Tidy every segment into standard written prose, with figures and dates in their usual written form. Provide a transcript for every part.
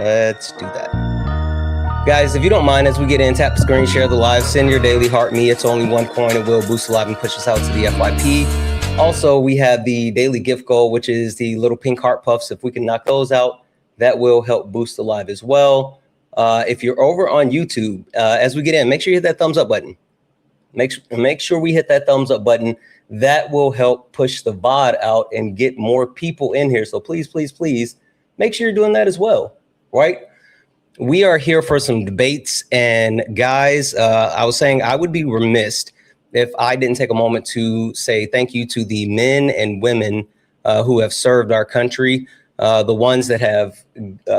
Let's do that. Guys, if you don't mind, as we get in, tap the screen, share the live, send your daily heart me. It's only one coin. It will boost the live and push us out to the FYP. Also, we have the daily gift goal, which is the little pink heart puffs. If we can knock those out, that will help boost the live as well. If you're over on YouTube, as we get in, make sure you hit that thumbs up button. Make sure we hit that thumbs up button. That will help push the VOD out and get more people in here. So please, please, please make sure you're doing that as well, right? We are here for some debates. And guys, I was saying I would be remiss if I didn't take a moment to say thank you to the men and women who have served our country. The ones that have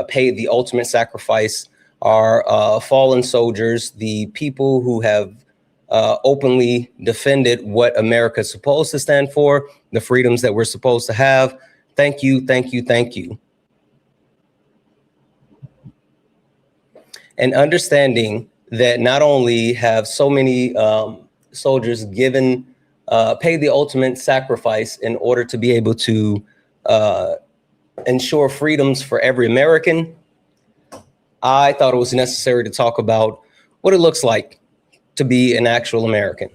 paid the ultimate sacrifice are fallen soldiers, the people who have openly defended what America is supposed to stand for, the freedoms that we're supposed to have. Thank you, thank you, thank you. And understanding that not only have so many soldiers paid the ultimate sacrifice in order to be able to ensure freedoms for every American, I thought it was necessary to talk about what it looks like to be an actual American,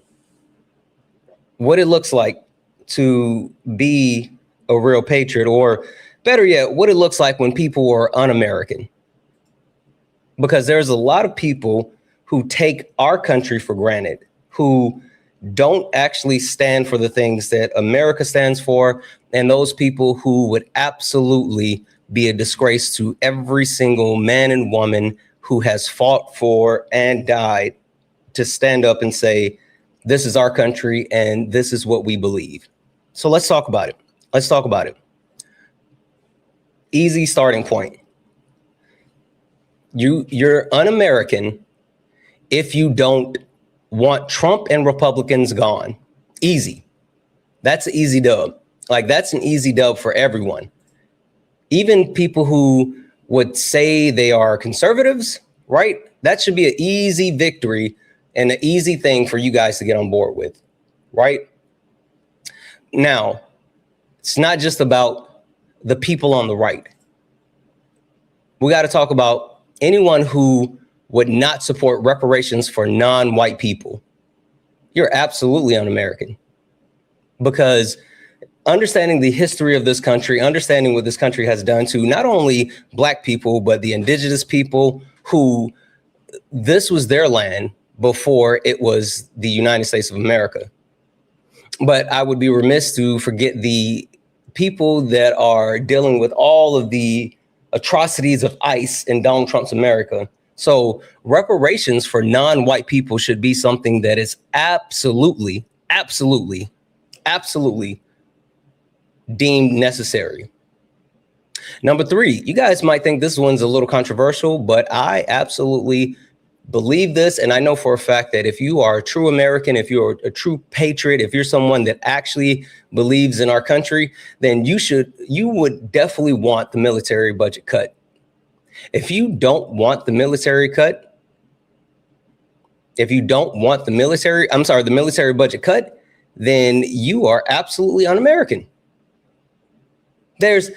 what it looks like to be a real patriot, or better yet, what it looks like when people are un-American. Because there's a lot of people who take our country for granted, who don't actually stand for the things that America stands for, and those people who would absolutely be a disgrace to every single man and woman who has fought for and died to stand up and say, this is our country and this is what we believe. So let's talk about it. Let's talk about it. Easy starting point. You're un-American if you don't want Trump and Republicans gone. Easy. That's an easy dub. Like, that's an easy dub for everyone. Even people who would say they are conservatives, right? That should be an easy victory and an easy thing for you guys to get on board with, right? Now, it's not just about the people on the right. We got to talk about anyone who would not support reparations for non-white people. You're absolutely un-American, because understanding the history of this country, understanding what this country has done to not only Black people, but the indigenous people who this was their land before it was the United States of America. But I would be remiss to forget the people that are dealing with all of the atrocities of ICE in Donald Trump's America. So reparations for non-white people should be something that is absolutely, absolutely, absolutely deemed necessary. Number three, you guys might think this one's a little controversial, but I absolutely believe this. And I know for a fact that if you are a true American, if you're a true patriot, if you're someone that actually believes in our country, then you would definitely want the military budget cut. If you don't want the military cut, the military budget cut, then you are absolutely un-American. There's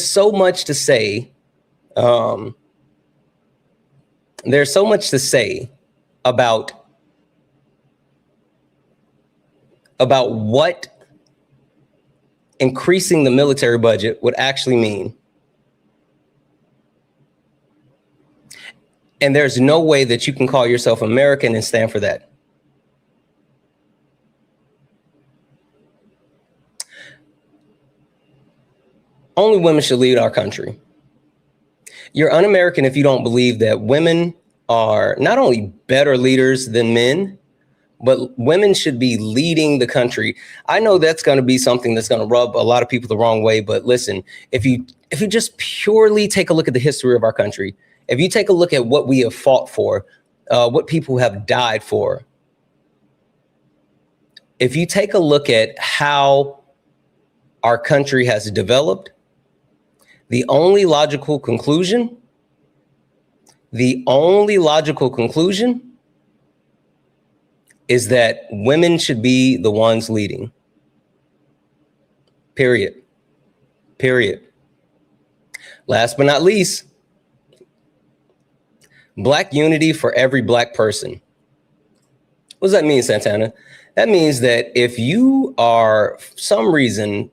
so much to say. There's so much to say about what increasing the military budget would actually mean. And there's no way that you can call yourself American and stand for that. Only women should lead our country. You're un-American if you don't believe that women are not only better leaders than men, but women should be leading the country. I know that's going to be something that's going to rub a lot of people the wrong way. But listen, if you just purely take a look at the history of our country, if you take a look at what we have fought for, what people have died for, if you take a look at how our country has developed, the only logical conclusion is that women should be the ones leading. Period. Last but not least, Black unity for every Black person. What does that mean, Santana? That means that if you are for some reason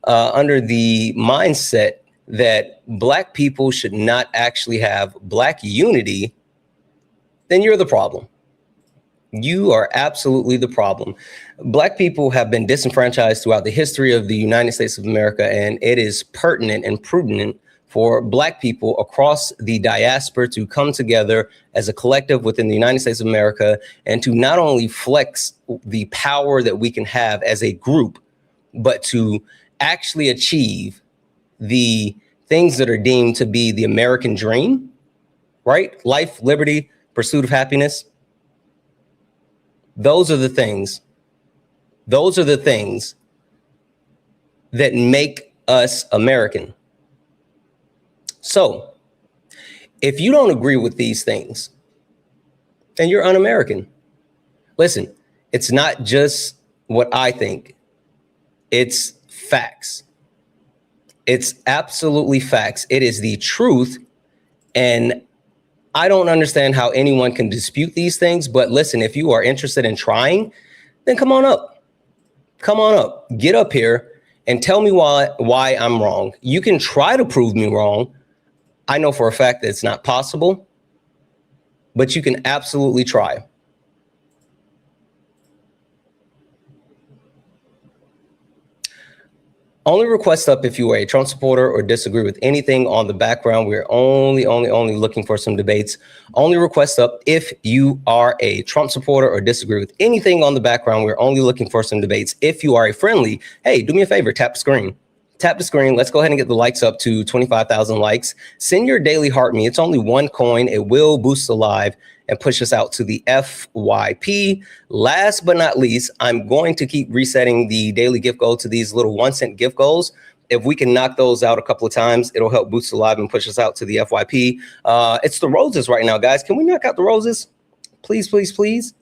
under the mindset that Black people should not actually have Black unity, then you're the problem. You are absolutely the problem. Black people have been disenfranchised throughout the history of the United States of America, and it is pertinent and prudent for Black people across the diaspora to come together as a collective within the United States of America and to not only flex the power that we can have as a group, but to actually achieve the things that are deemed to be the American dream, right? Life, liberty, pursuit of happiness. Those are the things that make us American. So if you don't agree with these things, then you're un-American. Listen, it's not just what I think. It's facts. It's absolutely facts. It is the truth. And I don't understand how anyone can dispute these things. But listen, if you are interested in trying, then come on up. Come on up. Get up here and tell me why I'm wrong. You can try to prove me wrong. I know for a fact that it's not possible, but you can absolutely try. Only request up if you are a Trump supporter or disagree with anything on the background. We're only looking for some debates. Only request up if you are a Trump supporter or disagree with anything on the background. We're only looking for some debates. If you are a friendly, hey, do me a favor, tap the screen. Tap the screen. Let's go ahead and get the likes up to 25,000 likes. Send your daily heart me. It's only one coin. It will boost the live and push us out to the FYP. Last but not least, I'm going to keep resetting the daily gift goal to these little 1-cent gift goals. If we can knock those out a couple of times, it'll help boost the live and push us out to the FYP. It's the roses right now, guys. Can we knock out the roses? Please, please, please.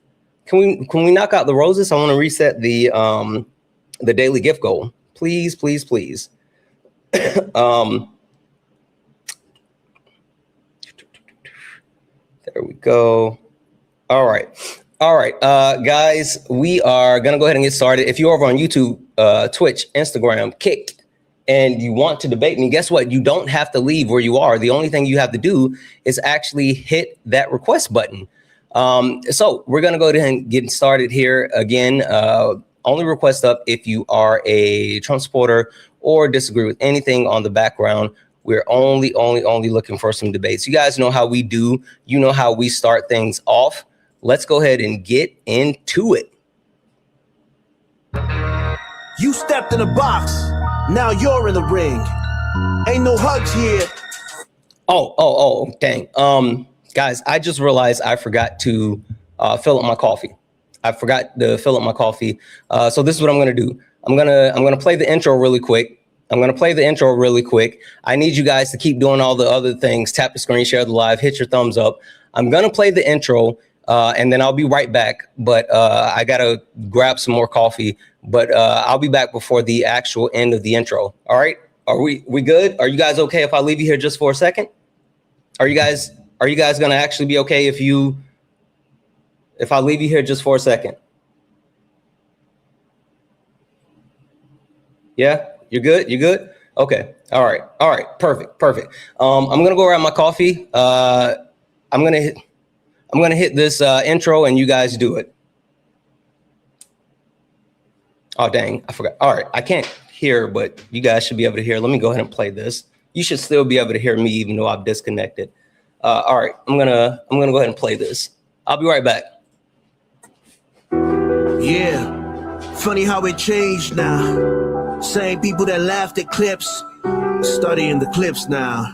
Can we knock out the roses? I want to reset the daily gift goal. Please, please, please. There we go. All right. Guys, we are going to go ahead and get started. If you're over on YouTube, Twitch, Instagram, Kick, and you want to debate me, guess what? You don't have to leave where you are. The only thing you have to do is actually hit that request button. So we're going to go ahead and get started here again. Only request up if you are a Trump supporter or disagree with anything on the background. We're only looking for some debates. You guys know how we do. You know how we start things off. Let's go ahead and get into it. You stepped in a box. Now you're in the ring. Ain't no hugs here. Oh, dang. Guys, I just realized I forgot to fill up my coffee. So this is what I'm going to do. I'm going to play the intro really quick. I need you guys to keep doing all the other things. Tap the screen, share the live, hit your thumbs up. I'm going to play the intro and then I'll be right back. But I got to grab some more coffee. But I'll be back before the actual end of the intro. All right. Are we good? Are you guys okay if I leave you here just for a second? Are you guys going to actually be okay if I leave you here just for a second? Yeah, you're good. Okay. All right. Perfect. I'm going to go grab my coffee. I'm going to hit this intro and you guys do it. Oh, dang. I forgot. All right. I can't hear, but you guys should be able to hear. Let me go ahead and play this. You should still be able to hear me even though I've disconnected. All right. I'm going to go ahead and play this. I'll be right back. Yeah, funny how it changed now. Same people that laughed at clips, studying the clips now.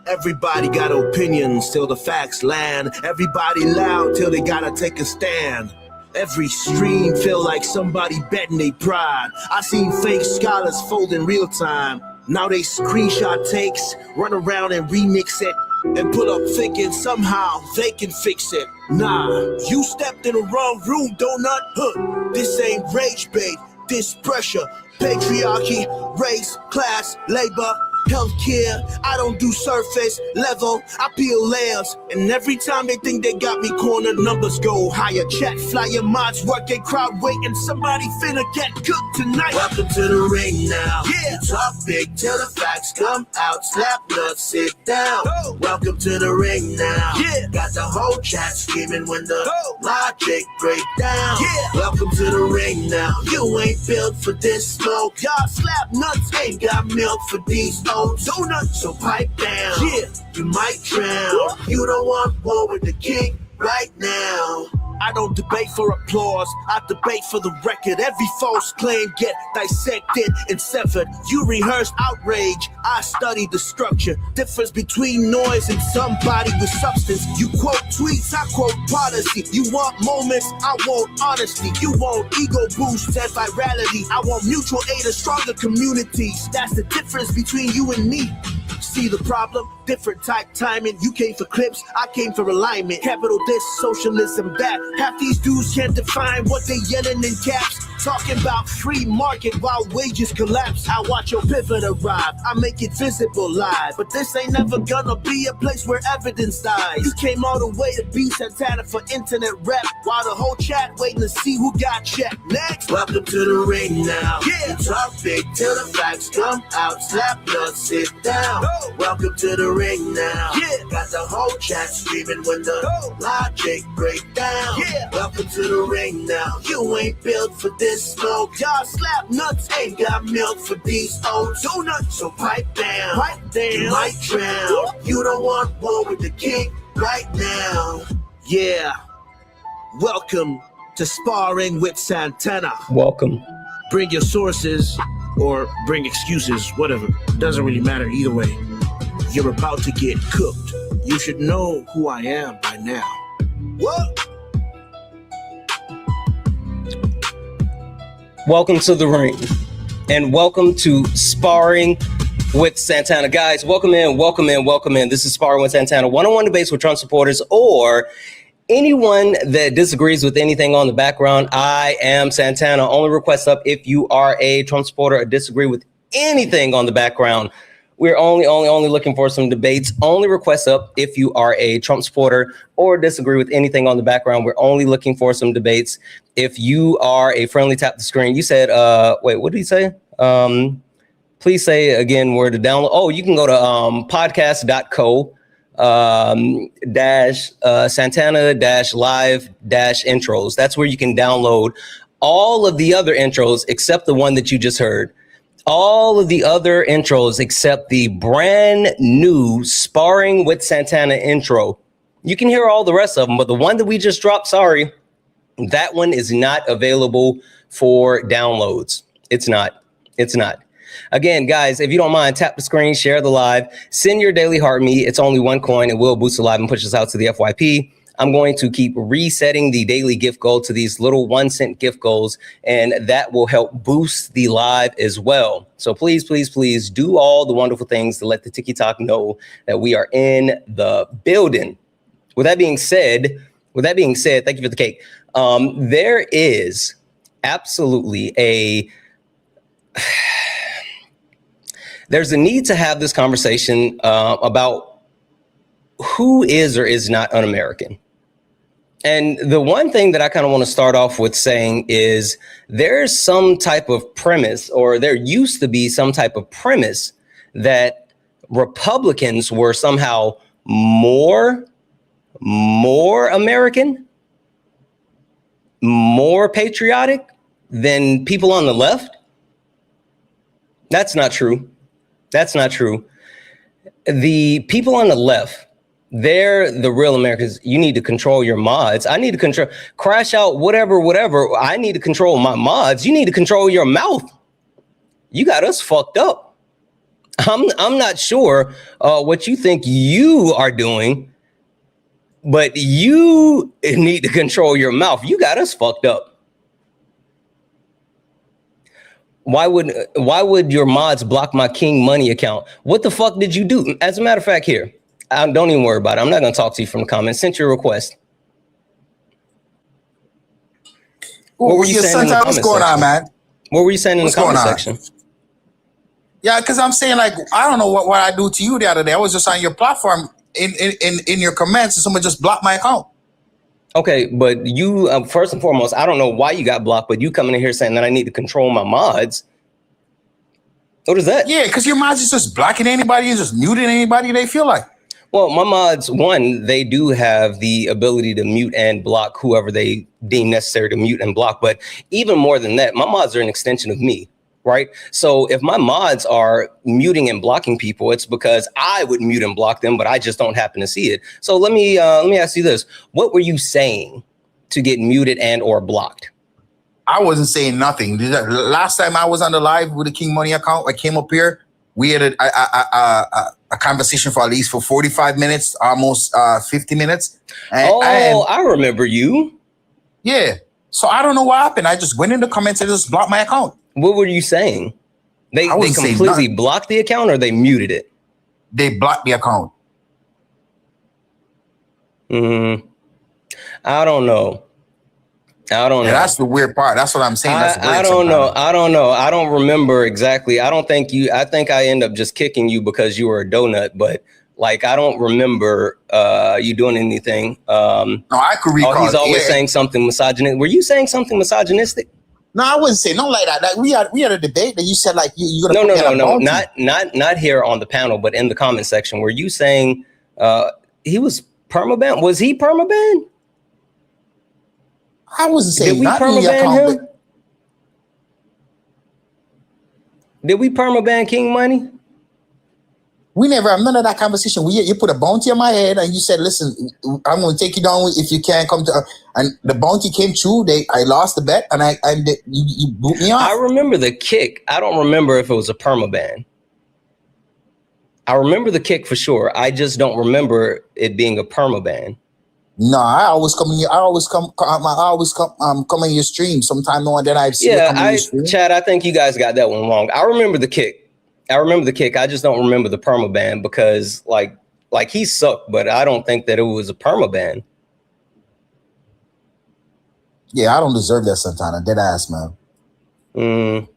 Everybody got opinions till the facts land. Everybody loud till they gotta take a stand. Every stream feel like somebody betting they pride. I seen fake scholars fold in real time. Now they screenshot takes, run around and remix it, and put up thinking somehow they can fix it. Nah, you stepped in the wrong room, donut. This ain't rage bait, this pressure. Patriarchy, race, class, labor, Healthcare, I don't do surface level, I peel layers. And every time they think they got me cornered, numbers go higher. Chat, flyer, mods, working, crowd waiting. Somebody finna get cooked tonight. Welcome to the ring now. Yeah. You talk big till the facts come out. Slap nuts, sit down. Welcome to the ring now. Yeah. Got the whole chat screaming when the logic break down. Yeah. Welcome to the ring now. You ain't built for this smoke. Y'all slap nuts ain't got milk for these oats. Donuts, so pipe down. Yeah. You might drown. You don't want war with the king right now. I don't debate for applause, I debate for the record. Every false claim get dissected and severed. You rehearse outrage, I study the structure. Difference between noise and somebody with substance. You quote tweets, I quote policy. You want moments, I want honesty. You want ego boosts and virality. I want mutual aid and stronger communities. That's the difference between you and me. See the problem? Different type timing. You came for clips, I came for alignment. Capital this, socialism that. Half these dudes can't define what they yelling in caps. Talking about free market while wages collapse. I watch your pivot arrive, I make it visible live. But this ain't never gonna be a place where evidence dies. You came all the way to be Santana for internet rap, while the whole chat waiting to see who got checked. Next, welcome to the ring now. Yeah. You talk big till the facts come out. Slap nuts, sit down. Welcome to the ring now. Yeah. Got the whole chat screaming when the logic break down. Yeah. Welcome to the ring now. You ain't built for this smoke. Y'all slap nuts ain't got milk for these oats. Donuts, so pipe down. Pipe down. You might drown. You don't want war with the king right now. Yeah. Welcome to Sparring with Santana. Welcome. Bring your sources or bring excuses, whatever. Doesn't really matter either way. You're about to get cooked. You should know who I am by now. What? Welcome to the ring, and welcome to Sparring with Santana. Guys, welcome in, welcome in, welcome in. This is Sparring with Santana, one-on-one debates with Trump supporters or anyone that disagrees with anything on the background. I am Santana. Only request up if you are a Trump supporter or disagree with anything on the background. We're only looking for some debates. Only request up if you are a Trump supporter or disagree with anything on the background. We're only looking for some debates. If you are a friendly, tap the screen. You said, wait, what did he say? Please say again where to download. Oh, you can go to podcast.co Santana live intros. That's where you can download all of the other intros except the one that you just heard. All of the other intros except the brand new Sparring with Santana intro. You can hear all the rest of them, but the one that we just dropped, sorry, that one is not available for downloads. It's not. Again, guys, if you don't mind, tap the screen, share the live, send your daily heart me. It's only one coin. It will boost the live and push us out to the FYP. I'm going to keep resetting the daily gift goal to these little 1 cent gift goals, and that will help boost the live as well. So please, please, please do all the wonderful things to let the TikTok know that we are in the building. With that being said, thank you for the cake. There is absolutely there's a need to have this conversation about who is or is not un-American. And the one thing that I kind of want to start off with saying is there's some type of premise, or there used to be some type of premise, that Republicans were somehow more American, more patriotic than people on the left. That's not true. That's not true. The people on the left, they're the real Americans. You need to control your mods. I need to crash out whatever. I need to control my mods. You need to control your mouth. You got us fucked up. I'm not sure what you think you are doing, but you need to control your mouth. You got us fucked up. Why would your mods block my King Money account? What the fuck did you do? As a matter of fact, here, don't even worry about it. I'm not going to talk to you from the comments. Sent your request. What were you saying in the comment section? What's going on, man? What were you saying in the comment section? Yeah, because I'm saying, like, I don't know what I do to you the other day. I was just on your platform in your comments, and someone just blocked my account. Okay, but you, first and foremost, I don't know why you got blocked, but you coming in here saying that I need to control my mods. What is that? Yeah, because your mods is just blocking anybody and just muting anybody they feel like. Well, my mods, one, they do have the ability to mute and block whoever they deem necessary to mute and block. But even more than that, my mods are an extension of me, right? So if my mods are muting and blocking people, it's because I would mute and block them, but I just don't happen to see it. So let me ask you this. What were you saying to get muted and or blocked? I wasn't saying nothing. Last time I was on the live with the King Money account, I came up here. We had a conversation for at least 45 minutes, almost 50 minutes. I remember you. Yeah. So I don't know what happened. I just went in the comments and just blocked my account. What were you saying? They completely blocked the account or they muted it? They blocked the account. I don't know. That's the weird part. That's what I'm saying. I don't know. I don't remember exactly. I think I end up just kicking you because you were a donut, but like, I don't remember you doing anything. No, I could recall. He's always saying something misogynistic. Were you saying something misogynistic? No, I wouldn't say nothing like that. Like, we had a debate that you said like you're gonna no, not here on the panel, but in the comment section. Were you saying he was permaban? Was he permaban? I wasn't saying Did we permaban him? Did we permaban King Money? We never have none of that conversation. You put a bounty on my head and you said, listen, I'm going to take you down if you can't come to... And the bounty came true. I lost the bet and you boot me off. I remember the kick. I don't remember if it was a permaban. I remember the kick for sure. I just don't remember it being a permaban. No, I always come in your stream sometime. No one that I've seen. Chad, I think you guys got that one wrong. I remember the kick. I just don't remember the permaban because like he sucked, but I don't think that it was a permaban. Yeah, I don't deserve that, Santana. Dead ass, man.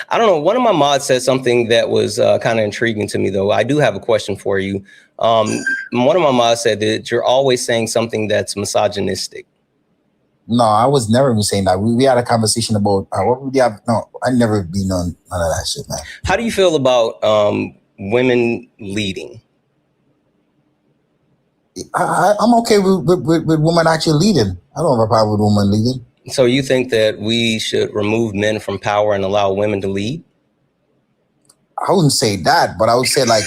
I don't know. One of my mods said something that was kind of intriguing to me, though. I do have a question for you. One of my mods said that you're always saying something that's misogynistic. No, I was never even saying that. We had a conversation about what would you have? No, I never been on none of that shit, man. How do you feel about women leading? I'm okay with women actually leading. I don't have a problem with women leading. So you think that we should remove men from power and allow women to lead? I wouldn't say that, but I would say like,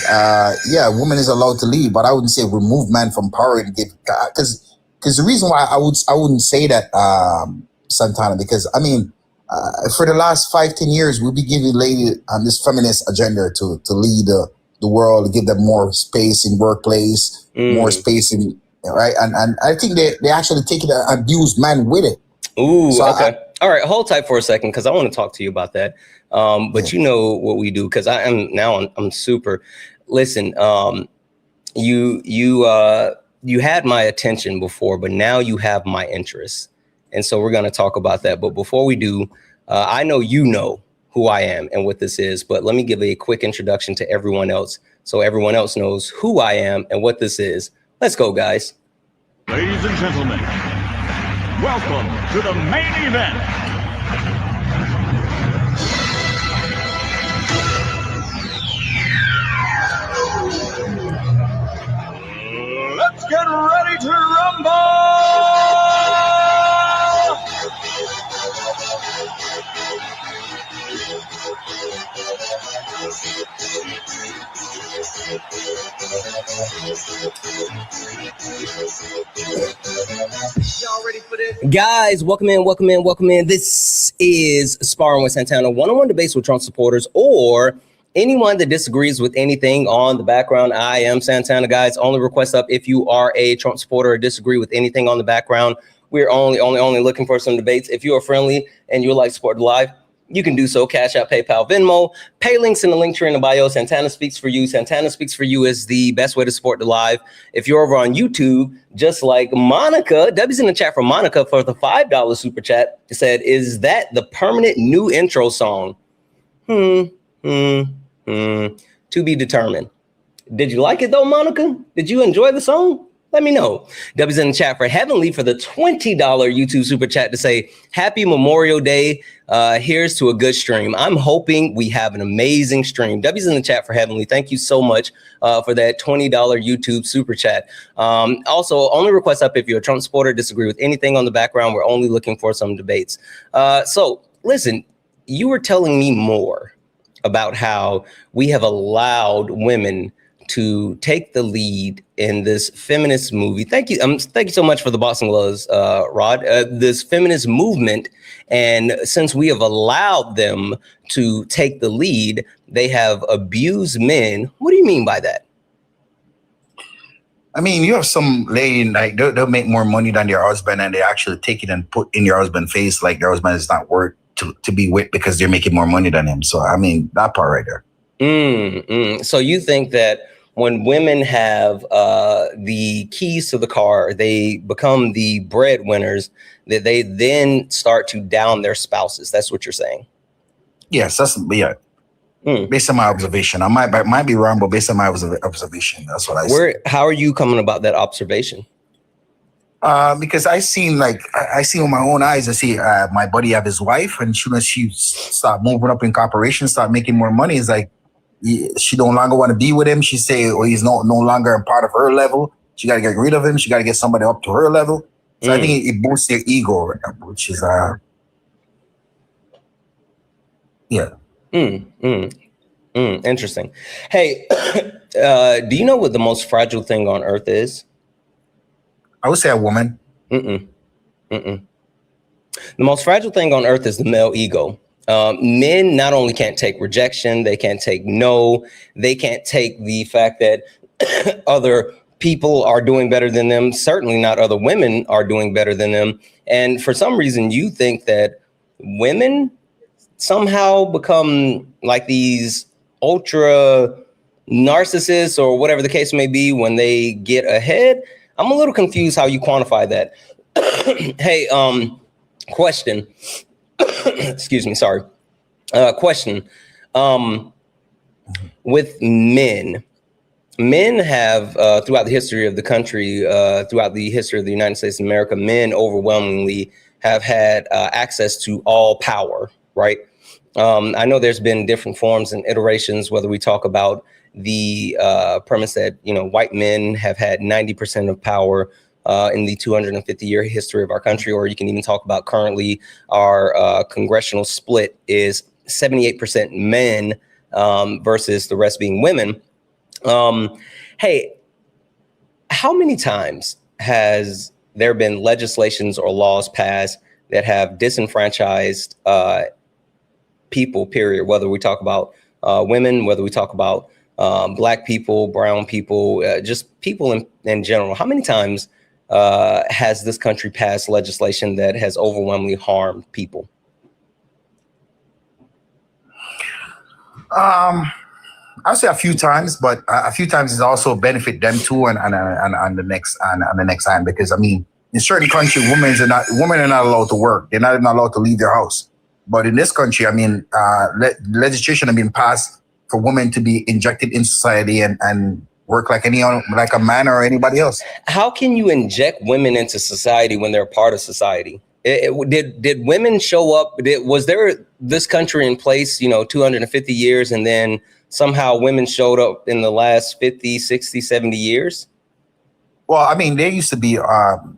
yeah, woman is allowed to lead, but I wouldn't say remove men from power and give, because the reason why I wouldn't say that, Santana, because I mean, for the last 5-10 years, we'll be giving ladies on this feminist agenda to lead the world, to give them more space in workplace, more space in, right? And I think they actually take it and abuse men with it. Ooh, so okay. All right, hold tight for a second because I want to talk to you about that. But you know what we do because I'm super. Listen, you had my attention before, but now you have my interest, and so we're going to talk about that. But before we do, I know you know who I am and what this is, but let me give a quick introduction to everyone else so everyone else knows who I am and what this is. Let's go, guys. Ladies and gentlemen, welcome to the main event. Let's get ready to rumble! Y'all ready for this? Guys, welcome in. This is Sparring with Santana, one-on-one debates with Trump supporters or anyone that disagrees with anything on the background. I am Santana, guys. Only request up if you are a Trump supporter or disagree with anything on the background. We're only looking for some debates. If you are friendly and you would like to support the live, you can do so. Cash App, PayPal, Venmo. Pay links in the link tree in the bio. Santana Speaks for You. Santana Speaks for You is the best way to support the live. If you're over on YouTube, just like Monica, Debbie's in the chat for Monica for the $5 super chat. Said, is that the permanent new intro song? To be determined. Did you like it though, Monica? Did you enjoy the song? Let me know. W's in the chat for Heavenly for the $20 YouTube super chat to say happy Memorial Day. Here's to a good stream. I'm hoping we have an amazing stream. W's in the chat for Heavenly. Thank you so much for that $20 YouTube super chat. Also, only request up if you're a Trump supporter, disagree with anything on the background. We're only looking for some debates. So listen, you were telling me more about how we have allowed women to take the lead in this feminist movie. Thank you. Thank you so much for the Boston Gloves, Rod. This feminist movement. And since we have allowed them to take the lead, they have abused men. What do you mean by that? I mean, you have some lady, like, they'll make more money than their husband, and they actually take it and put in your husband's face like their husband is not worth to be with because they're making more money than him. So, I mean, that part right there. So you think that when women have the keys to the car, they become the breadwinners, that they then start to down their spouses. That's what you're saying. Yes, based on my observation. I might be wrong, but based on my observation, that's what I see. How are you coming about that observation? Because I see with my own eyes. I see my buddy have his wife, and she start moving up in corporations, start making more money. It's like, she no longer want to be with him. She say, he's no longer a part of her level. She got to get rid of him. She got to get somebody up to her level. So I think it boosts their ego, which is Interesting. Hey, do you know what the most fragile thing on earth is? I would say a woman. The most fragile thing on earth is the male ego. Men not only can't take rejection, they can't take no, they can't take the fact that other people are doing better than them. Certainly not other women are doing better than them. And for some reason, you think that women somehow become like these ultra narcissists or whatever the case may be when they get ahead. I'm a little confused how you quantify that. Hey, question. Excuse me, sorry. Question. With men have, throughout the history of the country, throughout the history of the United States of America, men overwhelmingly have had access to all power, right? I know there's been different forms and iterations, whether we talk about the premise that, white men have had 90% of power in the 250-year history of our country, or you can even talk about currently our congressional split is 78% men versus the rest being women. Hey, how many times has there been legislations or laws passed that have disenfranchised people, period, whether we talk about women, whether we talk about Black people, brown people, just people in general? How many times has this country passed legislation that has overwhelmingly harmed people? I'll say a few times, but a few times is also benefit them too, and the next time, because I mean, in certain countries, women are not allowed to work. They're not even allowed to leave their house. But in this country, I mean, legislation has been passed for women to be injected in society and work like a man or anybody else. How can you inject women into society when they're part of society? Did women show up? Was there this country in place, 250 years, and then somehow women showed up in the last 50, 60, 70 years? Well, I mean, they used to be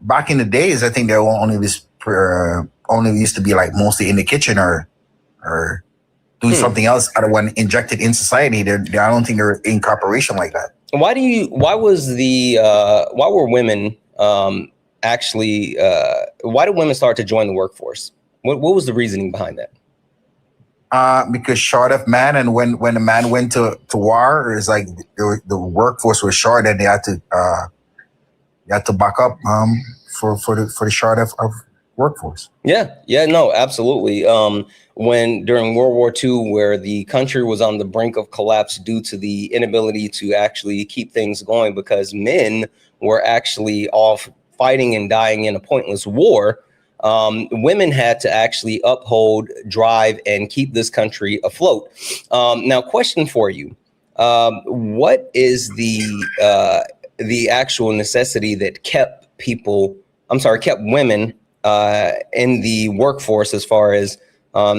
back in the days. I think they were only used to be like mostly in the kitchen or doing something else other when injected in society. I don't think they're in corporation like that. Why were women actually, why did women start to join the workforce? What was the reasoning behind that? Because short of man, and when a man went to war, it's like the workforce was short, and they had to back up for the short of workforce. Yeah, no, absolutely. When during World War II, where the country was on the brink of collapse due to the inability to actually keep things going because men were actually off fighting and dying in a pointless war, women had to actually uphold, drive, and keep this country afloat. Now, question for you. What is the actual necessity that kept women in the workforce as far as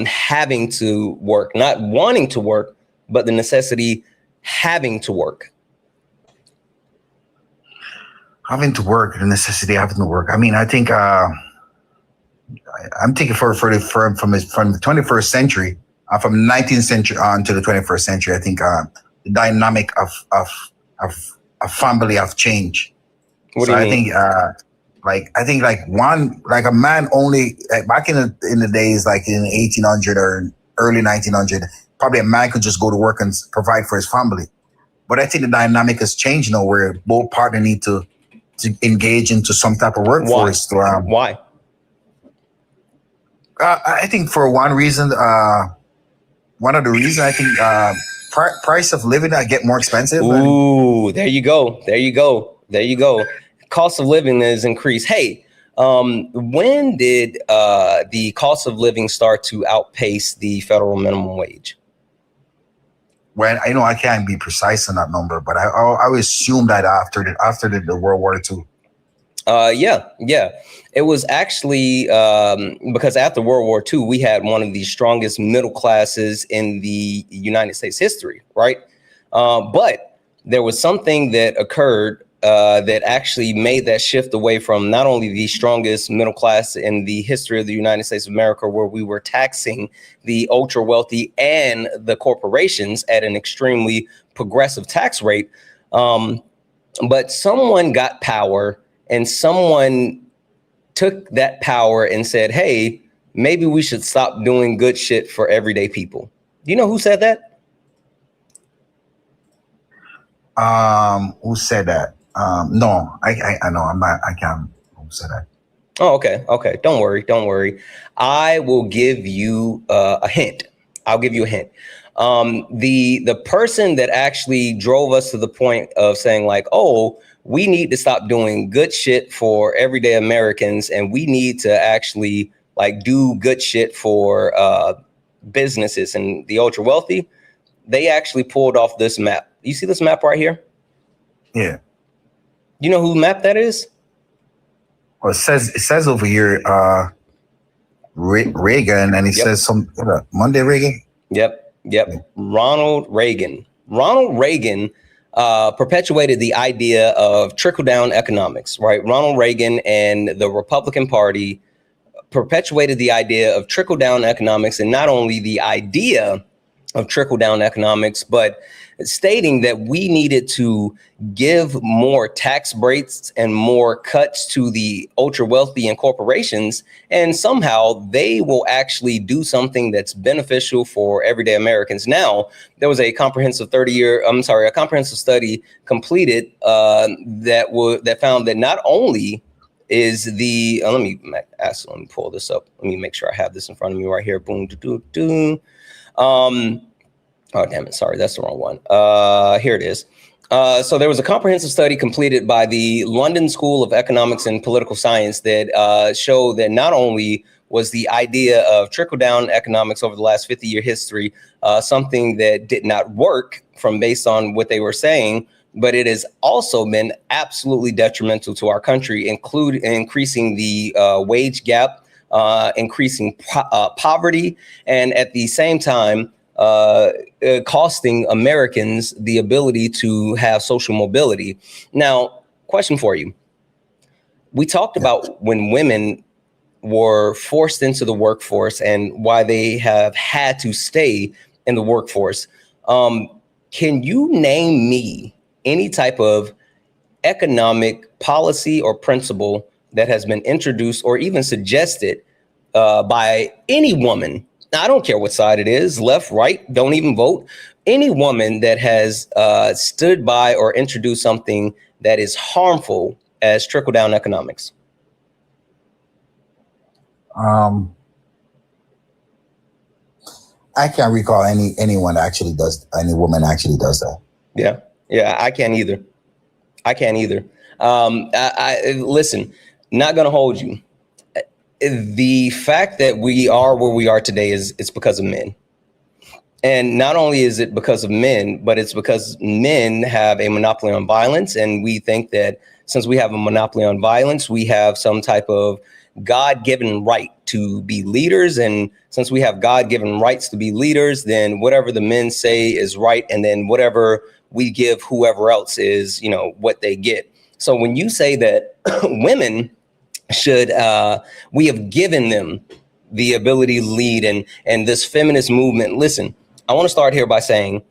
having to work, not wanting to work, but the necessity having to work? Having to work, the necessity of having to work. I mean, I think I'm thinking from the 21st century, from the 19th century on to the 21st century. I think the dynamic of a family have changed. What do you mean? I think like a man only, like back in the days, like in 1800 or early 1900, probably a man could just go to work and provide for his family. But I think the dynamic has changed now, where both partners need to engage into some type of workforce. Why? I think for one reason, one of the reasons, I think price of living get more expensive. Ooh, there you go. Cost of living has increased. Hey, when did the cost of living start to outpace the federal minimum wage? Well, I can't be precise on that number, but I would assume that after the World War II. Yeah. It was actually because after World War II, we had one of the strongest middle classes in the United States history, right? But there was something that occurred that actually made that shift away from not only the strongest middle class in the history of the United States of America, where we were taxing the ultra wealthy and the corporations at an extremely progressive tax rate. But someone got power, and someone took that power and said, hey, maybe we should stop doing good shit for everyday people. Do you know who said that? Who said that? No, I know. I can't. Who said that? Oh, okay. Don't worry. I will give you a hint. I'll give you a hint. The person that actually drove us to the point of saying like, oh, we need to stop doing good shit for everyday Americans, and we need to actually like do good shit for businesses and the ultra wealthy. They actually pulled off this map. You see this map right here? Yeah. You know who map that is? Well, it says over here, Reagan, and it says Monday Reagan. Yep. Ronald Reagan. Perpetuated the idea of trickle-down economics, right? Ronald Reagan and the Republican Party perpetuated the idea of trickle-down economics, and not only the idea of trickle-down economics, but stating that we needed to give more tax breaks and more cuts to the ultra wealthy and corporations, and somehow they will actually do something that's beneficial for everyday Americans. Now, there was a comprehensive study completed that found that not only is the let me pull this up. Let me make sure I have this in front of me right here. Boom, oh, damn it. Sorry, that's the wrong one. Here it is. So there was a comprehensive study completed by the London School of Economics and Political Science that showed that not only was the idea of trickle-down economics over the last 50-year history something that did not work based on what they were saying, but it has also been absolutely detrimental to our country, increasing the wage gap, increasing poverty, and at the same time, costing Americans the ability to have social mobility. Now, question for you. We talked about when women were forced into the workforce and why they have had to stay in the workforce. Can you name me any type of economic policy or principle that has been introduced or even suggested by any woman? Now, I don't care what side it is, left, right, don't even vote. Any woman that has stood by or introduced something that is harmful as trickle-down economics. I can't recall anyone actually does, any woman actually does that. Yeah, I can't either. I listen, not gonna hold you. the fact that we are where we are today it's because of men. And not only is it because of men, but it's because men have a monopoly on violence. And we think that since we have a monopoly on violence, we have some type of God-given right to be leaders. And since we have God-given rights to be leaders, then whatever the men say is right. And then whatever we give whoever else is, what they get. So when you say that women should, we have given them the ability to lead and this feminist movement, listen, I want to start here by saying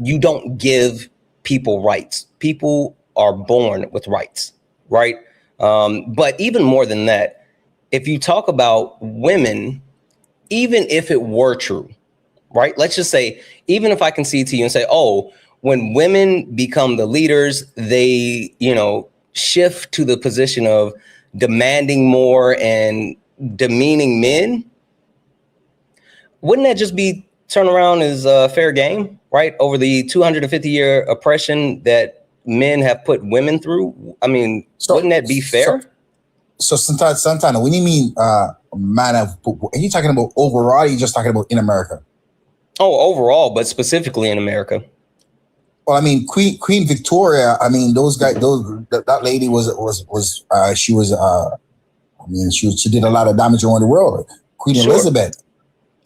you don't give people rights. People are born with rights, right? But even more than that, if you talk about women, even if it were true, right? Let's just say, even if I concede to you and say, oh, when women become the leaders, they, shift to the position of demanding more and demeaning men. Wouldn't that just be turn around as fair game, right? Over the 250-year oppression that men have put women through. I mean, wouldn't that be fair? So Santana, when you mean man of, are you talking about overall? Or are you just talking about in America? Oh, overall, but specifically in America. Well, I mean, Queen Victoria. I mean, those guys. That lady she did a lot of damage around the world. Queen Elizabeth.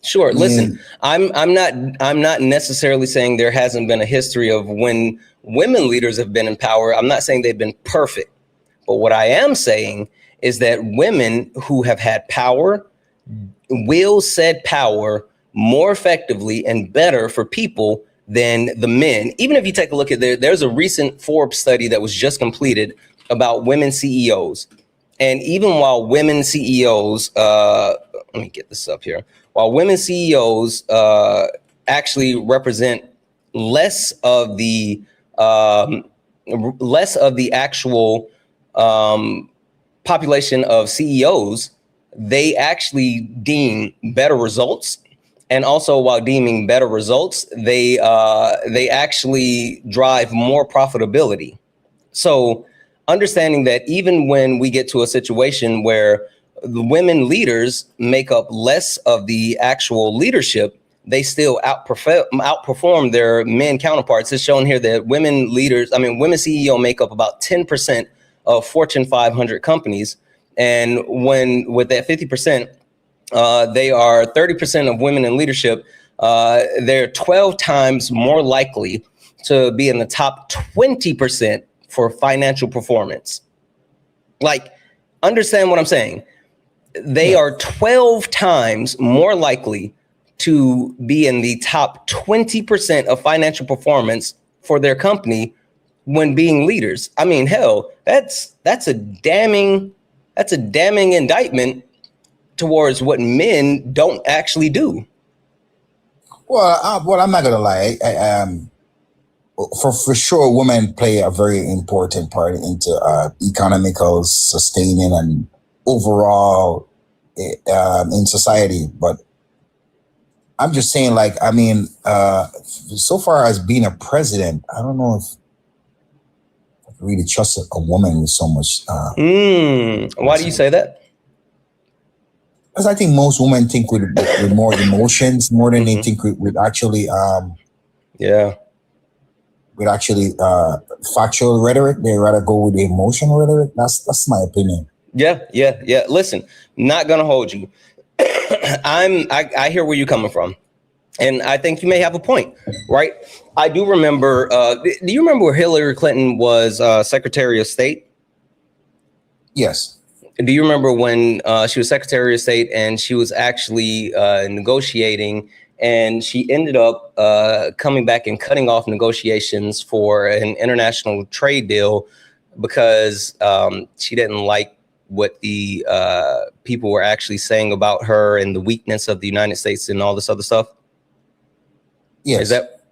Sure. Listen, I'm not necessarily saying there hasn't been a history of when women leaders have been in power. I'm not saying they've been perfect, but what I am saying is that women who have had power wield said power more effectively and better for people than the men. Even if you take a look at there's a recent Forbes study that was just completed about women CEOs. And even while women CEOs, let me get this up here. While women CEOs actually represent less of the actual population of CEOs, they actually deem better results. And also, while deeming better results, they actually drive more profitability. So understanding that even when we get to a situation where the women leaders make up less of the actual leadership, they still outperform their men counterparts. It's shown here that women CEO make up about 10% of Fortune 500 companies. And with that 50%, they are 30% of women in leadership. They're 12 times more likely to be in the top 20% for financial performance. Like, understand what I'm saying? They are 12 times more likely to be in the top 20% of financial performance for their company when being leaders. I mean, hell, that's a damning indictment towards what men don't actually do. Well, I'm not gonna lie. For sure, women play a very important part into economical sustaining and overall in society. But I'm just saying, so far as being a president, I don't know if I really trust a woman with so much. Why do you say that? Because I think most women think with more emotions more than they think with actually factual rhetoric. They rather go with the emotional rhetoric. That's my opinion. Yeah. Listen, not gonna hold you. I hear where you're coming from, and I think you may have a point, right? I do remember. Do you remember where Hillary Clinton was Secretary of State? Yes. Do you remember when she was Secretary of State and she was actually negotiating, and she ended up coming back and cutting off negotiations for an international trade deal because she didn't like what the people were actually saying about her and the weakness of the United States and all this other stuff? Yes. Is that,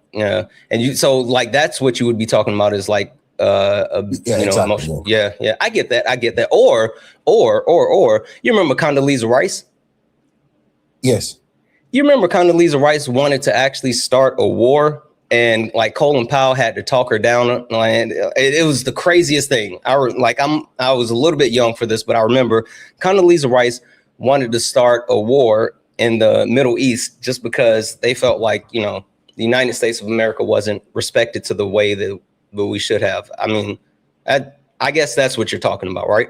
and so that's what you would be talking about is like, exactly. emotion. Yeah. I get that. Or you remember Condoleezza Rice? Yes. You remember Condoleezza Rice wanted to actually start a war, and like Colin Powell had to talk her down. And it was the craziest thing. I was a little bit young for this, but I remember Condoleezza Rice wanted to start a war in the Middle East just because they felt like, you know, the United States of America wasn't respected to the way that we should have. I mean, I guess that's what you're talking about, right?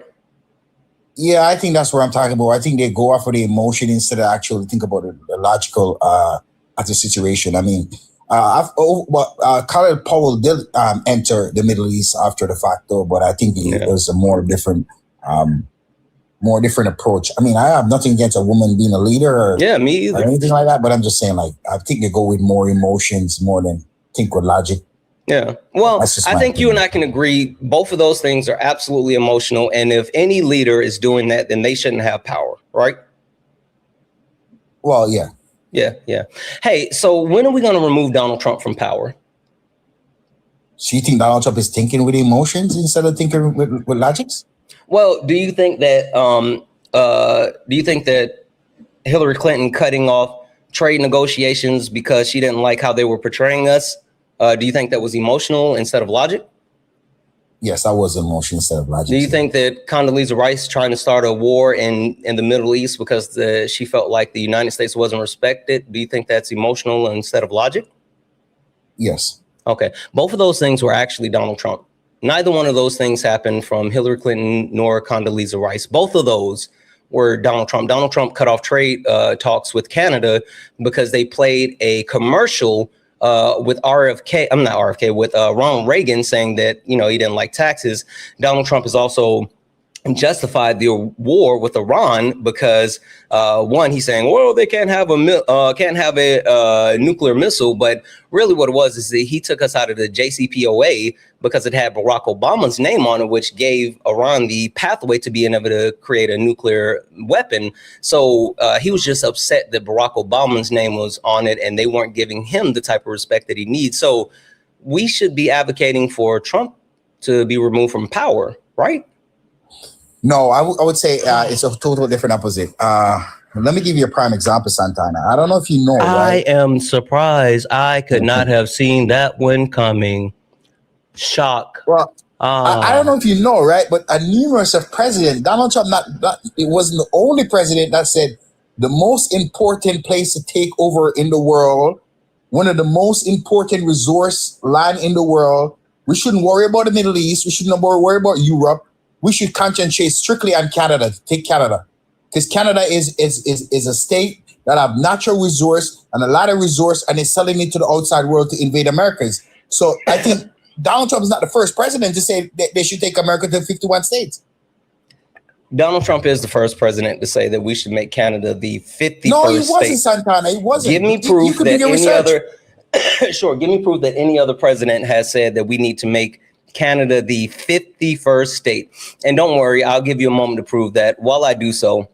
Yeah, I think that's what I'm talking about. I think they go off of the emotion instead of actually think about the logical of the situation. I mean, Colin Powell did enter the Middle East after the fact, though, but I think it was a more different approach. I mean, I have nothing against a woman being a leader or me either, or anything like that, but I'm just saying, like, I think they go with more emotions more than think with logic. Yeah. Well, I think you and I can agree both of those things are absolutely emotional. And if any leader is doing that, then they shouldn't have power, right? Well, yeah. Yeah. Hey, so when are we going to remove Donald Trump from power? So you think Donald Trump is thinking with emotions instead of thinking with logics? Well, do you think that Hillary Clinton cutting off trade negotiations because she didn't like how they were portraying us? Do you think that was emotional instead of logic? Yes, that was emotion instead of logic. Do you think that Condoleezza Rice trying to start a war in the Middle East because she felt like the United States wasn't respected? Do you think that's emotional instead of logic? Yes. Okay. Both of those things were actually Donald Trump. Neither one of those things happened from Hillary Clinton nor Condoleezza Rice. Both of those were Donald Trump. Donald Trump cut off trade talks with Canada because they played a commercial with with Ronald Reagan saying that, you know, he didn't like taxes. Donald Trump has also justified the war with Iran because one, he's saying, well, they can't have a nuclear missile, but really what it was is that he took us out of the JCPOA because it had Barack Obama's name on it, which gave Iran the pathway to being able to create a nuclear weapon. So he was just upset that Barack Obama's name was on it and they weren't giving him the type of respect that he needs. So we should be advocating for Trump to be removed from power, right? No, I would say it's a total different opposite. Let me give you a prime example, Santana. I don't know if you know, right? I am surprised. I could not have seen that one coming. Shock. Well, I don't know if you know, right? But a numerous of presidents, Donald Trump, it wasn't the only president that said the most important place to take over in the world, one of the most important resource land in the world. We shouldn't worry about the Middle East. We shouldn't worry about Europe. We should concentrate strictly on Canada. Take Canada, because Canada is a state that have natural resource and a lot of resource, and is selling it to the outside world to invade Americans. So I think Donald Trump is not the first president to say that they should take America to 51 states. Donald Trump is the first president to say that we should make Canada the 51st state. No, he wasn't, Santana. He wasn't. Give me proof that any other. Sure, give me proof that any other president has said that we need to make Canada the 51st state. And don't worry, I'll give you a moment to prove that. While I do so,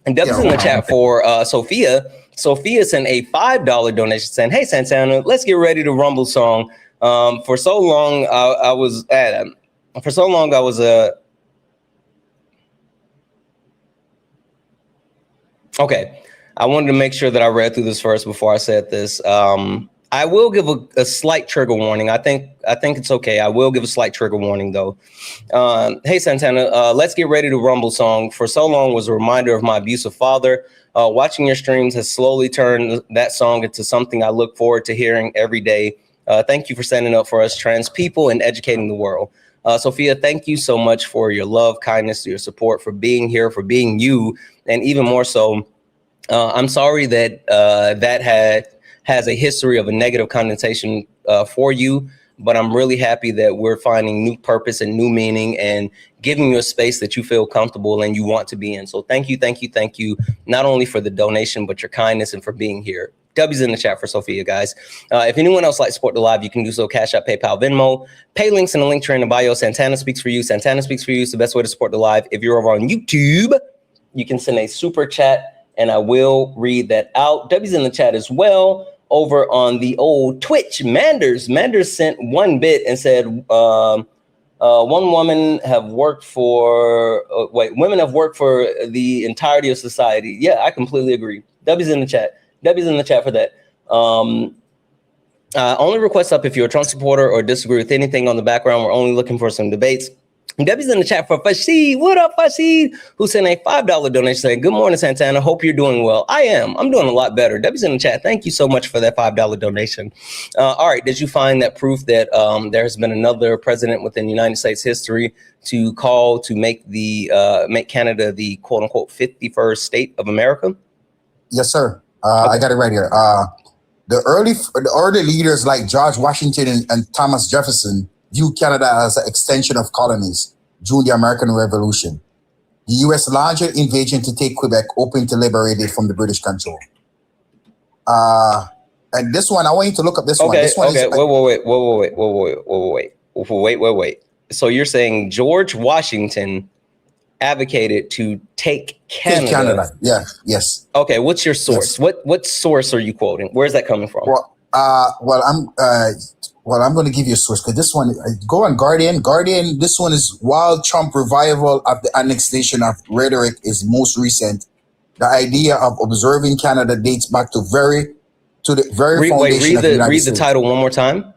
and Deb's in the chat for Sophia. Sophia sent a $5 donation saying, hey, Santana, let's get ready to rumble song. For so long, I was okay. I wanted to make sure that I read through this first before I said this. I will give a slight trigger warning. I think it's okay. I will give a slight trigger warning, though. Hey, Santana, let's get ready to rumble song. For so long was a reminder of my abusive father. Watching your streams has slowly turned that song into something I look forward to hearing every day. Thank you for standing up for us trans people and educating the world. Sophia, thank you so much for your love, kindness, your support, for being here, for being you, and even more so, I'm sorry that that has a history of a negative connotation for you, but I'm really happy that we're finding new purpose and new meaning and giving you a space that you feel comfortable and you want to be in. So thank you, not only for the donation, but your kindness and for being here. W's in the chat for Sophia, guys. If anyone else likes to support the live, you can do so. Cash App, PayPal, Venmo. Pay links in the link tree in the bio. Santana Speaks for You. Santana Speaks for You is the best way to support the live. If you're over on YouTube, you can send a super chat and I will read that out. W's in the chat as well. Over on the old Twitch, Manders sent 1 bit and said, one woman have worked for, women have worked for the entirety of society. Yeah, I completely agree. W's in the chat. W's in the chat for that. Only request up if you're a Trump supporter or disagree with anything on the background. We're only looking for some debates. Debbie's in the chat for Fashid. What up, Fashid? Who sent a $5 donation saying, good morning, Santana. Hope you're doing well. I am. I'm doing a lot better. Debbie's in the chat. Thank you so much for that $5 donation. All right. Did you find that proof that there has been another president within United States history to call to make make Canada the quote unquote 51st state of America? Yes, sir. Okay. I got it right here. The early leaders like George Washington and Thomas Jefferson viewed Canada as an extension of colonies during the American Revolution. The U.S. launched an invasion to take Quebec, hoping to liberate it from the British control. And this one, I want you to look up this one. This one okay. Wait. So you're saying George Washington advocated to take Canada? Take Canada. Yeah. Yes. Okay. What's your source? Yes. What source are you quoting? Where's that coming from? Well, I'm going to give you a source because this one, go on Guardian. Guardian, this one is while Trump revival of the annexation of rhetoric is most recent. The idea of observing Canada dates back to the very foundation of the United States. Read the title one more time.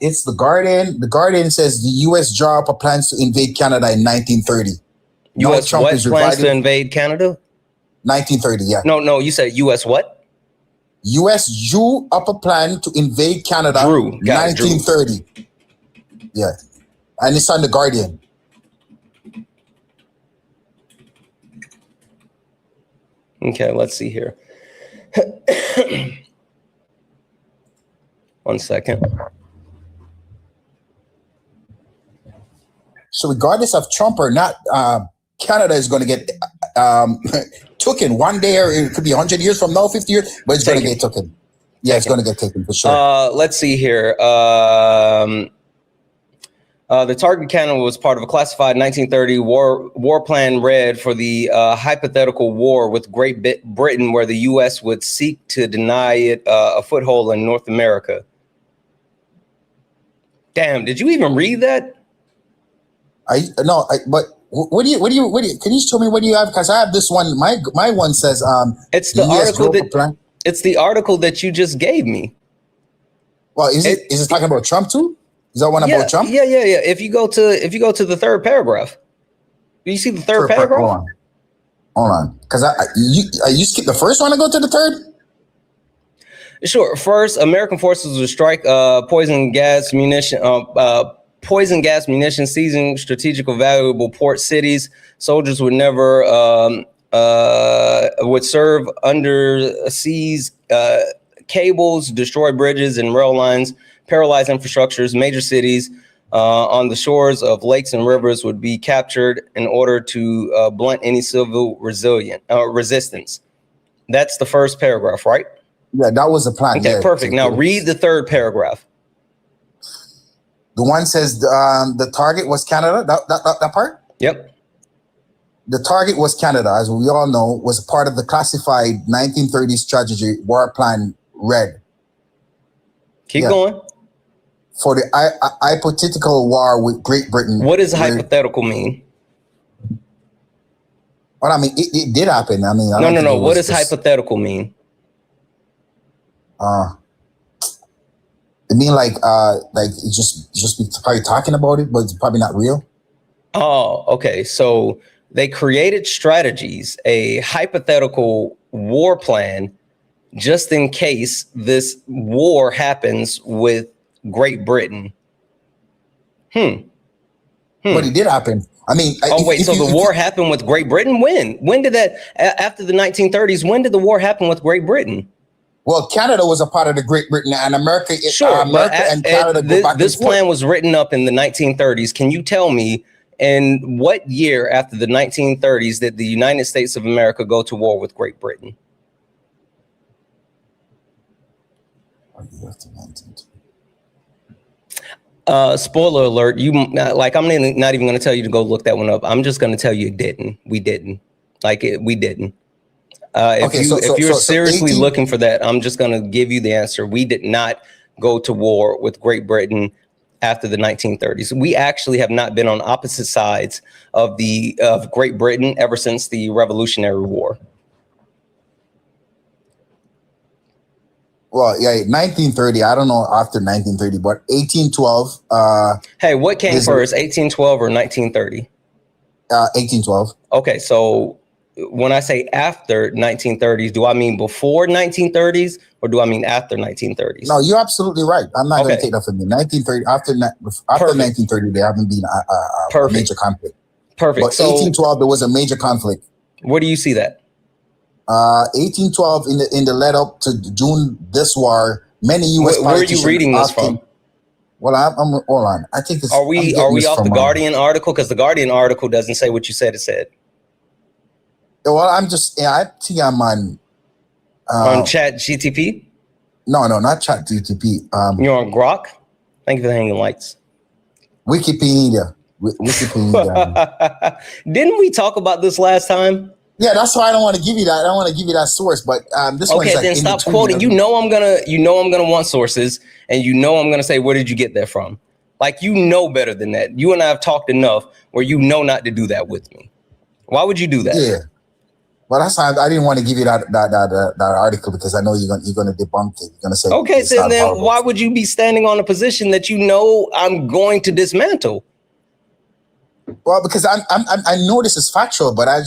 It's the Guardian. The Guardian says the U.S. draw up plans to invade Canada in 1930. U.S. Trump what plans to invade Canada? 1930, yeah. No, you said U.S. what? U.S. drew up a plan to invade Canada in 1930. Yeah. And it's on the Guardian. Okay, let's see here. 1 second. So regardless of Trump or not, Canada is going to get taken one day, or it could be 100 years from now, 50 years, but it's going to get taken. Yeah, it's going to get taken for sure. Let's see here. The target Canada was part of a classified 1930 war plan red for the hypothetical war with Great Britain, where the U.S. would seek to deny it a foothold in North America. Damn, did you even read that? But what do you can you show me what do you have? Because I have this one. My one says it's the article that it's the article that you just gave me. Well, is it talking about Trump too? Is that one about Trump? Yeah. If you go to the third paragraph, do you see the third paragraph? Hold on, because you skip the first one and go to the third. Sure. First, American forces would strike poison gas munition, seizing strategically valuable port cities. Soldiers would never would serve under seas cables, destroy bridges and rail lines, paralyze infrastructures. Major cities on the shores of lakes and rivers would be captured in order to blunt any civil resistance. That's the first paragraph, right? Yeah, that was the plan. Okay, perfect. Now read the third paragraph. The one says the target was Canada. That part? Yep. The target was Canada, as we all know, was part of the classified 1930 strategy war plan red. Keep going. For the hypothetical war with Great Britain. What does hypothetical mean? Well, I mean, it did happen. I mean, no. What does hypothetical mean? It mean like it's just be probably talking about it, but it's probably not real. Oh, okay. So they created strategies, a hypothetical war plan, just in case this war happens with Great Britain. But it did happen. I mean, so the war happened with Great Britain? When did that, after the 1930s, when did the war happen with Great Britain? Well, Canada was a part of the Great Britain and America. Sure, America and Canada go back this plan was written up in the 1930s. Can you tell me in what year after the 1930s did the United States of America go to war with Great Britain? Spoiler alert, I'm not even going to tell you to go look that one up. I'm just going to tell you it didn't. We didn't. We didn't. If you're seriously looking for that, I'm just going to give you the answer. We did not go to war with Great Britain after the 1930s. We actually have not been on opposite sides of Great Britain ever since the Revolutionary War. Well, yeah, 1930. I don't know after 1930, but 1812. Hey, what came first, 1812 or 1930? 1812. Okay, so when I say after 1930s, do I mean before 1930s or do I mean after 1930s? No, you're absolutely right. I'm not going to take that from you. 1930 after 1930, there haven't been a major conflict. Perfect. But 1812, there was a major conflict. Where do you see that? 1812 in the lead up to June this war, many U.S. Where are you reading this from? Well, I'm hold on. I think this. Are we off the Guardian article? Because the Guardian article doesn't say what you said it said. Well, I'm just. Yeah, I think I'm on. Chat GTP? No, not Chat GTP. You're on Grok. Thank you for the hanging lights. Wikipedia. Didn't we talk about this last time? Yeah, that's why I don't want to give you that. I don't want to give you that source, but this one's like, then stop quoting. You know I'm gonna want sources, and you know I'm gonna say, where did you get that from? Like, you know better than that. You and I have talked enough where you know not to do that with me. Why would you do that? Yeah, well, that's why I didn't want to give you that article, because I know you're gonna debunk it. You're gonna say, okay, so then why would you be standing on a position that you know I'm going to dismantle? Well, because I know this is factual, but I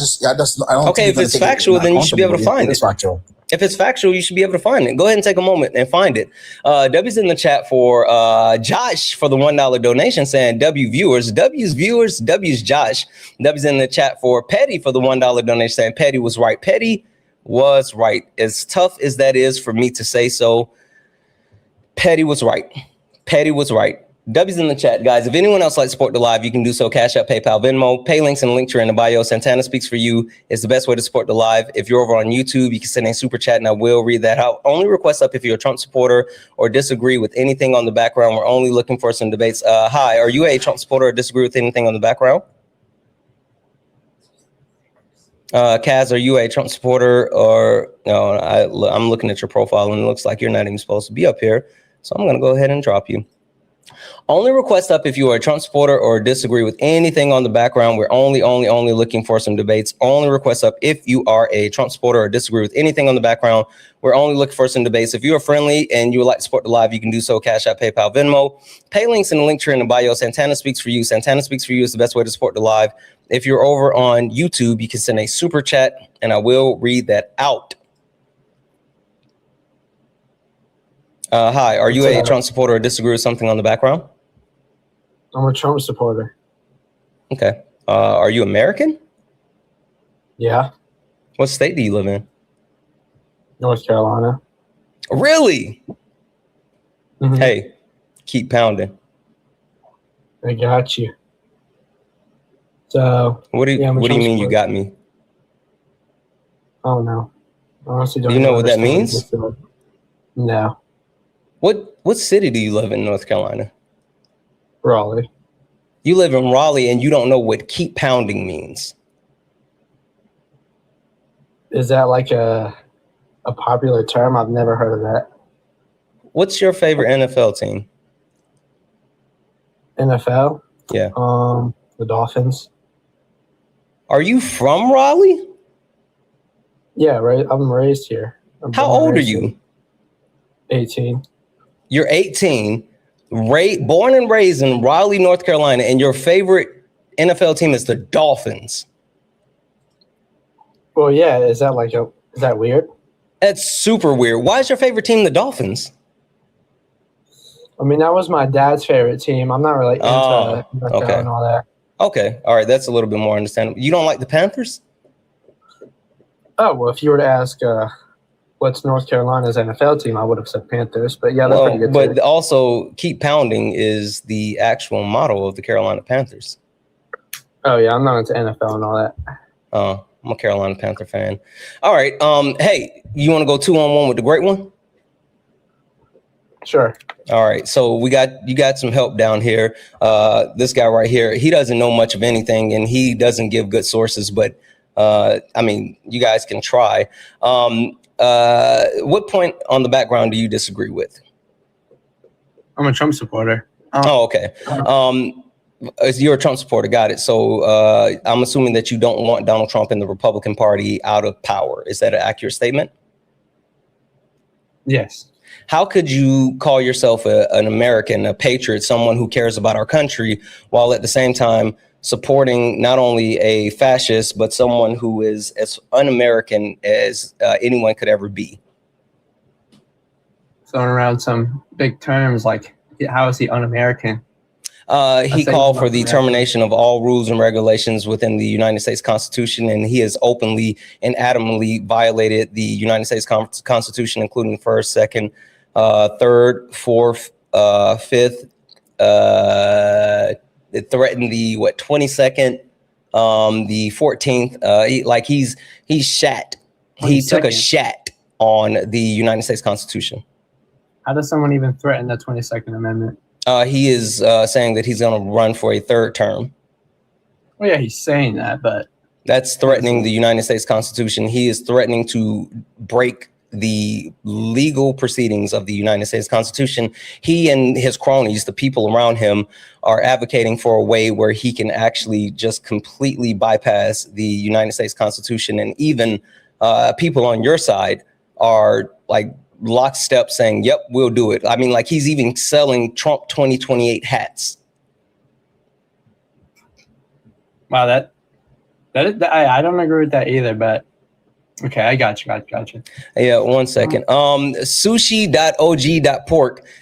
don't. Okay, if it's factual, then you should be able to find it. It's factual. If it's factual, you should be able to find it. Go ahead and take a moment and find it. W's in the chat for Josh for the $1 donation, saying W's viewers, W's Josh. W's in the chat for Petty for the $1 donation, saying Petty was right. Petty was right. As tough as that is for me to say so, Petty was right. Petty was right. W's in the chat, guys. If anyone else likes to support the live, you can do so. Cash App, PayPal, Venmo, pay links and link tree in the bio. Santana Speaks for You is the best way to support the live. If you're over on YouTube, you can send a super chat and I will read that out. Only request up if you're a Trump supporter or disagree with anything on the background. We're only looking for some debates. Hi, are you a Trump supporter or disagree with anything on the background? Kaz, are you a Trump supporter or no? I'm looking at your profile and it looks like you're not even supposed to be up here. So I'm going to go ahead and drop you. Only request up if you are a Trump supporter or disagree with anything on the background. We're only looking for some debates. Only request up if you are a Trump supporter or disagree with anything on the background. We're only looking for some debates. If you are friendly and you would like to support the live, you can do so. Cash App, PayPal, Venmo. Pay links in the link tree in the bio. Santana Speaks for You. Santana Speaks for You is the best way to support the live. If you're over on YouTube, you can send a super chat and I will read that out. Hi, are you a Trump supporter or disagree with something on the background? I'm a Trump supporter. Okay. Are you American? Yeah. What state do you live in? North Carolina. Really? Mm-hmm. Hey, keep pounding. I got you. So what do you mean you got me? Oh no. Honestly, don't you know what that means? No. What city do you live in North Carolina? Raleigh. You live in Raleigh and you don't know what keep pounding means. Is that like a popular term? I've never heard of that. What's your favorite NFL team? NFL? Yeah. The Dolphins. Are you from Raleigh? Yeah, right. I'm raised here. How old are you? 18. You're 18, born and raised in Raleigh, North Carolina, and your favorite NFL team is the Dolphins. Well, yeah. Is that weird? That's super weird. Why is your favorite team the Dolphins? I mean, that was my dad's favorite team. I'm not really into okay. and all that. Okay. All right. That's a little bit more understandable. You don't like the Panthers? Oh, well, if you were to ask what's North Carolina's NFL team, I would have said Panthers. But yeah, that's pretty good. But too. Also, keep pounding is the actual motto of the Carolina Panthers. Oh, yeah. I'm not into NFL and all that. I'm a Carolina Panther fan. All right. Hey, you want to go 2-on-1 with the great one? Sure. All right. So you got some help down here. This guy right here, he doesn't know much of anything and he doesn't give good sources, but I mean, you guys can try. What point on the background do you disagree with? I'm a Trump supporter. Oh, okay. You're a Trump supporter. Got it. So I'm assuming that you don't want Donald Trump and the Republican Party out of power. Is that an accurate statement? Yes. How could you call yourself an American, a patriot, someone who cares about our country, while at the same time supporting not only a fascist, but someone who is as un-American as anyone could ever be? Throwing around some big terms like, how is he un-American? He called for the termination of all rules and regulations within the United States Constitution, and he has openly and adamantly violated the United States Constitution, including the first, second, third, fourth, fifth. It threatened the 22nd, the 14th. He's shat. He took a shat on the United States Constitution. How does someone even threaten the 22nd Amendment? He is saying that he's going to run for a third term. Well, yeah, he's saying that, but that's threatening the United States Constitution. He is threatening to break the legal proceedings of the United States Constitution. He and his cronies, the people around him, are advocating for a way where he can actually just completely bypass the United States Constitution. And even people on your side are like lockstep saying, yep, we'll do it. I mean, like, he's even selling Trump 2028 hats. Wow, that I don't agree with that either, but okay, I got you. Yeah, 1 second. Sushi.og.pork.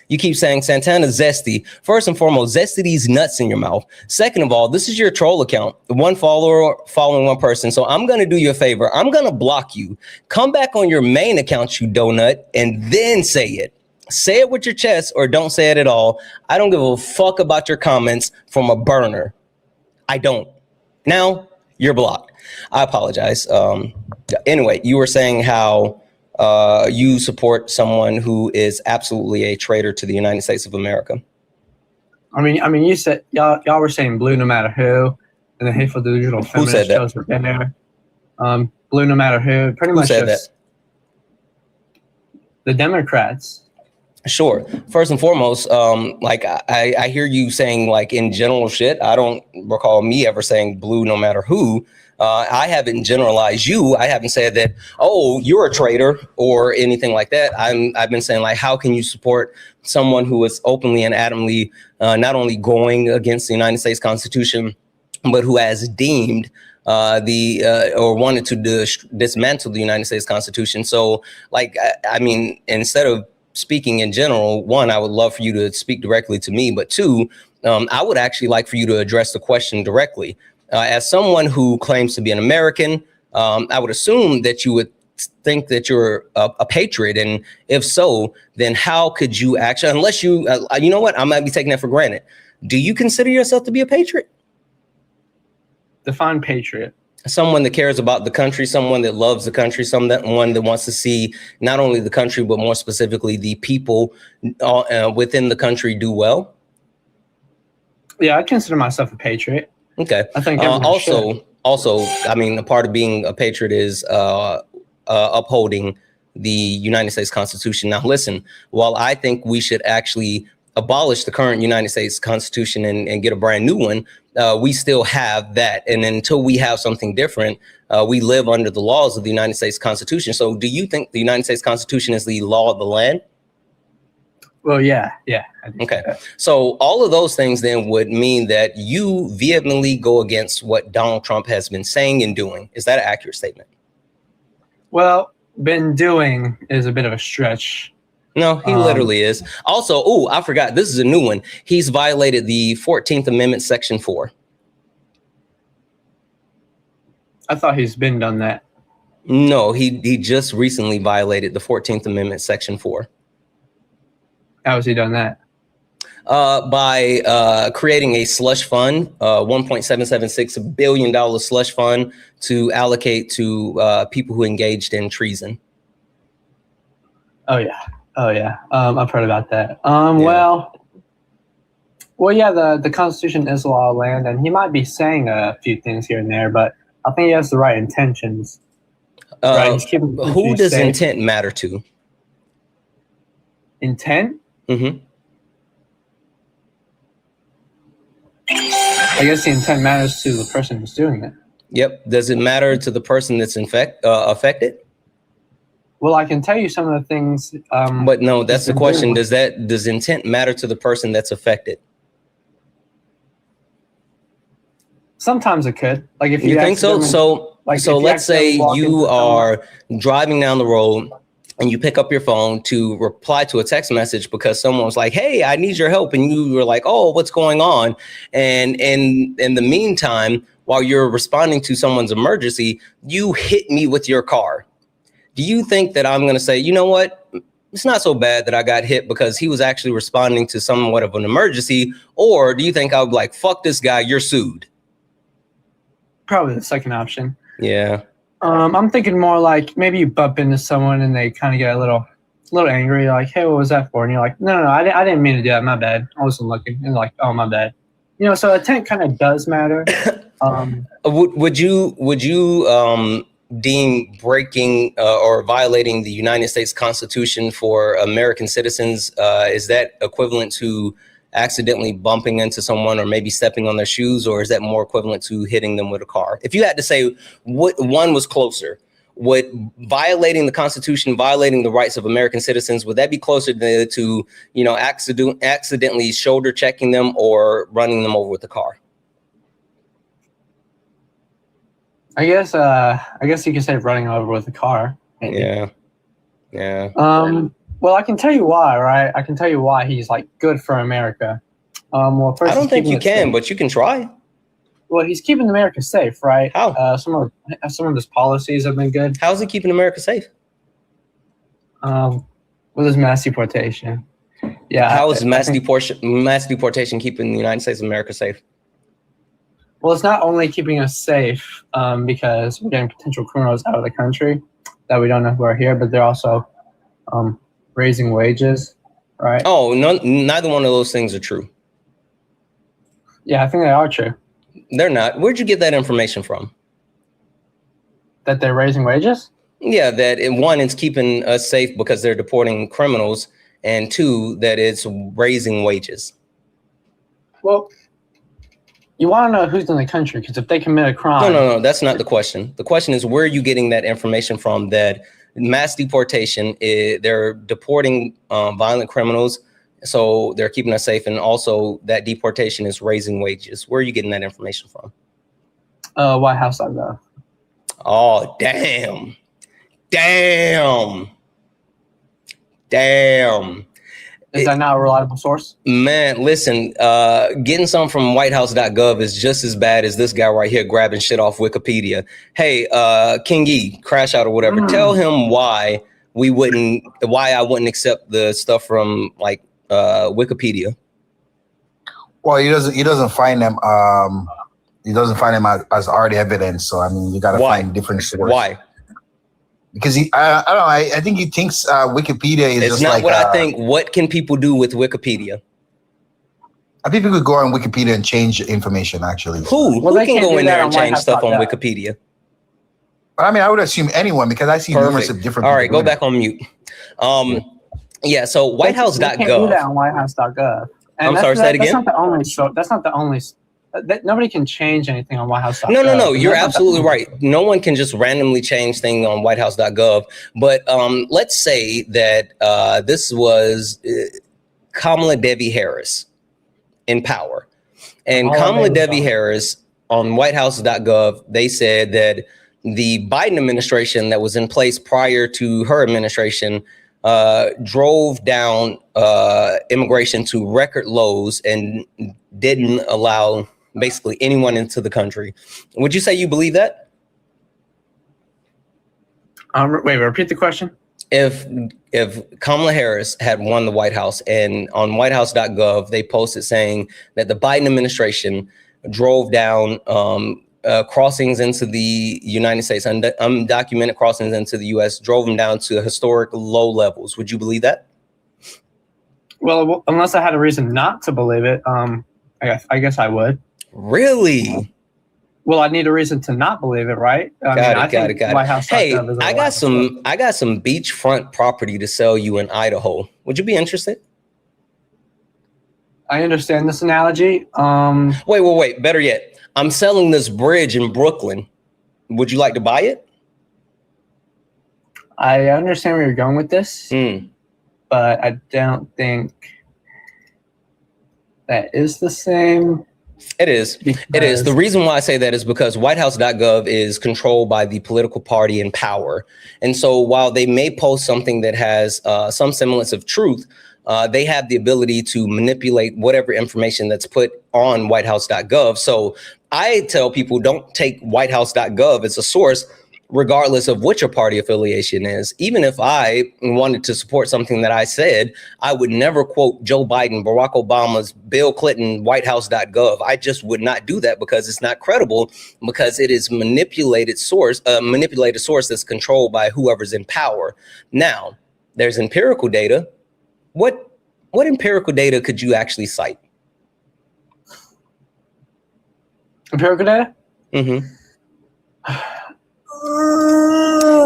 You keep saying Santana zesty. First and foremost, zesty these nuts in your mouth. Second of all, this is your troll account. One follower following one person. So I'm going to do you a favor. I'm going to block you. Come back on your main account, you donut, and then say it. Say it with your chest or don't say it at all. I don't give a fuck about your comments from a burner. I don't. Now you're blocked. I apologize. Anyway, you were saying how you support someone who is absolutely a traitor to the United States of America. I mean, you said y'all were saying blue no matter who, and the hateful delusional feminist shows were in there. Blue no matter who, pretty much said just that? The Democrats. Sure. First and foremost, like I hear you saying, like, in general shit. I don't recall me ever saying blue no matter who. I haven't generalized you. I haven't said that, oh, you're a traitor or anything like that. I've been saying, like, how can you support someone who is openly and adamantly not only going against the United States Constitution, but who has deemed or wanted to dismantle the United States Constitution. So, like, I mean, instead of speaking in general, one, I would love for you to speak directly to me, but two, I would actually like for you to address the question directly. As someone who claims to be an American, I would assume that you would think that you're a patriot. And if so, then how could you actually, unless you, you know what, I might be taking that for granted. Do you consider yourself to be a patriot? Define patriot. Someone that cares about the country, someone that loves the country, someone that wants to see not only the country, but more specifically the people within the country do well. Yeah, I consider myself a patriot. Okay. I think also, I mean, a part of being a patriot is upholding the United States Constitution. Now, listen, while I think we should actually abolish the current United States Constitution and get a brand new one, we still have that. And until we have something different, we live under the laws of the United States Constitution. So do you think the United States Constitution is the law of the land? Well, yeah. Okay. So all of those things then would mean that you vehemently go against what Donald Trump has been saying and doing. Is that an accurate statement? Well, been doing is a bit of a stretch. No, he literally is. Also, oh, I forgot. This is a new one. He's violated the 14th Amendment, Section 4. I thought he's been done that. No, he just recently violated the 14th Amendment, Section 4. How has he done that? By creating a slush fund, $1.776 billion slush fund to allocate to people who engaged in treason. Oh, yeah. I've heard about that. Yeah. Well, yeah, the Constitution is the law of the land, and he might be saying a few things here and there, but I think he has the right intentions. Right? Who does intent matter to? Intent? Mm-hmm. I guess the intent matters to the person who's doing it. Yep. Does it matter to the person that's affected? Well, I can tell you some of the things. But no, that's the been question. doing. Does intent matter to the person that's affected? Sometimes it could. Like if You think so? So if so you let's say accidentally walk you into are driving down the road and you pick up your phone to reply to a text message because someone was like, "Hey, I need your help," and you were like, "Oh, what's going on?" And in the meantime, while you're responding to someone's emergency, you hit me with your car. Do you think that I'm going to say, you know what? It's not so bad that I got hit because he was actually responding to somewhat of an emergency? Or do you think I would be like, fuck this guy, you're sued? Probably the second option. Yeah. I'm thinking more like maybe you bump into someone and they kind of get a little angry, like, "Hey, what was that for?" And you're like, "No, I didn't mean to do that. My bad. I wasn't looking." And like, "Oh, my bad." You know, so intent kind of does matter. Would you deem breaking or violating the United States Constitution for American citizens, is that equivalent to accidentally bumping into someone or maybe stepping on their shoes, or is that more equivalent to hitting them with a car? If you had to say what one was closer, would violating the Constitution, violating the rights of American citizens, would that be closer to you know, accidentally shoulder checking them or running them over with the car? I guess you could say running over with a car. Maybe. Yeah. Well, I can tell you why, right? I can tell you why he's like good for America. Well, first, I don't think you can, but you can try. Well, he's keeping America safe, right? How? Some of his policies have been good. How is he keeping America safe? With his mass deportation. Yeah. How is mass deportation keeping the United States of America safe? Well, it's not only keeping us safe because we're getting potential criminals out of the country that we don't know who are here, but they're also raising wages, right? Oh, no, neither one of those things are true. Yeah, I think they are true. They're not. Where'd you get that information from? That they're raising wages? Yeah, that one, it's keeping us safe because they're deporting criminals, and two, that it's raising wages. Well, you want to know who's in the country, because if they commit a crime... No, that's not the question. The question is, where are you getting that information from that mass deportation, they're deporting violent criminals, so they're keeping us safe, and also that deportation is raising wages? Where are you getting that information from? WhiteHouse.gov. Oh, damn. Is that not a reliable source? Man, listen, getting something from whitehouse.gov is just as bad as this guy right here grabbing shit off Wikipedia. Hey, King E, Crash Out or whatever, tell him why I wouldn't accept the stuff from like Wikipedia. Well, he doesn't find them as already evidence. So I mean, you gotta find different sources. Why? Because I don't know. I think he thinks Wikipedia is it's just not like what I think. What can people do with Wikipedia? I think people could go on Wikipedia and change information. Actually, Who can go in there and change stuff on Wikipedia? I mean, I would assume anyone, because I see numerous of different. All right, go back on mute. Yeah. So whitehouse.gov. You can't do that on whitehouse.gov. I'm sorry. Say that again. That's not the only. Nobody can change anything on whitehouse.gov. No. You're absolutely right. No one can just randomly change things on whitehouse.gov. But let's say that this was Kamala Devi Harris in power. And Kamala Devi Harris on whitehouse.gov, they said that the Biden administration that was in place prior to her administration drove down immigration to record lows and didn't allow basically anyone into the country. Would you say you believe that? Wait, repeat the question. If Kamala Harris had won the White House, and on whitehouse.gov, they posted saying that the Biden administration drove down crossings into the United States, undocumented crossings into the U.S., drove them down to historic low levels. Would you believe that? Well, unless I had a reason not to believe it, I guess I would. Really? Well, I need a reason to not believe it, right? Got it. Hey, I got some beachfront property to sell you in Idaho. Would you be interested? I understand this analogy. Wait. Better yet, I'm selling this bridge in Brooklyn. Would you like to buy it? I understand where you're going with this, but I don't think that is the same. It is. It is. The reason why I say that is because whitehouse.gov is controlled by the political party in power. And so while they may post something that has some semblance of truth, they have the ability to manipulate whatever information that's put on whitehouse.gov. So I tell people, don't take whitehouse.gov as a source, regardless of what your party affiliation is. Even if I wanted to support something that I said, I would never quote Joe Biden, Barack Obama's, Bill Clinton, whitehouse.gov. I just would not do that because it's not credible, because it is manipulated source that's controlled by whoever's in power. Now, there's empirical data. What empirical data could you actually cite? Empirical data? Mm-hmm.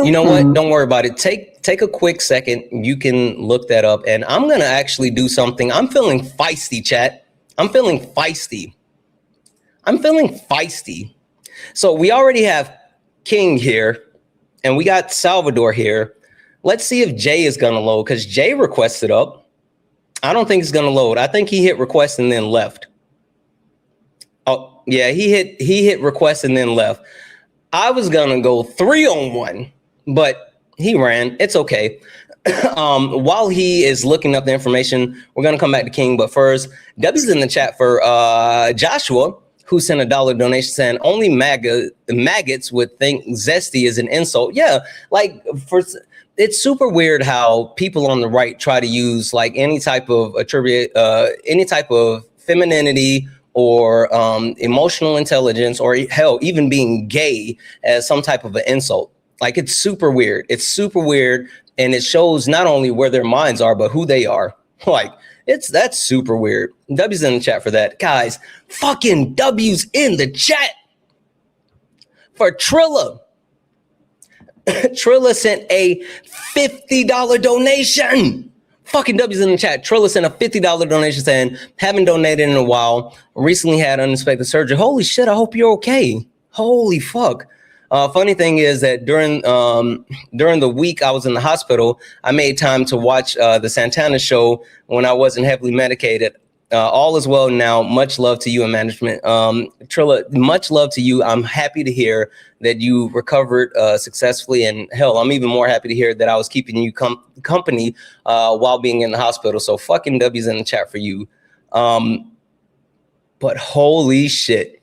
You know what? Don't worry about it. Take a quick second. You can look that up. And I'm going to actually do something. I'm feeling feisty, chat. I'm feeling feisty. So we already have King here, and we got Salvador here. Let's see if Jay is going to load, because Jay requested up. I don't think it's going to load. I think he hit request and then left. Oh, yeah, he hit request and then left. I was going to go 3-on-1, but he ran. It's okay. While he is looking up the information, we're going to come back to King. But first, W's in the chat for Joshua, who sent a $1 donation saying only maggots would think zesty is an insult. Yeah, like it's super weird how people on the right try to use like any type of femininity or emotional intelligence, or hell, even being gay as some type of an insult. Like, it's super weird. It's super weird. And it shows not only where their minds are, but who they are. Like, that's super weird. W's in the chat for that. Guys, fucking W's in the chat for Trilla. Trilla sent a $50 donation. Fucking W's in the chat. Trilla sent a $50 donation saying, haven't donated in a while. Recently had unexpected surgery. Holy shit, I hope you're okay. Holy fuck. Funny thing is that during the week I was in the hospital, I made time to watch the Santana show when I wasn't heavily medicated. All is well now. Much love to you and management. Trilla, much love to you. I'm happy to hear that you recovered successfully. And hell, I'm even more happy to hear that I was keeping you company while being in the hospital. So fucking W's in the chat for you. But holy shit.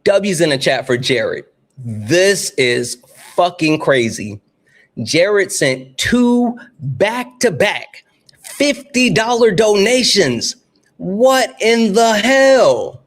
W's in the chat for Jared. This is fucking crazy. Jared sent 2 back-to-back $50 donations. What in the hell?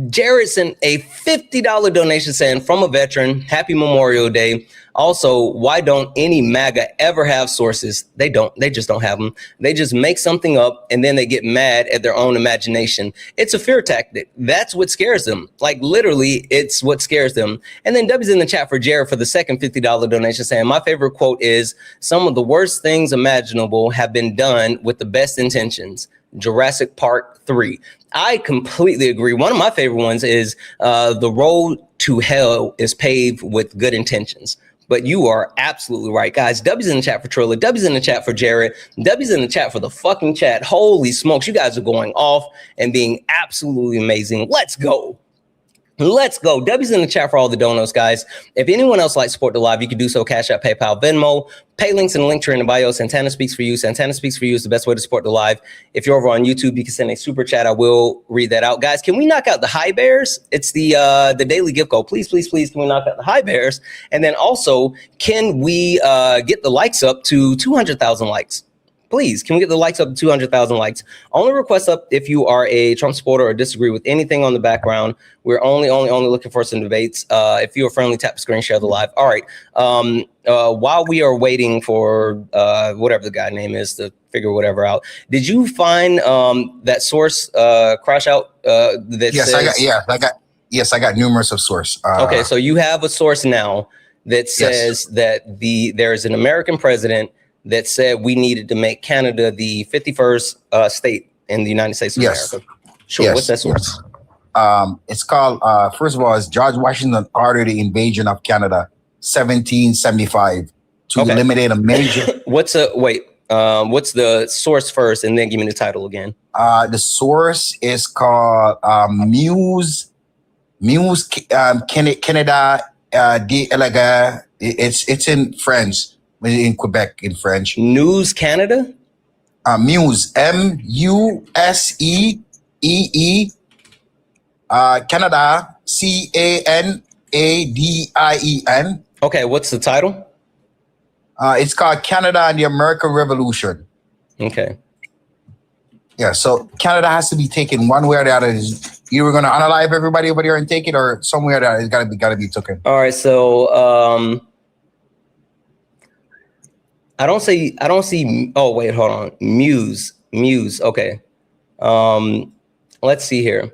Jared sent a $50 donation saying, from a veteran, happy Memorial Day. Also, why don't any MAGA ever have sources? They don't. They just don't have them. They just make something up and then they get mad at their own imagination. It's a fear tactic. That's what scares them. Like, literally, it's what scares them. And then W's in the chat for Jared for the second $50 donation saying, my favorite quote is, some of the worst things imaginable have been done with the best intentions. Jurassic Park 3. I completely agree. One of my favorite ones is the road to hell is paved with good intentions. But you are absolutely right, guys. W's in the chat for Trilla. W's in the chat for Jared. W's in the chat for the fucking chat. Holy smokes, you guys are going off and being absolutely amazing. Let's go. Let's go. W's in the chat for all the donos, guys. If anyone else likes to support the live, you can do so. Cash App, PayPal, Venmo. Pay links in the link tree in the bio. Santana Speaks for You. Santana Speaks for You is the best way to support the live. If you're over on YouTube, you can send a super chat. I will read that out. Guys, can we knock out the high bears? It's the daily gift goal. Please, please, please, can we knock out the high bears? And then also, can we get the likes up to 200,000 likes? Please, can we get the likes up to 200,000 likes? Only request up if you are a Trump supporter or disagree with anything on the background. We're only looking for some debates. If you're friendly, tap the screen, share the live. All right. While we are waiting for whatever the guy name is to figure whatever out, did you find that source crash out? I got numerous of source. Okay, so you have a source now that says that there is an American president that said we needed to make Canada the 51st state in the United States of America. Sure, what's that source? It's called, first of all, it's George Washington ordered the invasion of Canada, 1775. to eliminate a major. What's the source first, and then give me the title again? The source is called Muse Canada. It's in French, in Quebec, in French. News Canada. Muse, MUSEEE. Canada, CANADIEN. Okay, what's the title? It's called Canada and the American Revolution. Okay. Yeah, so Canada has to be taken one way or the other. You're going to unalive everybody over there and take it, or somewhere that it's got to be taken. All right, so I don't see. Oh wait, hold on. Muse. Okay. Let's see here.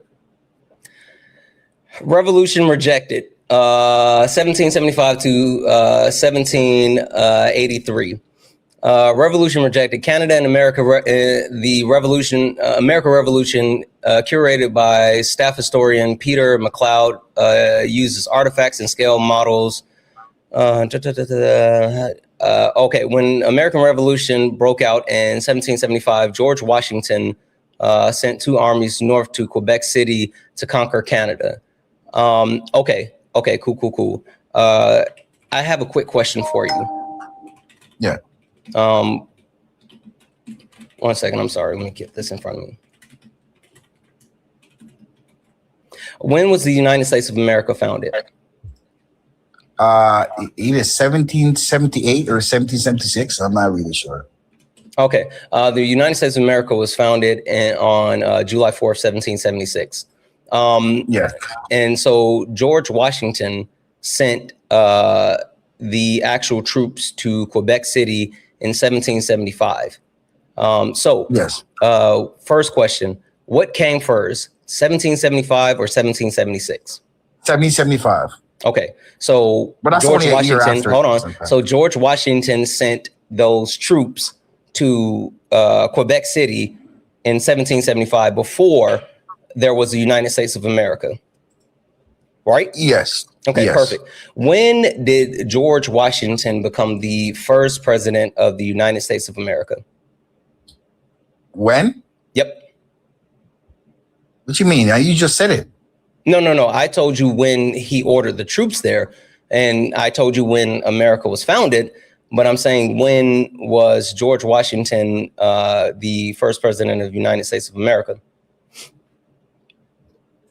Revolution rejected. 1775 to 1783. Revolution rejected. Canada and America. The Revolution, America Revolution, curated by staff historian Peter MacLeod, uses artifacts and scale models. Okay, when American Revolution broke out in 1775, George Washington sent 2 armies north to Quebec City to conquer Canada. Okay, cool. I have a quick question for you. Yeah. 1 second, I'm sorry. Let me get this in front of me. When was the United States of America founded? Either 1778 or 1776. I'm not really sure. Okay. The United States of America was founded on July 4th, 1776. Yeah. And so George Washington sent the actual troops to Quebec City in 1775. Yes. First question, what came first, 1775 or 1776? 1775. Okay, so but that's George only a year Washington, after. hold on. So George Washington sent those troops to Quebec City in 1775 before there was the United States of America, right? Yes. Okay, yes. Perfect. When did George Washington become the first president of the United States of America? When? Yep. What you mean? You just said it. No. I told you when he ordered the troops there, and I told you when America was founded. But I'm saying, when was George Washington the first president of the United States of America?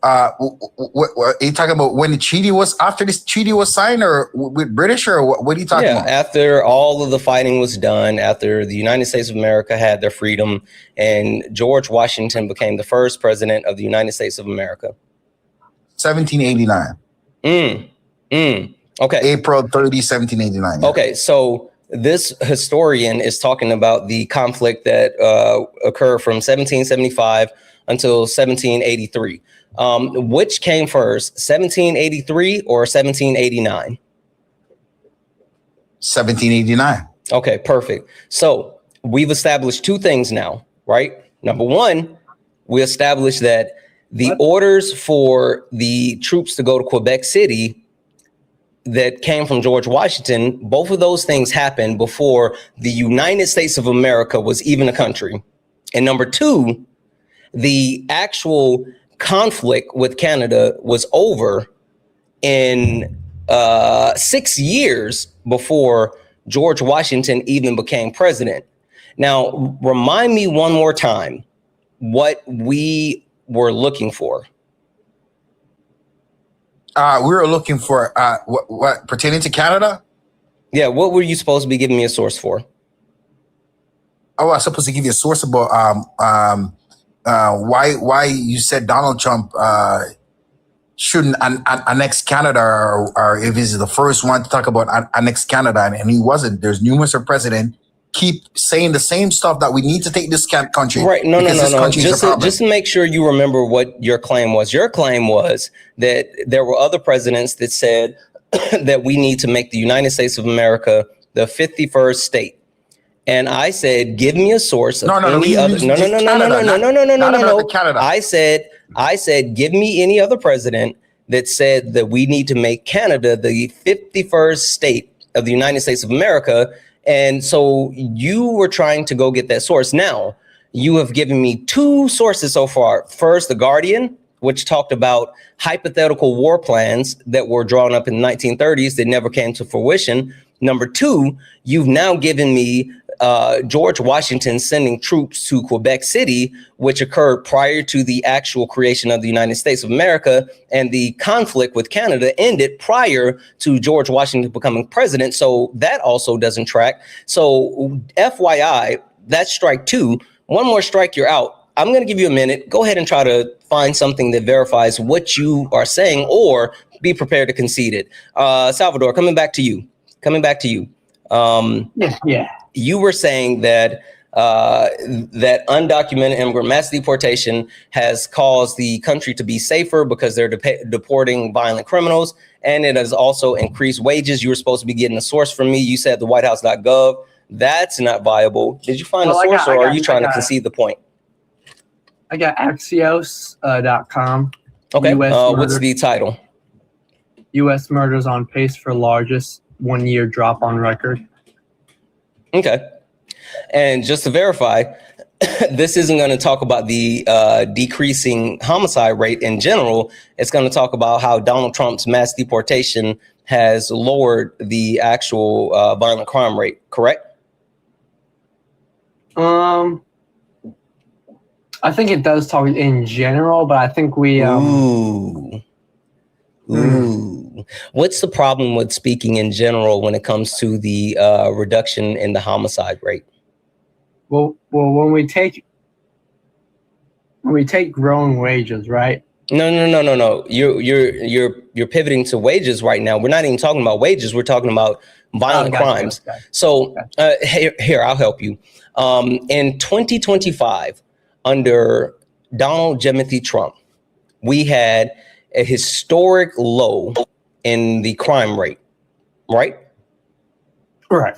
What are you talking about? When the treaty was, after this treaty was signed, or with British, or what are you talking about? After all of the fighting was done, after the United States of America had their freedom, and George Washington became the first president of the United States of America. 1789. Okay. April 30, 1789. Yeah. Okay, so this historian is talking about the conflict that occurred from 1775 until 1783. Which came first, 1783 or 1789? 1789. Okay, perfect. So we've established 2 things now, right? Number 1, we established that the orders for the troops to go to Quebec City that came from George Washington, both of those things happened before the United States of America was even a country. And number 2, the actual conflict with Canada was over in 6 years before George Washington even became president. Now, remind me one more time what we were looking for. We were looking for what pertaining to Canada? Yeah, what were you supposed to be giving me a source for? Oh, I was supposed to give you a source about why you said Donald Trump shouldn't annex Canada, or if he's the first one to talk about annex Canada, and he wasn't. There's numerous presidents keep saying the same stuff, that we need to take this country. Right? No. Just to make sure you remember what your claim was. Your claim was that there were other presidents that said that we need to make the United States of America the 51st state. And I said, give me a source of any other. No. I said, give me any other president that said that we need to make Canada the 51st state of the United States of America. And so you were trying to go get that source. Now, you have given me two sources so far. First, The Guardian, which talked about hypothetical war plans that were drawn up in the 1930s that never came to fruition. Number two, you've now given me George Washington sending troops to Quebec City, which occurred prior to the actual creation of the United States of America, and the conflict with Canada ended prior to George Washington becoming president. So that also doesn't track. So FYI, that's strike two. One more strike, you're out. I'm going to give you a minute. Go ahead and try to find something that verifies what you are saying, or be prepared to concede it. Salvador, coming back to you. Yeah. You were saying that that undocumented immigrant mass deportation has caused the country to be safer because they're deporting violent criminals, and it has also increased wages. You were supposed to be getting a source from me. You said the whitehouse.gov. That's not viable. Did you find a source, or are you trying to concede the point? I got Axios.com. Okay. What's the title? U.S. murders on pace for largest one-year drop on record. Okay. And just to verify, this isn't going to talk about the decreasing homicide rate in general. It's going to talk about how Donald Trump's mass deportation has lowered the actual violent crime rate, correct? I think it does talk in general, but I think we Ooh. What's the problem with speaking in general when it comes to the reduction in the homicide rate? Well, when we take growing wages, right? No. You're pivoting to wages right now. We're not even talking about wages. We're talking about violent crimes. Gotcha. So here, I'll help you. In 2025, under Donald Jimothy Trump, we had a historic low in the crime rate, right? Right.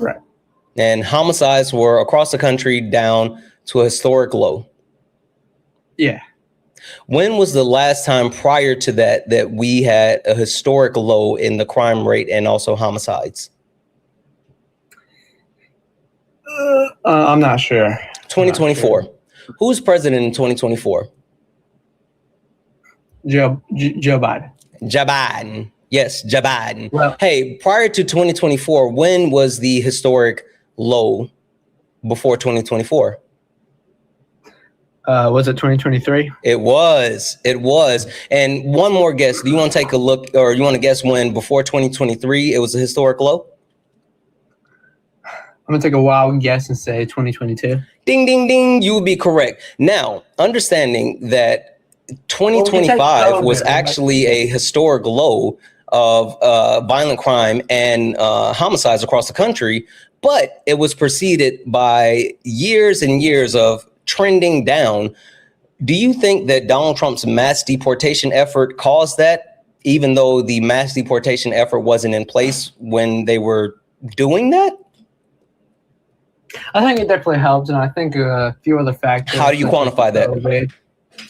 And homicides were across the country down to a historic low. Yeah. When was the last time prior to that we had a historic low in the crime rate and also homicides? I'm not sure. 2024. Who's president in 2024? Joe Biden. Joe Biden. Yes, Joe Biden. Well, hey, prior to 2024, when was the historic low before 2024? Was it 2023? It was. And one more guess. Do you want to take a look, or you want to guess when before 2023 it was a historic low? I'm gonna take a wild guess and say 2022. Ding, ding, ding. You would be correct. Now, understanding that 2025 was actually a historic low of violent crime and homicides across the country, but it was preceded by years and years of trending down. Do you think that Donald Trump's mass deportation effort caused that, even though the mass deportation effort wasn't in place when they were doing that? I think it definitely helped, and I think a few other factors. How do you quantify that?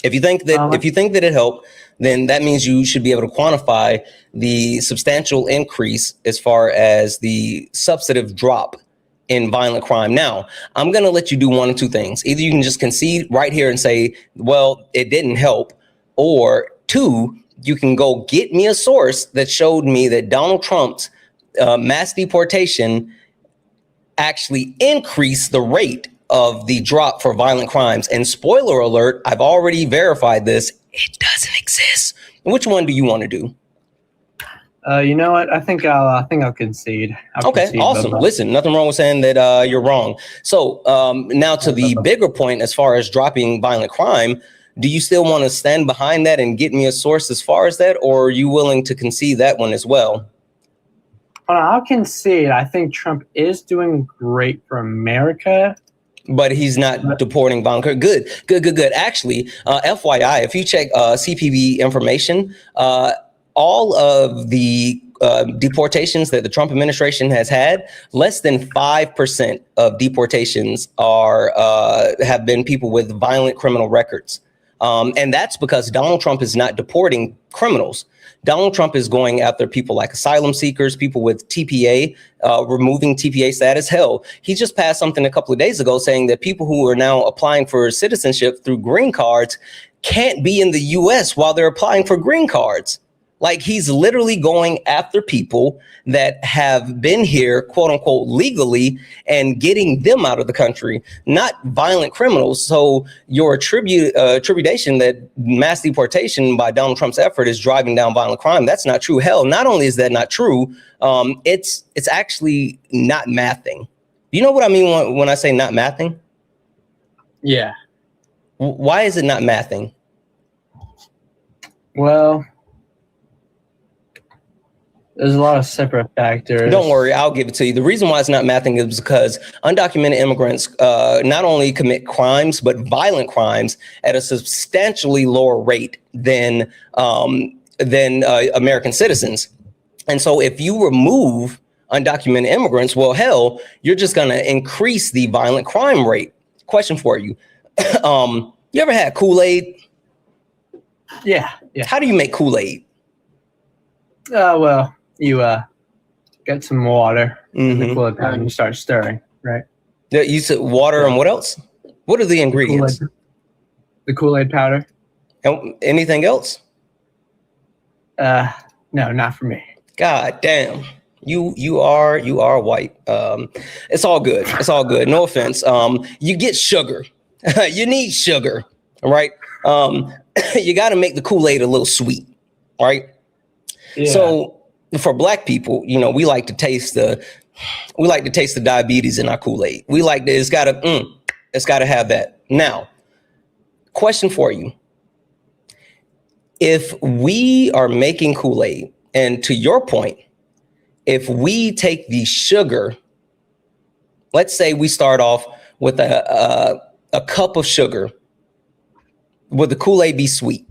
If you think that it helped, then that means you should be able to quantify the substantial increase as far as the substantive drop in violent crime. Now, I'm going to let you do one of two things. Either you can just concede right here and say, well, it didn't help, or two, you can go get me a source that showed me that Donald Trump's mass deportation actually increased the rate of the drop for violent crimes. And spoiler alert, I've already verified this. It doesn't exist. Which one do you want to do? You know what? I think I'll concede. Okay, awesome. Listen, nothing wrong with saying that you're wrong. So now to the bigger point, as far as dropping violent crime, do you still want to stand behind that and get me a source as far as that, or are you willing to concede that one as well? I'll concede. I think Trump is doing great for America. But he's not deporting violent crime. Good. Actually, FYI, if you check CPB information, all of the deportations that the Trump administration has had, less than 5% of deportations have been people with violent criminal records. And that's because Donald Trump is not deporting criminals. Donald Trump is going after people like asylum seekers, people with TPA, removing TPA status. Hell, he just passed something a couple of days ago saying that people who are now applying for citizenship through green cards can't be in the US while they're applying for green cards. Like, he's literally going after people that have been here, quote unquote, legally, and getting them out of the country, not violent criminals. So your attribution that mass deportation by Donald Trump's effort is driving down violent crime, that's not true. Hell, not only is that not true, it's actually not mathing. You know what I mean when I say not mathing? Yeah. Why is it not mathing? Well, there's a lot of separate factors. Don't worry, I'll give it to you. The reason why it's not mathing is because undocumented immigrants not only commit crimes, but violent crimes at a substantially lower rate than American citizens. And so if you remove undocumented immigrants, well, hell, you're just going to increase the violent crime rate. Question for you. You ever had Kool-Aid? Yeah. How do you make Kool-Aid? Well, you get some water in the Mhm. Kool-Aid powder and you start stirring, right? Yeah, you said water and what else? What are the ingredients? The Kool-Aid powder? And anything else? No, not for me. God damn. You are white. It's all good. It's all good. No offense. You get sugar. You need sugar, right? You got to make the Kool-Aid a little sweet, right? Yeah. So for Black people, you know, we like to taste the diabetes in our Kool-Aid. We like that it's got to have that. Now, question for you: if we are making Kool-Aid, and to your point, if we take the sugar, let's say we start off with a cup of sugar, would the Kool-Aid be sweet?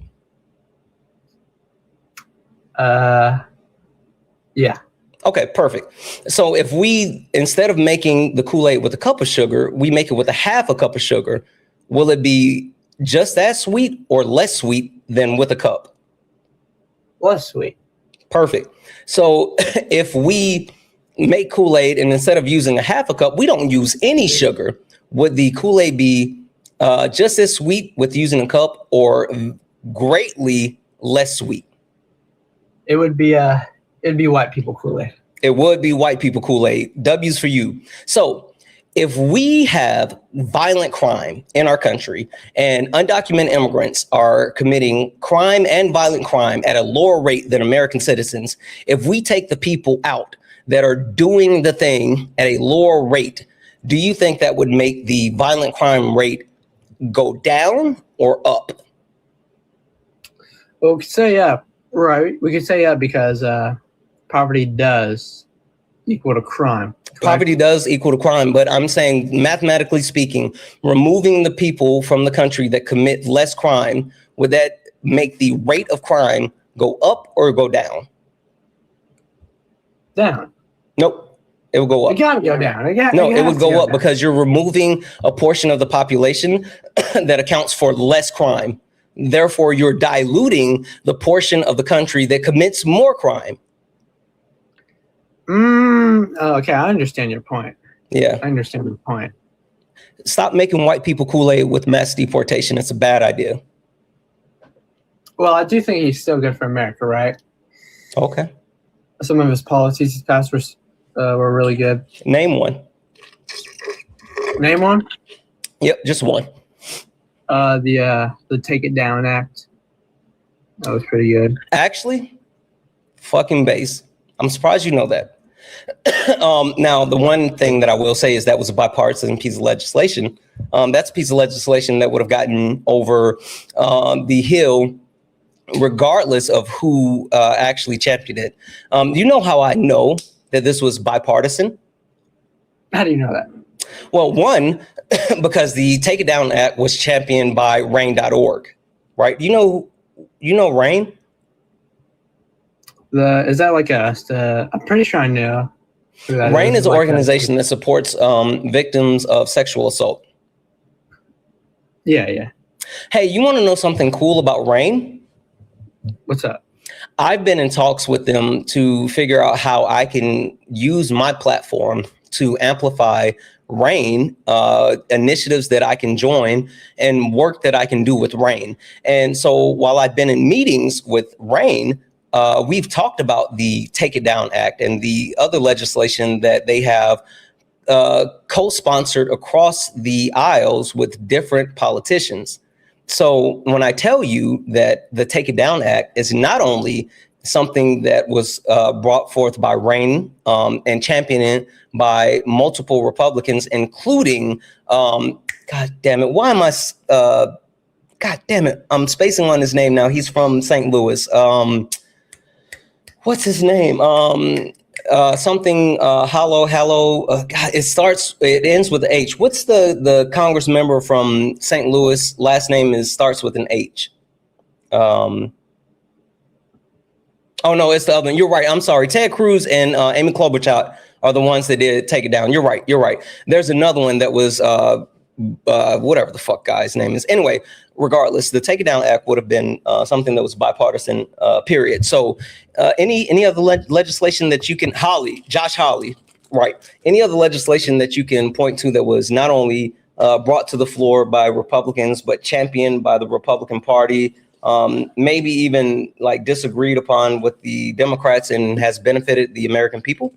Yeah. Okay, perfect. So if we, instead of making the Kool-Aid with a cup of sugar, we make it with a half a cup of sugar, will it be just as sweet or less sweet than with a cup? Less sweet. Perfect. So if we make Kool-Aid and instead of using a half a cup, we don't use any sugar, would the Kool-Aid be just as sweet with using a cup or greatly less sweet? It would be it'd be white people Kool-Aid. It would be white people Kool-Aid. W's for you. So if we have violent crime in our country and undocumented immigrants are committing crime and violent crime at a lower rate than American citizens, if we take the people out that are doing the thing at a lower rate, do you think that would make the violent crime rate go down or up? Well, we could say yeah, right. We could say yeah because poverty does equal to crime. Correct? Poverty does equal to crime, but I'm saying mathematically speaking, removing the people from the country that commit less crime, would that make the rate of crime go up or go down? Down. Nope. It will go up. It can't go down. It would go up because you're removing a portion of the population that accounts for less crime. Therefore, you're diluting the portion of the country that commits more crime. Okay, I understand your point. Yeah. I understand your point. Stop making white people Kool-Aid with mass deportation. It's a bad idea. Well, I do think he's still good for America, right? Okay. Some of his policies he's passed were really good. Name one. Name one? Yep, just one. The Take It Down Act. That was pretty good. Actually, fucking base. I'm surprised you know that. Now, the one thing that I will say is that was a bipartisan piece of legislation. That's a piece of legislation that would have gotten over the Hill regardless of who actually championed it. You know how I know that this was bipartisan? How do you know that? Well, one, because the Take It Down Act was championed by RAIN.org, right? You know RAIN? Is that like I'm pretty sure I know. RAIN is an organization that supports victims of sexual assault. Yeah. Hey, you want to know something cool about Rain? What's up? I've been in talks with them to figure out how I can use my platform to amplify Rain, initiatives that I can join and work that I can do with Rain. And so while I've been in meetings with Rain, we've talked about the Take It Down Act and the other legislation that they have co-sponsored across the aisles with different politicians. So when I tell you that the Take It Down Act is not only something that was brought forth by Rain and championed by multiple Republicans, including, God damn it, why am I, God damn it, I'm spacing on his name now. He's from St. Louis. What's his name? Something Hollow. God, it ends with an H. What's the Congress member from St. Louis? Last name starts with an H. Oh no, it's the other one. You're right. I'm sorry. Ted Cruz and Amy Klobuchar are the ones that did Take It Down. You're right. There's another one that was whatever the fuck guy's name is. Anyway, regardless, the Take It Down Act would have been something that was bipartisan, period. So any other legislation that you can, Josh Hawley, right? Any other legislation that you can point to that was not only brought to the floor by Republicans, but championed by the Republican Party, maybe even like disagreed upon with the Democrats and has benefited the American people?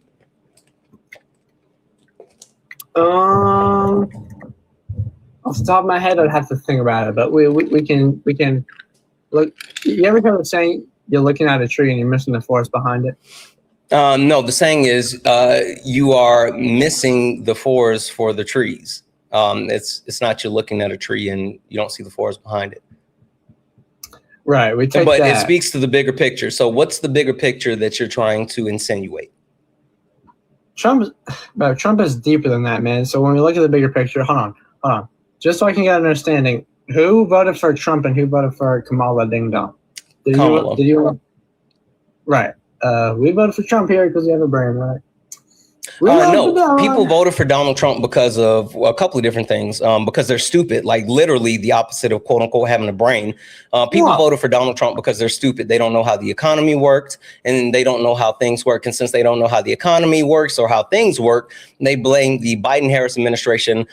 Off the top of my head, I'd have to think about it, but we can look. You ever heard of saying you're looking at a tree and you're missing the forest behind it? No, the saying is you are missing the forest for the trees. It's not you're looking at a tree and you don't see the forest behind it. Right. But it speaks to the bigger picture. So what's the bigger picture that you're trying to insinuate? Trump is deeper than that, man. So when we look at the bigger picture, hold on. Just so I can get an understanding, who voted for Trump and who voted for Kamala Ding Dong? Kamala. Did you? Right. We voted for Trump here because we have a brain, right? No, people voted for Donald Trump because of a couple of different things. Because they're stupid, like literally the opposite of quote unquote having a brain. People voted for Donald Trump because they're stupid. They don't know how the economy worked and they don't know how things work. And since they don't know how the economy works or how things work, they blame the Biden-Harris administration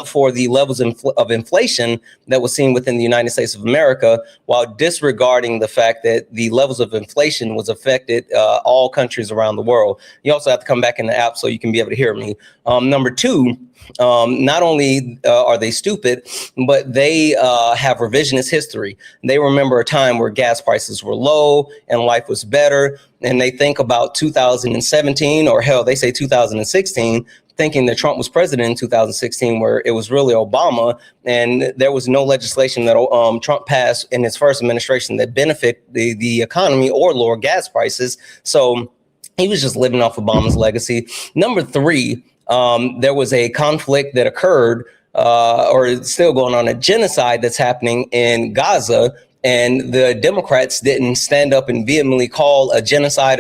for the levels of inflation that was seen within the United States of America, while disregarding the fact that the levels of inflation was affected all countries around the world. You also have to come back in the app so you can be able to hear me. Number two, not only are they stupid, but they have revisionist history. They remember a time where gas prices were low and life was better. And they think about 2017, or hell, they say 2016, thinking that Trump was president in 2016, where it was really Obama. And there was no legislation that Trump passed in his first administration that benefit the economy or lower gas prices. So he was just living off Obama's legacy. Number three, there was a conflict that occurred, or is still going on, a genocide that's happening in Gaza. And the Democrats didn't stand up and vehemently call a genocide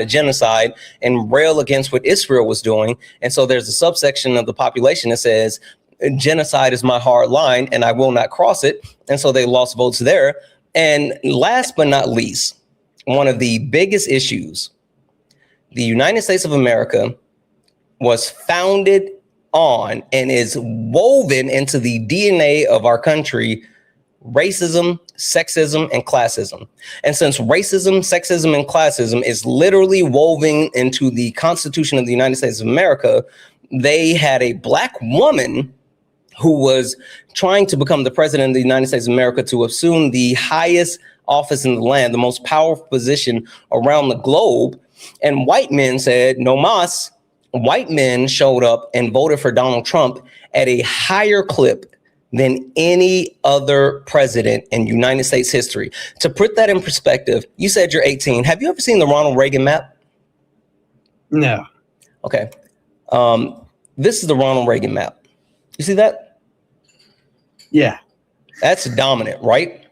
and rail against what Israel was doing. And so there's a subsection of the population that says, genocide is my hard line and I will not cross it. And so they lost votes there. And last but not least, one of the biggest issues, the United States of America was founded on and is woven into the DNA of our country, racism, sexism, and classism. And since racism, sexism, and classism is literally woven into the Constitution of the United States of America, they had a black woman who was trying to become the president of the United States of America to assume the highest office in the land, the most powerful position around the globe. And white men said, no mas. White men showed up and voted for Donald Trump at a higher clip than any other president in United States history. To put that in perspective, you said you're 18. Have you ever seen the Ronald Reagan map? No. Okay. This is the Ronald Reagan map. You see that? Yeah. That's dominant, right?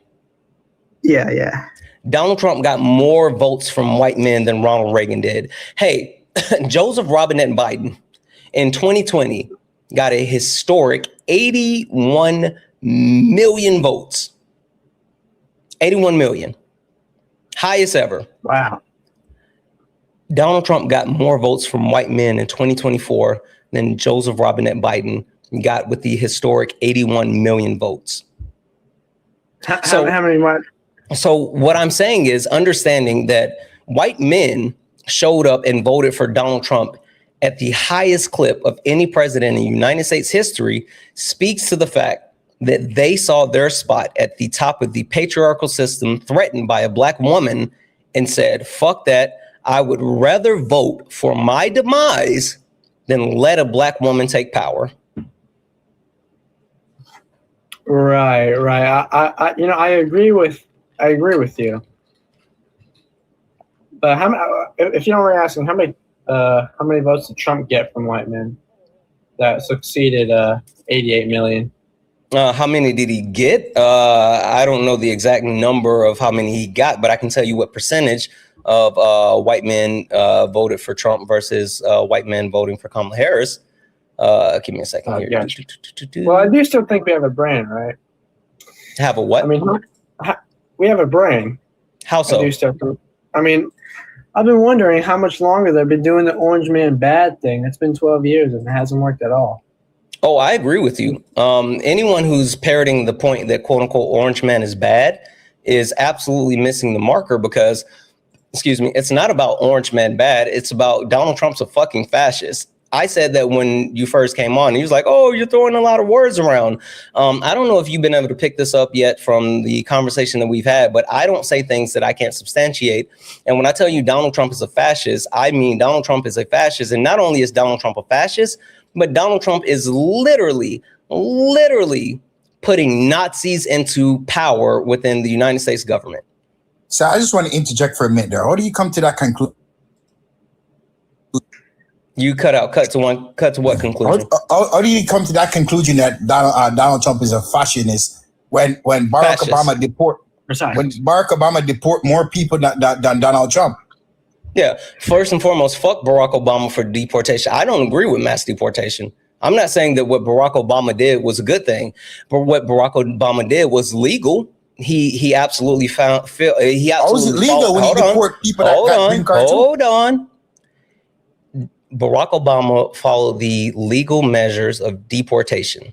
Yeah. Donald Trump got more votes from white men than Ronald Reagan did. Hey, Joseph Robinette Biden in 2020 got a historic 81 million votes. 81 million. Highest ever. Wow. Donald Trump got more votes from white men in 2024 than Joseph Robinette Biden got with the historic 81 million votes. How many white? So what I'm saying is understanding that white men showed up and voted for Donald Trump at the highest clip of any president in United States history speaks to the fact that they saw their spot at the top of the patriarchal system threatened by a black woman and said, fuck that. I would rather vote for my demise than let a black woman take power. Right. I agree with you. But if you don't mind asking, how many votes did Trump get from white men that succeeded 88 million? How many did he get? I don't know the exact number of how many he got, but I can tell you what percentage of white men voted for Trump versus white men voting for Kamala Harris. Give me a second here. Gotcha. Well, I do still think we have a brain, right? Have a what? I mean, we have a brain. How so? I've been wondering how much longer they've been doing the orange man bad thing. It's been 12 years and it hasn't worked at all. Oh, I agree with you. Anyone who's parroting the point that quote unquote orange man is bad is absolutely missing the marker because, it's not about orange man bad. It's about Donald Trump's a fucking fascist. I said that when you first came on. He was like, oh, you're throwing a lot of words around. I don't know if you've been able to pick this up yet from the conversation that we've had, but I don't say things that I can't substantiate. And when I tell you Donald Trump is a fascist, I mean Donald Trump is a fascist. And not only is Donald Trump a fascist, but Donald Trump is literally putting Nazis into power within the United States government. So I just want to interject for a minute there. How do you come to that conclusion? You cut to what conclusion? How do you come to that conclusion that Donald Trump is a fascist when Barack Obama deport more people than Donald Trump? Yeah, first and foremost, fuck Barack Obama for deportation. I don't agree with mass deportation. I'm not saying that what Barack Obama did was a good thing, but what Barack Obama did was legal. He absolutely found. He absolutely. How is it legal when you deport people that got green cards? Hold on. Barack Obama followed the legal measures of deportation.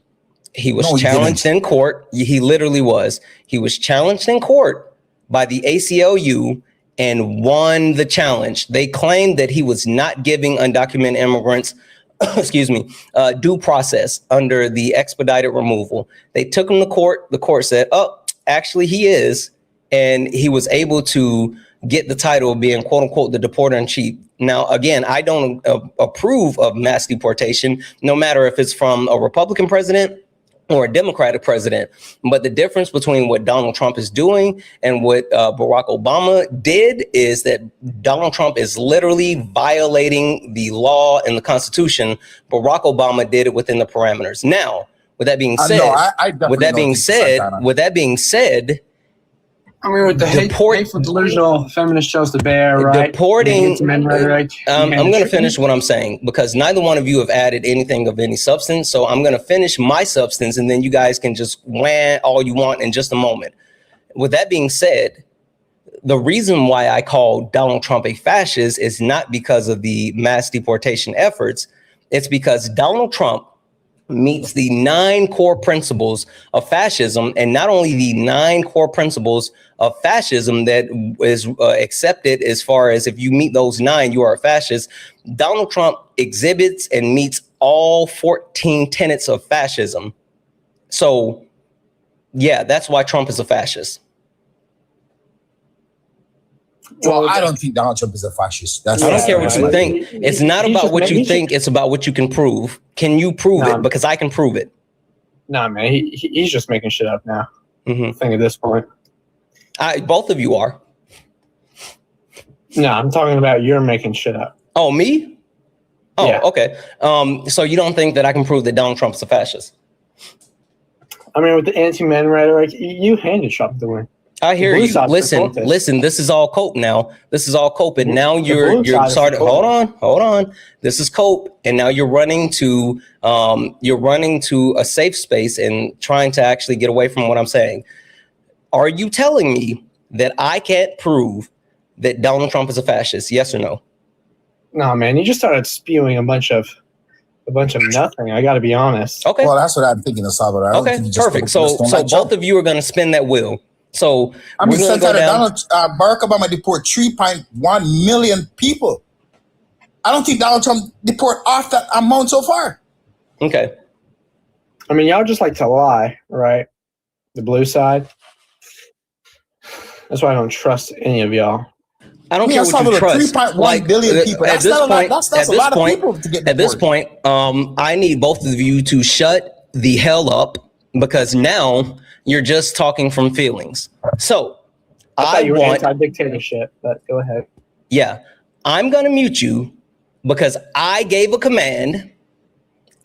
He was challenged in court. He literally was. He was challenged in court by the ACLU and won the challenge. They claimed that he was not giving undocumented immigrants, due process under the expedited removal. They took him to court. The court said, oh, actually he is. And he was able to get the title of being, quote unquote, the deporter in chief. Now, again, I don't approve of mass deportation, no matter if it's from a Republican president or a Democratic president. But the difference between what Donald Trump is doing and what Barack Obama did is that Donald Trump is literally violating the law and the Constitution. Barack Obama did it within the parameters. Now, with that being said, I mean, with the hateful delusional feminist shows to bear, right? Deporting. I'm going to finish what I'm saying because neither one of you have added anything of any substance. So I'm going to finish my substance and then you guys can just wham all you want in just a moment. With that being said, the reason why I call Donald Trump a fascist is not because of the mass deportation efforts. It's because Donald Trump meets the 9 core principles of fascism, and not only the 9 core principles of fascism that is accepted as far as if you meet those 9, you are a fascist. Donald Trump exhibits and meets all 14 tenets of fascism. So, yeah, that's why Trump is a fascist. Well, I don't think Donald Trump is a fascist. I don't care what you think. It's not about what you think. It's about what you can prove. Can you prove it? Because I can prove it. Nah, man. He's just making shit up now. I think at this point. Both of you are. No, I'm talking about you're making shit up. Oh, me? Oh, yeah. Okay. So you don't think that I can prove that Donald Trump's a fascist? I mean, with the anti-men rhetoric, you handed Trump the win. I hear you. Listen, this is all cope now. This is all cope. And now you're starting. Hold on. This is cope. And now you're running to a safe space and trying to actually get away from what I'm saying. Are you telling me that I can't prove that Donald Trump is a fascist? Yes or no? No, man, you just started spewing a bunch of nothing. I got to be honest. Okay. Well, that's what I'm thinking of, Salvador. I don't think Okay. you just Perfect. don't So like both Trump. of you are going to spin that wheel. So I mean, we're going to go Santana, down. Barack Obama deport 3.1 million people. I don't think Donald Trump deport off that amount so far. Okay. I mean, y'all just like to lie, right? The blue side. That's why I don't trust any of y'all. I don't care what you trust. 3.1 billion people. That's not a lot. That's a lot of people to get deported. At this point, I need both of you to shut the hell up, because now you're just talking from feelings. So I thought you were anti-dictatorship, but go ahead. Yeah, I'm going to mute you because I gave a command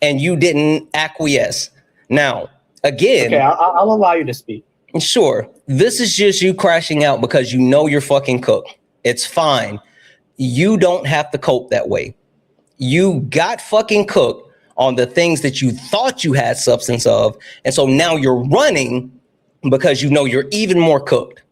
and you didn't acquiesce. Now, again. Okay, I'll allow you to speak. Sure. This is just you crashing out because you know you're fucking cooked. It's fine. You don't have to cope that way. You got fucking cooked on the things that you thought you had substance of. And so now you're running because you know you're even more cooked.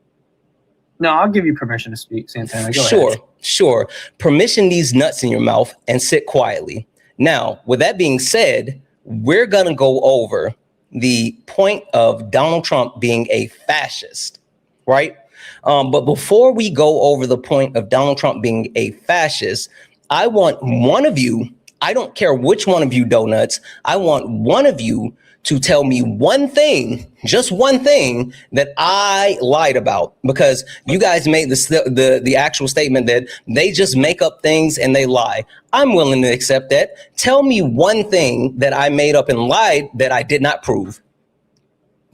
No, I'll give you permission to speak, Santana. Go ahead. Sure. Permission these nuts in your mouth and sit quietly. Now, with that being said, we're going to go over the point of Donald Trump being a fascist, right? But before we go over the point of Donald Trump being a fascist, I want one of you, I don't care which one of you donuts, I want one of you to tell me one thing, just one thing that I lied about, because you guys made the actual statement that they just make up things and they lie. I'm willing to accept that. Tell me one thing that I made up and lied that I did not prove.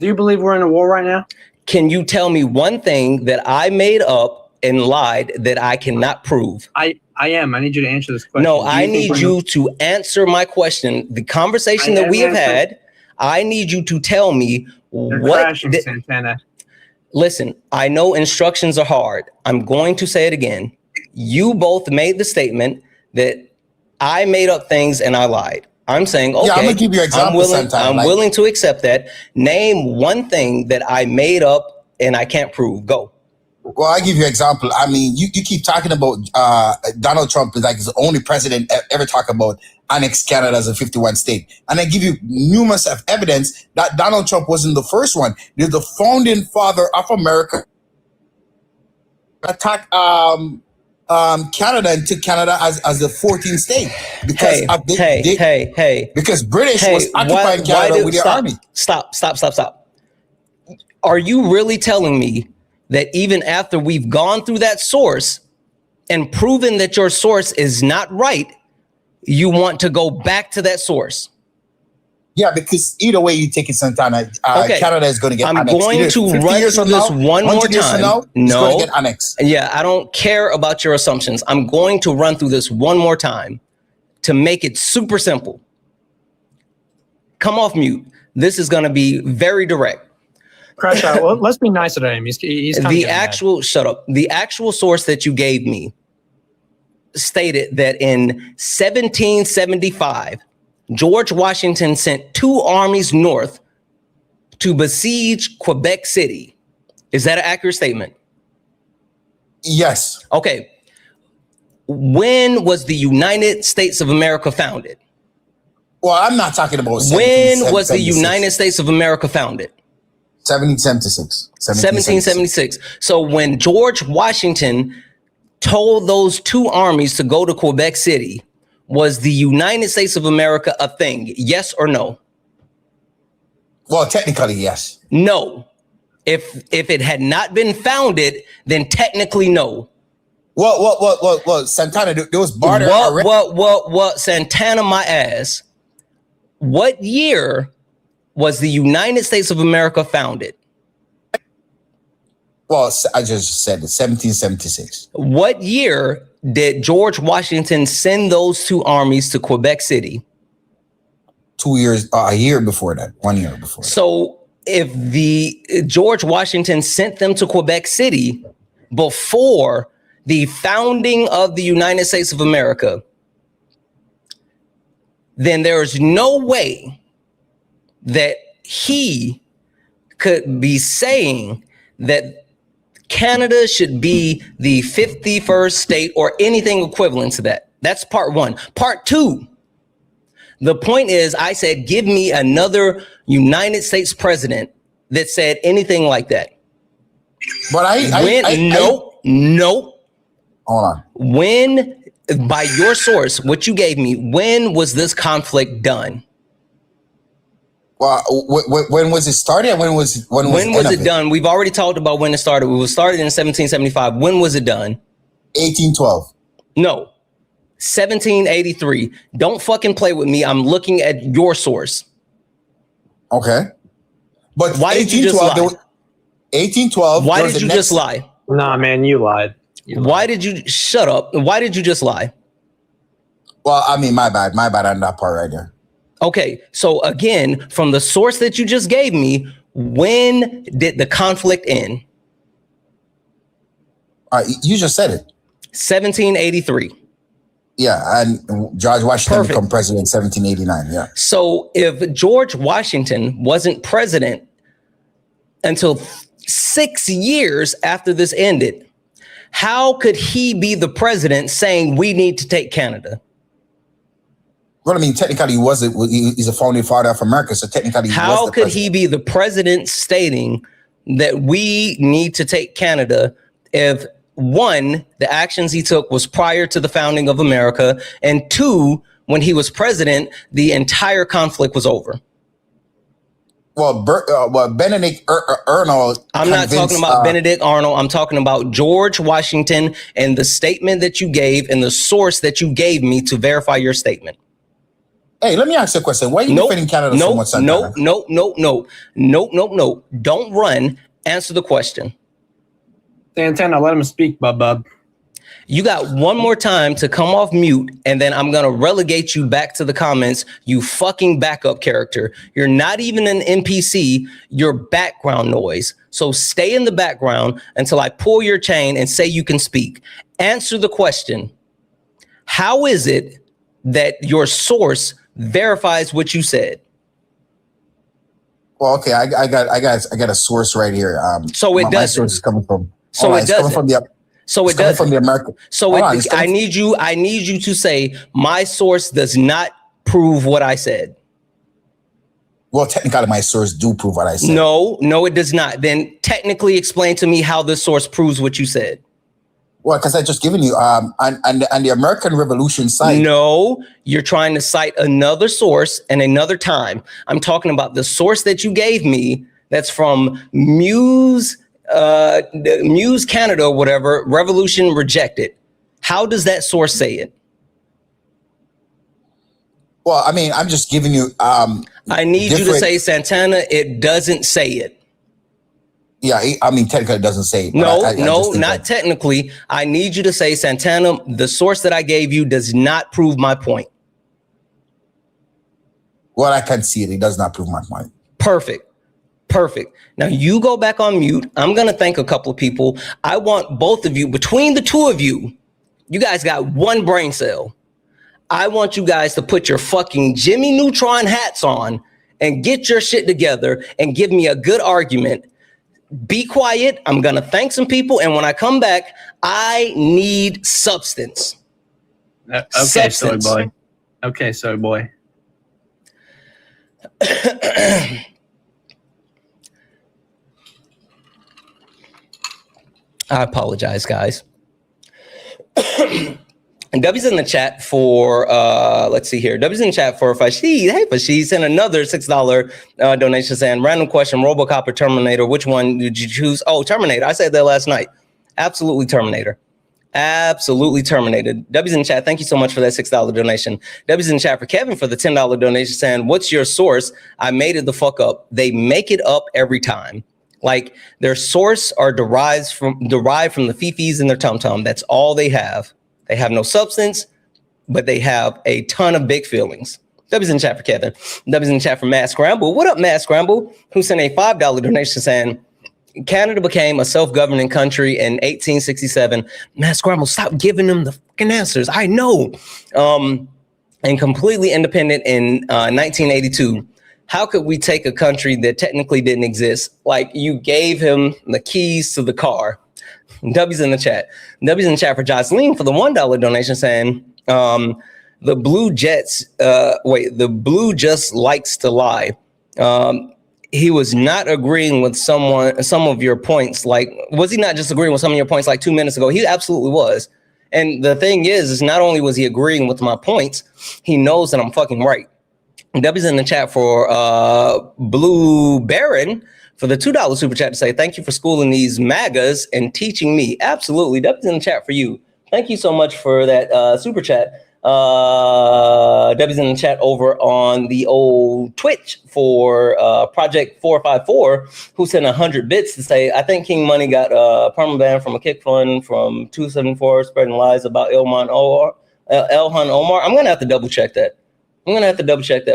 Do you believe we're in a war right now? Can you tell me one thing that I made up and lied that I cannot prove? I am. I need you to answer this question. No, I need you to answer my question. The conversation that we have had, I need you to tell me what. Santana. Listen, I know instructions are hard. I'm going to say it again. You both made the statement that I made up things and I lied. I'm saying, okay, I'm gonna give you examples. I'm willing to accept that. Name one thing that I made up and I can't prove. Go. Well, I'll give you an example. I mean, you keep talking about Donald Trump is like the only president ever talk about annex Canada as a 51 state. And I give you numerous of evidence that Donald Trump wasn't the first one. You're the founding father of America. Attack Canada and took Canada as the 14th state. Because because British was occupying Canada with their army. Stop. Are you really telling me that even after we've gone through that source and proven that your source is not right, you want to go back to that source? Yeah, because either way you take it, Santana, Canada is going to get annexed. I'm going to run through this one more time. No, it's going to get annexed. Yeah, I don't care about your assumptions. I'm going to run through this one more time to make it super simple. Come off mute. This is going to be very direct. Crash out. Well, let's be nicer to him. He's the actual shut up. The actual source that you gave me stated that in 1775, George Washington sent 2 armies north to besiege Quebec City. Is that an accurate statement? Yes. Okay. When was the United States of America founded? Well, I'm not talking about when was the United States of America founded? 1776. 1776. So when George Washington told those 2 armies to go to Quebec City, was the United States of America a thing? Yes or no? Well, technically, yes. No. If it had not been founded, then technically no. Well, Santana, there was barter. What, Santana, my ass. What year was the United States of America founded? Well, I just said it, 1776. What year did George Washington send those 2 armies to Quebec City? 2 years, a year before that, 1 year before that. So if George Washington sent them to Quebec City before the founding of the United States of America, then there is no way that he could be saying that Canada should be the 51st state or anything equivalent to that. That's part one. Part two, the point is, I said, give me another United States president that said anything like that. But no. Hold on. When, by your source, what you gave me, when was this conflict done? Well, when was it started? When was it done? We've already talked about when it started. It was started in 1775. When was it done? 1812. No, 1783. Don't fucking play with me. I'm looking at your source. Okay, but why did you just lie? 1812. Why did you just lie? Nah, man, you lied. Why did you shut up? Why did you just lie? Well, I mean, my bad on that part right there. Okay, so again, from the source that you just gave me, when did the conflict end? You just said it. 1783. Yeah, and George Washington became president in 1789. Yeah. So if George Washington wasn't president until 6 years after this ended, how could he be the president saying we need to take Canada? Well, I mean, technically, he's a founding father of America, so technically, how could he be the president stating that we need to take Canada if, one, the actions he took was prior to the founding of America, and two, when he was president, the entire conflict was over? Well, Benedict Arnold. I'm not talking about Benedict Arnold. I'm talking about George Washington and the statement that you gave and the source that you gave me to verify your statement. Hey, let me ask you a question. Why are you defending Canada so much? No. Don't run. Answer the question. Santana, let him speak, bub. You got one more time to come off mute, and then I'm going to relegate you back to the comments, you fucking backup character. You're not even an NPC. You're background noise. So stay in the background until I pull your chain and say you can speak. Answer the question. How is it that your source verifies what you said? Well, okay, I got a source right here. So it doesn't. My source is coming from. So it doesn't. From the American. So I need you to say my source does not prove what I said. Well, technically, my source do prove what I said. No, it does not. Then technically explain to me how this source proves what you said. Well, because I just given you on the American Revolution site. No, you're trying to cite another source and another time. I'm talking about the source that you gave me. That's from Muse Canada or whatever. Revolution rejected. How does that source say it? Well, I mean, I'm just giving you. I need you to say, Santana, it doesn't say it. Yeah, I mean, technically it doesn't say. No, not technically. I need you to say, Santana, the source that I gave you does not prove my point. Well, I can see it. It does not prove my point. Perfect. Now you go back on mute. I'm going to thank a couple of people. I want both of you, between the two of you, you guys got one brain cell. I want you guys to put your fucking Jimmy Neutron hats on and get your shit together and give me a good argument. Be quiet. I'm going to thank some people. And when I come back, I need substance. Okay, substance. soy boy. Okay, soy boy. I apologize, guys. And W's in the chat for, let's see here. W's in the chat for Fashid. Hey, Fashid, sent another $6 donation saying, random question, RoboCop or Terminator? Which one did you choose? Oh, Terminator. I said that last night. Absolutely Terminator. Absolutely terminated. W's in the chat. Thank you so much for that $6 donation. W's in the chat for Kevin for the $10 donation saying, what's your source? I made it the fuck up. They make it up every time. Like their source are derived from the fifis and their tum-tum. That's all they have. They have no substance, but they have a ton of big feelings. W's in the chat for Kevin. W's in the chat for Matt Scramble. What up, Matt Scramble? Who sent a $5 donation saying, Canada became a self-governing country in 1867. Matt Scramble, stop giving them the fucking answers. I know. And completely independent in 1982. how could we take a country that technically didn't exist? Like, you gave him the keys to the car. W's in the chat. W's in the chat for Jocelyn for the $1 donation, saying the Blue Jets. The Blue just likes to lie. He was not agreeing with some of your points. Like, was he not just agreeing with some of your points like 2 minutes ago? He absolutely was. And the thing is not only was he agreeing with my points, he knows that I'm fucking right. W's in the chat for Blue Baron for the $2 super chat to say, thank you for schooling these MAGAs and teaching me. Absolutely. W's in the chat for you. Thank you so much for that super chat. W's in the chat over on the old Twitch for Project 454, who sent 100 bits to say, I think King Money got permaban from a kick fund from 274 spreading lies about Elhan Omar. I'm going to have to double check that.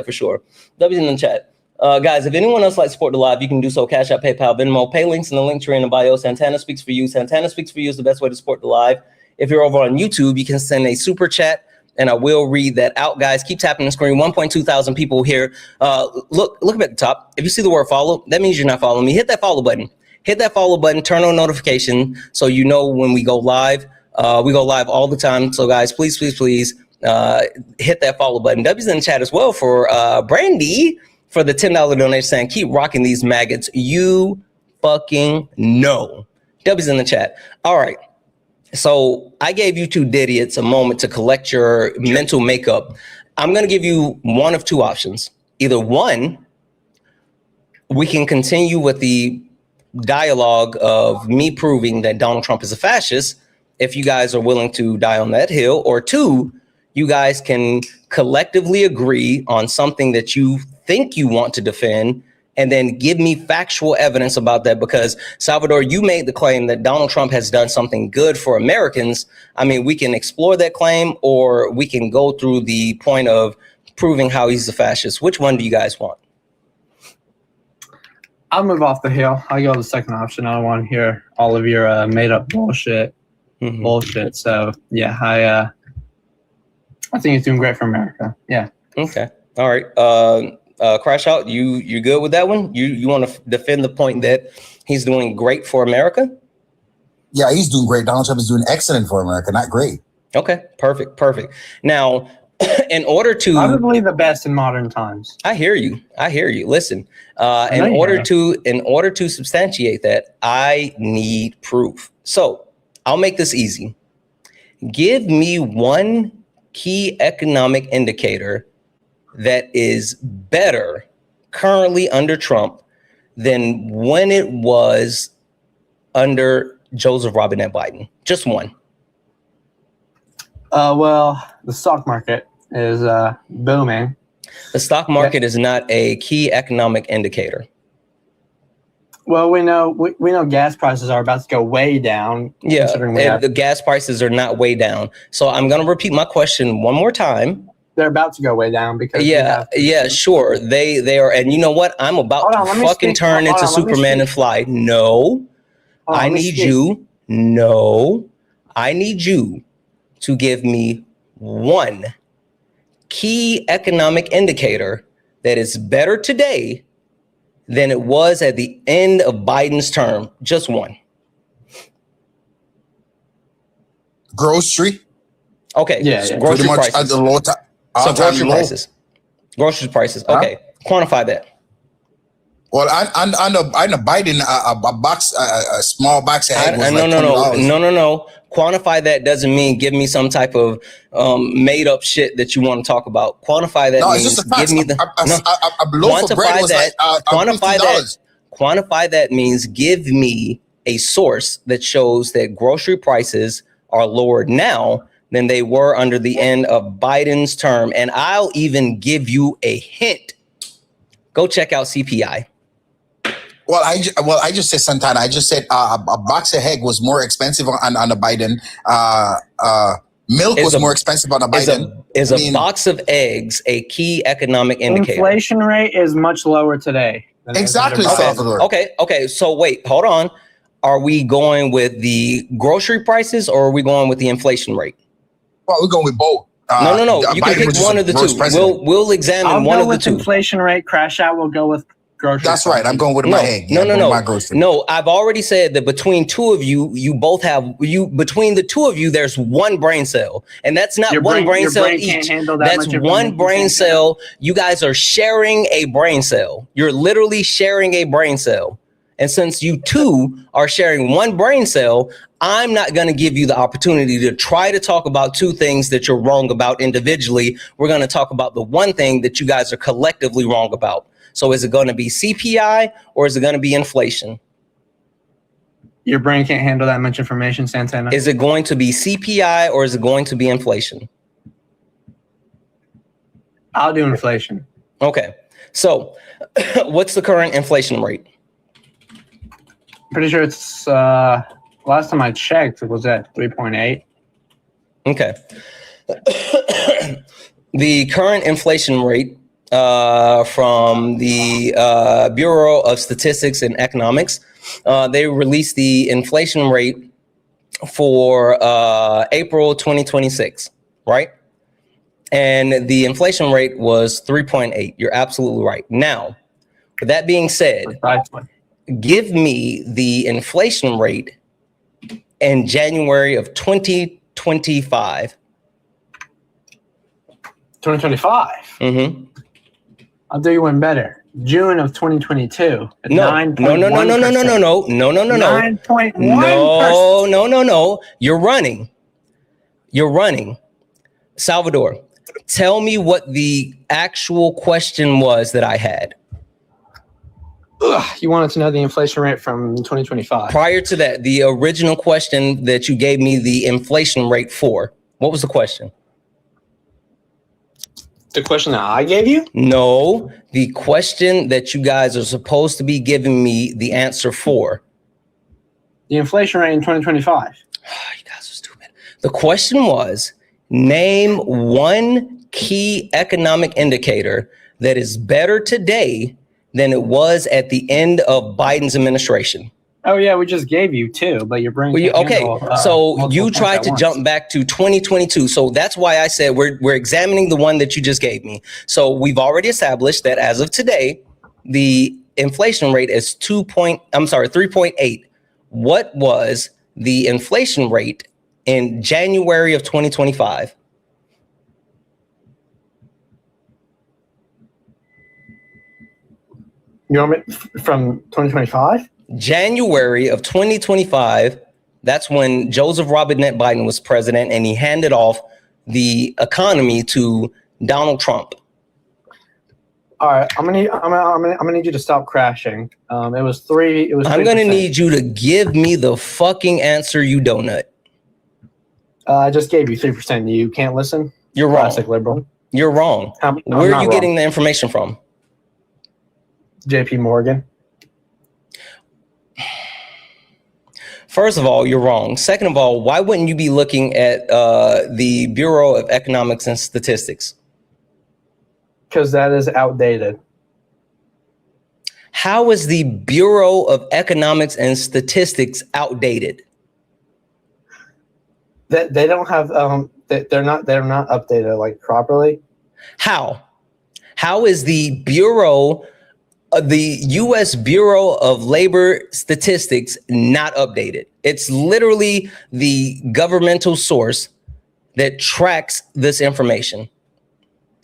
For sure. W's in the chat. Guys, if anyone else likes to support the live, you can do so. Cash App, PayPal, Venmo, pay links in the link tree in the bio. Santana Speaks For You. Santana Speaks For You is the best way to support the live. If you're over on YouTube, you can send a super chat, and I will read that out, guys. Keep tapping the screen. 1.2 thousand people here. Look up at the top. If you see the word follow, that means you're not following me. Hit that follow button. Turn on notification so you know when we go live. We go live all the time. So, guys, please hit that follow button. W's in the chat as well for Brandy for the $10 donation, saying keep rocking these maggots. You fucking know. W's in the chat. All right. So I gave you two idiots a moment to collect your mental makeup. I'm going to give you one of two options. Either one, we can continue with the dialogue of me proving that Donald Trump is a fascist, if you guys are willing to die on that hill, or two, you guys can collectively agree on something that you think you want to defend and then give me factual evidence about that. Because, Salvador, you made the claim that Donald Trump has done something good for Americans. I mean, we can explore that claim, or we can go through the point of proving how he's a fascist. Which one do you guys want? I'll move off the hill. I'll go with the second option. I don't want to hear all of your made up bullshit. So yeah, I think he's doing great for America. Yeah. Okay. All right. Crash Out, you good with that one? You want to defend the point that he's doing great for America? Yeah, he's doing great. Donald Trump is doing excellent for America, not great. Okay, perfect. Now, in order to probably the best in modern times. I hear you. Listen, in order to substantiate that, I need proof. So I'll make this easy. Give me one key economic indicator that is better currently under Trump than when it was under Joseph Robinette Biden. Just one. Well, the stock market is booming. The stock market is not a key economic indicator. Well, we know gas prices are about to go way down. Yeah, and the gas prices are not way down. So I'm going to repeat my question one more time. They're about to go way down because sure. They are. And you know what? I'm about to fucking turn into Superman and fly. No, I need you to give me one key economic indicator that is better today than it was at the end of Biden's term. Just one. Grocery. Okay. Yeah. Grocery prices. At the low time. So grocery prices. Okay. Quantify that. Well, on the Biden, a box, a small box of egg was No. Quantify that doesn't mean give me some type of made up shit that you want to talk about. Quantify that means it's just a fact. Give me the a loaf of bread was quantify that means give me a source that shows that grocery prices are lower now than they were under the end of Biden's term, and I'll even give you a hint. Go check out CPI. Well, I just said Santana. I just said a box of egg was more expensive on the Biden. Milk was more expensive on the Biden. Is a box of eggs a key economic indicator? Inflation rate is much lower today. Exactly, Salvador. Okay. So wait, hold on. Are we going with the grocery prices or are we going with the inflation rate? Well, we're going with both. No. You can Biden pick was one of the worst two. president. We'll examine I'll one go of the with two. inflation rate crash out. We'll go with grocery. That's right. I'm going with my head. Yeah, I'm going with my grocery. No, I've already said that between two of you, between the two of you, there's one brain cell, and that's not one brain cell brain can't each. handle that That's much one information, brain Santana. cell. You guys are sharing a brain cell. You're literally sharing a brain cell. And since you two are sharing one brain cell, I'm not going to give you the opportunity to try to talk about two things that you're wrong about individually. We're going to talk about the one thing that you guys are collectively wrong about. So is it going to be CPI or is it going to be inflation? Your brain can't handle that much information, Santana. Is it going to be CPI or is it going to be inflation? I'll do inflation. Okay. So what's the current inflation rate? Pretty sure it's last time I checked, it was at 3.8. Okay. The current inflation rate from the Bureau of Statistics and Economics, they released the inflation rate for April 2026, right? And the inflation rate was 3.8. You're absolutely right. Now, with that being said, give me the inflation rate in January of 2025. 2025? Mm-hmm. I'll do you one better. June of 2022. No. 9.1%. No. You're running. Salvador, tell me what the actual question was that I had. You wanted to know the inflation rate from 2025. Prior to that, the original question that you gave me the inflation rate for, what was the question? The question that I gave you? No, the question that you guys are supposed to be giving me the answer for. The inflation rate in 2025. You guys are stupid. The question was, name one key economic indicator that is better today than it was at the end of Biden's administration. Oh yeah, we just gave you two, but your brain. So you tried to jump back to 2022. So that's why I said we're examining the one that you just gave me. So we've already established that as of today, the inflation rate is 3.8. What was the inflation rate in January of 2025? You want me from 2025? January of 2025, that's when Joseph Robinette Biden was president, and he handed off the economy to Donald Trump. All right, I'm gonna need you to stop crashing. It was 3. It was. 3%. I'm gonna need you to give me the fucking answer, you donut. I just gave you 3%. You can't listen. You're wrong. Classic liberal. You're wrong. Where are you getting the information from? JP Morgan. First of all, you're wrong. Second of all, why wouldn't you be looking at the Bureau of Economics and Statistics? Because that is outdated. How is the Bureau of Economics and Statistics outdated? That they don't have they're not updated like properly. How is the Bureau the U.S. Bureau of Labor Statistics not updated? It's literally the governmental source that tracks this information.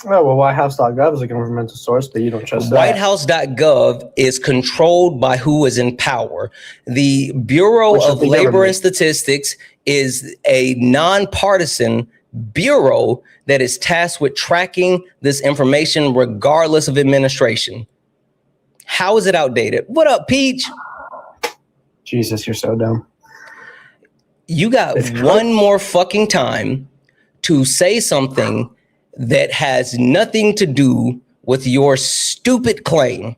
Oh, well, WhiteHouse.gov is a governmental source, but you don't trust that. WhiteHouse.gov is controlled by who is in power. The Bureau of Labor and Statistics is a nonpartisan bureau that is tasked with tracking this information regardless of administration. How is it outdated? What up, Peach? Jesus, you're so dumb. You got one more fucking time to say something that has nothing to do with your stupid claim.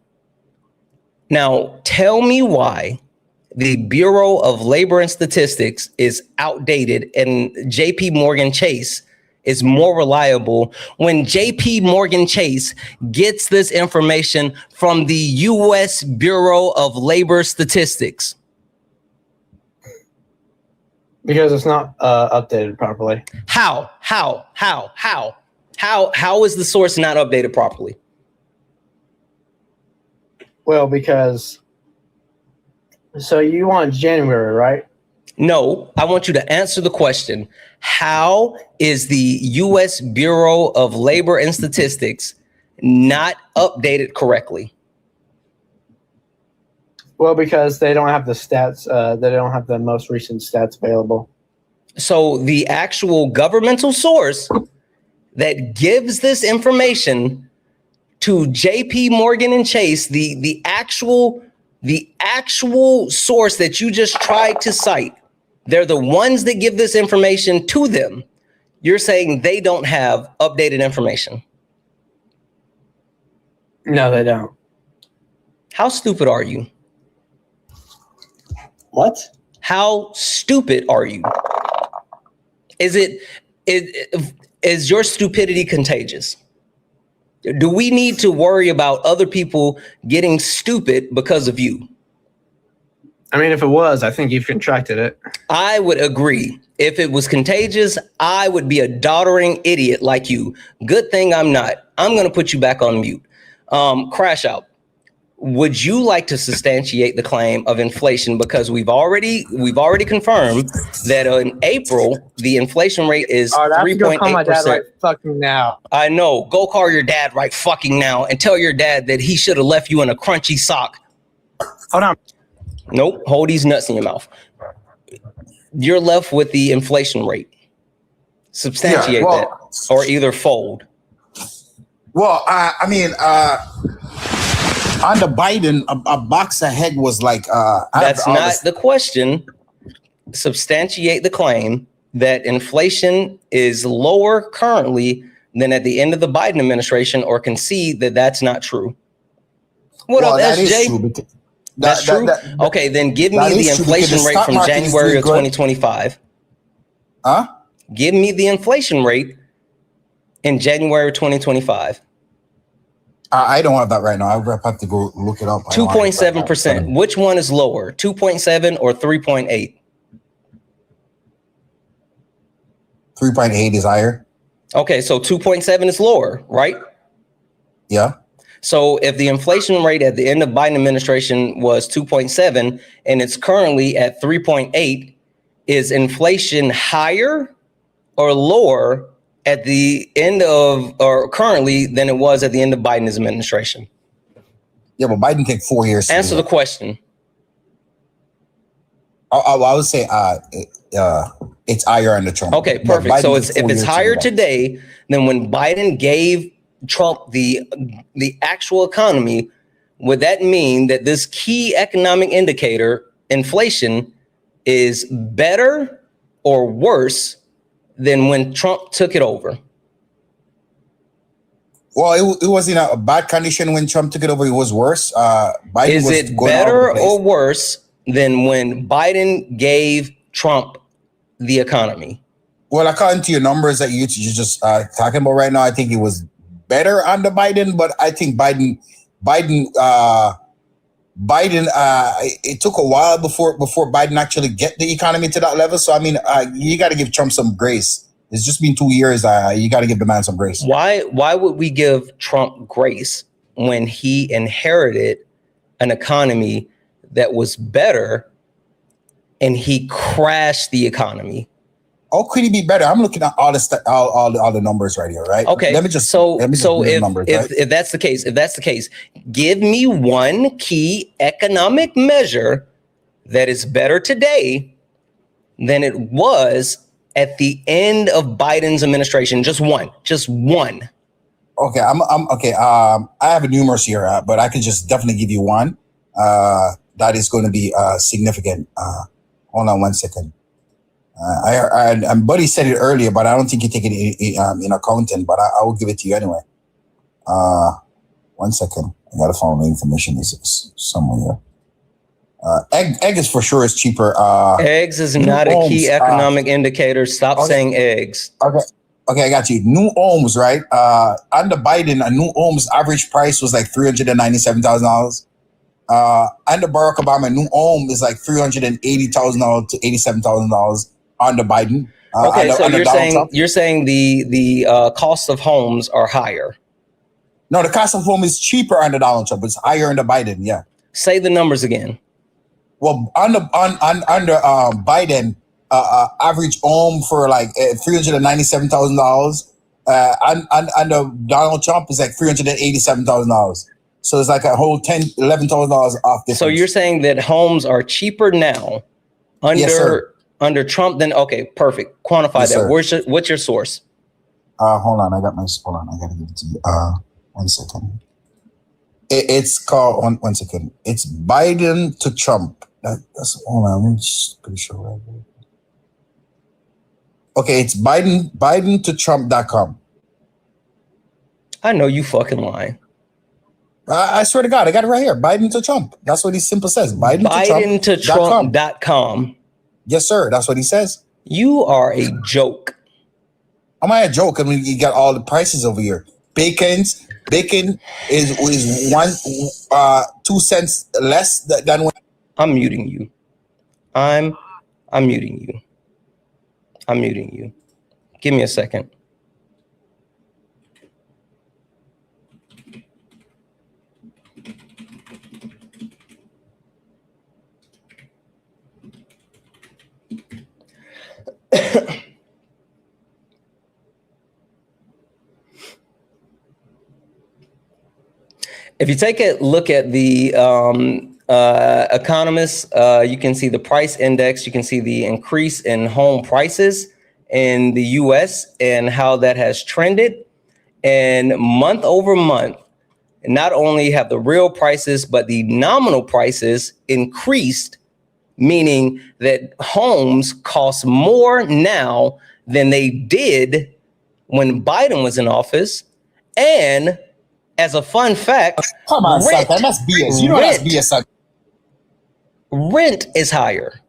Now, tell me why the Bureau of Labor and Statistics is outdated and JP Morgan Chase is more reliable when JP Morgan Chase gets this information from the U.S. Bureau of Labor Statistics. Because it's not updated properly. How is the source not updated properly? Well, because so you want January, right? No, I want you to answer the question. How is the U.S. Bureau of Labor and Statistics not updated correctly? Well, because they don't have the stats. They don't have the most recent stats available. So the actual governmental source that gives this information to JP Morgan and Chase, the actual source that you just tried to cite, they're the ones that give this information to them. You're saying they don't have updated information. No, they don't. How stupid are you? What? How stupid are you? Is your stupidity contagious? Do we need to worry about other people getting stupid because of you? I mean, if it was, I think you've contracted it. I would agree. If it was contagious, I would be a doddering idiot like you. Good thing I'm not. I'm going to put you back on mute. Crash Out. Would you like to substantiate the claim of inflation? Because we've already confirmed that in April the inflation rate is 3.8%. Right fucking now. I know. Go call your dad right fucking now and tell your dad that he should have left you in a crunchy sock. Hold on. Nope. Hold these nuts in your mouth. You're left with the inflation rate. Substantiate that, or either fold. Well, I mean, under Biden, a box of egg was like. That's not the question. Substantiate the claim that inflation is lower currently than at the end of the Biden administration, or concede that that's not true. What up, SJ? That's true. Okay, then give me the inflation rate from January of 2025. Huh? Give me the inflation rate in January 2025. I don't have that right now. I would have to go look it up. 2.7%. Which one is lower, 2.7 or 3.8? 3.8 is higher. Okay, so 2.7 is lower, right? Yeah. So if the inflation rate at the end of Biden administration was 2.7 and it's currently at 3.8, is inflation higher or lower at the end of, or currently, than it was at the end of Biden's administration? Yeah, but Biden took 4 years. Answer the question. I would say it's higher under Trump. Okay, perfect. So if it's higher today than when Biden gave Trump the actual economy, would that mean that this key economic indicator, inflation, is better or worse than when Trump took it over? Well, it was in a bad condition when Trump took it over. It was worse. Biden is it better or worse than when Biden gave Trump the economy? Well, according to your numbers that you're just talking about right now, I think it was better under Biden, but I think Biden, it took a while before Biden actually get the economy to that level. So, I mean, you got to give Trump some grace. It's just been 2 years. You got to give the man some grace. Why would we give Trump grace when he inherited an economy that was better and he crashed the economy? How could he be better? I'm looking at all the numbers right here, right? Okay. Let me just if that's the case, give me one key economic measure that is better today than it was at the end of Biden's administration. Just one. Okay, I'm okay. I have numerous here, but I can just definitely give you one that is going to be significant. Hold on 1 second. Buddy said it earlier, but I don't think you take it in accounting, but I will give it to you anyway. 1 second. I gotta find the information. Is somewhere here. Egg is for sure is cheaper. Eggs is not a key economic indicator. Stop saying eggs. Okay, I got you. New homes, right? Under Biden, a new home's average price was like $397,000. Under Barack Obama, a new home is like $380,000 to $87,000. under Biden. Okay, so under you're Donald saying Trump. you're saying the cost of homes are higher. No, the cost of home is cheaper under Donald Trump. It's higher under Biden. Yeah. Say the numbers again. Well, under Biden, average home for like $397,000. Under Donald Trump is like $387,000. So it's like a whole $11,000 off difference. So you're saying that homes are cheaper now under Yes, under Trump than okay, perfect. Quantify Yes, that. sir. What's your source? Hold on, I gotta give it to you. 1 second. It's called one second. It's Biden to Trump. That's hold on, I'm just pretty sure. Okay, it's Biden to Trump.com. I know you fucking lying. I swear to God, I got it right here. Biden to Trump. That's what he simply says. Biden to Trump.com. Yes, sir. That's what he says. You are a joke. Am I a joke? I mean, you got all the prices over here. Bacon is 2 cents less than when. I'm muting you. I'm muting you. I'm muting you. Give me a second. If you take a look at the economists, you can see the price index. You can see the increase in home prices in the U.S. and how that has trended. And month over month, not only have the real prices, but the nominal prices increased, meaning that homes cost more now than they did when Biden was in office. And as a fun fact, come on, Santana, that's BS. You know that's BS. Santana. Rent is higher.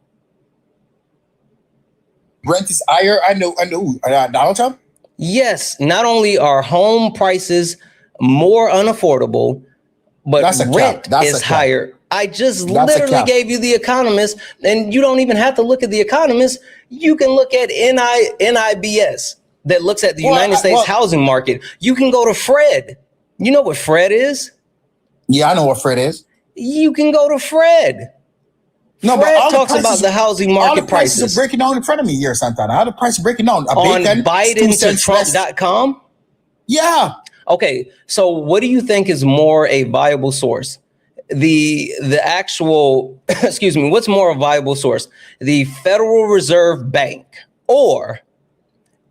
Rent is higher. I know who? Donald Trump? Yes. Not only are home prices more unaffordable, but rent is higher. I just literally gave you the Economist, and you don't even have to look at the Economist. You can look at NIBS that looks at the United States housing market. You can go to Fred. You know what Fred is? Yeah, I know what Fred is. You can go to Fred. No, Fred but talks about the housing market all the prices are breaking down in front of me here, Santana. How the price breaking down? On BidenToTrump.com? Yeah. Okay, so what do you think is more a viable source? The actual, excuse me, what's more a viable source? The Federal Reserve Bank or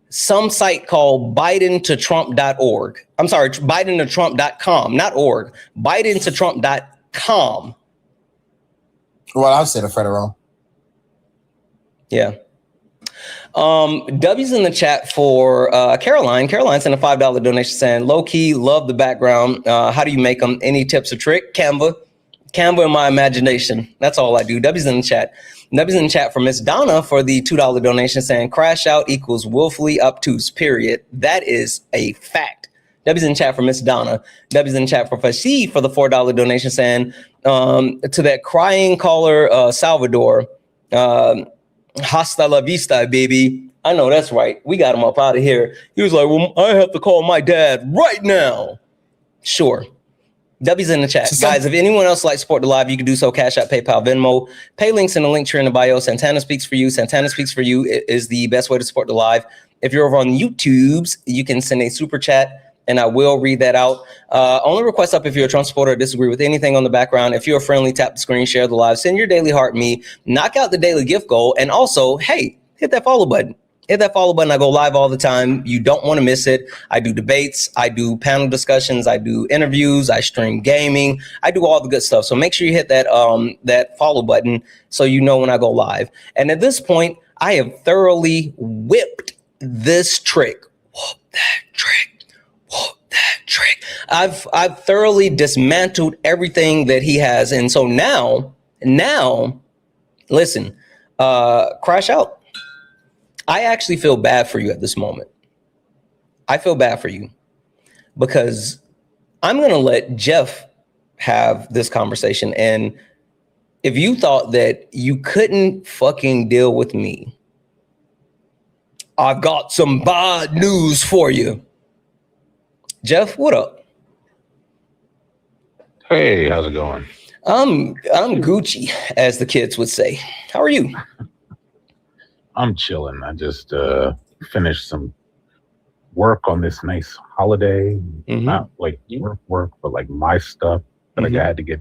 some site called BidenToTrump.org? I'm sorry, BidenToTrump.com, not org. BidenToTrump.com. Well, I'll say the federal. Yeah. W's in the chat for Caroline. Caroline sent a $5 donation saying, low key, love the background. How do you make them? Any tips or trick? Canva in my imagination. That's all I do. W's in the chat. W's in the chat for Miss Donna for the $2 donation saying crash out equals willfully obtuse, period. That is a fact. W's in the chat for Miss Donna. W's in the chat for Fashi for the $4 donation saying to that crying caller, Salvador, hasta la vista, baby. I know that's right. We got him up out of here. He was like, well, I have to call my dad right now. Sure. W's in the chat. Guys, if anyone else likes support the live, you can do so. Cash App, PayPal, Venmo. Pay links in the link tree in the bio. Santana Speaks For You. Santana Speaks For You is the best way to support the live. If you're over on YouTubes, you can send a super chat and I will read that out. Only request up if you're a Trump supporter or disagree with anything on the background. If you're friendly, tap the screen, share the live, send your daily heart me, knock out the daily gift goal. And also, hey, hit that follow button. Hit that follow button. I go live all the time. You don't want to miss it. I do debates. I do panel discussions. I do interviews. I stream gaming. I do all the good stuff. So make sure you hit that that follow button so you know when I go live. And at this point, I have thoroughly whipped this trick. Whoop that trick. Whoop that trick. I've thoroughly dismantled everything that he has. And so now, listen, crash out. I actually feel bad for you at this moment. I feel bad for you because I'm going to let Jeff have this conversation. And if you thought that you couldn't fucking deal with me, I've got some bad news for you. Jeff, what up? Hey, how's it going? I'm Gucci, as the kids would say. How are you? I'm chilling. I just finished some work on this nice holiday. Not like work, but like my stuff that I had to get.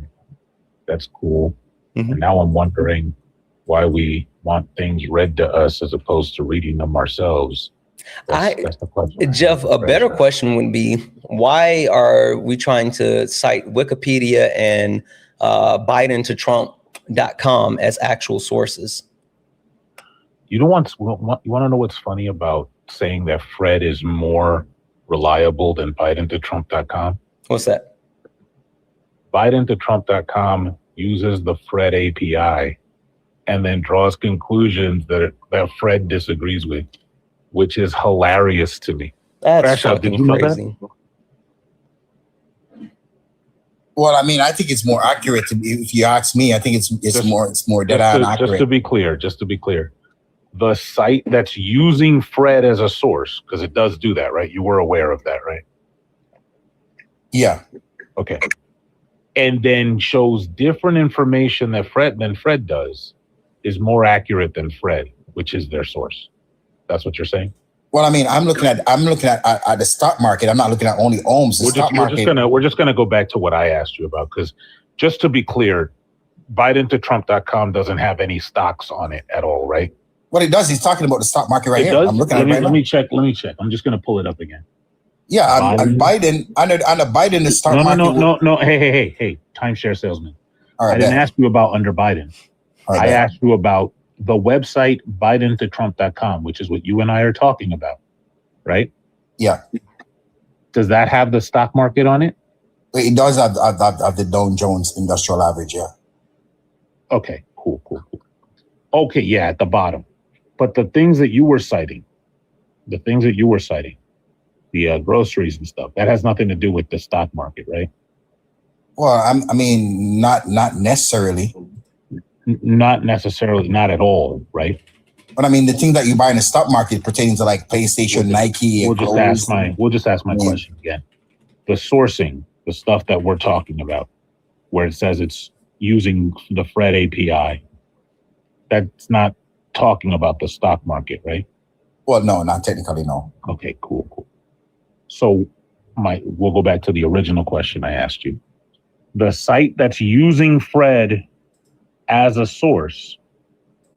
That's cool. And now I'm wondering why we want things read to us as opposed to reading them ourselves. That's the question. Jeff, a better question would be, why are we trying to cite Wikipedia and BidenToTrump.com as actual sources? You want to know what's funny about saying that Fred is more reliable than BidenToTrump.com? What's that? BidenToTrump.com uses the Fred API and then draws conclusions that Fred disagrees with, which is hilarious to me. That's fucking crazy. Well, I mean, I think it's more accurate. If you ask me, I think it's more dead on accurate. Just to be clear, the site that's using Fred as a source, because it does do that, right? You were aware of that, right? Yeah. Okay. And then shows different information that Fred does, is more accurate than Fred, which is their source. That's what you're saying? Well, I mean, I'm looking at the stock market. I'm not looking at only ohms. We're just gonna go back to what I asked you about, because just to be clear, BidenToTrump.com doesn't have any stocks on it at all, right? What it does, he's talking about the stock market right here. I'm looking at it right now. Let me check. I'm just gonna pull it up again. Yeah, on Biden, under Biden, the stock market. No. Hey, timeshare salesman. All right, I didn't ask you about under Biden. Right, I asked you about the website BidenToTrump.com, which is what you and I are talking about, right? Yeah. Does that have the stock market on it? It does have the Dow Jones Industrial Average, yeah. Okay, cool. Okay, yeah, at the bottom. But the things that you were citing, the groceries and stuff, that has nothing to do with the stock market, right? Well, I mean, not necessarily. Not necessarily, not at all, right? But I mean, the thing that you buy in the stock market pertains to like PlayStation, Nike. We'll just ask my question again. The sourcing, the stuff that we're talking about, where it says it's using the Fred API, that's not talking about the stock market, right? Well, no, not technically, no. Okay, cool. So we'll go back to the original question I asked you. The site that's using Fred as a source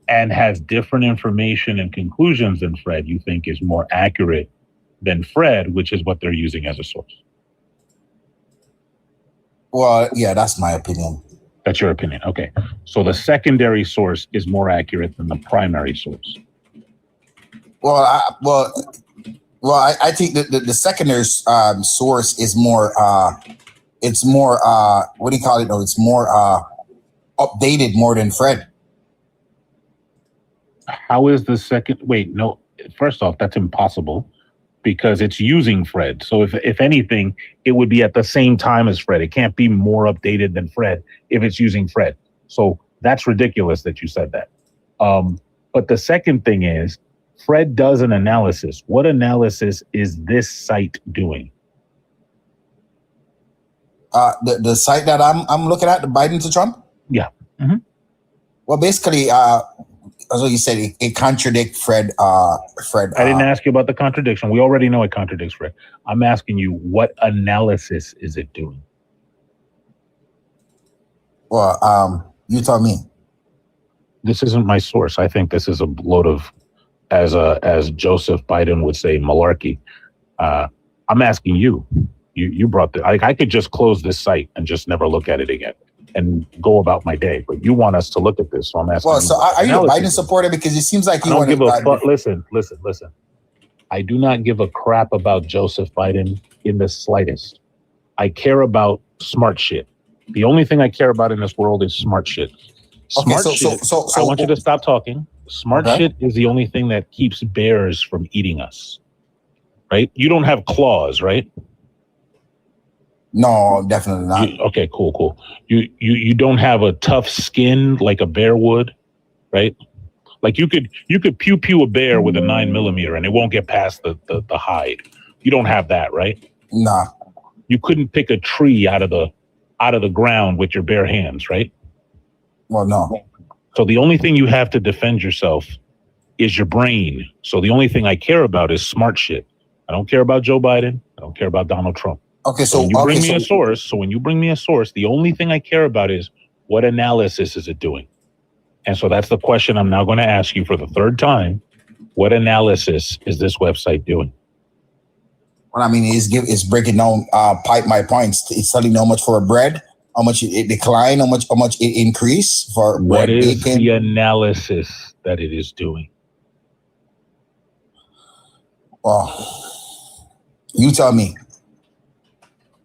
and has different information and conclusions than Fred, you think is more accurate than Fred, which is what they're using as a source? Well, yeah, that's my opinion. That's your opinion. Okay. So the secondary source is more accurate than the primary source. Well, I think that the secondary source is more, it's more, what do you call it? No, it's more updated more than Fred. How is the second? Wait, no. First off, that's impossible because it's using Fred. So if anything, it would be at the same time as Fred. It can't be more updated than Fred if it's using Fred. So that's ridiculous that you said that. But the second thing is, Fred does an analysis. What analysis is this site doing? The site that I'm looking at, the Biden to Trump. Yeah. Well, basically, as you said, it contradicts Fred. I didn't ask you about the contradiction. We already know it contradicts Fred. I'm asking you, what analysis is it doing? Well, you tell me. This isn't my source. I think this is a load of, as Joseph Biden would say, malarkey. I'm asking you. You brought the. I could just close this site and just never look at it again and go about my day. But you want us to look at this, so I'm asking. Well, so are you a Biden supporter? Because it seems like you want to. Listen. I do not give a crap about Joseph Biden in the slightest. I care about smart shit. The only thing I care about in this world is smart shit. Smart shit. So I want you to stop talking. Smart shit is the only thing that keeps bears from eating us. Right? You don't have claws, right? No, definitely not. Okay, cool. You don't have a tough skin like a bear would, right? Like you could pew pew a bear with a 9mm and it won't get past the hide. You don't have that, right? Nah. You couldn't pick a tree out of the ground with your bare hands, right? Well, no. So the only thing you have to defend yourself is your brain. So the only thing I care about is smart shit. I don't care about Joe Biden. I don't care about Donald Trump. Okay, so when you bring me a source, the only thing I care about is what analysis is it doing? And so that's the question I'm now going to ask you for the third time. What analysis is this website doing? Well, I mean, it's breaking down my points. It's telling you how much for a bread, how much it declined, how much it increased for bread. What is bacon. the analysis that it is doing? Well, you tell me.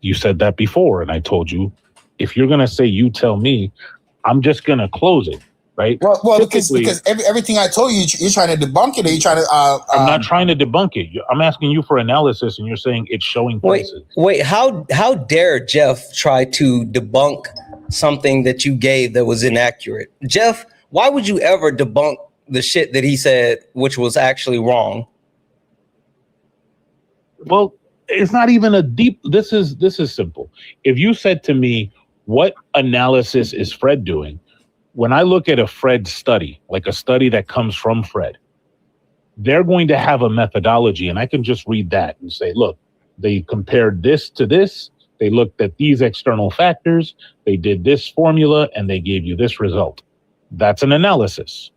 You said that before, and I told you, if you're going to say you tell me, I'm just going to close it, right? Well, because everything I told you, you're trying to debunk it, or you're trying to... I'm not trying to debunk it. I'm asking you for analysis, and you're saying it's showing prices. Wait, how dare Jeff try to debunk something that you gave that was inaccurate? Jeff, why would you ever debunk the shit that he said, which was actually wrong? Well, it's not even a deep. This is simple. If you said to me, what analysis is Fred doing? When I look at a Fred study, like a study that comes from Fred, they're going to have a methodology, and I can just read that and say, look, they compared this to this. They looked at these external factors. They did this formula, and they gave you this result. That's an analysis.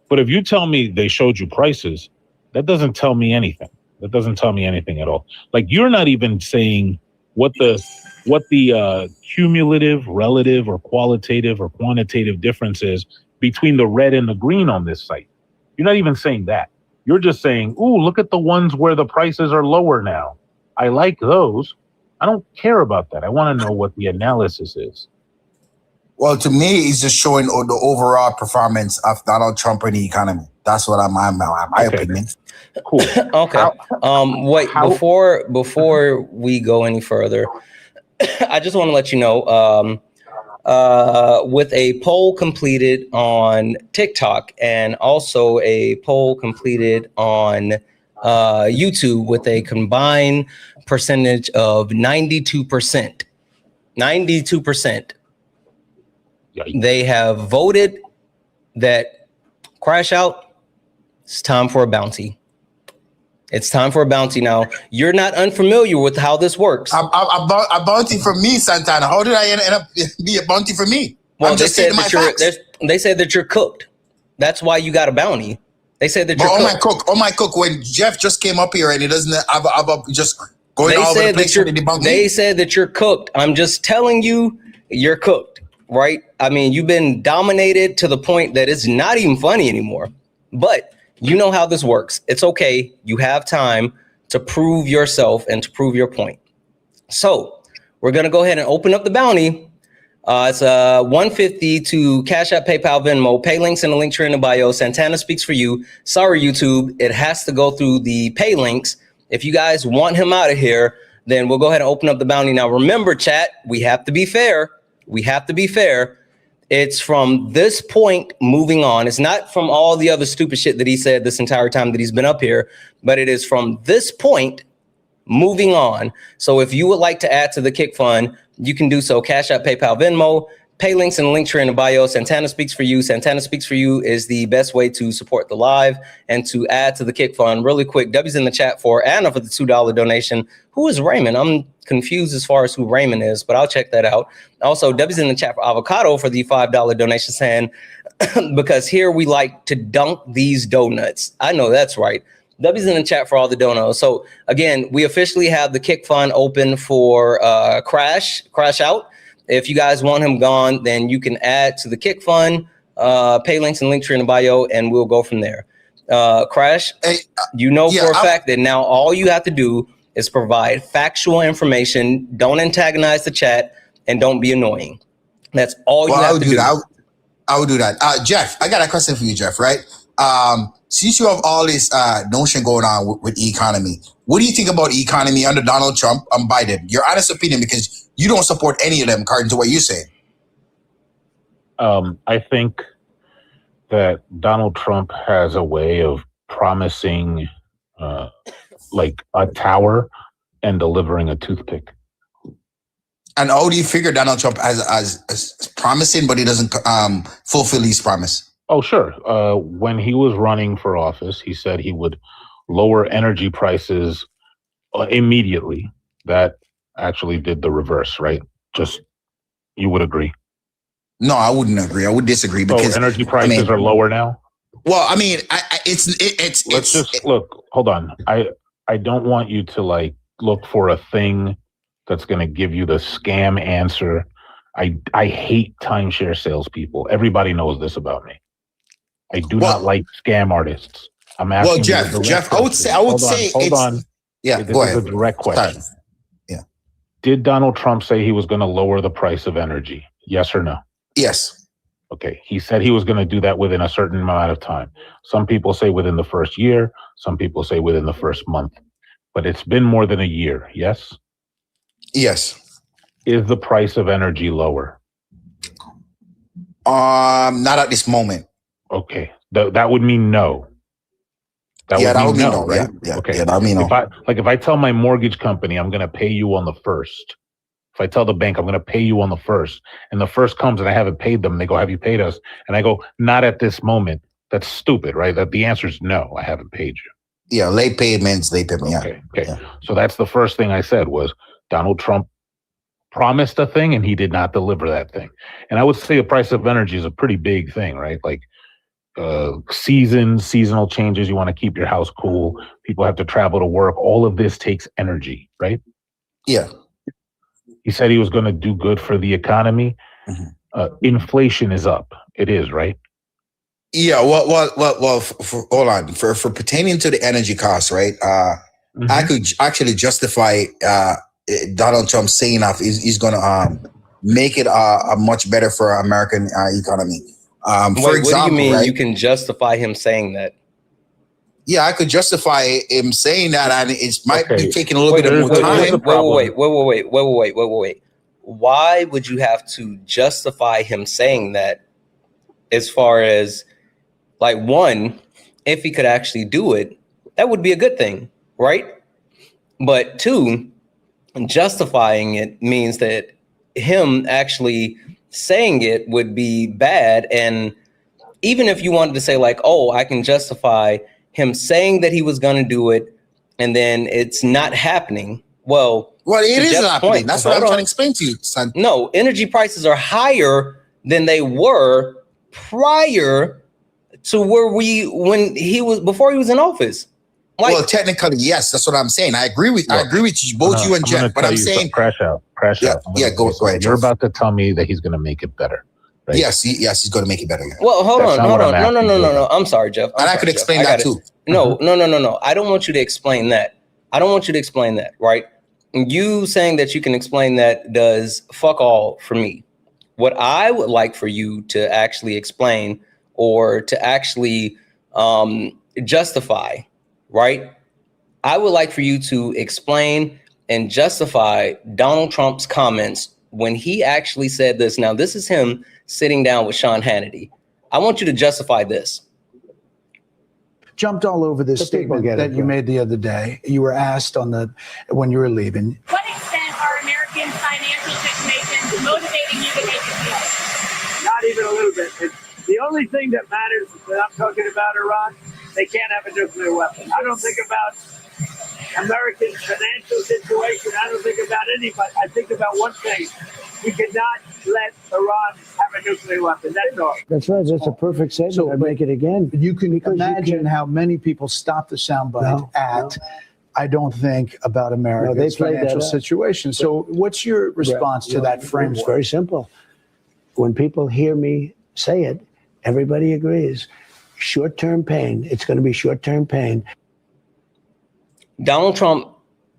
But if you tell me they showed you prices, that doesn't tell me anything. That doesn't tell me anything at all. Like, you're not even saying what the cumulative, relative, or qualitative or quantitative difference is between the red and the green on this site. You're not even saying that. You're just saying, ooh, look at the ones where the prices are lower now. I like those. I don't care about that. I want to know what the analysis is. Well, to me, it's just showing the overall performance of Donald Trump in the economy. That's what my opinion. Cool. Okay. Wait, before we go any further, I just want to let you know, with a poll completed on TikTok and also a poll completed on YouTube with a combined percentage of 92%. 92%. They have voted that Crash Out, it's time for a bounty. It's time for a bounty now. You're not unfamiliar with how this works. A bounty for me, Santana. How did I end up be a bounty for me? Well, they said that you're cooked. That's why you got a bounty. They said that you're cooked. Oh my cook. When Jeff just came up here and he doesn't have just going all over the place to debunk me. They said that you're cooked. I'm just telling you, you're cooked, right? I mean, you've been dominated to the point that it's not even funny anymore. But you know how this works. It's okay. You have time to prove yourself and to prove your point. So we're going to go ahead and open up the bounty. It's $150 to Cash App, PayPal, Venmo. Pay links in the link tree in the bio. Santana speaks for you. Sorry, YouTube. It has to go through the pay links. If you guys want him out of here, then we'll go ahead and open up the bounty. Now, remember, chat, we have to be fair. We have to be fair. It's from this point moving on. It's not from all the other stupid shit that he said this entire time that he's been up here, but it is from this point moving on. So if you would like to add to the Kick Fund, you can do so. Cash App, PayPal, Venmo. Pay links in the link tree in the bio. Santana Speaks for You. Santana Speaks for You is the best way to support the live and to add to the Kick Fund. Really quick, W's in the chat for Anna for the $2 donation. Who is Raymond? I'm confused as far as who Raymond is, but I'll check that out. Also, W's in the chat for Avocado for the $5 donation, saying, because here we like to dunk these donuts. I know that's right. W's in the chat for all the donos. So again, we officially have the Kick Fund open for Crash Out. If you guys want him gone, then you can add to the Kick Fund, pay links and link tree in the bio, and we'll go from there. Crash, for a fact that now all you have to do is provide factual information. Don't antagonize the chat and don't be annoying. That's all you have to do. I would do that. Jeff, I got a question for you, Jeff, right? Since you have all this notion going on with the economy, what do you think about the economy under Donald Trump and Biden? Your honest opinion, because you don't support any of them, according to what you say. I think that Donald Trump has a way of promising like a tower and delivering a toothpick. And how do you figure Donald Trump as promising, but he doesn't fulfill his promise? Oh, sure. When he was running for office, he said he would lower energy prices immediately. That actually did the reverse, right? Just, you would agree? No, I wouldn't agree. I would disagree because energy prices are lower now. Well, I mean, Let's just look. Hold on. I don't want you to like look for a thing that's going to give you the scam answer. I hate timeshare salespeople. Everybody knows this about me. I do not like scam artists. I'm asking. Well, Jeff, I would say, hold on. Yeah, this go is ahead. a direct question. Sorry. Yeah. Did Donald Trump say he was going to lower the price of energy? Yes or no? Yes. Okay. He said he was going to do that within a certain amount of time. Some people say within the first year. Some people say within the first month. But it's been more than a year. Yes? Yes. Is the price of energy lower? Not at this moment. Okay. That would mean no. That would mean no, right? Yeah. Okay. Yeah, that would mean no. If I tell my mortgage company I'm going to pay you on the 1st, if I tell the bank I'm going to pay you on the 1st, and the 1st comes and I haven't paid them, they go, "Have you paid us?" And I go, "Not at this moment." That's stupid, right? That the answer is no, I haven't paid you. Yeah, late payments, late payment. Okay. Yeah. So that's the first thing I said was Donald Trump promised a thing and he did not deliver that thing. And I would say the price of energy is a pretty big thing, right? Like seasonal changes. You want to keep your house cool. People have to travel to work. All of this takes energy, right? Yeah. He said he was going to do good for the economy. Mm-hmm. Inflation is up. It is, right? Yeah. Well. Hold on. For pertaining to the energy costs, right? I could actually justify Donald Trump saying he's going to make it much better for American economy. For example, what do you mean right? you can justify him saying that? Yeah, I could justify him saying that, and it might be taking a little bit more time. Wait. Why would you have to justify him saying that? As far as, like, one, if he could actually do it, that would be a good thing, right? But two, justifying it means that him actually saying it would be bad. And even if you wanted to say like, oh, I can justify him saying that he was going to do it and then it's not happening. Well, it is happening. That's what I'm trying to explain to you, son. No, energy prices are higher than they were prior to before he was in office. Like, well, technically, yes, that's what I'm saying. I agree with you, both you and Jeff. But I'm saying, crash out. Yeah, go ahead. You're about to tell me that he's going to make it better. Right? Yes, he's going to make it better. Yeah. Well, hold on. No. I'm sorry, Jeff. I could explain that too. No. I don't want you to explain that. Right? You saying that you can explain that does fuck all for me. What I would like for you to actually explain or to actually justify, right? I would like for you to explain and justify Donald Trump's comments when he actually said this. Now, this is him sitting down with Sean Hannity. I want you to justify this. Jumped all over this statement that you made the other day. You were asked when you were leaving. What extent are Americans' financial situations motivating you to make a deal? Not even a little bit. The only thing that matters that I'm talking about Iran, they can't have a nuclear weapon. I don't think about American financial situation. I don't think about anybody. I think about one thing. We cannot let Iran have a nuclear weapon. That's all. That's right. That's a perfect statement. So, I'd make it again. You can imagine how many people stop the soundbite I don't think about America's financial situation. So what's your response to that framework? It's very simple. When people hear me say it, everybody agrees. Short-term pain. It's going to be short-term pain. Donald Trump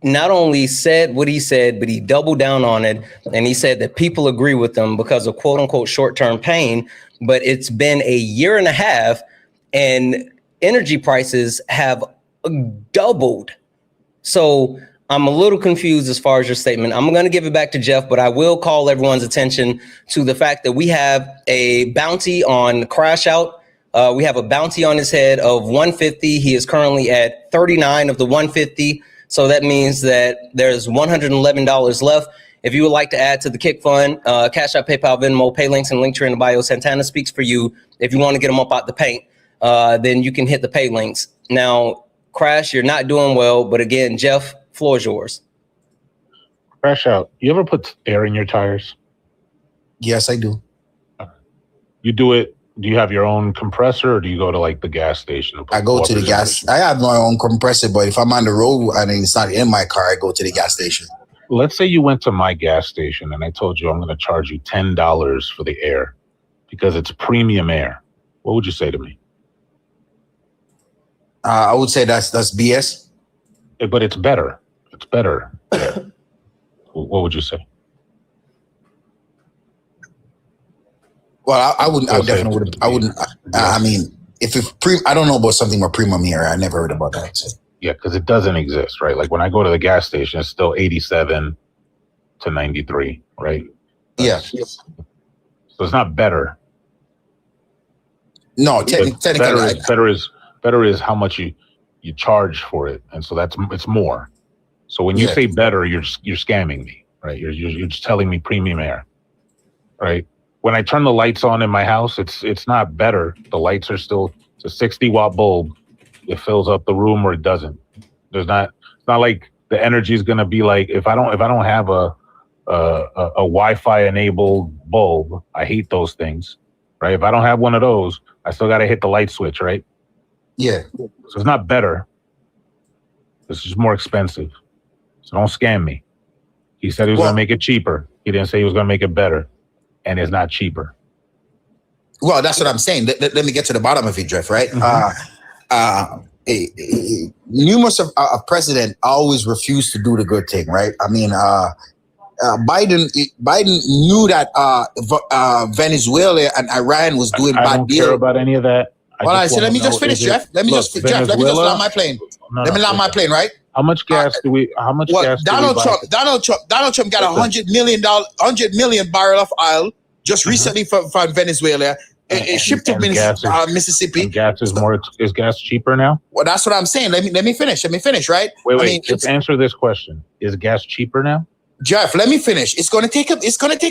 not only said what he said, but he doubled down on it. And he said that people agree with him because of quote unquote short-term pain. But it's been a year and a half and energy prices have doubled. So I'm a little confused as far as your statement. I'm going to give it back to Jeff, but I will call everyone's attention to the fact that we have a bounty on Crash Out We have a bounty on his head of 150. He is currently at 39 of the 150. So that means that there's $111 left. If you would like to add to the Kick Fund, Cash App, PayPal, Venmo, pay links and link tree in the bio. Santana speaks for you. If you want to get them up out the paint, then you can hit the pay links. Now, Crash, you're not doing well. But again, Jeff, floor is yours. Crash out. You ever put air in your tires? Yes, I do. You do it. Do you have your own compressor, or do you go to like the gas station? I go to the gas. I have my own compressor, but if I'm on the road and it's not in my car, I go to the gas station. Let's say you went to my gas station and I told you I'm going to charge you $10 for the air because it's premium air. What would you say to me? I would say that's BS. But it's better. It's better. What would you say? Well, I wouldn't. I definitely would. I wouldn't. I mean, if it's I don't know about something about premium air. I never heard about that. So. Yeah, because it doesn't exist, right? Like when I go to the gas station, it's still 87 to 93, right? Yeah. So it's not better. No, technically, better is how much you charge for it, and so it's more. So when you say better, you're scamming me, right? You're just telling me premium air, right? When I turn the lights on in my house, it's not better. The lights are still, it's a 60-watt bulb. It fills up the room or it doesn't. It's not like the energy is gonna be like if I don't have a Wi-Fi enabled bulb. I hate those things, right? If I don't have one of those, I still gotta hit the light switch, right? Yeah. So it's not better. It's just more expensive. So don't scam me. He said he was gonna make it cheaper. He didn't say he was gonna make it better, and it's not cheaper. Well, that's what I'm saying. Let me get to the bottom of it, Jeff. Right? Numerous of president always refused to do the good thing, right? I mean, Biden knew that Venezuela and Iran was doing bad deals. I don't care about any of that. I said, let me just finish, Jeff. Let me just land my plane. Let me land my plane, right? How much gas do we? How much gas? Donald Trump got $100 million barrel of oil just recently from Venezuela. It shipped to Mississippi. And gas is more. Is gas cheaper now? Well, that's what I'm saying. Let me finish. Right? Wait. Just answer this question: is gas cheaper now? Jeff, let me finish. It's going to take a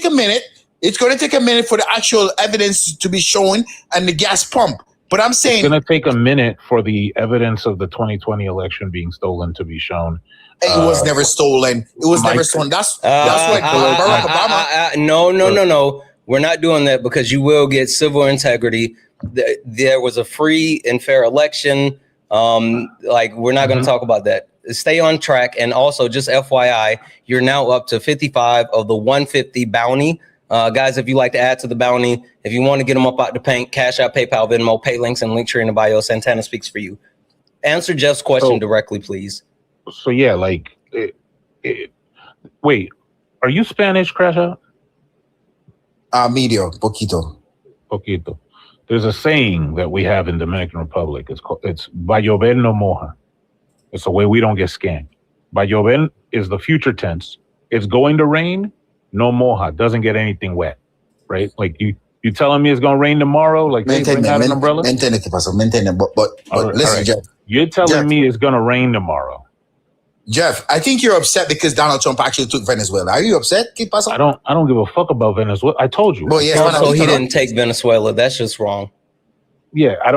minute. It's going to take a minute for the actual evidence to be shown and the gas pump. But I'm saying it's going to take a minute for the evidence of the 2020 election being stolen to be shown. It was never stolen. It was never stolen. That's what Barack Obama. No. We're not doing that because you will get civil integrity. There was a free and fair election. We're not going to talk about that. Stay on track. And also, just FYI, you're now up to 55 of the 150 bounty. Guys, if you like to add to the bounty, if you want to get them up out the paint, Cash App, PayPal, Venmo, pay links and link tree in the bio. Santana speaks for you. Answer Jeff's question directly, please. So yeah, wait, are you Spanish, Crash Out? Medio, poquito. There's a saying that we have in Dominican Republic. It's va llover no moja. It's the way we don't get scammed. Va llover is the future tense. It's going to rain, no moja. Doesn't get anything wet, right? Like you telling me it's going to rain tomorrow? Like bring out an umbrella? But listen, Jeff. You're telling me it's going to rain tomorrow. Jeff, I think you're upset because Donald Trump actually took Venezuela. Are you upset? ¿Qué pasa? I don't give a fuck about Venezuela. I told you. Well, he didn't take Venezuela. That's just wrong. Yeah, I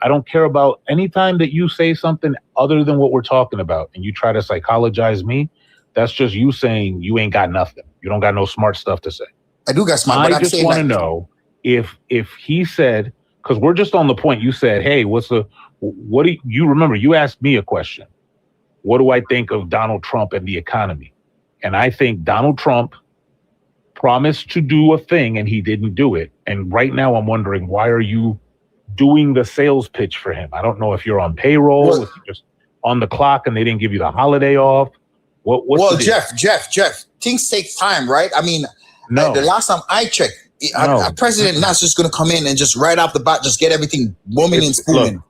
don't care about any time that you say something other than what we're talking about and you try to psychologize me. That's just you saying you ain't got nothing. You don't got no smart stuff to say. I do got smart. I just want to know if he said, because we're just on the point. You said, hey, what do you remember? You asked me a question. What do I think of Donald Trump and the economy? And I think Donald Trump promised to do a thing and he didn't do it. And right now I'm wondering, why are you doing the sales pitch for him? I don't know if you're on payroll, if you're just on the clock and they didn't give you the holiday off. Jeff, things take time, right? I mean, the last time I checked, a president not just going to come in and just right off the bat, just get everything booming and spooning. Look,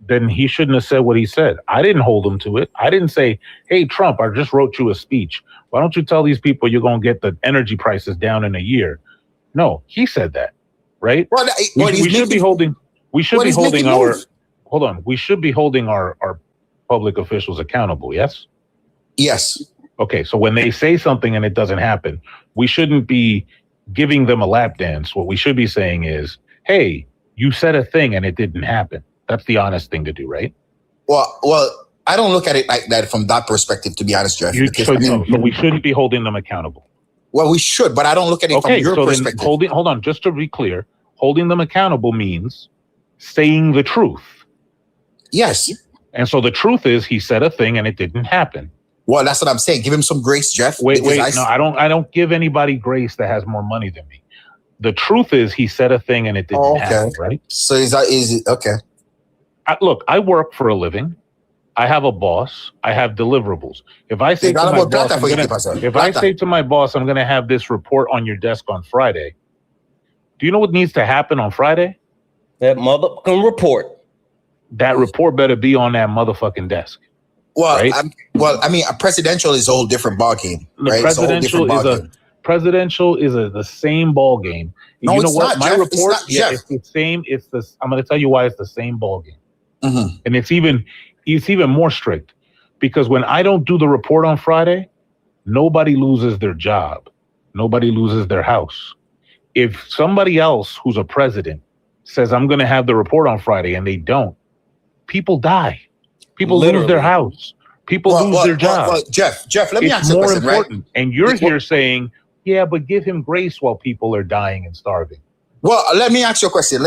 then he shouldn't have said what he said. I didn't hold him to it. I didn't say, hey, Trump, I just wrote you a speech. Why don't you tell these people you're going to get the energy prices down in a year? No, he said that, right? We We should Well, be he's holding making our. moves. Hold on. We should be holding our public officials accountable. Yes. Yes. Okay. So when they say something and it doesn't happen, we shouldn't be giving them a lap dance. What we should be saying is, "Hey, you said a thing and it didn't happen." That's the honest thing to do, right? Well, I don't look at it like that from that perspective, to be honest, Jeff. Because, So we shouldn't be holding them accountable. well, we should, but I don't look at it from your perspective. Then hold on, just to be clear, holding them accountable means saying the truth. Yes. And so the truth is he said a thing and it didn't happen. Well, that's what I'm saying. Give him some grace, Jeff. Wait, no, I don't give anybody grace that has more money than me. The truth is he said a thing and it didn't happen, right? So is it okay? Look, I work for a living. I have a boss. I have deliverables. If I say to my boss, I'm going to have this report on your desk on Friday. Do you know what needs to happen on Friday? That motherfucking report. That report better be on that motherfucking desk. Well, right? I mean, a presidential is a whole different ballgame. Right? Presidential is the same ballgame. No, you know it's what? not, My Jeff. report, it's not, it's the same. I'm going to tell you why it's the same ballgame. Mm-hmm. And it's even more strict because when I don't do the report on Friday, nobody loses their job. Nobody loses their house. If somebody else who's a president says, I'm going to have the report on Friday and they don't, people die. People lose their house. People lose their job. Well, Jeff, let me ask you a question, important. Right? And you're here saying, yeah, but give him grace while people are dying and starving. Well, let me ask you a question,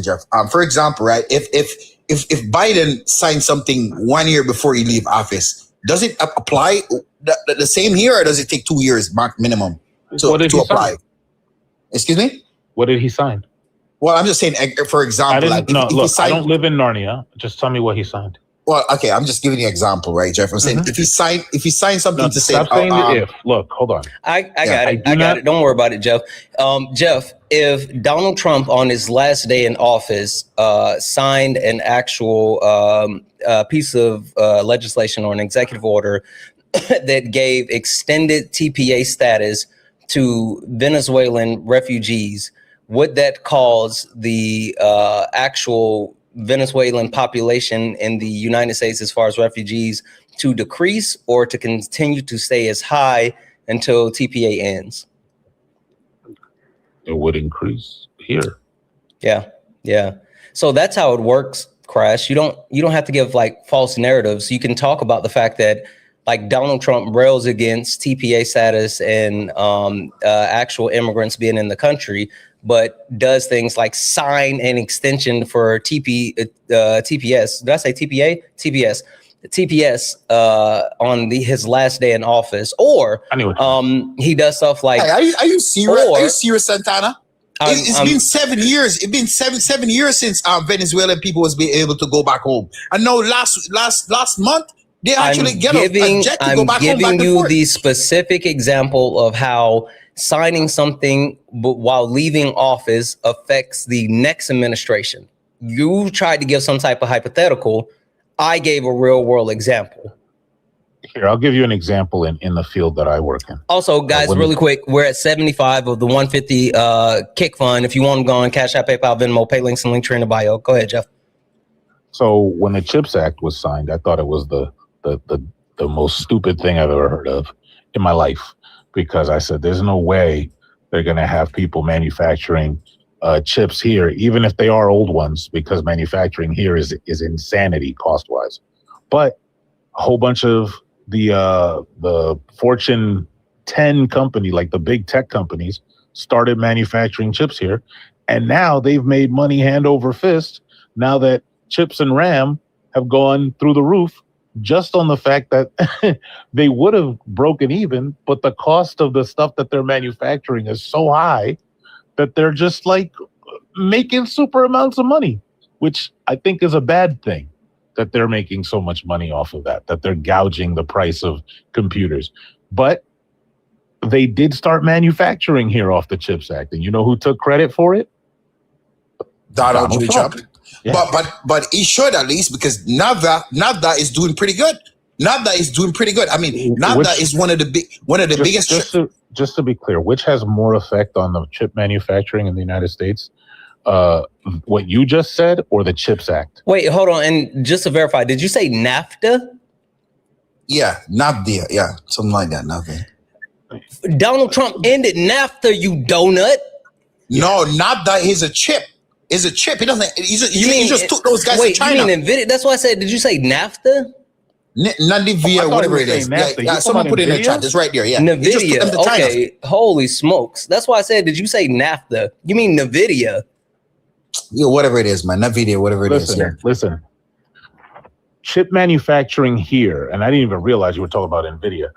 Jeff. For example, right, if Biden signed something 1 year before he leave office, does it apply the same here, or does it take 2 years minimum to apply? Sign? Excuse me? What did he sign? Well, I'm just saying, for example, I don't live in Narnia. Just tell me what he signed. Well, okay, I'm just giving you an example, right, Jeff? I'm saying if he signed something to say, stop saying the if. Look, hold on. I got it. Don't worry about it, Jeff. Jeff, if Donald Trump on his last day in office signed an actual piece of legislation or an executive order that gave extended TPA status to Venezuelan refugees, would that cause the actual Venezuelan population in the United States as far as refugees to decrease or to continue to stay as high until TPA ends? It would increase here. Yeah. So that's how it works, Crash. You don't have to give like false narratives. You can talk about the fact that like Donald Trump rails against TPA status and actual immigrants being in the country, but does things like sign an extension for TPS. Did I say TPA? TPS on his last day in office, or he does stuff like. Hey, are you serious? Are you serious, Santana? It's been 7 years. It's been seven years since Venezuelan people was being able to go back home. I know last month they actually get a jet to go back home. I'm giving you the specific example of how signing something while leaving office affects the next administration. You tried to give some type of hypothetical. I gave a real world example. Here, I'll give you an example in the field that I work in. Also, guys, really quick, we're at 75 of the 150 kick fund. If you want to go on Cash App, PayPal, Venmo, pay links and link tree in the bio. Go ahead, Jeff. So when the CHIPS Act was signed, I thought it was the most stupid thing I've ever heard of in my life, because I said, there's no way they're going to have people manufacturing chips here, even if they are old ones, because manufacturing here is insanity cost-wise. But a whole bunch of the Fortune 10 company, like the big tech companies, started manufacturing chips here. And now they've made money hand over fist now that chips and RAM have gone through the roof, just on the fact that they would have broken even, but the cost of the stuff that they're manufacturing is so high that they're just like making super amounts of money, which I think is a bad thing, that they're making so much money off of that they're gouging the price of computers. But they did start manufacturing here off the CHIPS Act. And you know who took credit for it? Donald Trump. Yeah. But he should, at least, because NAFTA is doing pretty good. NAFTA is doing pretty good. I mean, NAFTA is one of the biggest. Just to be clear, which has more effect on the chip manufacturing in the United States? what you just said or the CHIPS Act? Wait, hold on. And just to verify, did you say NAFTA? Yeah, NAFTA. Yeah, something like that. NAFTA. Donald Trump ended NAFTA, you donut. No, NAFTA is a chip. Is a chip. He doesn't. He just took those guys to China. You mean NVIDIA? That's why I said. Did you say NAFTA? NVIDIA, whatever it is. Yeah, someone put it in the chat. It's right there. Yeah, NVIDIA. Okay. Holy smokes. That's why I said. Did you say NAFTA? You mean NVIDIA? Yeah, whatever it is, man. NVIDIA, whatever it is. Yeah. Listen. Chip manufacturing here, and I didn't even realize you were talking about NVIDIA.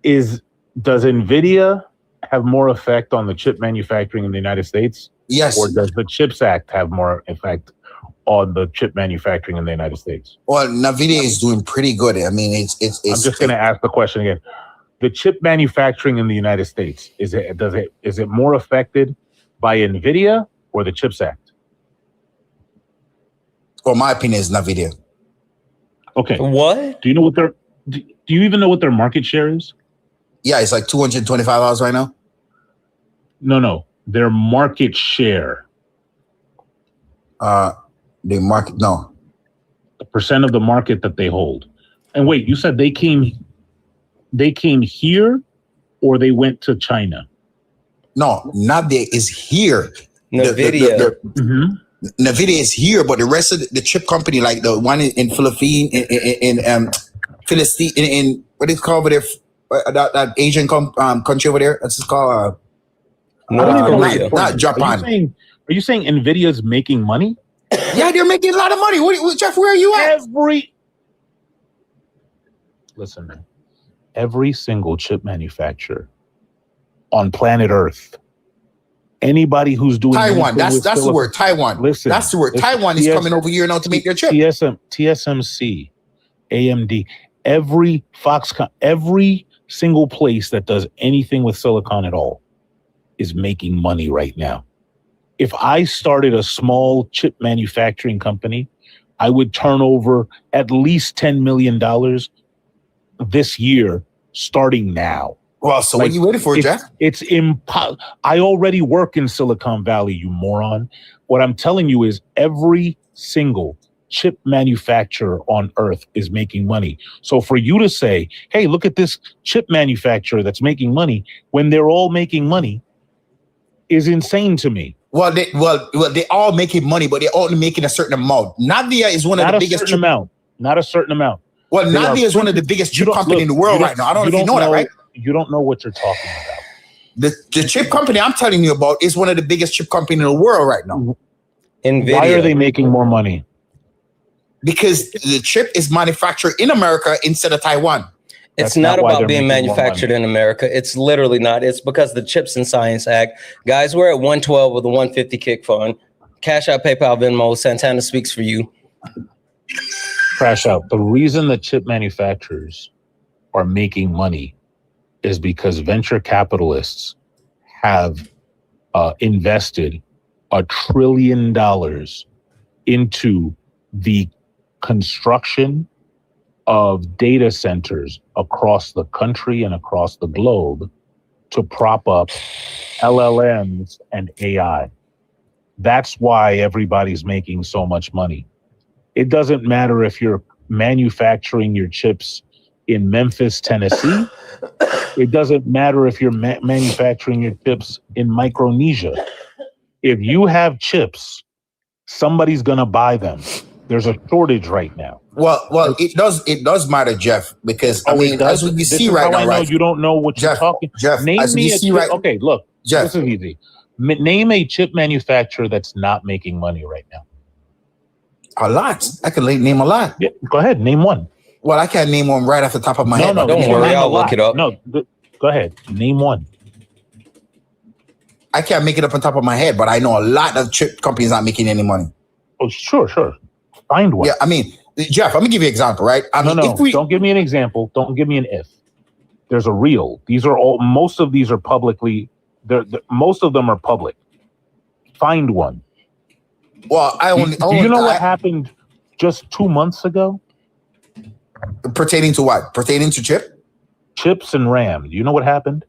Does NVIDIA have more effect on the chip manufacturing in the United States? Yes. Or does the CHIPS Act have more effect on the chip manufacturing in the United States? Well, NVIDIA is doing pretty good. I mean, it's I'm just going to ask the question again. The chip manufacturing in the United States, is it more affected by NVIDIA or the CHIPS Act? Well, my opinion is NVIDIA. Okay. What? Do you know what do you even know what their market share is? Yeah, it's like $225 right now. No. Their market share. The percent of the market that they hold. And wait, you said they came here or they went to China? No, NVIDIA is here. NVIDIA. NVIDIA is here, but the rest of the chip company, like the one in Philippines, in Philistine, in what is it called over there, that Asian country over there, that's called not Japan. Are you saying NVIDIA's making money? Yeah, they're making a lot of money. Jeff, where are you at? Listen, man. Every single chip manufacturer on planet Earth, anybody who's doing Taiwan, that's the word. Taiwan. Listen, that's the word. Taiwan is coming over here now to make their chip. TSMC, AMD, every Foxconn, every single place that does anything with silicon at all is making money right now. If I started a small chip manufacturing company, I would turn over at least $10 million this year, starting now. Well, so what are you waiting for, Jeff? It's impossible. I already work in Silicon Valley, you moron. What I'm telling you is every single chip manufacturer on earth is making money. So for you to say, hey, look at this chip manufacturer that's making money when they're all making money is insane to me. Well, they all making money, but they're only making a certain amount. NVIDIA is one of the biggest chip amount. Not a certain amount. Well, NVIDIA is one of the biggest chip companies in the world right now. I don't know if you know that, right? You don't know what you're talking about. The chip company I'm telling you about is one of the biggest chip companies in the world right now. NVIDIA. Why are they making more money? Because the chip is manufactured in America instead of Taiwan. It's not about being manufactured in America. It's literally not. It's because the Chips and Science Act. Guys, we're at 112 with a 150 kick fund. Cash Out, PayPal, Venmo. Santana speaks for you. Crash Out. The reason the chip manufacturers are making money is because venture capitalists have invested $1 trillion into the construction of data centers across the country and across the globe to prop up LLMs and AI. That's why everybody's making so much money. It doesn't matter if you're manufacturing your chips in Memphis, Tennessee. It doesn't matter if you're manufacturing your chips in Micronesia. If you have chips, somebody's going to buy them. There's a shortage right now. Well, it does matter, Jeff, because I mean, as we see right now, right? You don't know what you're talking. Jeff, name me a chip. Right, okay, look, Jeff, this is easy. Name a chip manufacturer that's not making money right now. A lot. I can name a lot. Yeah, go ahead, name one. Well, I can't name one right off the top of my head. No, don't worry, I'll look it up. No, go ahead, name one. I can't make it up on top of my head, but I know a lot of chip companies not making any money. Oh, sure. Find one. Yeah, I mean, Jeff, let me give you an example, right? Don't give me an example. Don't give me an if. There's a real. Most of these are publicly. Most of them are public. Find one. Well, Do you know what happened just 2 months ago? Pertaining to what? Pertaining to chips and RAM. Do you know what happened?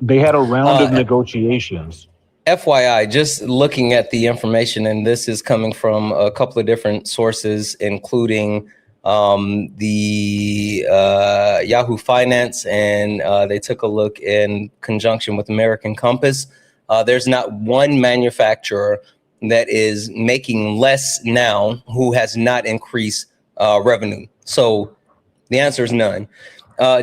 They had a round of negotiations. FYI, just looking at the information, and this is coming from a couple of different sources, including the Yahoo Finance, and they took a look in conjunction with American Compass. There's not one manufacturer that is making less now who has not increased revenue. So the answer is none.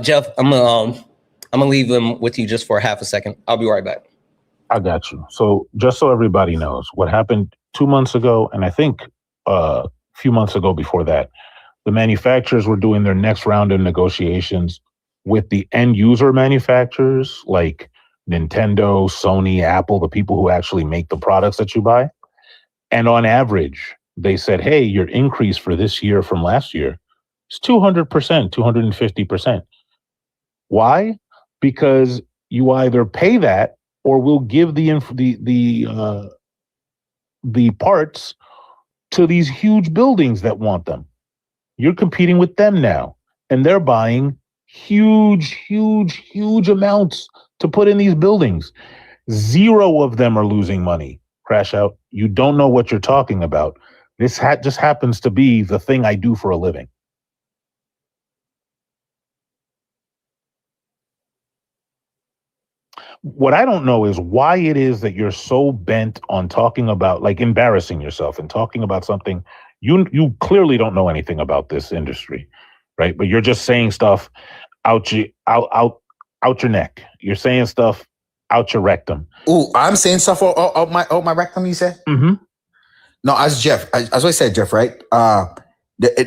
Jeff, I'm gonna leave them with you just for half a second. I'll be right back. I got you. So just so everybody knows, what happened 2 months ago, and I think a few months ago before that, the manufacturers were doing their next round of negotiations with the end user manufacturers like Nintendo, Sony, Apple, the people who actually make the products that you buy. And on average, they said, hey, your increase for this year from last year is 200%, 250%. Why? Because you either pay that or we'll give the parts to these huge buildings that want them. You're competing with them now, and they're buying huge amounts to put in these buildings. 0 of them are losing money. Crash Out, you don't know what you're talking about. This just happens to be the thing I do for a living. What I don't know is why it is that you're so bent on talking about, like, embarrassing yourself and talking about something you clearly don't know anything about this industry, right? But you're just saying stuff out your neck. You're saying stuff out your rectum. Ooh, I'm saying stuff out my rectum, you said? Mm-hmm. No, as I said, Jeff, right? A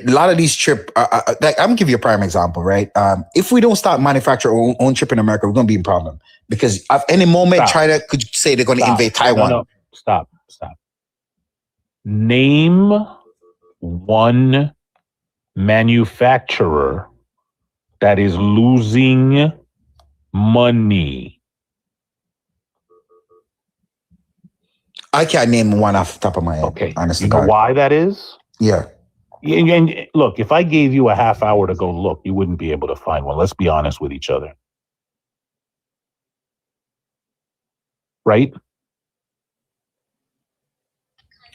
lot of these chip, like, I'm gonna give you a prime example, right? If we don't start manufacturing our own chip in America, we're gonna be in problem because at any moment, China could say they're gonna invade Taiwan. No. Stop. Name one manufacturer that is losing money. I can't name one off the top of my head. Okay. Honestly, you know why that is? Yeah. And look, if I gave you a half hour to go look, you wouldn't be able to find one. Let's be honest with each other. Right? What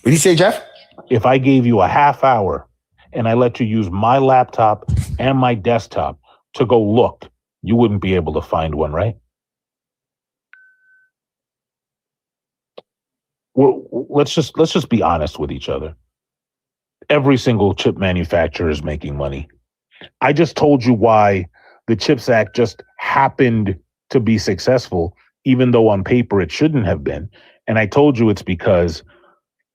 did you say, Jeff? If I gave you a half hour and I let you use my laptop and my desktop to go look, you wouldn't be able to find one, right? Let's just be honest with each other. Every single chip manufacturer is making money. I just told you why the CHIPS Act just happened to be successful, even though on paper it shouldn't have been. And I told you it's because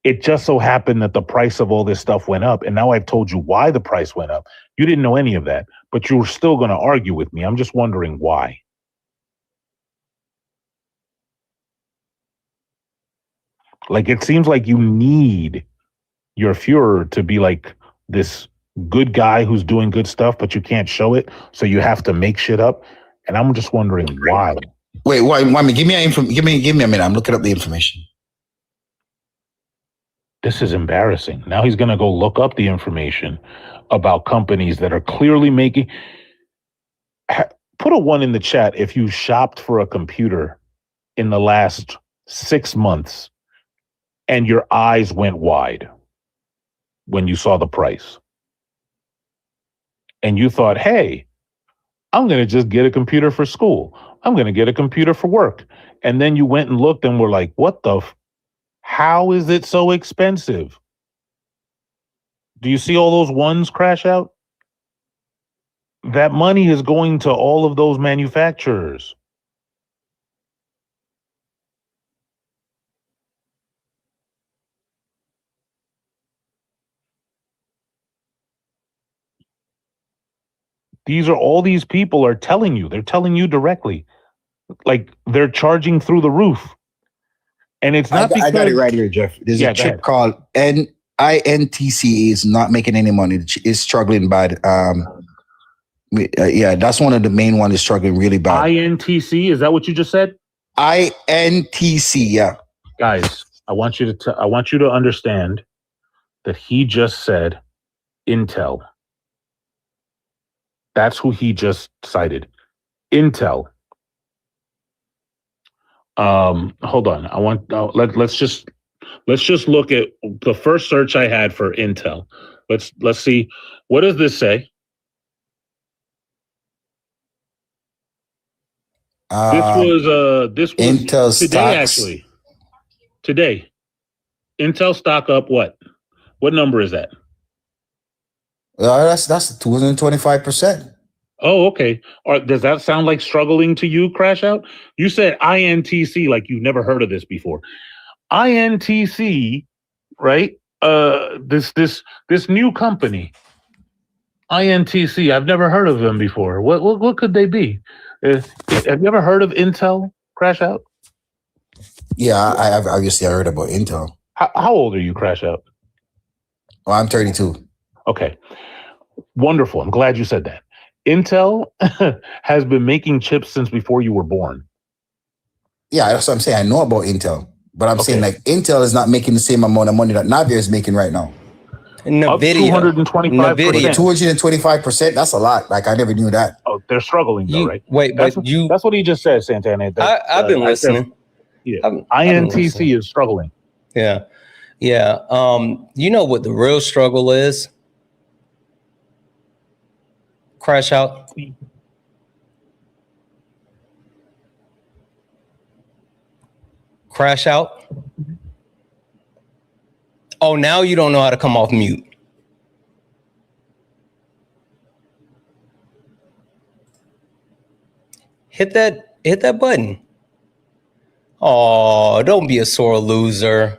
it just so happened that the price of all this stuff went up. And now I've told you why the price went up. You didn't know any of that, but you were still going to argue with me. I'm just wondering why. Like, it seems like you need your Führer to be like this good guy who's doing good stuff, but you can't show it. So you have to make shit up. And I'm just wondering why. Wait, give me a minute. I'm looking up the information. This is embarrassing. Now he's going to go look up the information about companies that are clearly making. Put a 1 in the chat if you shopped for a computer in the last 6 months and your eyes went wide when you saw the price. And you thought, hey, I'm going to just get a computer for school. I'm going to get a computer for work. And then you went and looked and were like, what the how is it so expensive? Do you see all those ones crash out? That money is going to all of those manufacturers. These are all these people are telling you. They're telling you directly. Like, they're charging through the roof. And it's not because... I got it right here, Jeff. There's a chip called INTC is not making any money. It's struggling bad. Yeah, that's one of the main ones is struggling really bad. INTC, is that what you just said? INTC, yeah. Guys, I want you to understand that he just said Intel. That's who he just cited. Intel. Hold on. I want let's just look at the first search I had for Intel. Let's see. What does this say? This was Intel today, stocks. actually. Today. Intel stock up what? What number is that? That's 225%. Oh, okay. Does that sound like struggling to you, Crash Out? You said INTC like you've never heard of this before. INTC, right? This new company, INTC. I've never heard of them before. What could they be? Have you ever heard of Intel, Crash Out? Yeah, I've obviously heard about Intel. How old are you, Crash Out? Well, I'm 32. Okay. Wonderful. I'm glad you said that. Intel has been making chips since before you were born. Yeah, that's what I'm saying. I know about Intel, but I'm saying like Intel is not making the same amount of money that Nvidia is making right now. NVIDIA. 225%. That's a lot. Like I never knew that. Oh, they're struggling though, right? Wait, that's what he just said, Santana. I've been listening. INTC is struggling. Yeah. Yeah. You know what the real struggle is? Crash Out. Crash Out. Oh, now you don't know how to come off mute. Hit that button. Oh, don't be a sore loser.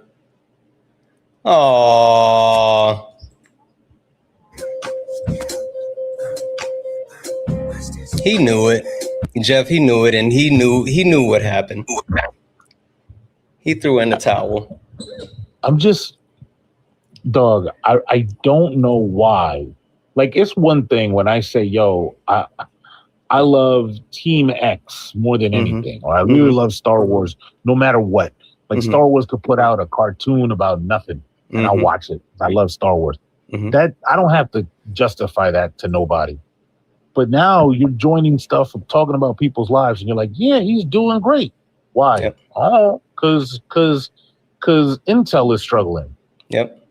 Oh. He knew it. Jeff, he knew it, and he knew what happened. He threw in the towel. I'm just, dog, I don't know why. Like, it's one thing when I say, yo, I love Team X more than anything, or I really love Star Wars, no matter what. Like, Star Wars could put out a cartoon about nothing, and I'll watch it. I love Star Wars. That I don't have to justify that to nobody. But now you're joining stuff of talking about people's lives, and you're like, yeah, he's doing great. Why? Yep. Because Intel is struggling. Yep.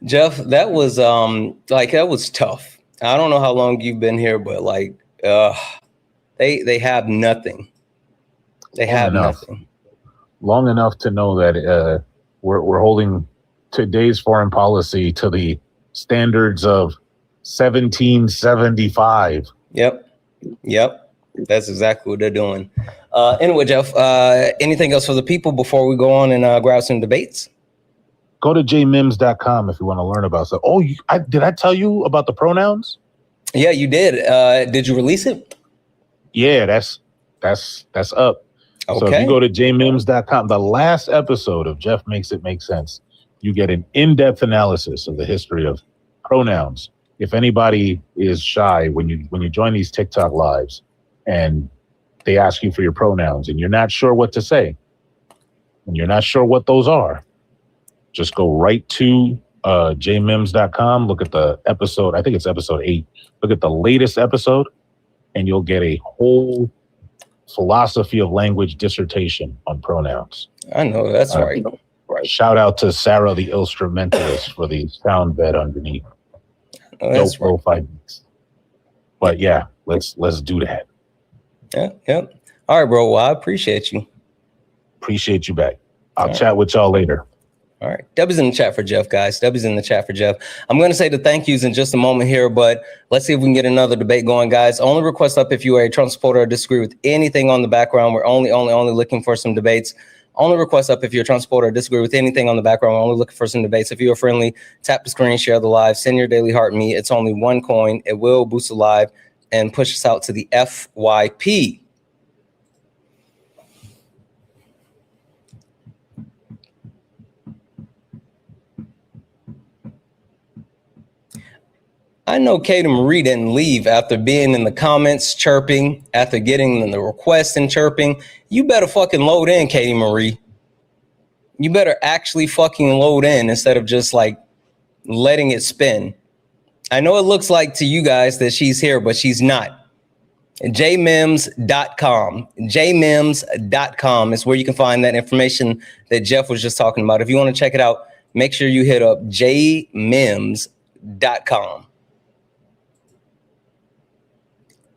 Jeff, that was that was tough. I don't know how long you've been here, but they have nothing. They have nothing. Long enough to know that we're holding today's foreign policy to the standards of 1775. Yep. That's exactly what they're doing. Anyway, Jeff, anything else for the people before we go on and grab some debates? Go to jmims.com if you want to learn about stuff. Oh, did I tell you about the pronouns? Yeah, you did. Did you release it? Yeah, that's up. Okay. So if you go to jmims.com, the last episode of Jeff Makes It Make Sense, you get an in-depth analysis of the history of pronouns. If anybody is shy when you join these TikTok lives and they ask you for your pronouns and you're not sure what to say and you're not sure what those are, just go right to jmims.com, look at the episode, I think it's episode 8, look at the latest episode, and you'll get a whole philosophy of language dissertation on pronouns. I know, that's right. Shout out to Sarah the instrumentalist for the sound bed underneath. Oh, that's right. But yeah, let's do that. Yep. All right, bro. Well, I appreciate you. Appreciate you back. I'll chat with y'all later. All right. Debbie's in the chat for Jeff, guys. Debbie's in the chat for Jeff. I'm going to say the thank yous in just a moment here, but let's see if we can get another debate going, guys. Only request up if you are a Trump supporter or disagree with anything on the background. We're only looking for some debates. Only request up if you're a Trump supporter or disagree with anything on the background. We're only looking for some debates. If you're friendly, tap the screen, share the live, send your daily heart me. It's only one coin. It will boost the live and push us out to the FYP. I know Katie Marie didn't leave after being in the comments chirping, after getting the request and chirping. You better fucking load in, Katie Marie. You better actually fucking load in instead of just like letting it spin. I know it looks like to you guys that she's here, but she's not. jmims.com. jmims.com is where you can find that information that Jeff was just talking about. If you want to check it out, make sure you hit up jmims.com.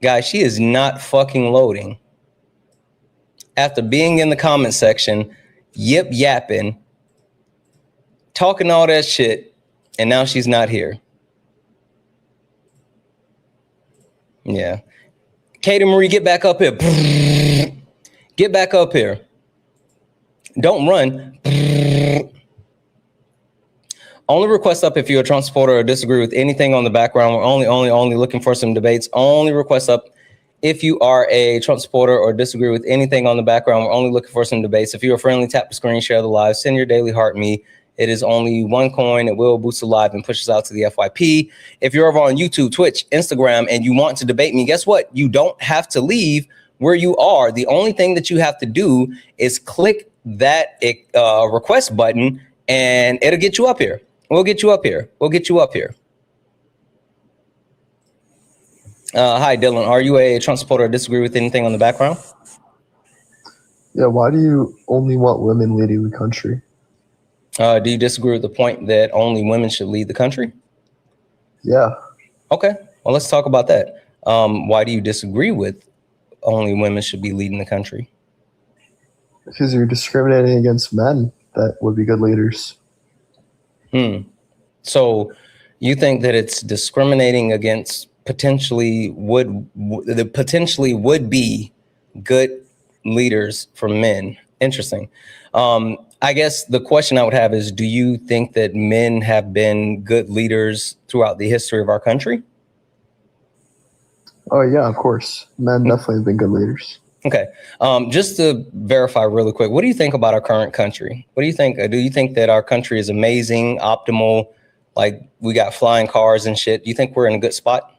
Guys, she is not fucking loading. After being in the comment section, yip yapping, talking all that shit, and now she's not here. Yeah. Katie Marie, get back up here. Get back up here. Don't run. Only request up if you're a Trump supporter or disagree with anything on the background. We're only looking for some debates. Only request up if you are a Trump supporter or disagree with anything on the background. We're only looking for some debates. If you're a friendly, tap the screen, share the live, send your daily heart me. It is only one coin. It will boost the live and push us out to the FYP. If you're over on YouTube, Twitch, Instagram, and you want to debate me, guess what? You don't have to leave where you are. The only thing that you have to do is click that request button, and it'll get you up here. We'll get you up here. We'll get you up here. Hi, Dylan. Are you a Trump supporter or disagree with anything on the background? Yeah, why do you only want women leading the country? Do you disagree with the point that only women should lead the country? Yeah. Okay. Well, let's talk about that. Why do you disagree with only women should be leading the country? Because you're discriminating against men that would be good leaders. So you think that it's discriminating against potentially would be good leaders for men? Interesting. I guess the question I would have is, do you think that men have been good leaders throughout the history of our country? Oh, yeah, of course. Men definitely have been good leaders. Okay. Just to verify really quick, what do you think about our current country? What do you think? Do you think that our country is amazing, optimal? Like we got flying cars and shit. Do you think we're in a good spot?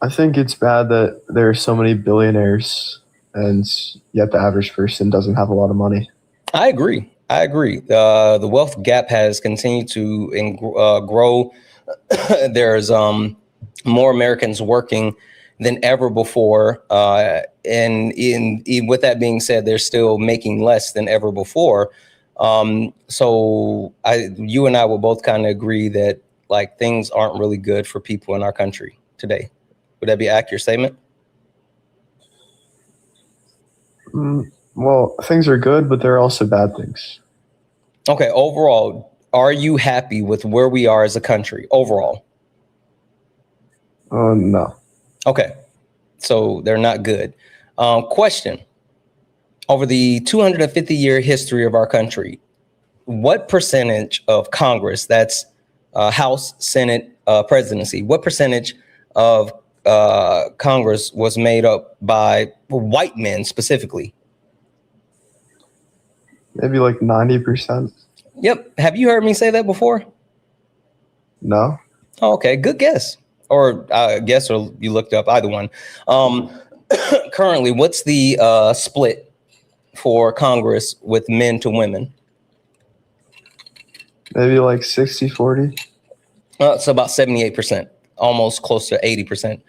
I think it's bad that there are so many billionaires and yet the average person doesn't have a lot of money. I agree. The wealth gap has continued to grow. There's more Americans working than ever before. And with that being said, they're still making less than ever before. So you and I will both kind of agree that like things aren't really good for people in our country today. Would that be an accurate statement? Well, things are good, but there are also bad things. Okay. Overall, are you happy with where we are as a country overall? No. Okay. So they're not good. Question. Over the 250-year history of our country, what percentage of Congress, that's House, Senate, presidency, what percentage of Congress was made up by white men specifically? Maybe like 90%. Yep. Have you heard me say that before? No. Oh, okay. Good guess. Or guess, or you looked up, either one. Currently, what's the split for Congress with men to women? Maybe like 60-40. It's about 78%, almost close to 80%.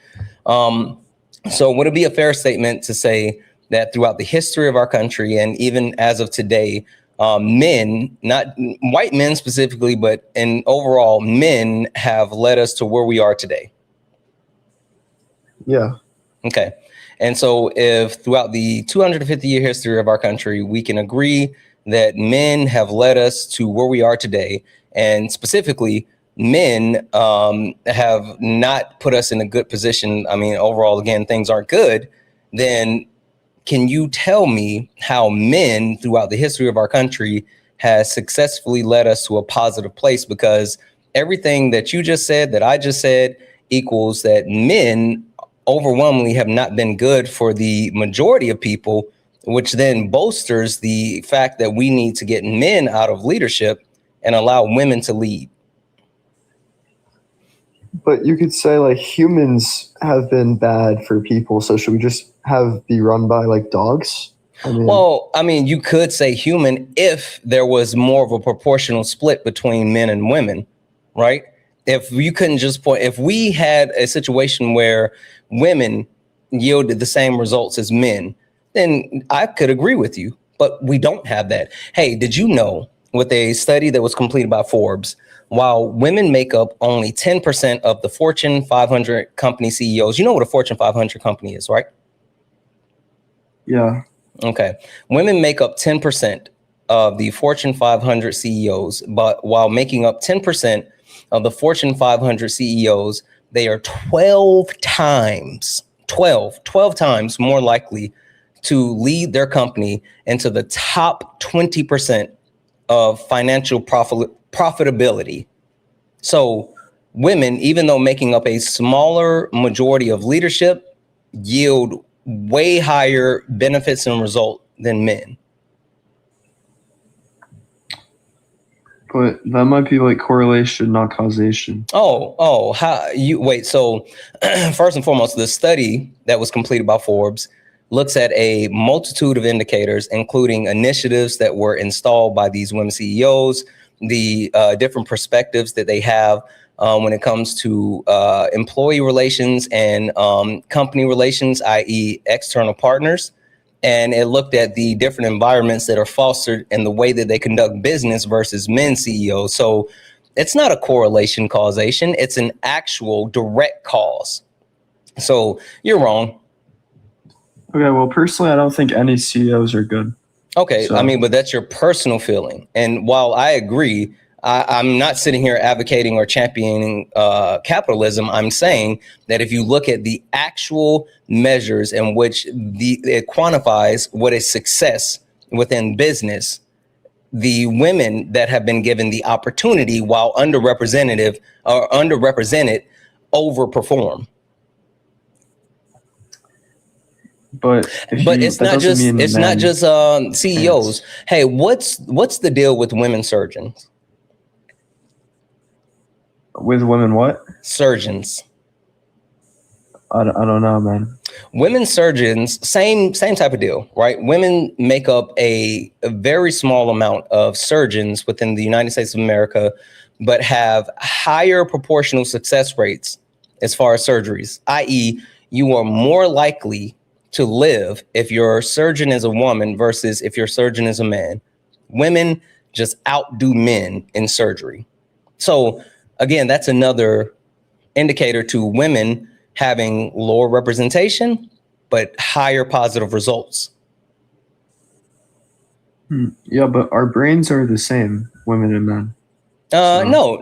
So would it be a fair statement to say that throughout the history of our country, and even as of today, men, not white men specifically, but in overall, men have led us to where we are today? Yeah. Okay. And so if throughout the 250-year history of our country, we can agree that men have led us to where we are today, and specifically men have not put us in a good position. I mean, overall, again, things aren't good. Then can you tell me how men throughout the history of our country has successfully led us to a positive place? Because everything that you just said, that I just said, equals that men overwhelmingly have not been good for the majority of people, which then bolsters the fact that we need to get men out of leadership and allow women to lead. But you could say like humans have been bad for people, so should we just be run by like dogs? Well, I mean, you could say human if there was more of a proportional split between men and women, right? If you couldn't just point, if we had a situation where women yielded the same results as men, then I could agree with you, but we don't have that. Hey, did you know, with a study that was completed by Forbes, while women make up only 10% of the Fortune 500 company CEOs, you know what a Fortune 500 company is, right? Yeah. Okay. Women make up 10% of the Fortune 500 CEOs, but while making up 10% of the Fortune 500 CEOs, they are 12 times more likely to lead their company into the top 20% of financial profitability. So women, even though making up a smaller majority of leadership, yield way higher benefits and result than men. But that might be like correlation, not causation. How you wait? So first and foremost, the study that was completed by Forbes looks at a multitude of indicators, including initiatives that were installed by these women CEOs, the different perspectives that they have when it comes to employee relations and company relations, i.e. external partners. And it looked at the different environments that are fostered and the way that they conduct business versus men CEOs. So it's not a correlation causation. It's an actual direct cause. So you're wrong. Okay, well, personally, I don't think any CEOs are good. Okay, So. I mean, but that's your personal feeling. And while I agree, I'm not sitting here advocating or championing capitalism. I'm saying that if you look at the actual measures in which it quantifies what is success within business, the women that have been given the opportunity while underrepresented overperform. But it's not just CEOs. Hey, what's the deal with women surgeons? With women what? Surgeons. I don't know, man. Women surgeons, same type of deal, right? Women make up a very small amount of surgeons within the United States of America, but have higher proportional success rates as far as surgeries, i.e. you are more likely to live if your surgeon is a woman versus if your surgeon is a man. Women just outdo men in surgery. So again, that's another indicator to women having lower representation, but higher positive results. Yeah, but our brains are the same, women and men. No,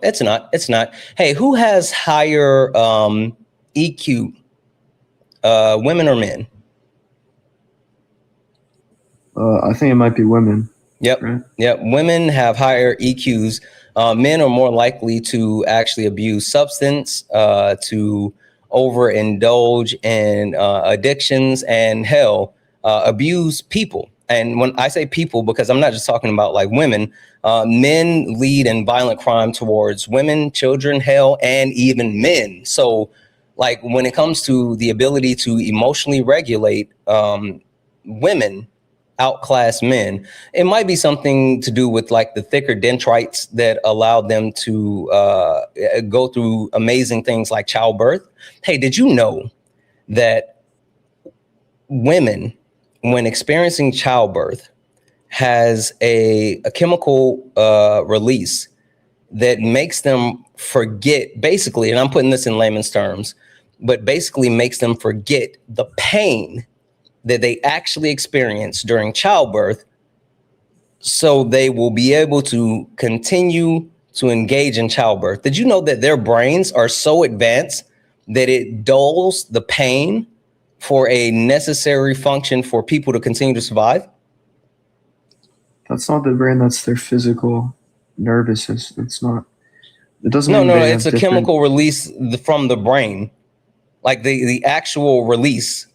it's not. Hey, who has higher EQ, women or men? I think it might be women. Yep. Right? Yep. Women have higher EQs. Men are more likely to actually abuse substance, to overindulge in addictions, and abuse people. And when I say people, because I'm not just talking about like women, men lead in violent crime towards women, children, and even men. So like when it comes to the ability to emotionally regulate women, outclass men, it might be something to do with like the thicker dendrites that allow them to go through amazing things like childbirth. Hey, did you know that women, when experiencing childbirth, has a chemical release that makes them forget, basically, and I'm putting this in layman's terms, but basically makes them forget the pain that they actually experience during childbirth, so they will be able to continue to engage in childbirth. Did you know that their brains are so advanced that it dulls the pain for a necessary function for people to continue to survive? That's not the brain, that's their physical nervous system. It's not. It doesn't. No, it's a chemical release from the brain, like the actual release.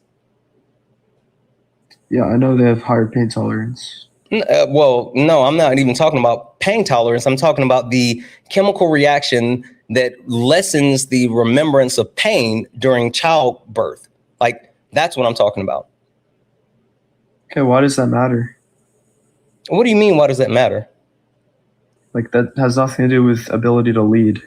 Yeah, I know they have higher pain tolerance. Well, no, I'm not even talking about pain tolerance. I'm talking about the chemical reaction that lessens the remembrance of pain during childbirth. Like, that's what I'm talking about. Okay, why does that matter? What do you mean, why does that matter? Like, that has nothing to do with ability to lead.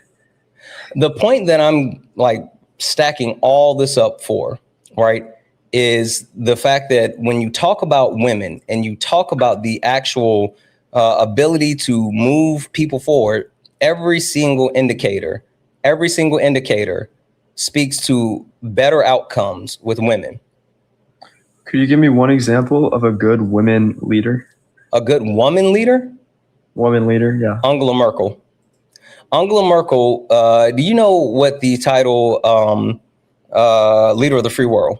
The point that I'm like stacking all this up for, right, is the fact that when you talk about women and you talk about the actual ability to move people forward, every single indicator speaks to better outcomes with women. Could you give me one example of a good women leader? A good woman leader? Woman leader, yeah. Angela Merkel. Angela Merkel, do you know what the title leader of the free world?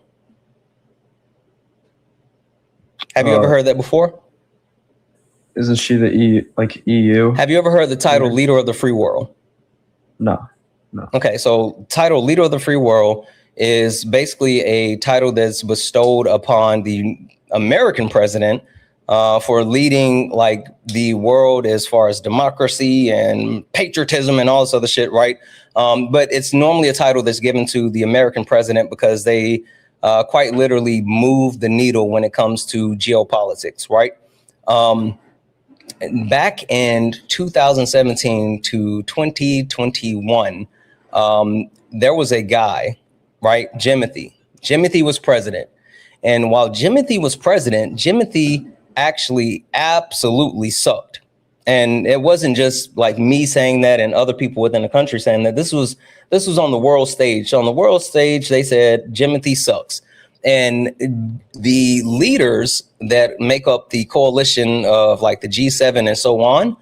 Have you ever heard that before? Isn't she the EU? Have you ever heard the title leader of the free world? No. Okay, so title leader of the free world is basically a title that's bestowed upon the American president for leading like the world as far as democracy and patriotism and all this other shit, right? But it's normally a title that's given to the American president because they quite literally move the needle when it comes to geopolitics, right? Back in 2017 to 2021, there was a guy, right? Jimothy. Jimothy was president. And while Jimothy was president, Jimothy actually absolutely sucked. And it wasn't just like me saying that and other people within the country saying that. This was on the world stage. On the world stage, they said Jimothy sucks. And the leaders that make up the coalition of like the G7 and so on,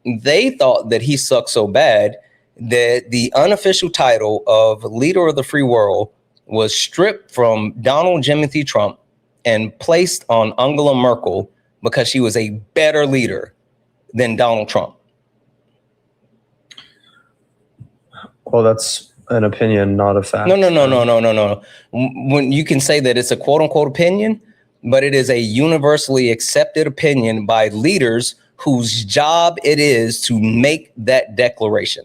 they thought that he sucked so bad that the unofficial title of leader of the free world was stripped from Donald Jimothy Trump and placed on Angela Merkel because she was a better leader than Donald Trump. Well, that's an opinion, not a fact. No. When you can say that it's a quote unquote opinion, but it is a universally accepted opinion by leaders whose job it is to make that declaration.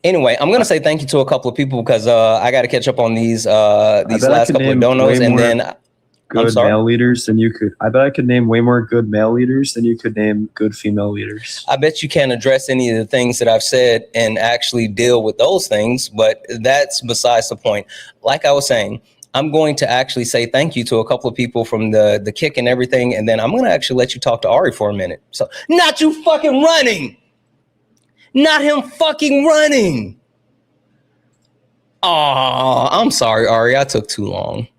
Anyway, I'm going to say thank you to a couple of people because I got to catch up on these last couple of donos, and then good male leaders than you could. I bet I could name way more good male leaders than you could name good female leaders. I bet you can't address any of the things that I've said and actually deal with those things, but that's besides the point. Like I was saying, I'm going to actually say thank you to a couple of people from the kick and everything, and then I'm going to actually let you talk to Ari for a minute. So, not you fucking running! Not him fucking running! Oh, I'm sorry, Ari. I took too long.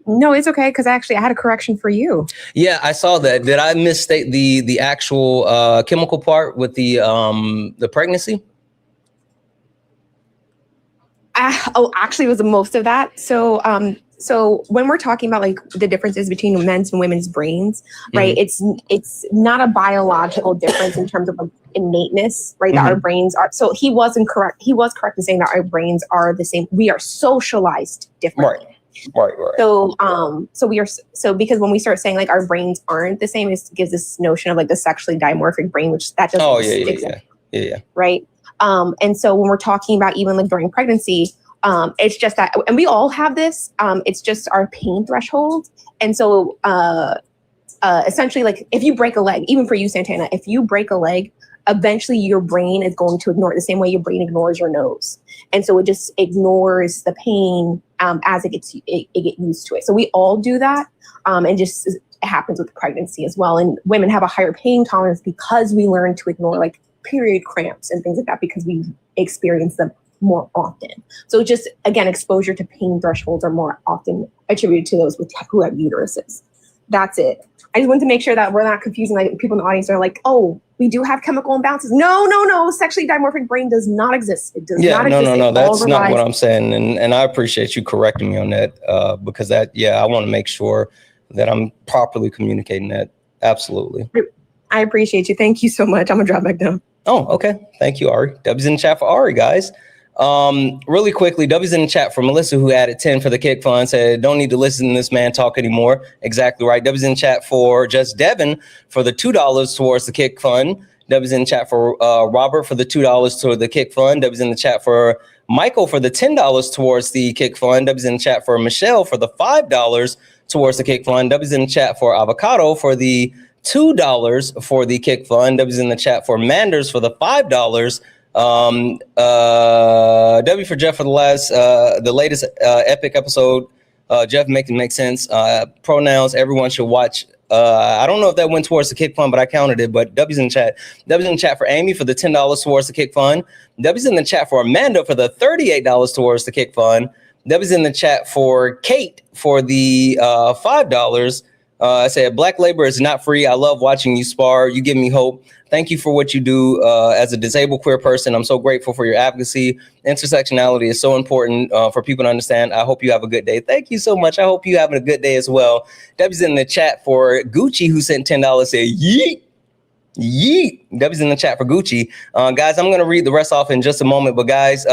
No, it's okay, because actually I had a correction for you. Yeah, I saw that. Did I misstate the actual chemical part with the pregnancy? Actually, it was most of that. So when we're talking about like the differences between men's and women's brains, right? Mm-hmm. It's not a biological difference in terms of like innateness, right? Mm-hmm. That our brains are. So he wasn't correct. He was correct in saying that our brains are the same. We are socialized differently. Right. So because when we start saying like our brains aren't the same, it gives this notion of like the sexually dimorphic brain, which that just yeah. Right. And so when we're talking about even like during pregnancy, it's just that, and we all have this. It's just our pain threshold. And so essentially, like if you break a leg, even for you, Santana, if you break a leg, eventually your brain is going to ignore it the same way your brain ignores your nose. And so it just ignores the pain as it gets used to it. So we all do that. And just it happens with pregnancy as well. And women have a higher pain tolerance because we learn to ignore like period cramps and things like that because we experience them more often. So just, again, exposure to pain thresholds are more often attributed to those who have uteruses. That's it. I just wanted to make sure that we're not confusing like people in the audience are like, oh, we do have chemical imbalances. No. Sexually dimorphic brain does not exist. It does not exist. No. That's not what I'm saying. And I appreciate you correcting me on that because I want to make sure that I'm properly communicating that. Absolutely. I appreciate you. Thank you so much. I'm gonna drop back down. Oh, okay. Thank you, Ari. W's in the chat for Ari, guys. Really quickly, W's in the chat for Melissa, who added 10 for the kick fund, said, don't need to listen to this man talk anymore. Exactly right. W's in the chat for Just Devin for the $2 towards the kick fund. W's in the chat for Robert for the $2 toward the kick fund. W's in the chat for Michael for the $10 towards the kick fund. W's in the chat for Michelle for the $5 towards the kick fund. W's in the chat for Avocado for the $2 for the kick fund. W's in the chat for Manders for the $5 W for Jeff for the latest epic episode. Jeff make sense. Pronouns, everyone should watch. I don't know if that went towards the kick fund, but I counted it. But W's in the chat. W's in the chat for Amy for the $10 towards the kick fund. W's in the chat for Amanda for the $38 towards the kick fund. W's in the chat for Kate for the $5. I said, Black labor is not free. I love watching you spar. You give me hope. Thank you for what you do as a disabled queer person. I'm so grateful for your advocacy. Intersectionality is so important for people to understand. I hope you have a good day. Thank you so much. I hope you're having a good day as well. W's in the chat for Gucci, who sent $10, said, yeet. Yeet. W's in the chat for Gucci. Guys, I'm going to read the rest off in just a moment. But guys,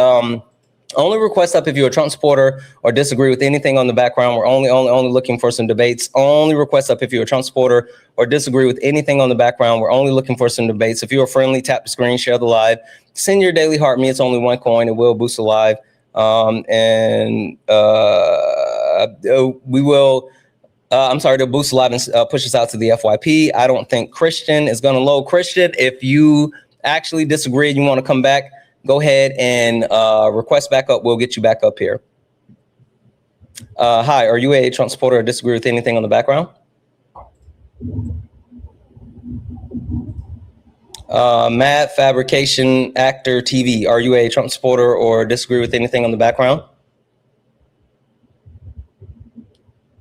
only request up if you're a Trump supporter or disagree with anything on the background. We're only looking for some debates. Only request up if you're a Trump supporter or disagree with anything on the background. We're only looking for some debates. If you're friendly, tap the screen, share the live, send your daily heart. Me, it's only one coin. It will boost the live. We will. I'm sorry, to boost the live and push us out to the FYP. I don't think Christian is going to load. Christian, if you actually disagree and you want to come back, go ahead and request back up. We'll get you back up here. Hi, are you a Trump supporter or disagree with anything on the background? Mad Fabrication Actor TV, are you a Trump supporter or disagree with anything on the background?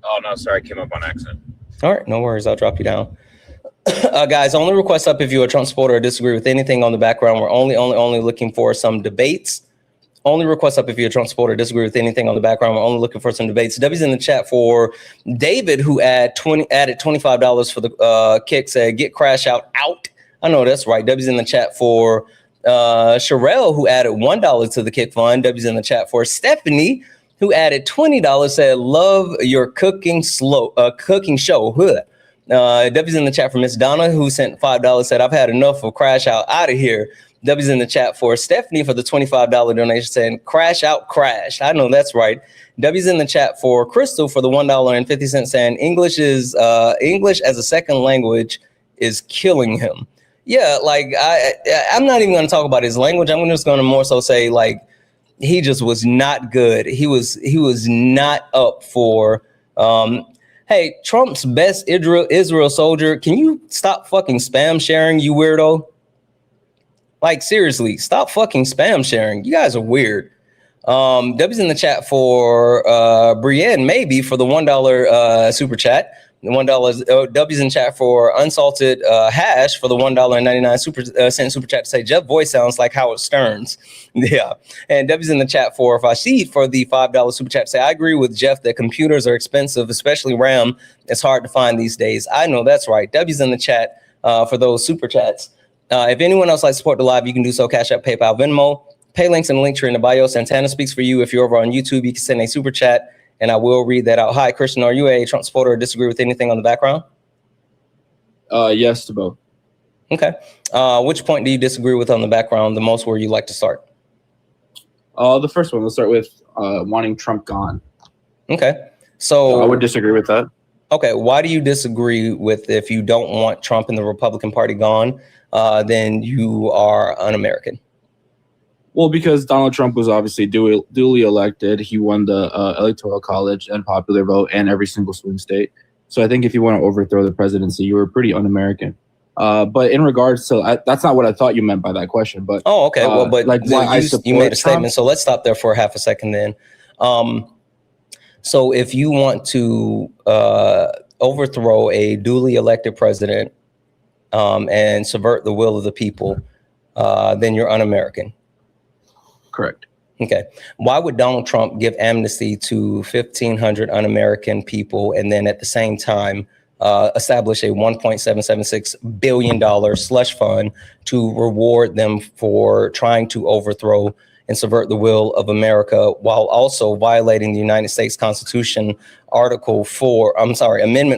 Oh, no, sorry, I came up on accident. All right, no worries. I'll drop you down. Guys, only request up if you're a Trump supporter or disagree with anything on the background. We're only looking for some debates. Only request up if you're a Trump supporter or disagree with anything on the background. We're only looking for some debates. W's in the chat for David, who added $25 for the kick, said, get crash out. I know that's right. W's in the chat for Sherelle, who added $1 to the kick fund. W's in the chat for Stephanie, who added $20, said, love your cooking show. W's in the chat for Miss Donna, who sent $5, said, I've had enough of crash out of here. W's in the chat for Stephanie for the $25 donation, saying, crash out, crash. I know that's right. W's in the chat for Crystal for the $1.50, saying, English as a second language is killing him. Yeah, like I'm not even going to talk about his language. I'm just going to more so say, like, he just was not good. He was not up for. Hey, Trump's best Israel soldier. Can you stop fucking spam sharing, you weirdo? Like, seriously, stop fucking spam sharing. You guys are weird. W's in the chat for Brienne, maybe, for the $1 super chat. The $1 W's in chat for Unsalted Hash for the $1.99 cent super chat to say Jeff voice sounds like Howard Stern's. Yeah. And W's in the chat for Fashid for the $5 super chat to say, I agree with Jeff that computers are expensive, especially RAM. It's hard to find these days. I know that's right. W's in the chat for those super chats. If anyone else likes to support the live, you can do so. Cash App, PayPal, Venmo. Pay links in the link tree in the bio. Santana speaks for you. If you're over on YouTube, you can send a super chat, and I will read that out. Hi, Christian. Are you a Trump supporter or disagree with anything on the background? Yes to both. Okay. Which point do you disagree with on the background the most? Where you like to start? The first one. Let's start with wanting Trump gone. Okay. So I would disagree with that. Okay. Why do you disagree with if you don't want Trump and the Republican Party gone? Then you are un-American. Well, because Donald Trump was obviously duly elected. He won the Electoral College and popular vote and every single swing state. So I think if you want to overthrow the presidency, you were pretty un-American. But in regards to, that's not what I thought you meant by that question. But oh, okay. Well, but like you made a statement. So let's stop there for half a second then. So if you want to overthrow a duly elected president and subvert the will of the people, then you're un-American. Correct. Okay. Why would Donald Trump give amnesty to 1,500 un-American people and then at the same time establish a $1.776 billion slush fund to reward them for trying to overthrow and subvert the will of America while also violating the United States Constitution, Amendment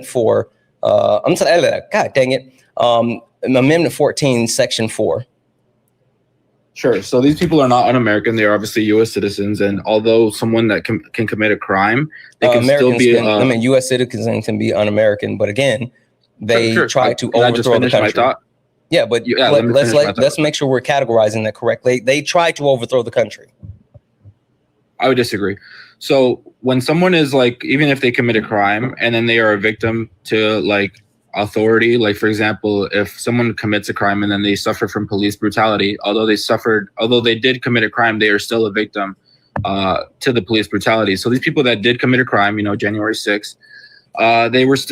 4, God dang it, Amendment 14, Section 4. Sure. So these people are not un-American. They are obviously U.S. citizens. And although someone that can commit a crime, they can still be... U.S. citizens can be un-American. But again, they try to overthrow the country. Yeah, but let's make sure we're categorizing that correctly. They tried to overthrow the country. I would disagree. So when someone is like, even if they commit a crime and then they are a victim to like authority, like for example, if someone commits a crime and then they suffer from police brutality, although they did commit a crime, they are still a victim to the police brutality. So these people that did commit a crime, January 6th,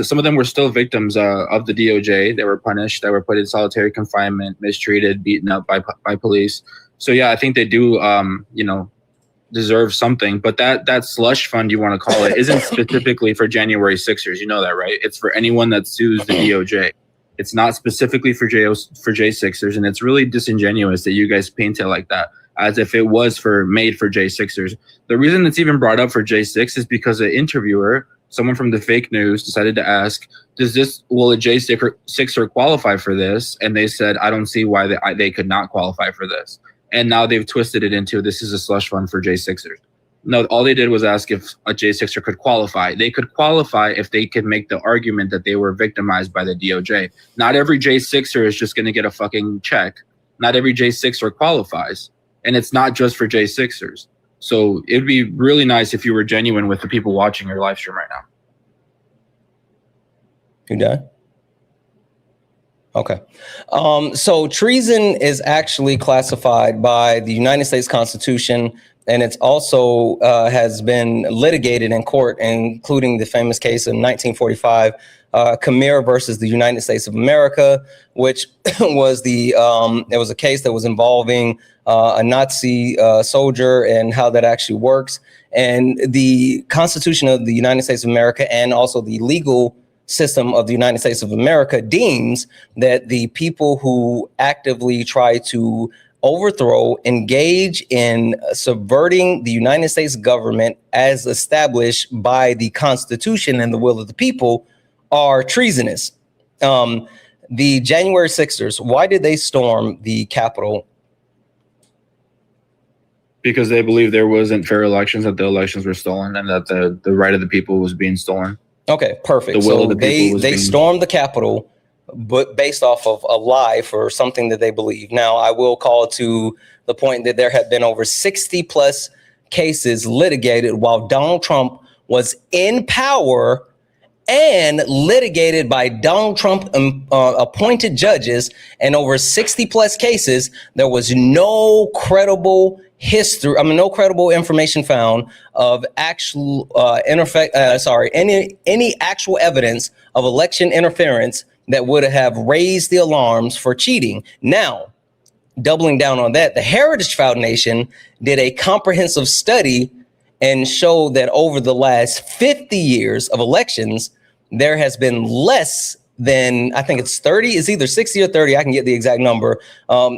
some of them were still victims of the DOJ. They were punished. They were put in solitary confinement, mistreated, beaten up by police. So yeah, I think they do, deserve something. But that slush fund, you want to call it, isn't specifically for January 6ers. You know that, right? It's for anyone that sues the DOJ. It's not specifically for J6ers, and it's really disingenuous that you guys paint it like that, as if it was made for J6ers. The reason it's even brought up for J6 is because an interviewer, someone from the fake news, decided to ask, will a J6er qualify for this? And they said, I don't see why they could not qualify for this. And now they've twisted it into, this is a slush fund for J6ers. No, all they did was ask if a J6er could qualify. They could qualify if they could make the argument that they were victimized by the DOJ. Not every J6er is just going to get a fucking check. Not every J6er qualifies. And it's not just for J6ers. So it'd be really nice if you were genuine with the people watching your live stream right now. You done? Okay. So treason is actually classified by the United States Constitution, and it's also has been litigated in court, including the famous case in 1945, Khmer versus the United States of America, which was it was a case that was involving a Nazi soldier and how that actually works. And the Constitution of the United States of America and also the legal system of the United States of America deems that the people who actively try to overthrow, engage in subverting the United States government as established by the Constitution and the will of the people are treasonous. The January 6ers, why did they storm the Capitol? Because they believe there wasn't fair elections, that the elections were stolen, and that the right of the people was being stolen. Okay, perfect. So they stormed the Capitol, but based off of a lie for something that they believe. Now, I will call to the point that there have been over 60 plus cases litigated while Donald Trump was in power and litigated by Donald Trump appointed judges. And over 60 plus cases, there was no credible no credible information found of actual any actual evidence of election interference that would have raised the alarms for cheating. Now, doubling down on that, the Heritage Foundation did a comprehensive study and showed that over the last 50 years of elections, there has been less than, I think it's 30, it's either 60 or 30, I can get the exact number,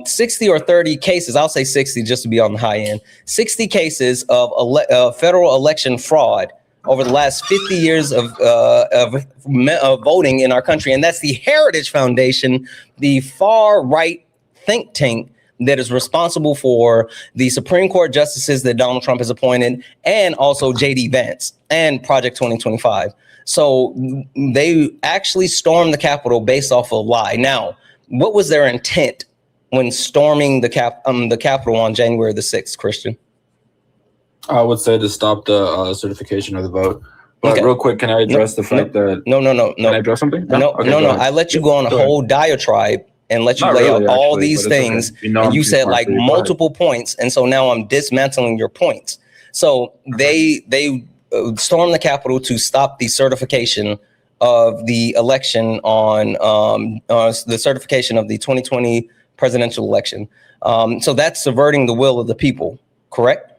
60 or 30 cases, I'll say 60 just to be on the high end, 60 cases of federal election fraud over the last 50 years of voting in our country. And that's the Heritage Foundation, the far right think tank that is responsible for the Supreme Court justices that Donald Trump has appointed, and also J.D. Vance and Project 2025. So they actually stormed the Capitol based off of a lie. Now, what was their intent when storming the Capitol on January the 6th, Christian? I would say to stop the certification of the vote. But real quick, can I address the fact that... No. Can I address something? No. I let you go on a whole diatribe and let you lay out all these things. Okay. And you said like multiple points. And so now I'm dismantling your points. So they stormed the Capitol to stop the certification of the election on the certification of the 2020 presidential election. So that's subverting the will of the people, correct?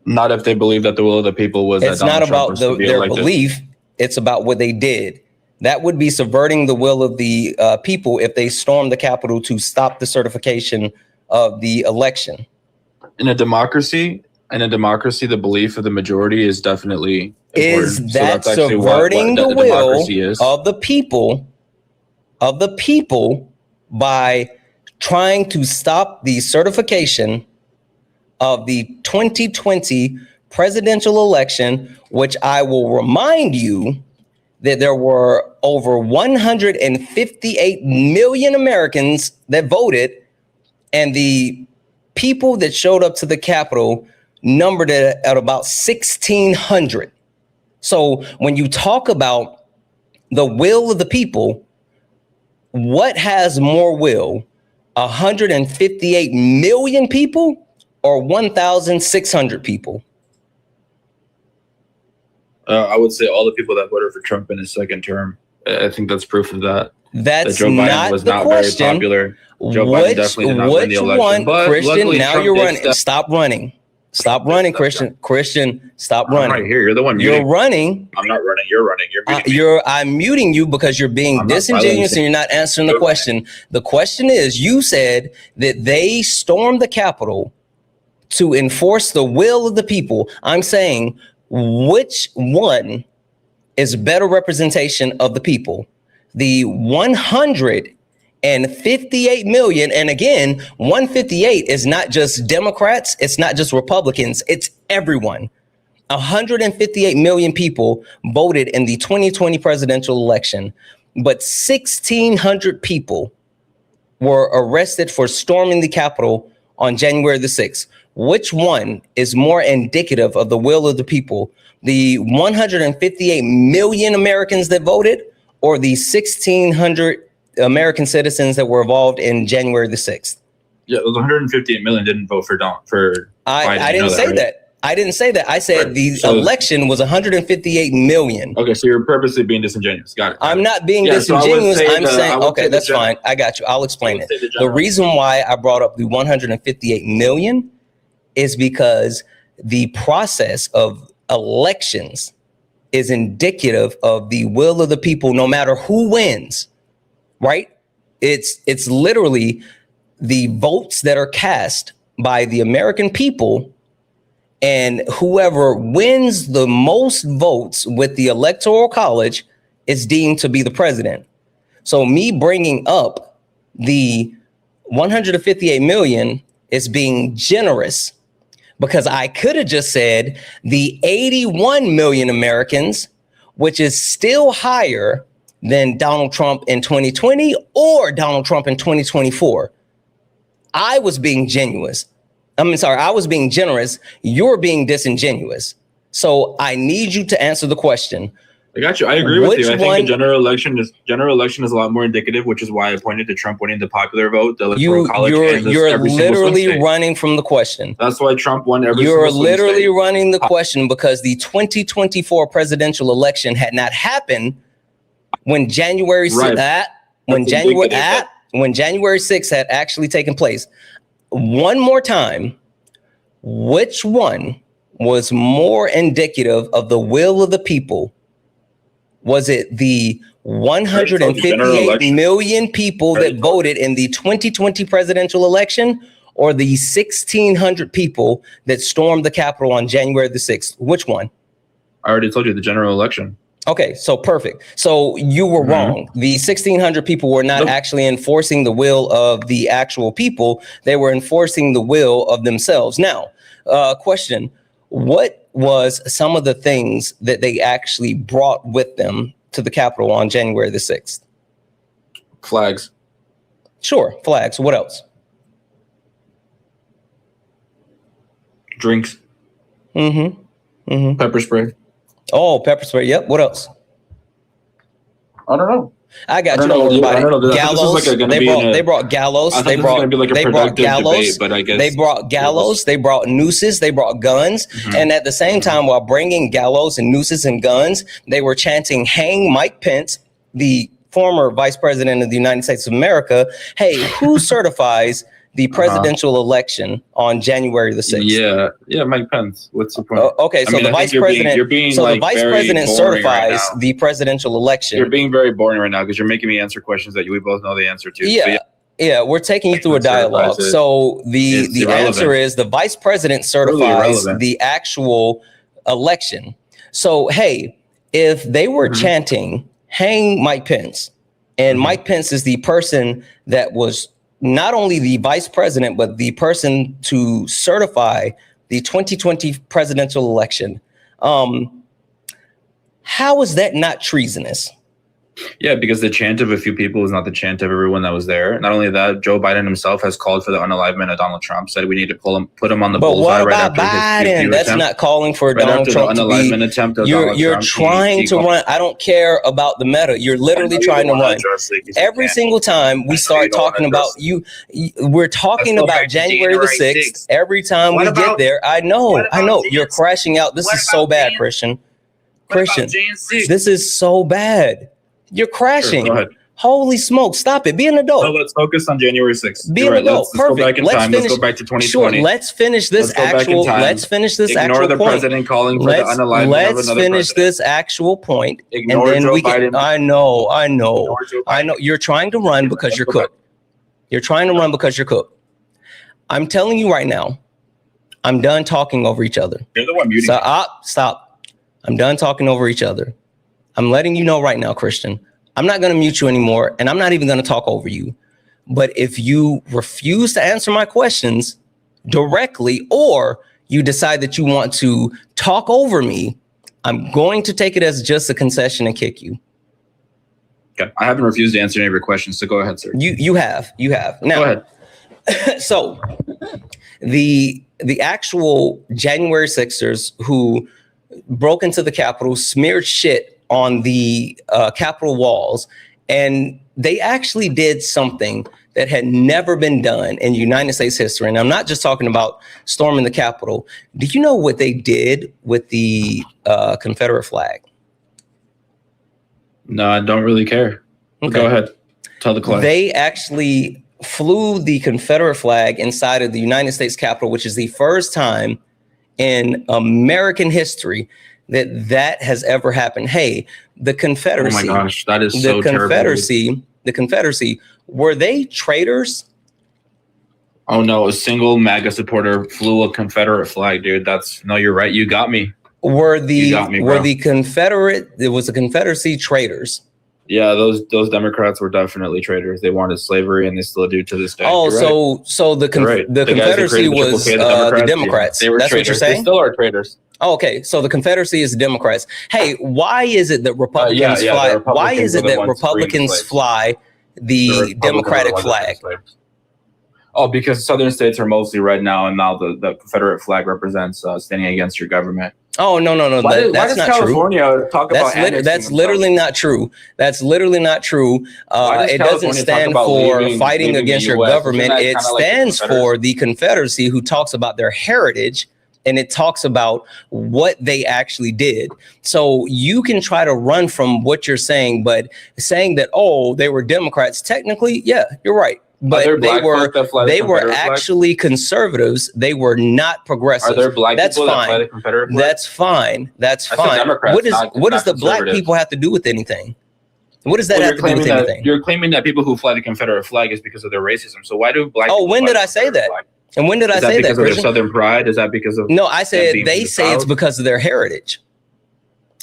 Not if they believe that the will of the people was. It's not about their belief. It's about what they did. That would be subverting the will of the people if they stormed the Capitol to stop the certification of the election. In a democracy, the belief of the majority is definitely important. Is that subverting the will of the people by trying to stop the certification of the 2020 presidential election, which I will remind you that there were over 158 million Americans that voted, and the people that showed up to the Capitol numbered it at about 1,600. So when you talk about the will of the people, what has more will, 158 million people or 1,600 people? I would say all the people that voted for Trump in his second term. I think that's proof of that. That's that Joe Biden not was the not question. very popular. Joe Biden definitely did not win the election. One, but Christian, now Trump you're did running. Stop running. Stop running, Christian. Christian, stop running. I'm right here. You're the one You're muting. running. I'm not running. You're running. You're muting me. I'm muting you because you're being disingenuous and you're not answering the question. The question is, you said that they stormed the Capitol to enforce the will of the people. I'm saying, which one is better representation of the people? The 158 million, and again, 158 is not just Democrats, it's not just Republicans, it's everyone. 158 million people voted in the 2020 presidential election, but 1,600 people were arrested for storming the Capitol on January the 6th. Which one is more indicative of the will of the people? The 158 million Americans that voted, or the 1,600 American citizens that were involved in January the 6th? Yeah, those 158 million didn't vote for Biden. I didn't say that. I didn't say that. I said the election was 158 million. Okay, so you're purposely being disingenuous. Got it. I'm not being disingenuous. I'm saying, okay, that's fine. I got you. I'll explain it. The reason why I brought up the 158 million is because the process of elections is indicative of the will of the people, no matter who wins, right? It's literally the votes that are cast by the American people, and whoever wins the most votes with the Electoral College is deemed to be the president. So me bringing up the 158 million is being generous, because I could have just said the 81 million Americans, which is still higher than Donald Trump in 2020 or Donald Trump in 2024. I was being generous. I was being generous. You're being disingenuous. So I need you to answer the question. I got you. I agree with you. I think the general election is a lot more indicative, which is why I pointed to Trump winning the popular vote, the Electoral College. You're literally running from the question. That's why Trump won every single You're swing literally state. running the question because the 2024 presidential election had not happened when January 6th had actually taken place. One more time, which one was more indicative of the will of the people? Was it the 158 million people that voted in the 2020 presidential election, or the 1,600 people that stormed the Capitol on January the 6th? Which one? I already told you, the general election. Okay, so perfect. So you were wrong. The 1,600 people were not actually enforcing the will of the actual people. They were enforcing the will of themselves. Now, question, what was some of the things that they actually brought with them to the Capitol on January the 6th? Flags. Sure, flags. What else? Drinks. Pepper spray. Oh, pepper spray. Yep. What else? I don't know. I got you. Everybody. Gallows. They brought gallows. They brought gallows. But I guess they brought gallows. They brought nooses. They brought guns. And at the same time, while bringing gallows and nooses and guns, they were chanting, "Hang Mike Pence, the former vice president of the United States of America." Hey, who certifies the presidential election on January the 6th? Yeah, Mike Pence. What's the point? Okay, so the vice president. The vice president certifies the presidential election. You're being very boring right now because you're making me answer questions that we both know the answer to. Yeah, we're taking you through a dialogue. So the answer is the vice president certifies the actual election. So hey, if they were chanting "Hang Mike Pence," and Mike Pence is the person that was not only the vice president, but the person to certify the 2020 presidential election. How is that not treasonous? Yeah, because the chant of a few people is not the chant of everyone that was there. Not only that, Joe Biden himself has called for the unalivement of Donald Trump. Said we need to put him on the bullseye right after Biden? That's not calling for Donald Trump to be. You're trying to run. I don't care about the meta. You're literally trying to run. Every single time we start talking about we're talking about January the 6th. Every time we get there, I know you're crashing out. This is so bad, Christian. This is so bad. You're crashing. Sure, go ahead. Holy smoke. Stop it. Be an adult. No, let's focus on January 6th. Be an adult. Let's go back in time. Let's go back to 2020. Sure, let's finish this actual Ignore the point. president calling for the unalignment of another Let's finish president. this actual point. Ignore and then Joe we can, Biden. I know. You're trying to run because you're cooked. You're trying to run because you're cooked. I'm telling you right now, I'm done talking over each other. You're the one muting. Stop. I'm done talking over each other. I'm letting you know right now, Christian. I'm not going to mute you anymore, and I'm not even going to talk over you. But if you refuse to answer my questions directly, or you decide that you want to talk over me, I'm going to take it as just a concession and kick you. Okay. I haven't refused to answer any of your questions, so go ahead, sir. You have. Now, go ahead. So the actual January 6ers who broke into the Capitol, smeared shit on the Capitol walls, and they actually did something that had never been done in United States history. And I'm not just talking about storming the Capitol. Do you know what they did with the Confederate flag? No, I don't really care. Okay. Go ahead. Tell the class. They actually flew the Confederate flag inside of the United States Capitol, which is the first time in American history that has ever happened. Hey, the Confederacy. Oh my gosh, that is so terrible. The Confederacy, were they traitors? Oh no, a single MAGA supporter flew a Confederate flag, dude. You're right. You got me. Were the Confederacy traitors? Yeah, those Democrats were definitely traitors. They wanted slavery, and they still do to this day. Oh, so the Confederacy was the Democrats. Yeah, they were That's traitors. What you're saying? They still are traitors. Oh, okay, so the Confederacy is the Democrats. Hey, why is it that Republicans fly? Why is it that Republicans fly the Democratic flag? Oh, because Southern states are mostly red now, and now the Confederate flag represents standing against your government. Oh, no. That's not California true. Talk about that's literally not true. That's literally not true. It doesn't stand for fighting against your government. It stands for the Confederacy, who talks about their heritage, and it talks about what they actually did. So you can try to run from what you're saying, but saying that, oh, they were Democrats, technically, yeah, you're right. But they were actually conservatives. They were not progressive. Are there black people that fly the Confederate flag? That's fine. That's fine. What does the black people have to do with anything? What does that have to do with anything? You're claiming that people who fly the Confederate flag is because of their racism. So why do black people when did I say that? Flag? And when did I say that? Because of their Southern pride? Is that because of? No, I said they say it's because of their heritage.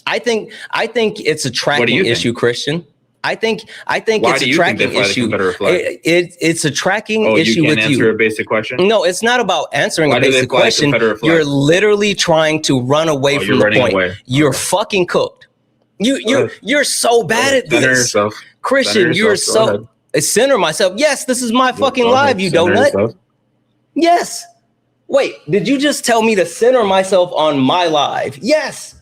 I think it's a tracking issue, Christian. I think it's a tracking issue. It's a tracking issue with you. You can't answer a basic question? No, it's not about answering a basic question. You're literally trying to run away from the point. You're fucking cooked. You're so bad at this. Christian, you're so center myself. Yes, this is my fucking live, you donut. Yes. Wait, did you just tell me to center myself on my live? Yes.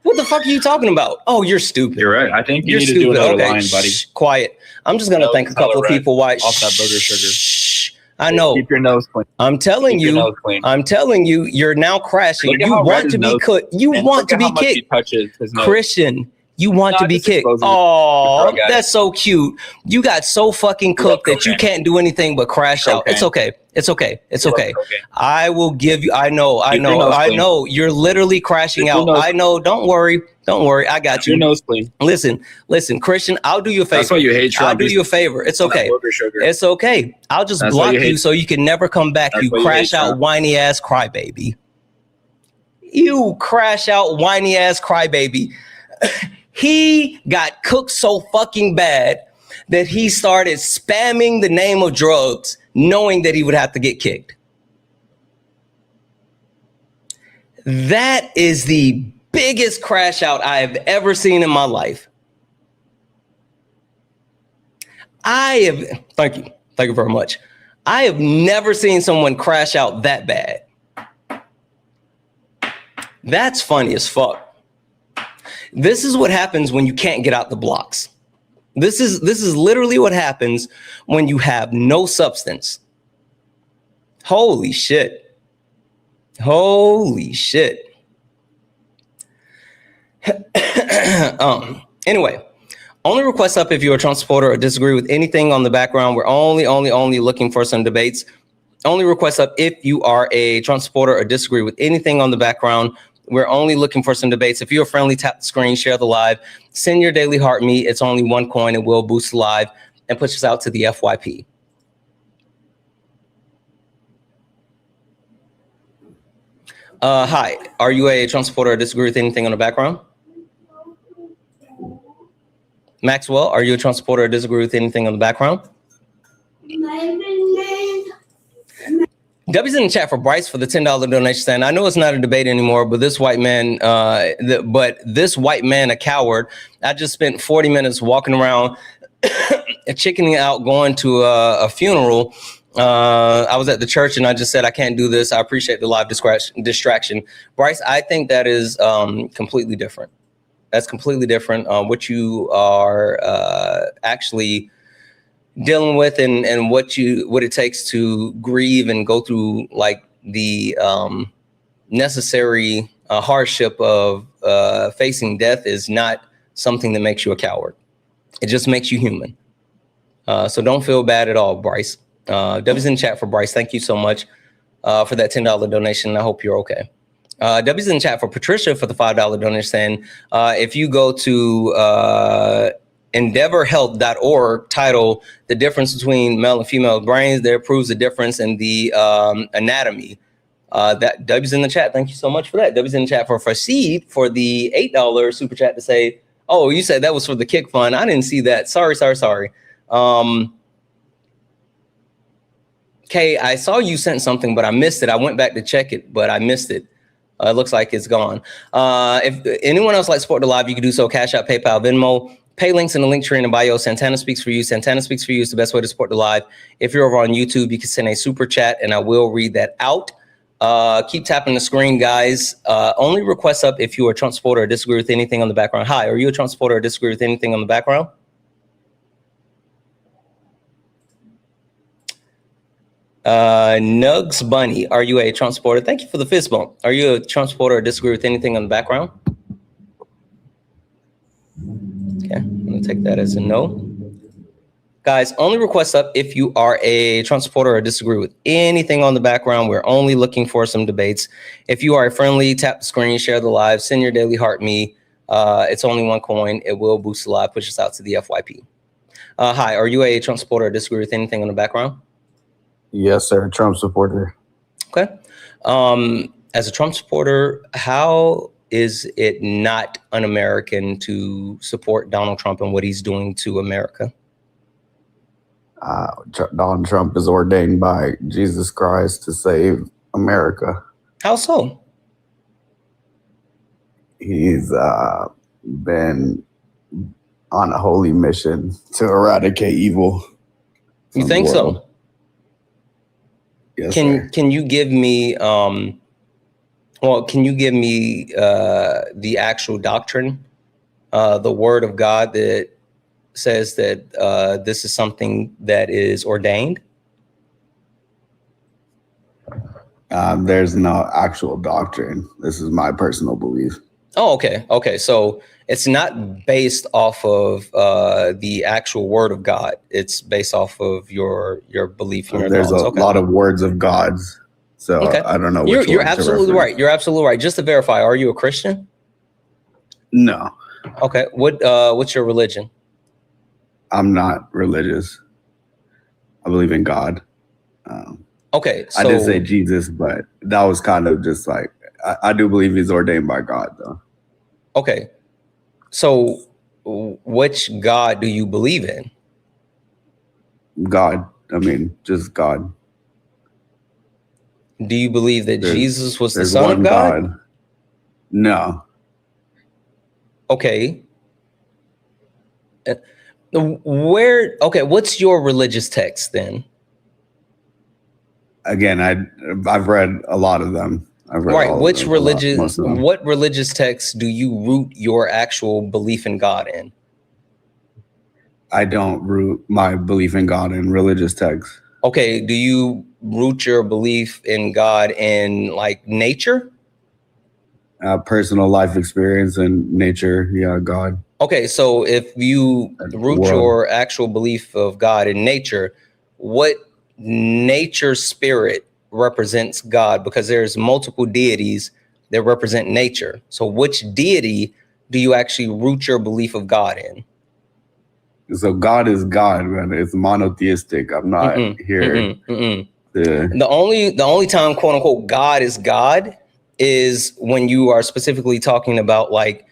What the fuck are you talking about? Oh, you're stupid. You're right. I think you need to do another line, buddy. Quiet. I'm just gonna thank a couple of people. Why? Off that burger sugar. I know. Keep your nose clean. I'm telling you, you're now crashing. You want to be cooked. You want to be kicked. Christian, you want to be kicked. Oh, that's so cute. You got so fucking cooked that you can't do anything but crash out. It's okay. It's okay. I will give you. I know. You're literally crashing out. I know. Don't worry. I got you. Your nose clean. Listen, Christian. I'll do you a favor. That's why you hate Trump. I'll do you a favor. It's okay. It's okay. I'll just block you so you can never come back. You crash out, whiny ass crybaby. You crash out, whiny ass crybaby. He got cooked so fucking bad that he started spamming the name of drugs, knowing that he would have to get kicked. That is the biggest crash out I have ever seen in my life. Thank you very much. I have never seen someone crash out that bad. That's funny as fuck. This is what happens when you can't get out the blocks. This is literally what happens when you have no substance. Holy shit. Holy shit. Anyway, only request up if you're a Trump supporter or disagree with anything on the background. We're only looking for some debates. Only request up if you are a Trump supporter or disagree with anything on the background. We're only looking for some debates. If you're friendly, tap the screen, share the live, send your daily heart me. It's only one coin. It will boost the live and push us out to the FYP. Hi, are you a Trump supporter or disagree with anything on the background? Maxwell, are you a Trump supporter or disagree with anything on the background? W's in the chat for Bryce for the $10 donation stand. I know it's not a debate anymore, but this white man, a coward. I just spent 40 minutes walking around, chickening out, going to a funeral. I was at the church and I just said, I can't do this. I appreciate the live distraction. Bryce, I think that is completely different. That's completely different. What you are actually dealing with and what it takes to grieve and go through like the necessary hardship of facing death is not something that makes you a coward. It just makes you human. So don't feel bad at all, Bryce. W's in the chat for Bryce. Thank you so much for that $10 donation. I hope you're okay. W's in the chat for Patricia for the $5 donation. If you go to endeavorhealth.org, title "The Difference Between Male and Female Brains," there proves the difference in the anatomy. That W's in the chat. Thank you so much for that. W's in the chat for Fasid for the $8 super chat to say, oh, you said that was for the kick fund. I didn't see that. Sorry. Kay, I saw you sent something, but I missed it. I went back to check it, but I missed it. It looks like it's gone. If anyone else likes to support the live, you can do so. Cash App, PayPal, Venmo. Pay links in the link tree in the bio. Santana Speaks for You. Santana Speaks for You is the best way to support the live. If you're over on YouTube, you can send a super chat and I will read that out. Keep tapping the screen, guys. Only request up if you are a Trump supporter or disagree with anything on the background. Hi, are you a Trump supporter or disagree with anything on the background? Nugs Bunny, are you a Trump supporter? Thank you for the fist bump. Are you a Trump supporter or disagree with anything on the background? Okay, I'm gonna take that as a no. Guys, only request up if you are a Trump supporter or disagree with anything on the background. We're only looking for some debates. If you are a friendly, tap the screen, share the live, send your daily heart me. It's only one coin. It will boost the live, push us out to the FYP. Hi, are you a Trump supporter or disagree with anything on the background? Yes, sir. Trump supporter. Okay. As a Trump supporter, how is it not un-American to support Donald Trump and what he's doing to America? Donald Trump is ordained by Jesus Christ to save America. How so? He's been on a holy mission to eradicate evil. You think so? Yes, can you give me the actual doctrine, the word of God that says that this is something that is ordained? There's no actual doctrine. This is my personal belief. Oh, okay. Okay. So it's not based off of the actual word of God. It's based off of your belief. There's a lot of words of God's. So okay. I don't know. You're absolutely right. You're absolutely right. Just to verify, are you a Christian? No. Okay. What's your religion? I'm not religious. I believe in God. Okay. So, I did say Jesus, but that was kind of just like, I do believe he's ordained by God, though. Okay. So which God do you believe in? God. I mean, just God. Do you believe that Jesus was the Son of God? No. Okay. What's your religious text then? Again, I've read a lot of them. I've read Right. most of them. What religious text do you root your actual belief in God in? I don't root my belief in God in religious texts. Okay. Do you root your belief in God in like nature? Personal life experience and nature. Yeah, God. Okay. So if you root your actual belief of God in nature, what nature spirit represents God? Because there's multiple deities that represent nature. So which deity do you actually root your belief of God in? So God is God, man. It's monotheistic. I'm not here. The only time, quote unquote, God is when you are specifically talking about like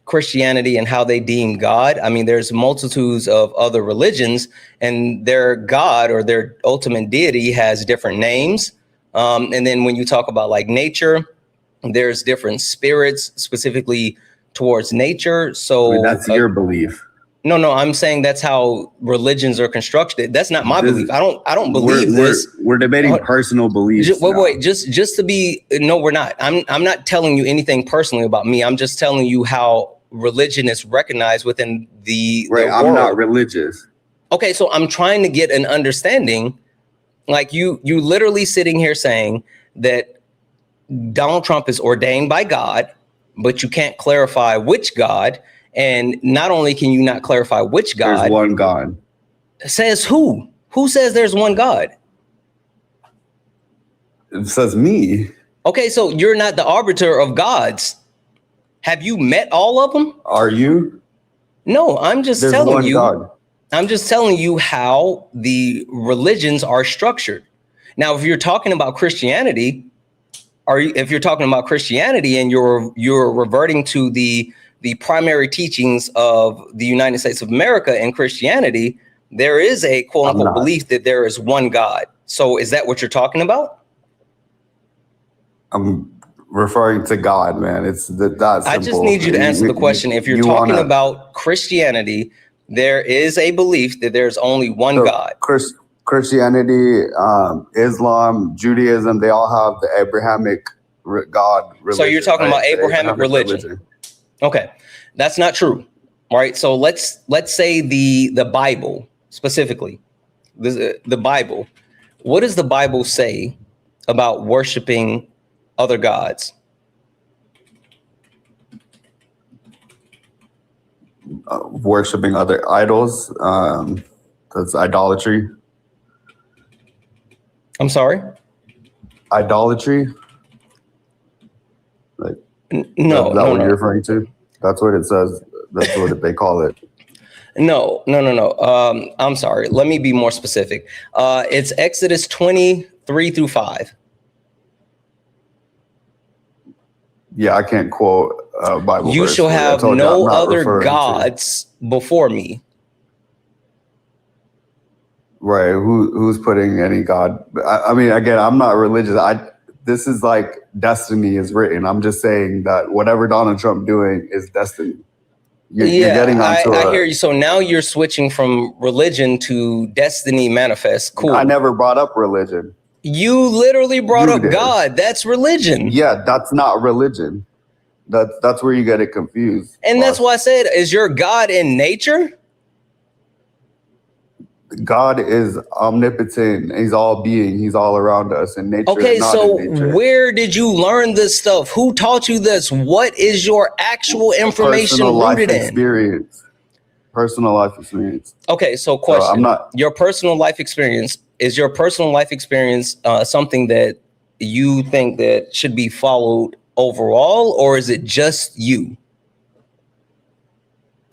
Christianity and how they deem God. I mean, there's multitudes of other religions, and their God or their ultimate deity has different names. And then when you talk about like nature, there's different spirits specifically towards nature. So that's your belief. No, I'm saying that's how religions are constructed. That's not my belief. I don't believe this. We're debating personal beliefs. Wait, just to be, no, we're not. I'm not telling you anything personally about me. I'm just telling you how religion is recognized within the right. The world. I'm not religious. Okay, so I'm trying to get an understanding. Like you literally sitting here saying that Donald Trump is ordained by God, but you can't clarify which God. And not only can you not clarify which God, there's one God. Says who? Who says there's one God? It says me. Okay, so you're not the arbiter of gods. Have you met all of them? Are you? No, I'm just there's telling one you. God. I'm just telling you how the religions are structured. Now, if you're talking about Christianity, if you're talking about Christianity and you're reverting to the primary teachings of the United States of America and Christianity, there is a quote unquote belief that there is one God. So is that what you're talking about? I'm referring to God, man. It's that simple. I just need you to answer the question. If you're talking about Christianity, there is a belief that there's only one God. Christianity, Islam, Judaism, they all have the Abrahamic God religion. So you're talking about Abrahamic religion. Okay, that's not true, right? So let's say the Bible specifically, the Bible. What does the Bible say about worshiping other gods? Worshiping other idols, that's idolatry. I'm sorry? Idolatry? Like, no, is that what you're referring to? That's what it says. That's what they call it. No. I'm sorry. Let me be more specific. It's Exodus 20:3-5. Yeah, I can't quote Bible. You shall have no other gods before me. Right. Who's putting any God? I mean, again, I'm not religious. This is like destiny is written. I'm just saying that whatever Donald Trump doing is destiny. You're getting onto I hear you. So now you're switching from religion to destiny manifest. Cool. I never brought up religion. You literally brought up God. That's religion. Yeah, that's not religion. That's where you get it confused. And that's why I said, is your God in nature? God is omnipotent. He's all being. He's all around us. And nature okay, is not so in nature. Where did you learn this stuff? Who taught you this? What is your actual information rooted in? Personal life experience. Okay, so question. So your personal life experience, is your personal life experience something that you think that should be followed overall, or is it just you?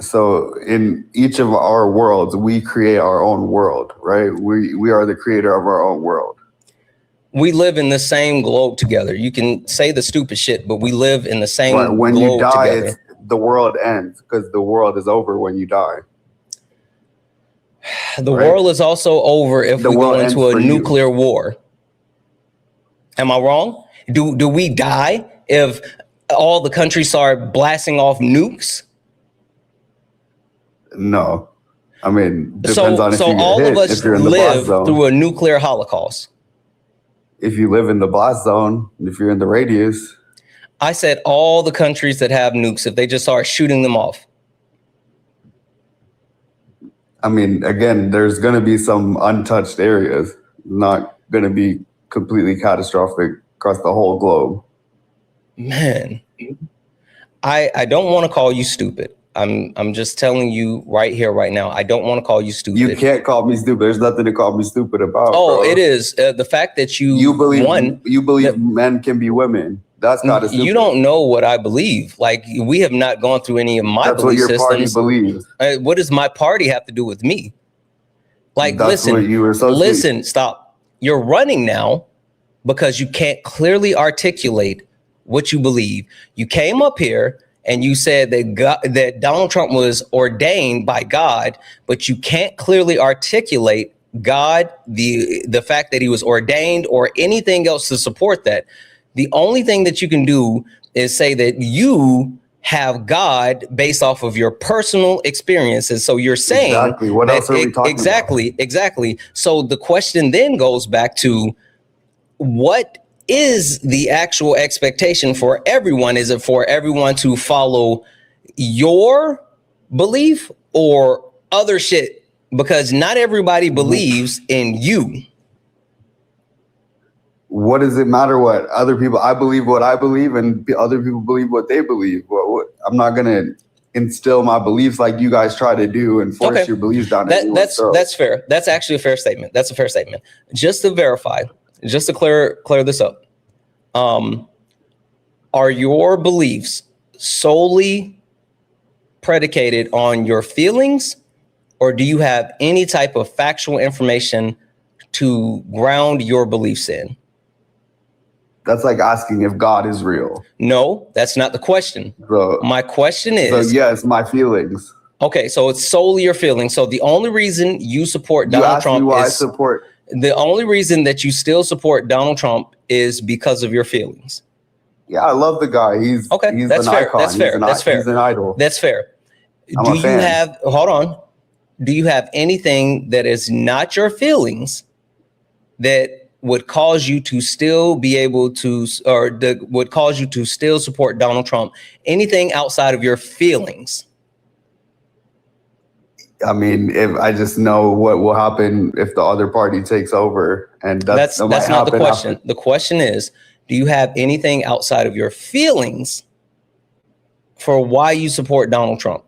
So in each of our worlds, we create our own world, right? We are the creator of our own world. We live in the same globe together. You can say the stupid shit, but we live in the same globe together. When you die, the world ends because the world is over when you die. The world is also over if we go into a nuclear war. Am I wrong? Do we die if all the countries start blasting off nukes? No. I mean, depends on if you get all hit, of us if you're in the blast live zone. through a nuclear holocaust. If you live in the blast zone, if you're in the radius. I said all the countries that have nukes, if they just start shooting them off. I mean, again, there's going to be some untouched areas, not going to be completely catastrophic across the whole globe. Man, I don't want to call you stupid. I'm just telling you right here, right now. I don't want to call you stupid. You can't call me stupid. There's nothing to call me stupid about. Oh, bro. It is the fact that you believe men can be women. That's not a stupid. You don't know what I believe. Like, we have not gone through any of my That's what belief your party systems. believes. What does my party have to do with me? Like, That's what you listen, stop. You're running now because you can't clearly articulate what you believe. You came up here and you said that Donald Trump was ordained by God, but you can't clearly articulate God, the fact that he was ordained or anything else to support that. The only thing that you can do is say that you have God based off of your personal experiences. So you're saying exactly. What else are we talking about? Exactly. So the question then goes back to, what is the actual expectation for everyone? Is it for everyone to follow your belief or other shit? Because not everybody believes in you. What does it matter what other people? I believe what I believe, and other people believe what they believe. I'm not gonna instill my beliefs like you guys try to do and force your beliefs down. That's fair. That's actually a fair statement. That's a fair statement. Just to verify, just to clear this up, are your beliefs solely predicated on your feelings, or do you have any type of factual information to ground your beliefs in? That's like asking if God is real. No, that's not the question. My question is... So yes, my feelings. Okay, so it's solely your feelings. So the only reason you support Donald Trump the only reason that you still support Donald Trump is because of your feelings. Yeah, I love the guy. He's that's an fair. icon. That's fair. That's fair. He's an idol. That's fair. I'm a fan. Do you have anything that is not your feelings that would cause you to still be able to, or that would cause you to still support Donald Trump? Anything outside of your feelings? I mean, if I just know what will happen if the other party takes over, and that's not the question. The question is, do you have anything outside of your feelings for why you support Donald Trump?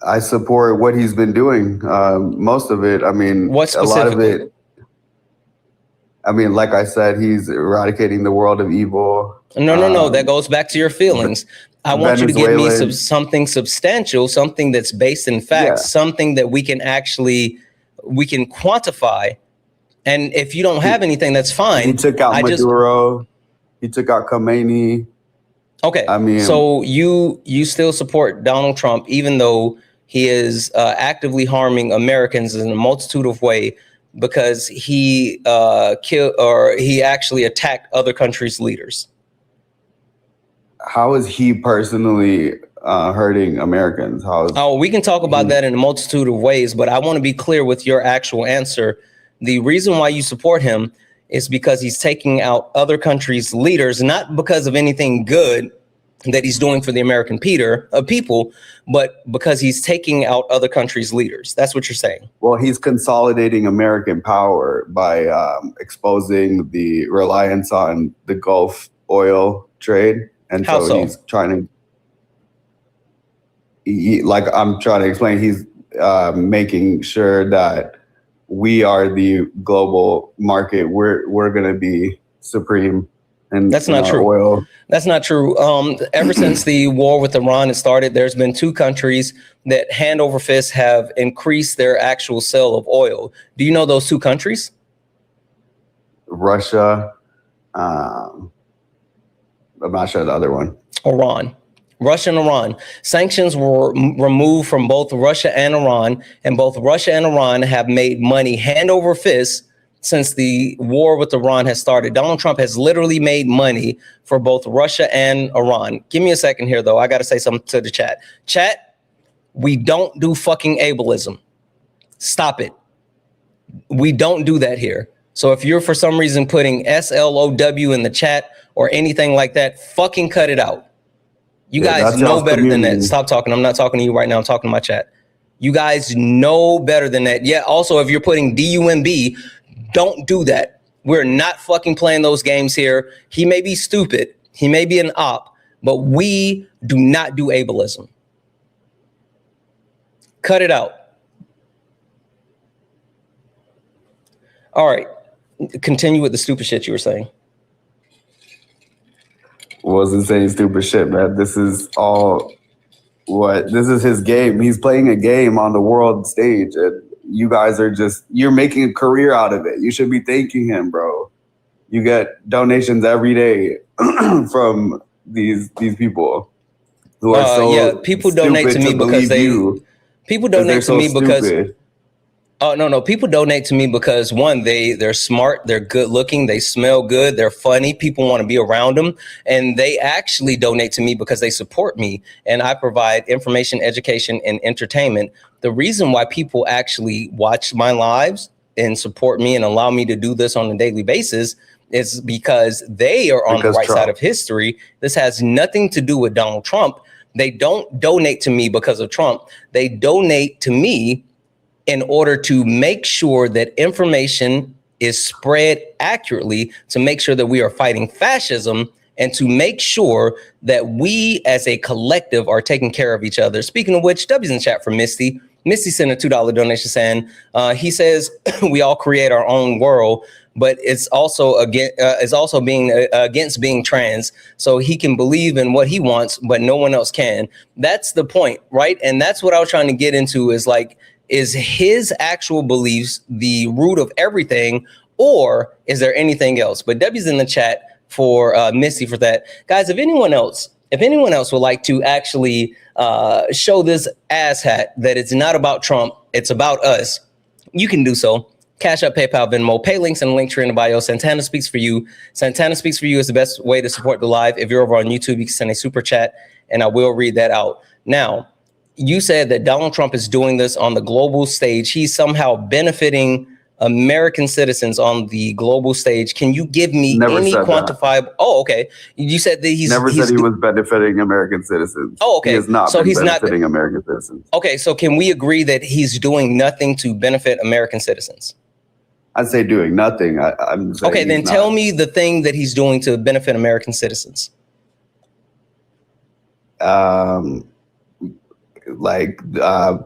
I support what he's been doing. Most of it. I mean, what specifically? A lot of it. I mean, like I said, he's eradicating the world of evil. No. That goes back to your feelings. I want you to give me something substantial, something that's based in facts, something that we can quantify. And if you don't have anything, that's fine. He took out Maduro. He took out Khomeini. Okay. I mean, so you still support Donald Trump, even though he is actively harming Americans in a multitude of ways, because he he actually attacked other countries' leaders. How is he personally hurting Americans? We can talk about that in a multitude of ways, but I want to be clear with your actual answer. The reason why you support him is because he's taking out other countries' leaders, not because of anything good that he's doing for the American people, but because he's taking out other countries' leaders. That's what you're saying. Well, he's consolidating American power by exposing the reliance on the Gulf oil trade. And he's trying to, like I'm trying to explain, he's making sure that we are the global market. We're going to be supreme. And that's not true. Oil. That's not true. Ever since the war with Iran had started, there's been two countries that hand over fist have increased their actual sale of oil. Do you know those two countries? Russia. I'm not sure the other one. Iran. Russia and Iran. Sanctions were removed from both Russia and Iran, and both Russia and Iran have made money hand over fist since the war with Iran has started. Donald Trump has literally made money for both Russia and Iran. Give me a second here, though. I got to say something to the chat. Chat, we don't do fucking ableism. Stop it. We don't do that here. So if you're for some reason putting SLOW in the chat or anything like that, fucking cut it out. You guys know better than that. Stop talking. I'm not talking to you right now. I'm talking to my chat. You guys know better than that. Yeah, also, if you're putting DUMB, don't do that. We're not fucking playing those games here. He may be stupid. He may be an op, but we do not do ableism. Cut it out. All right. Continue with the stupid shit you were saying. Wasn't saying stupid shit, man. This is his game. He's playing a game on the world stage, and you guys are you're making a career out of it. You should be thanking him, bro. You get donations every day from these people who are people donate to me because people donate to me because people donate to me because one, they're smart, they're good looking, they smell good, they're funny, people want to be around them, and they actually donate to me because they support me and I provide information, education, and entertainment. The reason why people actually watch my lives and support me and allow me to do this on a daily basis is because they are on the right side of history. This has nothing to do with Donald Trump. They don't donate to me because of Trump. They donate to me in order to make sure that information is spread accurately, to make sure that we are fighting fascism, and to make sure that we as a collective are taking care of each other. Speaking of which, W's in the chat for Misty. Misty sent a $2 donation saying, he says we all create our own world, but it's also being against being trans. So he can believe in what he wants, but no one else can. That's the point, right? And that's what I was trying to get into is his actual beliefs the root of everything, or is there anything else? But W's in the chat for Missy for that. Guys, if anyone else would like to actually show this asshat that it's not about Trump, it's about us, you can do so. Cash App, PayPal, Venmo, pay links and link tree in the bio. Santana Speaks for You. Santana Speaks for You is the best way to support the live. If you're over on YouTube, you can send a super chat and I will read that out. Now, you said that Donald Trump is doing this on the global stage. He's somehow benefiting American citizens on the global stage. Can you give me any quantifiable? That. Oh, okay. You said that he's never said he was benefiting American citizens. Oh, okay. He is not. So he's benefiting American citizens. Okay, so can we agree that he's doing nothing to benefit American citizens? I'd say doing nothing. I'm saying okay. Then tell me the thing that he's doing to benefit American citizens.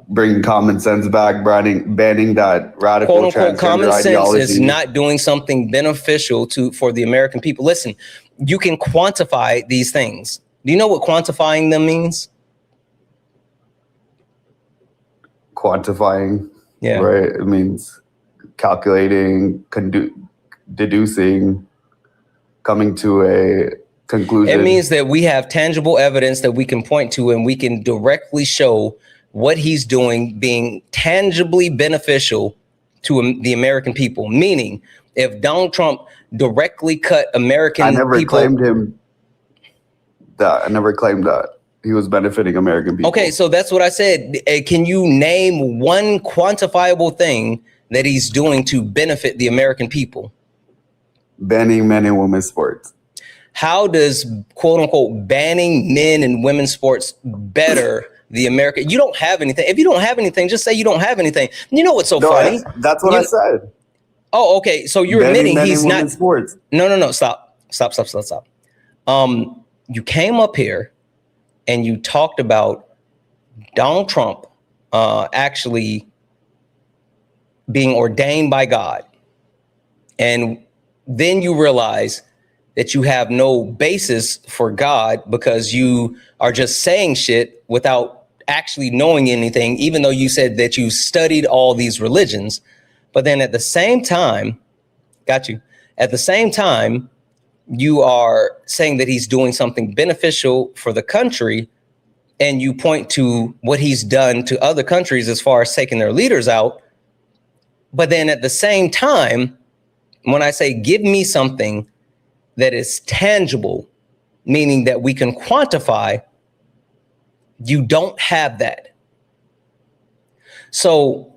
Bringing common sense back, banning that radical quote unquote common sense ideology. Is not doing something beneficial for the American people. Listen, you can quantify these things. Do you know what quantifying them means? Quantifying, yeah, right? It means calculating, deducing, coming to a conclusion. It means that we have tangible evidence that we can point to and we can directly show what he's doing being tangibly beneficial to the American people. Meaning, if Donald Trump directly cut American people... I never claimed that he was benefiting American people. Okay, so that's what I said. Can you name one quantifiable thing that he's doing to benefit the American people? Banning men and women's sports. How does quote unquote banning men and women's sports better the American? You don't have anything. If you don't have anything, just say you don't have anything. You know what's so funny? That's what I said. Oh, okay. So you're admitting he's not sports. No. Stop. You came up here and you talked about Donald Trump actually being ordained by God. And then you realize that you have no basis for God because you are just saying shit without actually knowing anything, even though you said that you studied all these religions. But then at the same time, you are saying that he's doing something beneficial for the country, and you point to what he's done to other countries as far as taking their leaders out. But then at the same time, When I say give me something that is tangible, meaning that we can quantify, you don't have that. So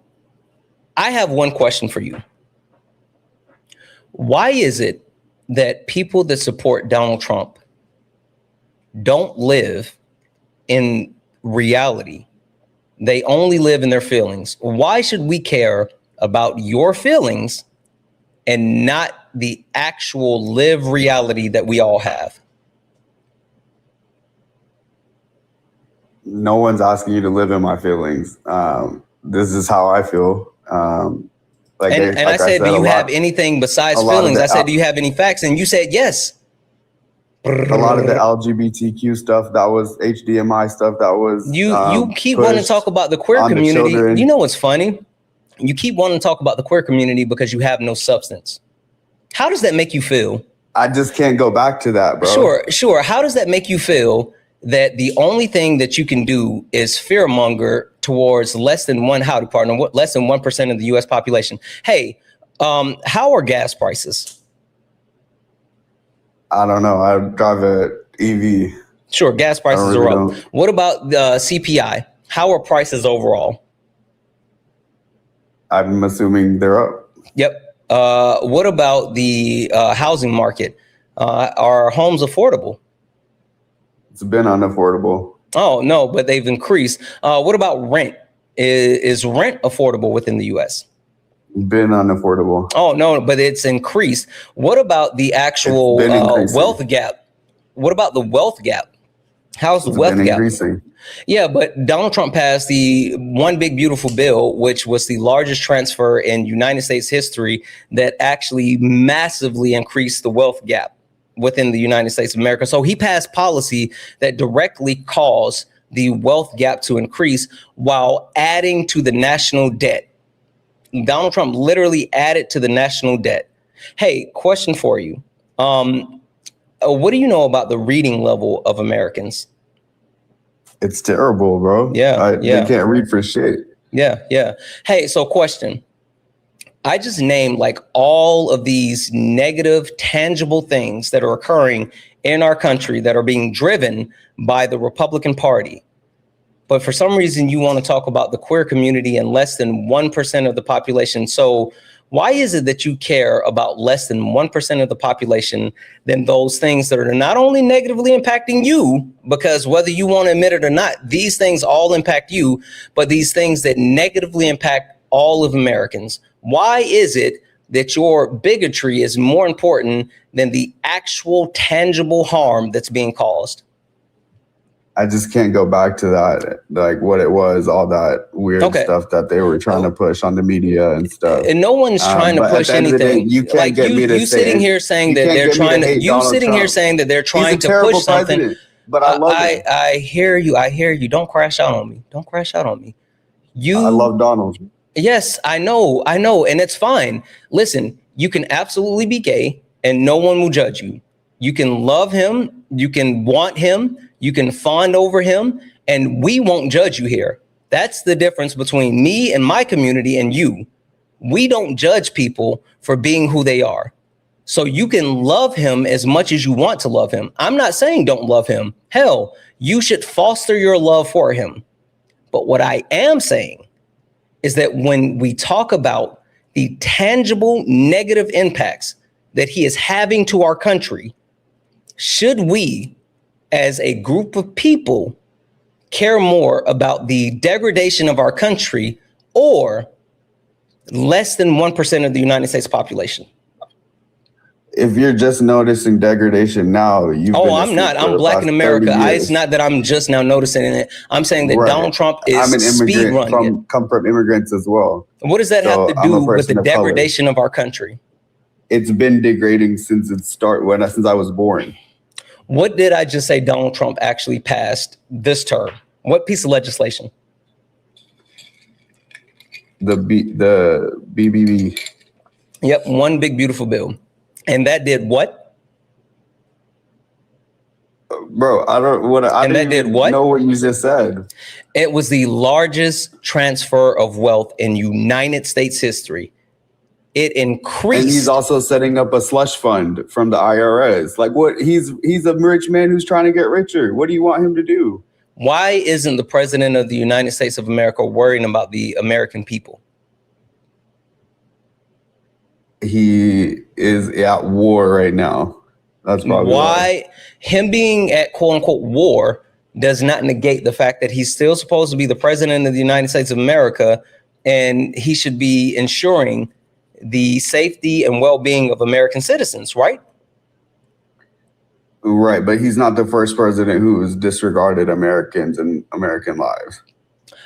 I have one question for you. Why is it that people that support Donald Trump don't live in reality? They only live in their feelings. Why should we care about your feelings and not the actual live reality that we all have? No one's asking you to live in my feelings. This is how I feel. I said, do you have anything besides feelings? I said, do you have any facts? And you said yes. A lot of the LGBTQ stuff, that was HDMI stuff, that was you keep wanting to talk about the queer community. You know what's funny? You keep wanting to talk about the queer community because you have no substance. How does that make you feel? I just can't go back to that, bro. Sure. How does that make you feel that the only thing that you can do is fearmonger towards less than 1% of the U.S. population? Hey, how are gas prices? I don't know. I drive an EV. Sure, gas prices are up. What about the CPI? How are prices overall? I'm assuming they're up. Yep. What about the housing market? Are homes affordable? It's been unaffordable. Oh, no, but they've increased. What about rent? Is rent affordable within the U.S.? Been unaffordable. Oh, no, but it's increased. What about the actual wealth gap? What about the wealth gap? How's the wealth gap? Increasing. Yeah, but Donald Trump passed the One Big Beautiful Bill, which was the largest transfer in United States history that actually massively increased the wealth gap within the United States of America. So he passed policy that directly caused the wealth gap to increase while adding to the national debt. Donald Trump literally added to the national debt. Hey, question for you. What do you know about the reading level of Americans? It's terrible, bro. Yeah. They can't read for shit. Yeah. Hey, so question. I just named like all of these negative, tangible things that are occurring in our country that are being driven by the Republican Party. But for some reason, you want to talk about the queer community and less than 1% of the population. So why is it that you care about less than 1% of the population than those things that are not only negatively impacting you, because whether you want to admit it or not, these things all impact you, but these things that negatively impact all of Americans? Why is it that your bigotry is more important than the actual tangible harm that's being caused? I just can't go back to that, like what it was, all that weird stuff that they were trying to push on the media and stuff. And no one's trying to push anything. You can't get me to you sitting here saying that they're trying to. You sitting here saying that they're trying to push something. But I love it. I hear you. I hear you. Don't crash out on me. Don't crash out on me. I love Donald. Yes, I know, and it's fine. Listen, you can absolutely be gay, and no one will judge you. You can love him. You can want him. You can fawn over him, and we won't judge you here. That's the difference between me and my community and you. We don't judge people for being who they are. So you can love him as much as you want to love him. I'm not saying don't love him. Hell, you should foster your love for him. But what I am saying is that when we talk about the tangible negative impacts that he is having to our country, should we, as a group of people, care more about the degradation of our country or less than 1% of the United States population? If you're just noticing degradation now, I'm not. I'm black in America. It's not that I'm just now noticing it. I'm saying that Donald Trump is I'm an speed running. Come from immigrants as well. What does that have to do with the degradation of our country? It's been degrading since since I was born. What did I just say Donald Trump actually passed this term? What piece of legislation? The BBB. Yep, One Big Beautiful Bill. And that did what? Bro, I didn't know what you just said. It was the largest transfer of wealth in United States history. it increased. And he's also setting up a slush fund from the IRS. Like what? He's a rich man who's trying to get richer. What do you want him to do? Why isn't the president of the United States of America worrying about the American people? He is at war right now. That's probably why. Him being at quote unquote war does not negate the fact that he's still supposed to be the president of the United States of America, and he should be ensuring the safety and well-being of American citizens, right? Right, but he's not the first president who has disregarded Americans and American lives.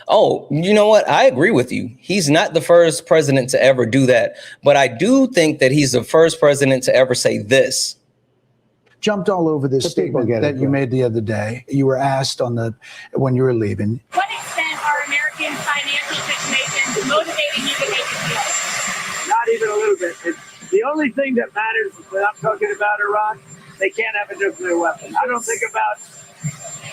Oh, you know what? I agree with you. He's not the first president to ever do that. But I do think that he's the first president to ever say this. Jumped all over this statement that you made the other day. You were asked when you were leaving. To what extent are American financial situations motivating you to make a deal? Not even a little bit. The only thing that matters when I'm talking about Iran, they can't have a nuclear weapon. I don't think about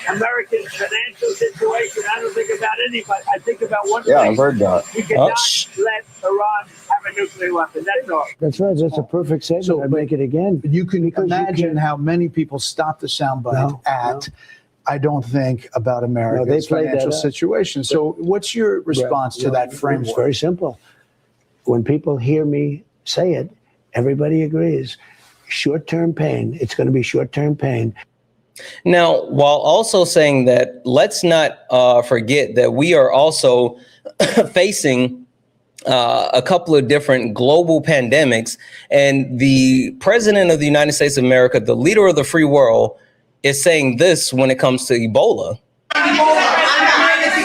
American financial situation. I don't think about anybody. I think about one thing. Yeah, I've heard that. We cannot let Iran have a nuclear weapon. That's all. That's right. That's a perfect statement. So, I'd make it again. You can imagine how many people stop the soundbite I don't think about America's financial situation. So what's your response to that framework? It's very simple. When people hear me say it, everybody agrees. Short-term pain. It's going to be short-term pain. Now, while also saying that, let's not forget that we are also facing a couple of different global pandemics, and the president of the United States of America, the leader of the free world, is saying this when it comes to Ebola.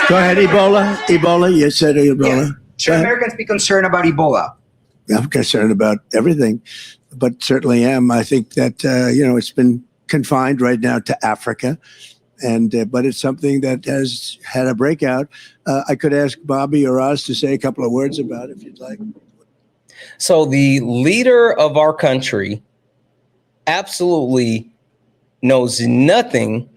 Go ahead, Ebola. Ebola. You said Ebola. Yeah. Should Americans be concerned about Ebola? I'm concerned about everything, but certainly am. I think that, it's been confined right now to Africa, but it's something that has had a breakout. I could ask Bobby or Oz to say a couple of words about it if you'd like. So the leader of our country absolutely knows nothing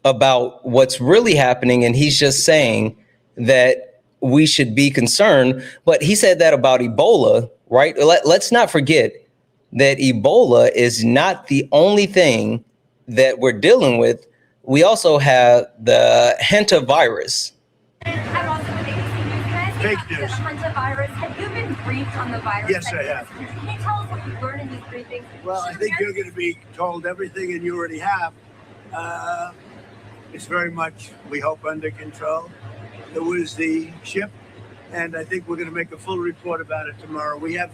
about what's really happening, and he's just saying that we should be concerned. But he said that about Ebola, right? Let's not forget that Ebola is not the only thing that we're dealing with. We also have the hantavirus. I'm also with ABC News. Can I ask you about the hantavirus? Have you been briefed on the virus? Yes, I have. Can you tell us what you've learned in these briefings? Well, I think you're going to be told everything, and you already have. It's very much, we hope, under control. There was the ship, and I think we're going to make a full report about it tomorrow. We have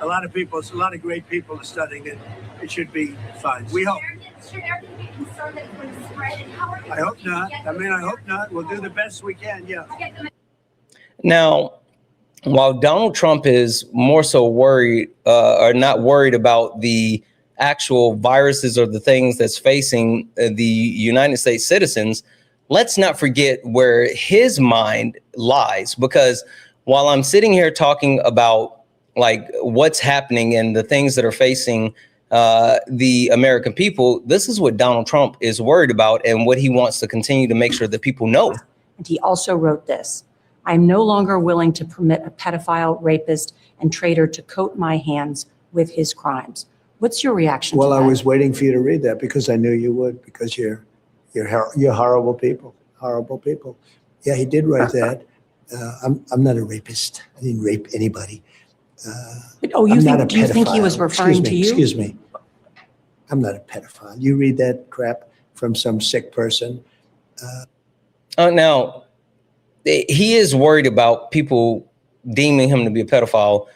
a lot of people, a lot of great people studying it. It should be fine. We hope. Should Americans be concerned that it's going to spread? And how are you? I hope not. I hope not. We'll do the best we can, yeah. Now, while Donald Trump is more so worried or not worried about the actual viruses or the things that's facing the United States citizens, let's not forget where his mind lies. Because while I'm sitting here talking about like what's happening and the things that are facing the American people, this is what Donald Trump is worried about and what he wants to continue to make sure that people know. And he also wrote this: I'm no longer willing to permit a pedophile, rapist, and traitor to coat my hands with his crimes. What's your reaction to that? Well, I was waiting for you to read that because I knew you would, because you're horrible people, horrible people. Yeah, he did write that. I'm not a rapist. I didn't rape anybody. Do you think he was referring to you? Excuse me. I'm not a pedophile. You read that crap from some sick person. Now, he is worried about people deeming him to be a pedophile,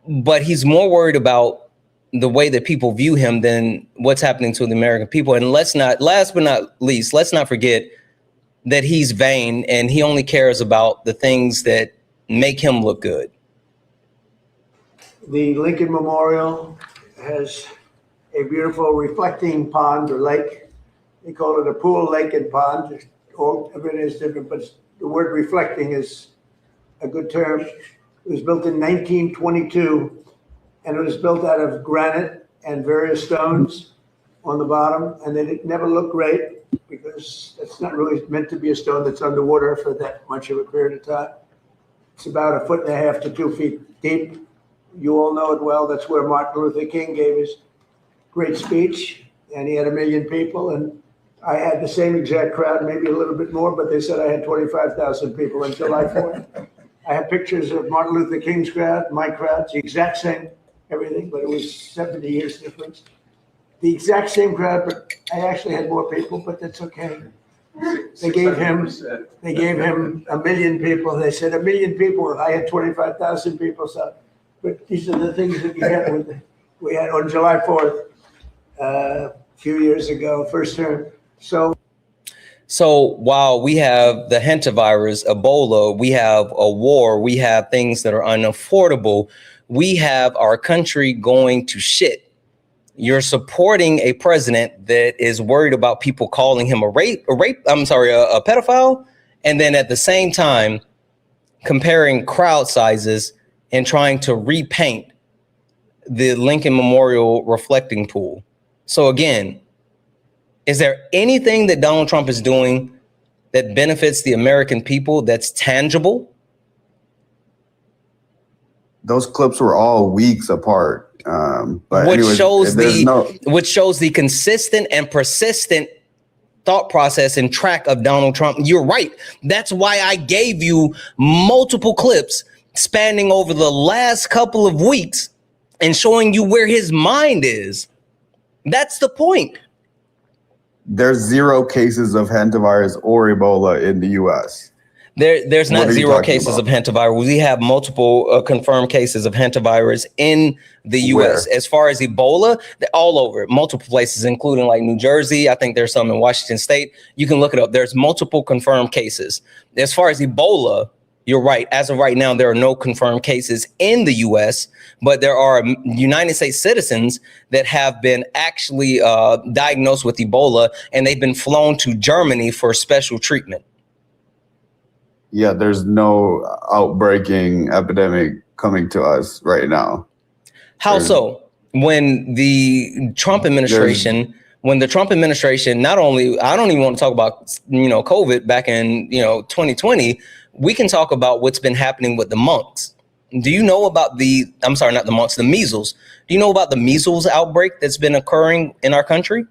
but he's more worried about the way that people view him than what's happening to the American people. And last but not least, let's not forget that he's vain and he only cares about the things that make him look good. The Lincoln Memorial has a beautiful reflecting pond or lake. They call it a pool, lake, and pond. All of it is different, but the word reflecting is a good term. It was built in 1922, and it was built out of granite and various stones on the bottom, and it never looked great because it's not really meant to be a stone that's underwater for that much of a period of time. It's about 1.5 to 2 feet deep. You all know it well. That's where Martin Luther King gave his great speech, and he had 1 million people. And I had the same exact crowd, maybe a little bit more, but they said I had 25,000 people on July 4th. I have pictures of Martin Luther King's crowd, my crowd, the exact same, everything, but it was 70 years difference. The exact same crowd, but I actually had more people, but that's okay. They gave him 1 million people. They said 1 million people. I had 25,000 people. So, but these are the things that we had on July 4th a few years ago, first term. So while we have the hantavirus, Ebola, we have a war, we have things that are unaffordable, we have our country going to shit. You're supporting a president that is worried about people calling him a pedophile, and then at the same time comparing crowd sizes and trying to repaint the Lincoln Memorial reflecting pool. So again, is there anything that Donald Trump is doing that benefits the American people that's tangible? Those clips were all weeks apart. But which anyways, shows the consistent and persistent thought process and track of Donald Trump. You're right. That's why I gave you multiple clips spanning over the last couple of weeks and showing you where his mind is. That's the point. There's 0 cases of hantavirus or Ebola in the U.S. There's not 0 cases of hantavirus. We have multiple confirmed cases of hantavirus in the U.S. As far as Ebola, they're all over, multiple places, including like New Jersey. I think there's some in Washington State. You can look it up. There's multiple confirmed cases. As far as Ebola, you're right. As of right now, there are no confirmed cases in the U.S., but there are United States citizens that have been actually diagnosed with Ebola, and they've been flown to Germany for special treatment. Yeah, there's no outbreaking epidemic coming to us right now. How so? When the Trump administration, not only, I don't even want to talk about, COVID back in, 2020, we can talk about what's been happening with the monks. Do you know about the measles? Do you know about the measles outbreak that's been occurring in our country?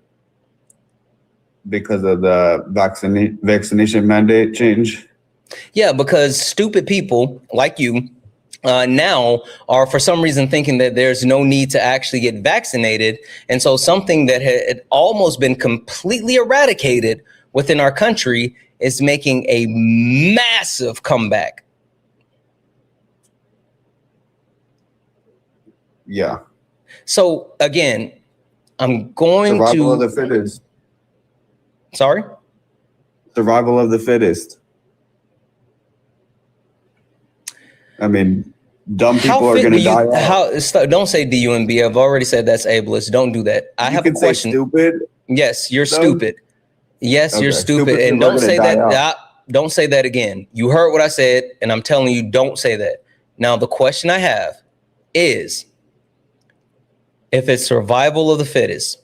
Because of the vaccination mandate change? Yeah, because stupid people like you now are for some reason thinking that there's no need to actually get vaccinated. And so something that had almost been completely eradicated within our country is making a massive comeback. Yeah. So again, I'm going Survival of the fittest. Sorry? Survival of the fittest. I mean, dumb people are going to die out. Don't say DUMB. I've already said that's ableist. Don't do that. I have a question. Stupid? Yes, you're stupid. Yes, you're stupid. And don't say that. Don't say that again. You heard what I said, and I'm telling you, don't say that. Now, the question I have is, if it's survival of the fittest,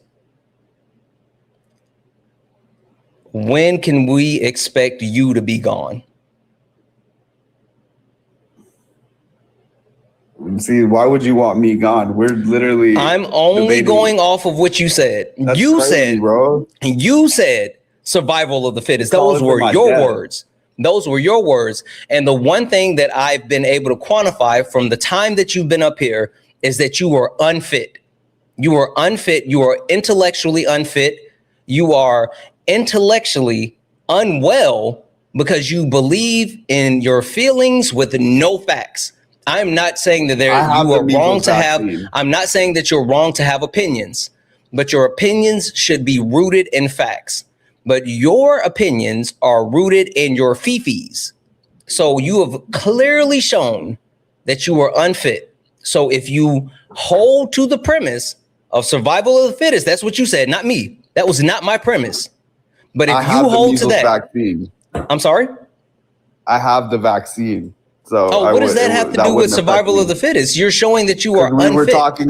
when can we expect you to be gone? See, why would you want me gone? We're literally. I'm only going off of what you said. That's you crazy, said, bro. You said survival of the fittest. Those were your words. Those were your words. And the one thing that I've been able to quantify from the time that you've been up here is that you were unfit. You were unfit. You are intellectually unfit. You are intellectually unwell because you believe in your feelings with no facts. I'm not saying that you are wrong to have. I'm not saying that you're wrong to have opinions, but your opinions should be rooted in facts. But your opinions are rooted in your fifis. So you have clearly shown that you are unfit. So if you hold to the premise of survival of the fittest, that's what you said, not me. That was not my premise. But if you hold to that, vaccine. I'm sorry? I have the vaccine. So what does that have to do with survival of the fittest? You're showing that you are unfit. We were talking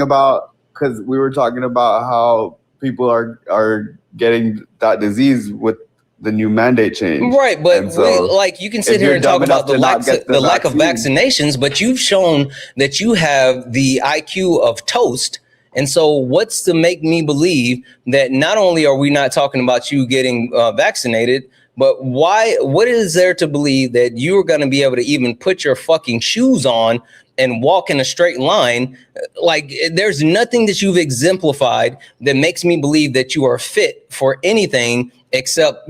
about how people are getting that disease with the new mandate change. Right, but And so, like you can sit if here you're and talk dumb enough about the to not get the lack of vaccine- vaccinations, but you've shown that you have the IQ of toast. And so what's to make me believe that not only are we not talking about you getting vaccinated, but what is there to believe that you're going to be able to even put your fucking shoes on and walk in a straight line? Like, there's nothing that you've exemplified that makes me believe that you are fit for anything except,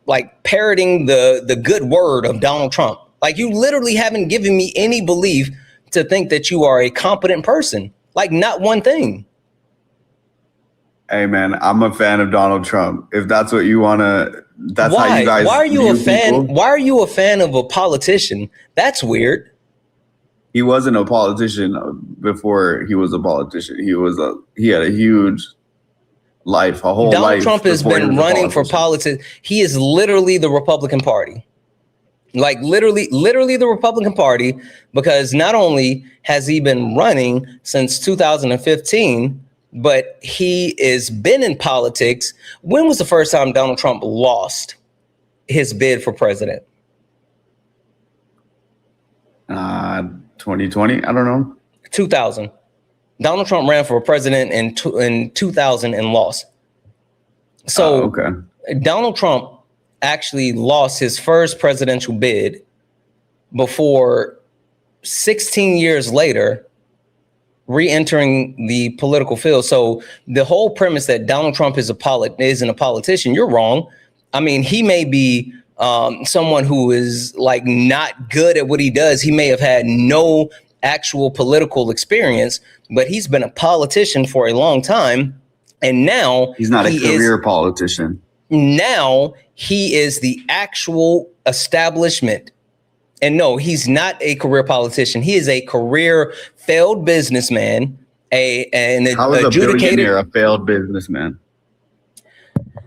like parroting the good word of Donald Trump. Like, you literally haven't given me any belief to think that you are a competent person. Like, not one thing. Hey man, I'm a fan of Donald Trump. If that's what you want to, that's how you guys. Why are you a view fan? people. Why are you a fan of a politician? That's weird. He wasn't a politician before he was a politician. He had a huge life, a whole life. Donald Trump has before he been was a running for politician. politics. He is literally the Republican Party. Like literally the Republican Party, because not only has he been running since 2015, but he has been in politics. When was the first time Donald Trump lost his bid for president? 2020, I don't know. 2000. Donald Trump ran for president in 2000 and lost. So okay. Donald Trump actually lost his first presidential bid before 16 years later re-entering the political field. So the whole premise that Donald Trump isn't a politician, you're wrong. I mean, he may be someone who is like not good at what he does. He may have had no actual political experience, but he's been a politician for a long time. And now he's not a career politician. Now he is the actual establishment. And no, he's not a career politician. He is a career failed businessman, an How is adjudicated. a billionaire a failed businessman?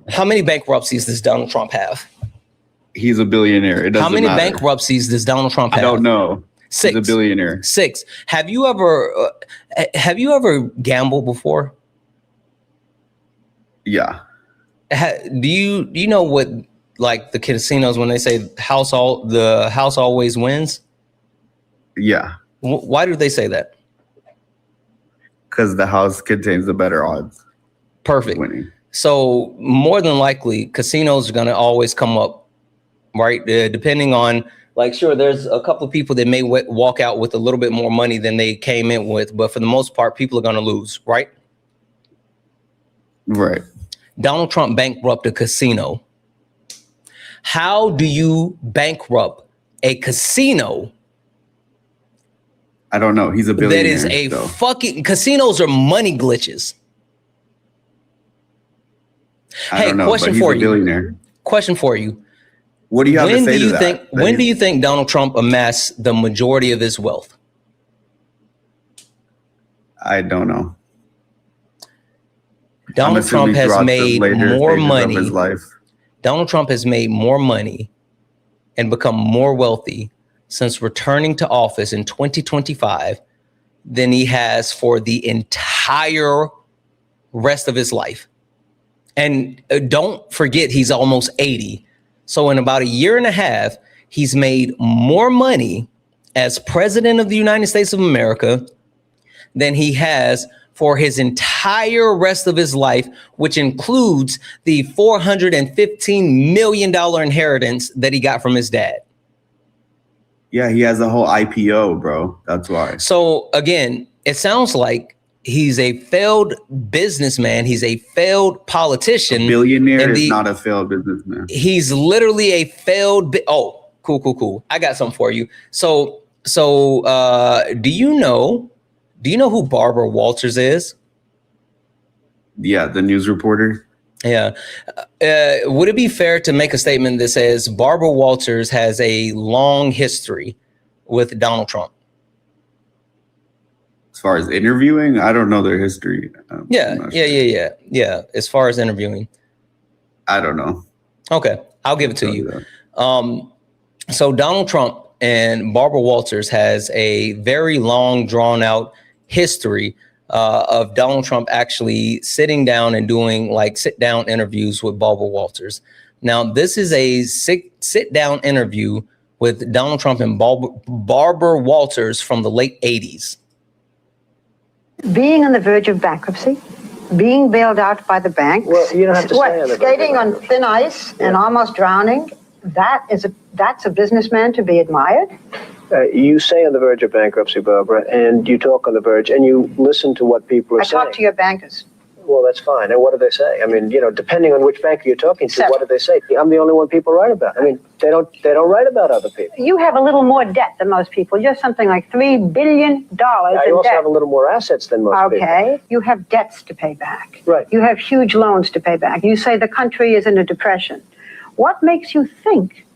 How many bankruptcies does Donald Trump have? He's a billionaire. It doesn't How many matter. bankruptcies does Donald Trump have? I don't know. 6. He's a billionaire. 6. Have you ever gambled before? Yeah. Do you know what, like the casinos, when they say the house always wins? Yeah. Why do they say that? Because the house contains the better odds. Perfect. Winning. So more than likely, casinos are going to always come up, right? Depending on, like, sure, there's a couple of people that may walk out with a little bit more money than they came in with, but for the most part, people are going to lose, right? Right. Donald Trump bankrupted a casino. How do you bankrupt a casino? I don't know. He's a billionaire. That is a fucking, casinos are money glitches. I don't know, but he's a billionaire. Question for you. What do you have to say to that? When do you think Donald Trump amassed the majority of his wealth? I don't know. Donald Trump has made more money. His life. Donald Trump has made more money and become more wealthy since returning to office in 2025 than he has for the entire rest of his life. And don't forget, he's almost 80. So in about a year and a half, he's made more money as president of the United States of America than he has for his entire rest of his life, which includes the $415 million inheritance that he got from his dad. Yeah, he has a whole IPO, bro. That's why. So again, it sounds like he's a failed businessman. He's a failed politician. A billionaire is not a failed businessman. He's literally a failed. Oh, cool. I got something for you. So, do you know who Barbara Walters is? Yeah, the news reporter. Yeah. Would it be fair to make a statement that says Barbara Walters has a long history with Donald Trump? As far as interviewing, I don't know their history. Yeah. As far as interviewing, I don't know. Okay, I'll give it to you. So Donald Trump and Barbara Walters has a very long, drawn out history of Donald Trump actually sitting down and doing like sit down interviews with Barbara Walters. Now, this is a sit-down interview with Donald Trump and Barbara Walters from the late 80s. Being on the verge of bankruptcy, being bailed out by the banks. Well, you don't have to say on the skating on thin ice and almost drowning. That's a businessman to be admired. You say on the verge of bankruptcy, Barbara, and you talk on the verge, and you listen to what people are saying. I talk to your bankers. Well, that's fine. And what do they say? I mean, depending on which banker you're talking to, what do they say? I'm the only one people write about. I mean, they don't write about other people. You have a little more debt than most people. You're something like $3 billion in debt. I also have a little more assets than most people. Okay. You have debts to pay back. Right. You have huge loans to pay back. You say the country is in a depression. What makes you think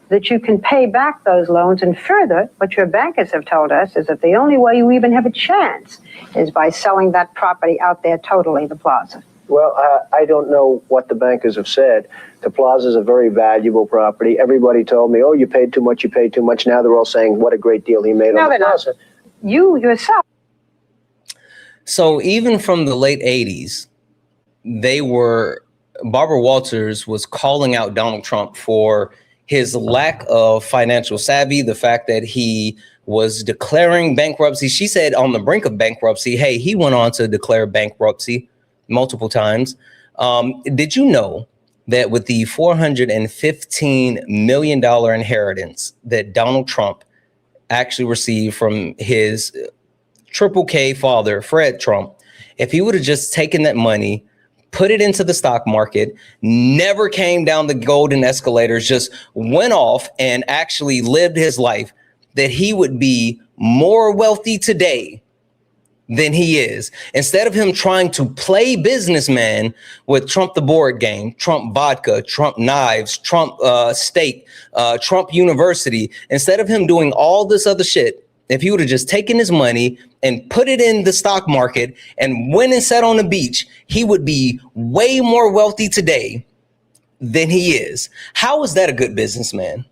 that you can pay back those loans? And further, what your bankers have told us is that the only way you even have a chance is by selling that property out there totally, the plaza. Well, I don't know what the bankers have said. The plaza is a very valuable property. Everybody told me, oh, you paid too much, you paid too much. Now they're all saying what a great deal he made on the plaza. You yourself. So even from the late 80s, Barbara Walters was calling out Donald Trump for his lack of financial savvy, the fact that he was declaring bankruptcy. She said on the brink of bankruptcy, hey, he went on to declare bankruptcy multiple times. Did you know that with the $415 million inheritance that Donald Trump actually received from his Triple K father, Fred Trump, if he would have just taken that money, put it into the stock market, never came down the golden escalators, just went off and actually lived his life, that he would be more wealthy today than he is. Instead of him trying to play businessman with Trump the board game, Trump vodka, Trump knives, Trump steak, Trump University, instead of him doing all this other shit, if he would have just taken his money and put it in the stock market and went and sat on the beach, he would be way more wealthy today than he is. How is that a good businessman?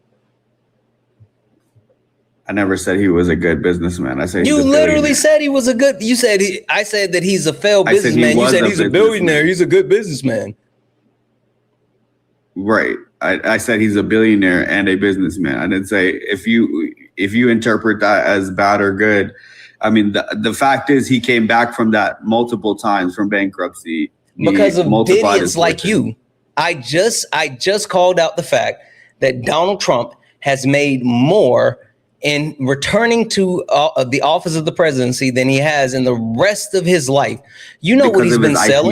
I never said he was a good businessman. I said you literally said he was a good. You said I said that he's a failed businessman. You said he's a billionaire. He's a good businessman. Right. I said he's a billionaire and a businessman. I didn't say if you interpret that as bad or good. I mean, the fact is he came back from that multiple times from bankruptcy because of idiots like you. I just called out the fact that Donald Trump has made more in returning to the office of the presidency than he has in the rest of his life. You know what he's been selling?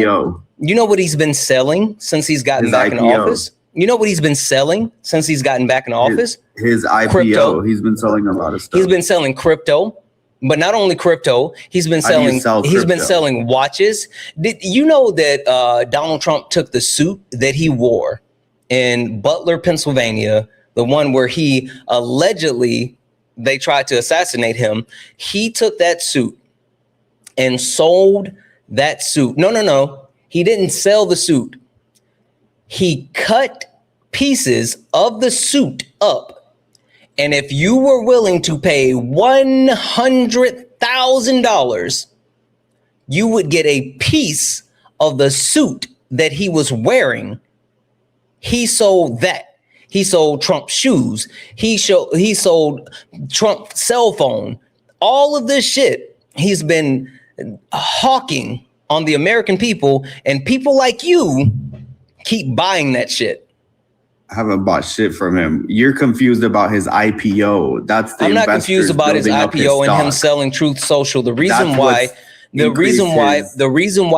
You know what he's been selling since he's gotten back in office? You know what he's been selling since he's gotten back in office? His IPO. Crypto. He's been selling a lot of stuff. He's been selling crypto, but not only crypto, he's been selling watches. Did you know that Donald Trump took the suit that he wore in Butler, Pennsylvania, the one where he allegedly they tried to assassinate him? He took that suit and sold that suit. No. He didn't sell the suit. He cut pieces of the suit up. And if you were willing to pay $100,000, you would get a piece of the suit that he was wearing. He sold that. He sold Trump shoes. He sold Trump cell phone. All of this shit he's been hawking on the American people, and people like you keep buying that shit. I haven't bought shit from him. You're confused about his IPO. That's the I'm not confused about his IPO and him selling Truth Social. The reason why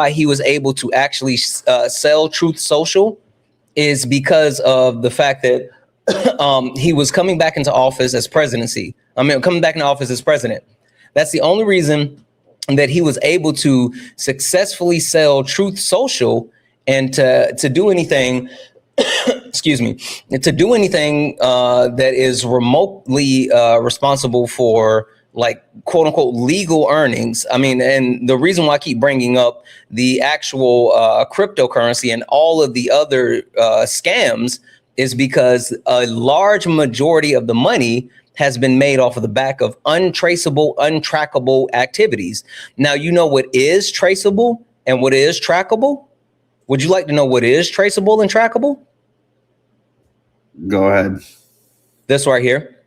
he was able to actually sell Truth Social is because of the fact that he was coming back into office as presidency. Coming back into office as president. That's the only reason that he was able to successfully sell Truth Social and to do anything, excuse me, to do anything that is remotely responsible for, like, quote unquote legal earnings. I mean, and the reason why I keep bringing up the actual cryptocurrency and all of the other scams is because a large majority of the money has been made off of the back of untraceable, untrackable activities. Now, you know what is traceable and what is trackable? Would you like to know what is traceable and trackable? Go ahead. This right here.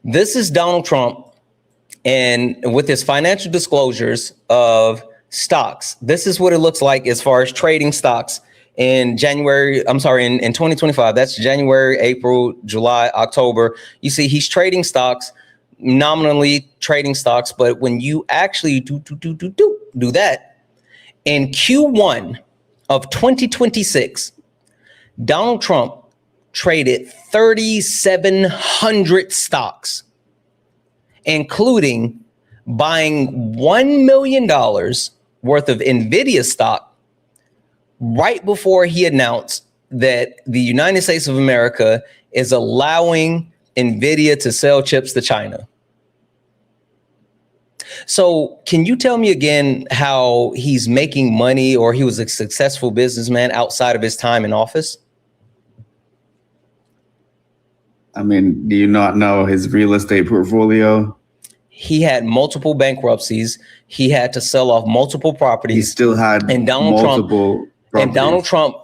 This is Donald Trump, and with his financial disclosures of stocks, this is what it looks like as far as trading stocks in January. I'm sorry, in 2025. That's January, April, July, October. You see, he's trading stocks, nominally trading stocks, but when you actually do that in Q1 of 2026, Donald Trump traded 3,700 stocks, including buying $1 million worth of NVIDIA stock right before he announced that the United States of America is allowing NVIDIA to sell chips to China. So can you tell me again how he's making money, or he was a successful businessman outside of his time in office? I mean, do you not know his real estate portfolio? He had multiple bankruptcies. He had to sell off multiple properties. He still had and Donald Trump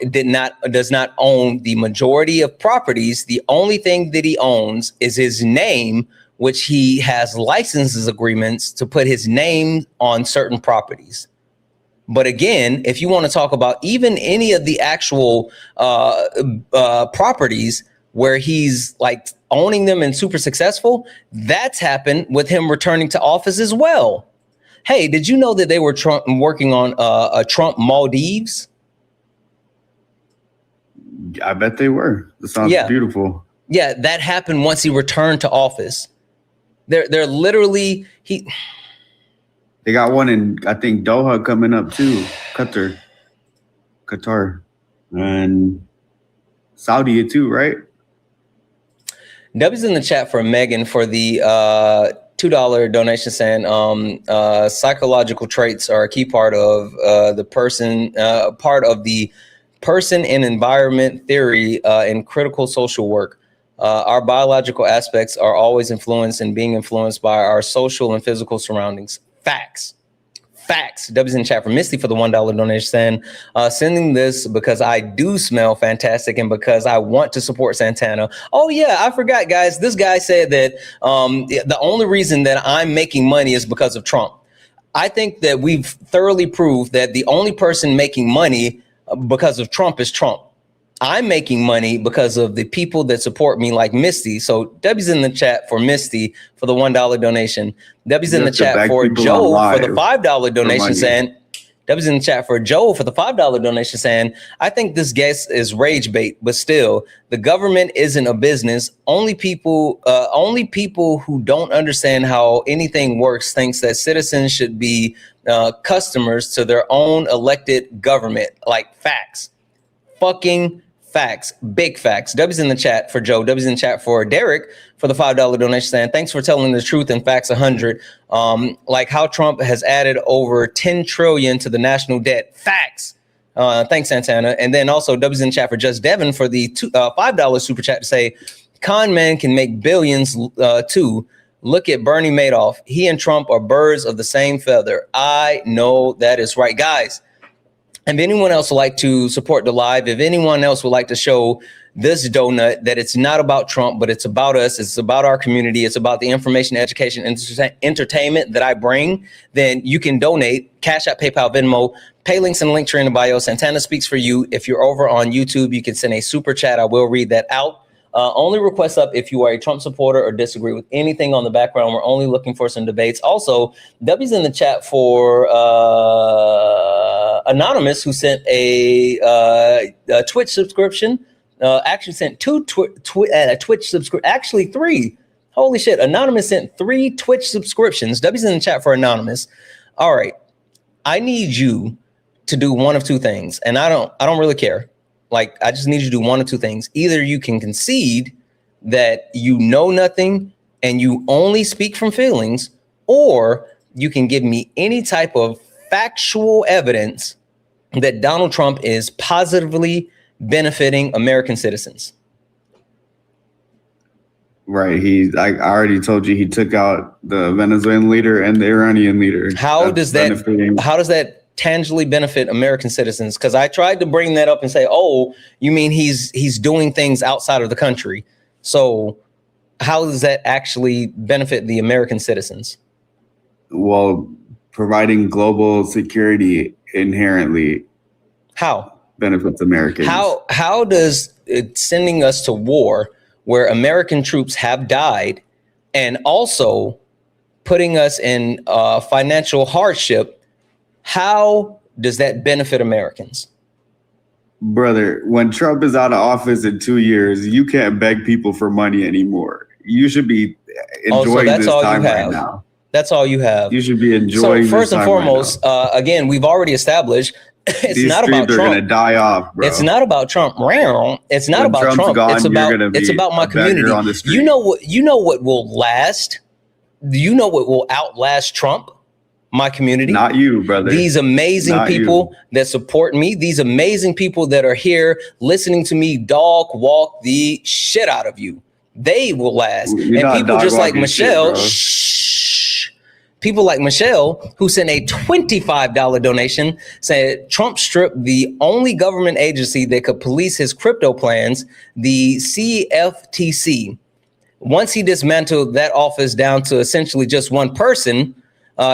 does not own the majority of properties. The only thing that he owns is his name, which he has licenses agreements to put his name on certain properties. But again, if you want to talk about even any of the actual properties where he's like owning them and super successful, that's happened with him returning to office as well. Hey, did you know that they were working on a Trump Maldives? I bet they were. That sounds beautiful. Yeah, that happened once he returned to office. They're literally They got one in, I think, Doha coming up too. Qatar, and Saudi too, right? W's in the chat for Megan for the $2 donation, saying psychological traits are a key part of the person and environment theory in critical social work. Our biological aspects are always influenced and being influenced by our social and physical surroundings. Facts. W's in chat for Misty for the $1 donation, saying sending this because I do smell fantastic and because I want to support Santana. Oh yeah, I forgot, guys. This guy said that the only reason that I'm making money is because of Trump. I think that we've thoroughly proved that the only person making money because of Trump is Trump. I'm making money because of the people that support me, like Misty. So W's in the chat for Misty for the $1 donation. W's in the chat for Joe for the $5 donation, saying W's in the chat for Joe for the $5 donation, saying I think this guest is rage bait, but still the government isn't a business. Only people who don't understand how anything works thinks that citizens should be customers to their own elected government. Like facts. Fucking facts, big facts. W's in the chat for Joe. W's in the chat for Derek for the $5 donation, saying thanks for telling the truth and facts 100. Like how Trump has added over 10 trillion to the national debt. Facts. Thanks, Santana. And then also W's in the chat for Just Devin for the $5 super chat to say con men can make billions too. Look at Bernie Madoff. He and Trump are birds of the same feather. I know that is right, guys. And if anyone else would like to support the live, if anyone else would like to show this donut that it's not about Trump, but it's about us, it's about our community, it's about the information, education, and entertainment that I bring, then you can donate. Cash App, PayPal, Venmo, pay links in the link tree in the bio. Santana speaks for you. If you're over on YouTube, you can send a super chat. I will read that out. Only request up if you are a Trump supporter or disagree with anything on the background. We're only looking for some debates. Also, W's in the chat for Anonymous, who sent a Twitch subscription. Actually sent two Twitch subscriptions. Actually 3. Holy shit. Anonymous sent 3 Twitch subscriptions. W's in the chat for Anonymous. All right. I need you to do one of two things. And I don't really care. Like, I just need you to do one of two things. Either you can concede that you know nothing and you only speak from feelings, or you can give me any type of factual evidence that Donald Trump is positively benefiting American citizens. Right. I already told you he took out the Venezuelan leader and the Iranian leader. How does that tangibly benefit American citizens? Because I tried to bring that up and say, oh, you mean he's doing things outside of the country. So how does that actually benefit the American citizens? Well, providing global security inherently benefits Americans. How does it sending us to war where American troops have died and also putting us in financial hardship, how does that benefit Americans? Brother, when Trump is out of office in 2 years, you can't beg people for money anymore. You should be enjoying this time right now. That's all you have. You should be enjoying this time. So first and foremost, again, we've already established it's These not about streams are Trump. gonna die off, bro. It's not about Trump. It's not When about Trump's Trump. gone, It's about my a beggar community. on the street. You know what will last? You know what will outlast Trump? My community. Not you, brother. These amazing Not people that support me. These amazing people that are here listening to me dog walk the shit out of you. They will last. You're and not people just like dog-walking Michelle. shit, bro. People like Michelle, who sent a $25 donation, said Trump stripped the only government agency that could police his crypto plans, the CFTC. Once he dismantled that office down to essentially just one person,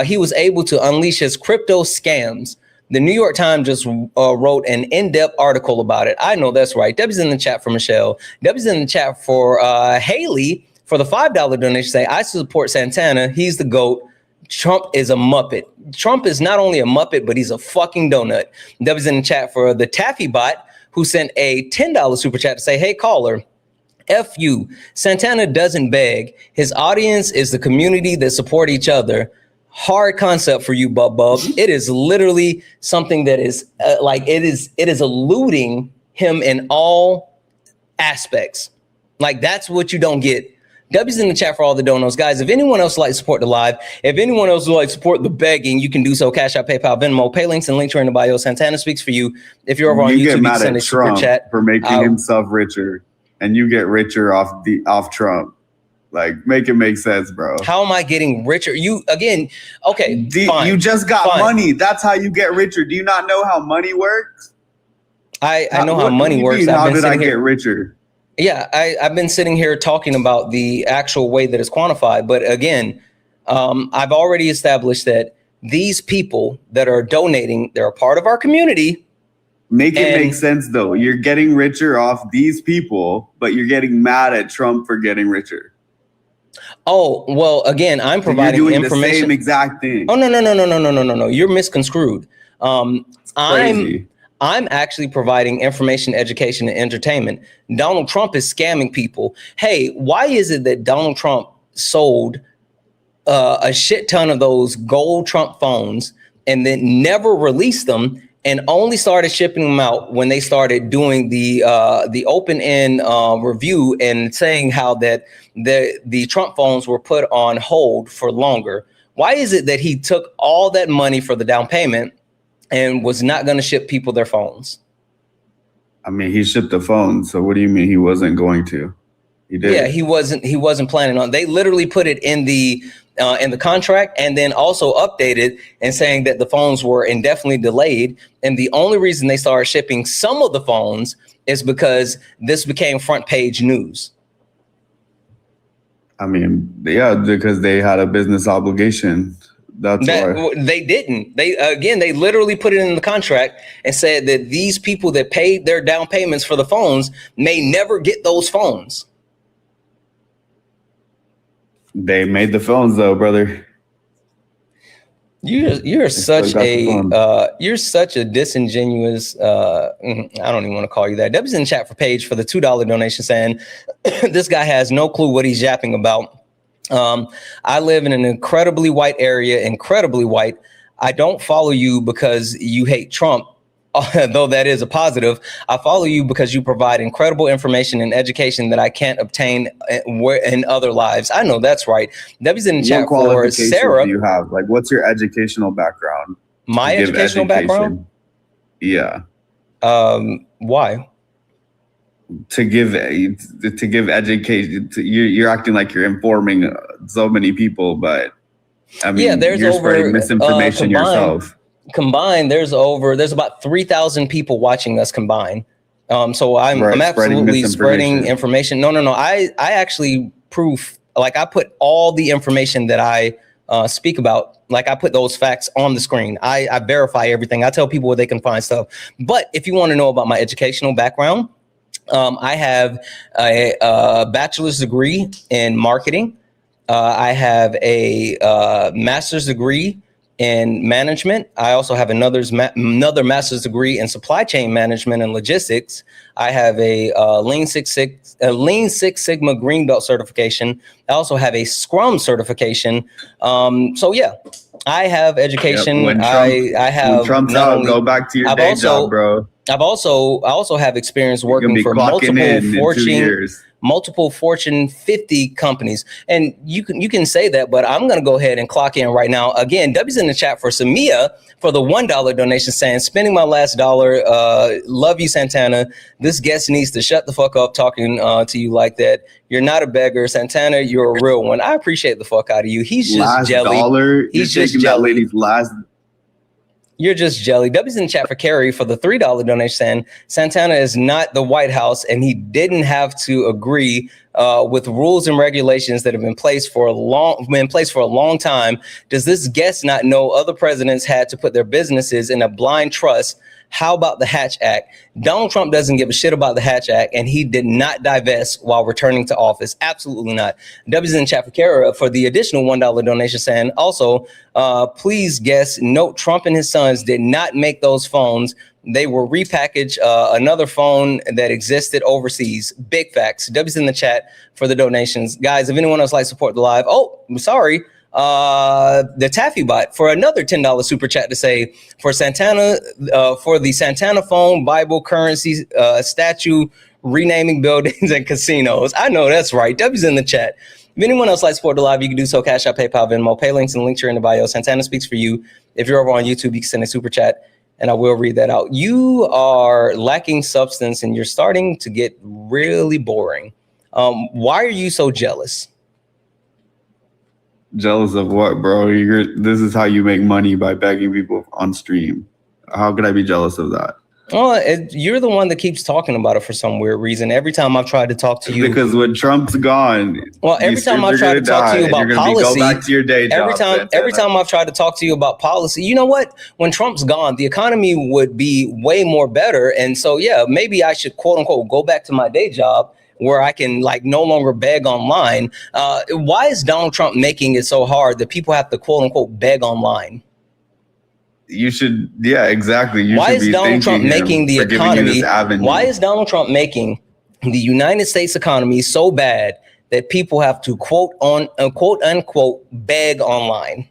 he was able to unleash his crypto scams. The New York Times just wrote an in-depth article about it. I know that's right. Debbie's in the chat for Michelle. Debbie's in the chat for Haley for the $5 donation. Say, I support Santana. He's the GOAT. Trump is a Muppet. Trump is not only a Muppet, but he's a fucking donut. Debbie's in the chat for the Taffy Bot, who sent a $10 super chat to say, hey, caller, F you. Santana doesn't beg. His audience is the community that support each other. Hard concept for you, Bub. It is literally something that is it is eluding him in all aspects. Like, that's what you don't get. W's in the chat for all the donos. Guys, if anyone else would like to support the live, if anyone else would like to support the begging, you can do so. Cash App, PayPal, Venmo, pay links and links are in the bio. Santana speaks for you. If you're over on YouTube, you can send a super chat. For making himself richer, and you get richer off Trump. Like, make it make sense, bro. How am I getting richer? You again, okay. Fine, you just got fine. money. That's how you get richer. Do you not know how money works? I know how money works. How did I get richer? Yeah, I've been sitting here talking about the actual way that it's quantified. But again, I've already established that these people that are donating, they're a part of our community. Make it make sense, though. You're getting richer off these people, but you're getting mad at Trump for getting richer. Oh, well, again, I'm providing you're doing information. The same exact thing. Oh, no. You're misconstrued. I'm actually providing information, education, and entertainment. Donald Trump is scamming people. Hey, why is it that Donald Trump sold a shit ton of those gold Trump phones and then never released them and only started shipping them out when they started doing the open-end review and saying how that the Trump phones were put on hold for longer? Why is it that he took all that money for the down payment and was not going to ship people their phones? I mean, he shipped the phone. So what do you mean he wasn't going to? He did. Yeah, he wasn't planning on. They literally put it in the contract and then also updated and saying that the phones were indefinitely delayed. And the only reason they started shipping some of the phones is because this became front page news. I mean, yeah, because they had a business obligation. That's why. They didn't. They literally put it in the contract and said that these people that paid their down payments for the phones may never get those phones. They made the phones, though, brother. You're such a disingenuous. I don't even want to call you that. Debbie's in the chat for Paige for the $2 donation saying this guy has no clue what he's yapping about. I live in an incredibly white area, incredibly white. I don't follow you because you hate Trump, though that is a positive. I follow you because you provide incredible information and education that I can't obtain in other lives. I know that's right. Debbie's in the chat for Sarah. Do you have? Like, what's your educational background? My educational background? Yeah. Why? To give education, you're acting like you're informing so many people, but I mean, yeah, there's you're spreading misinformation yourself. combined, there's about 3,000 people watching us combined. So I'm absolutely spreading information. No. I actually proof, like I put all the information that I speak about, like I put those facts on the screen. I verify everything. I tell people where they can find stuff. But if you want to know about my educational background, I have a bachelor's degree in marketing. I have a master's degree in management. I also have another master's degree in supply chain management and logistics. I have a Lean Six Sigma Green Belt certification. I also have a Scrum certification. So yeah, I have education. When have Trump's not out, only, go back to your day job, bro. I also have experience working for multiple Fortune 50 companies. And you can say that, but I'm going to go ahead and clock in right now. Again, W's in the chat for Samia for the $1 donation saying, spending my last dollar. Love you, Santana. This guest needs to shut the fuck up talking to you like that. You're not a beggar. Santana, you're a real one. I appreciate the fuck out of you. He's just last jelly. Dollar, He's you're just taking jelly. that lady's last. You're just jelly. W's in the chat for Kerry for the $3 donation saying Santana is not the White House and he didn't have to agree with rules and regulations that have been in place for a long time. Does this guest not know other presidents had to put their businesses in a blind trust? How about the Hatch Act? Donald Trump doesn't give a shit about the Hatch Act, and he did not divest while returning to office. Absolutely not. W's in the chat for Kara for the additional $1 donation saying, also, please guess, note Trump and his sons did not make those phones. They were repackaged another phone that existed overseas. Big facts. W's in the chat for the donations. Guys, if anyone else likes to support the live, I'm sorry. The Taffy Bot for another $10 super chat to say for Santana, for the Santana phone, Bible, currency, statue, renaming buildings and casinos. I know that's right. W's in the chat. If anyone else likes to support the live, you can do so. Cash App, PayPal, Venmo, pay links and links are in the bio. Santana speaks for you. If you're over on YouTube, you can send a super chat and I will read that out. You are lacking substance and you're starting to get really boring. Why are you so jealous? Jealous of what, bro? This is how you make money, by begging people on stream. How could I be jealous of that? Oh, you're the one that keeps talking about it for some weird reason. Every time I've tried to talk to you, because when Trump's gone, well, every time I've tried to talk to you about policy, go back to your day job, every time I've tried to talk to you about policy, you know what? When Trump's gone, the economy would be way more better, and so yeah, maybe I should quote unquote go back to my day job, where I can like no longer beg online. Why is Donald Trump making it so hard that people have to quote unquote beg online? You should, yeah, exactly. Why is Donald Trump making the economy? Why is Donald Trump making the United States economy so bad that people have to quote unquote beg online?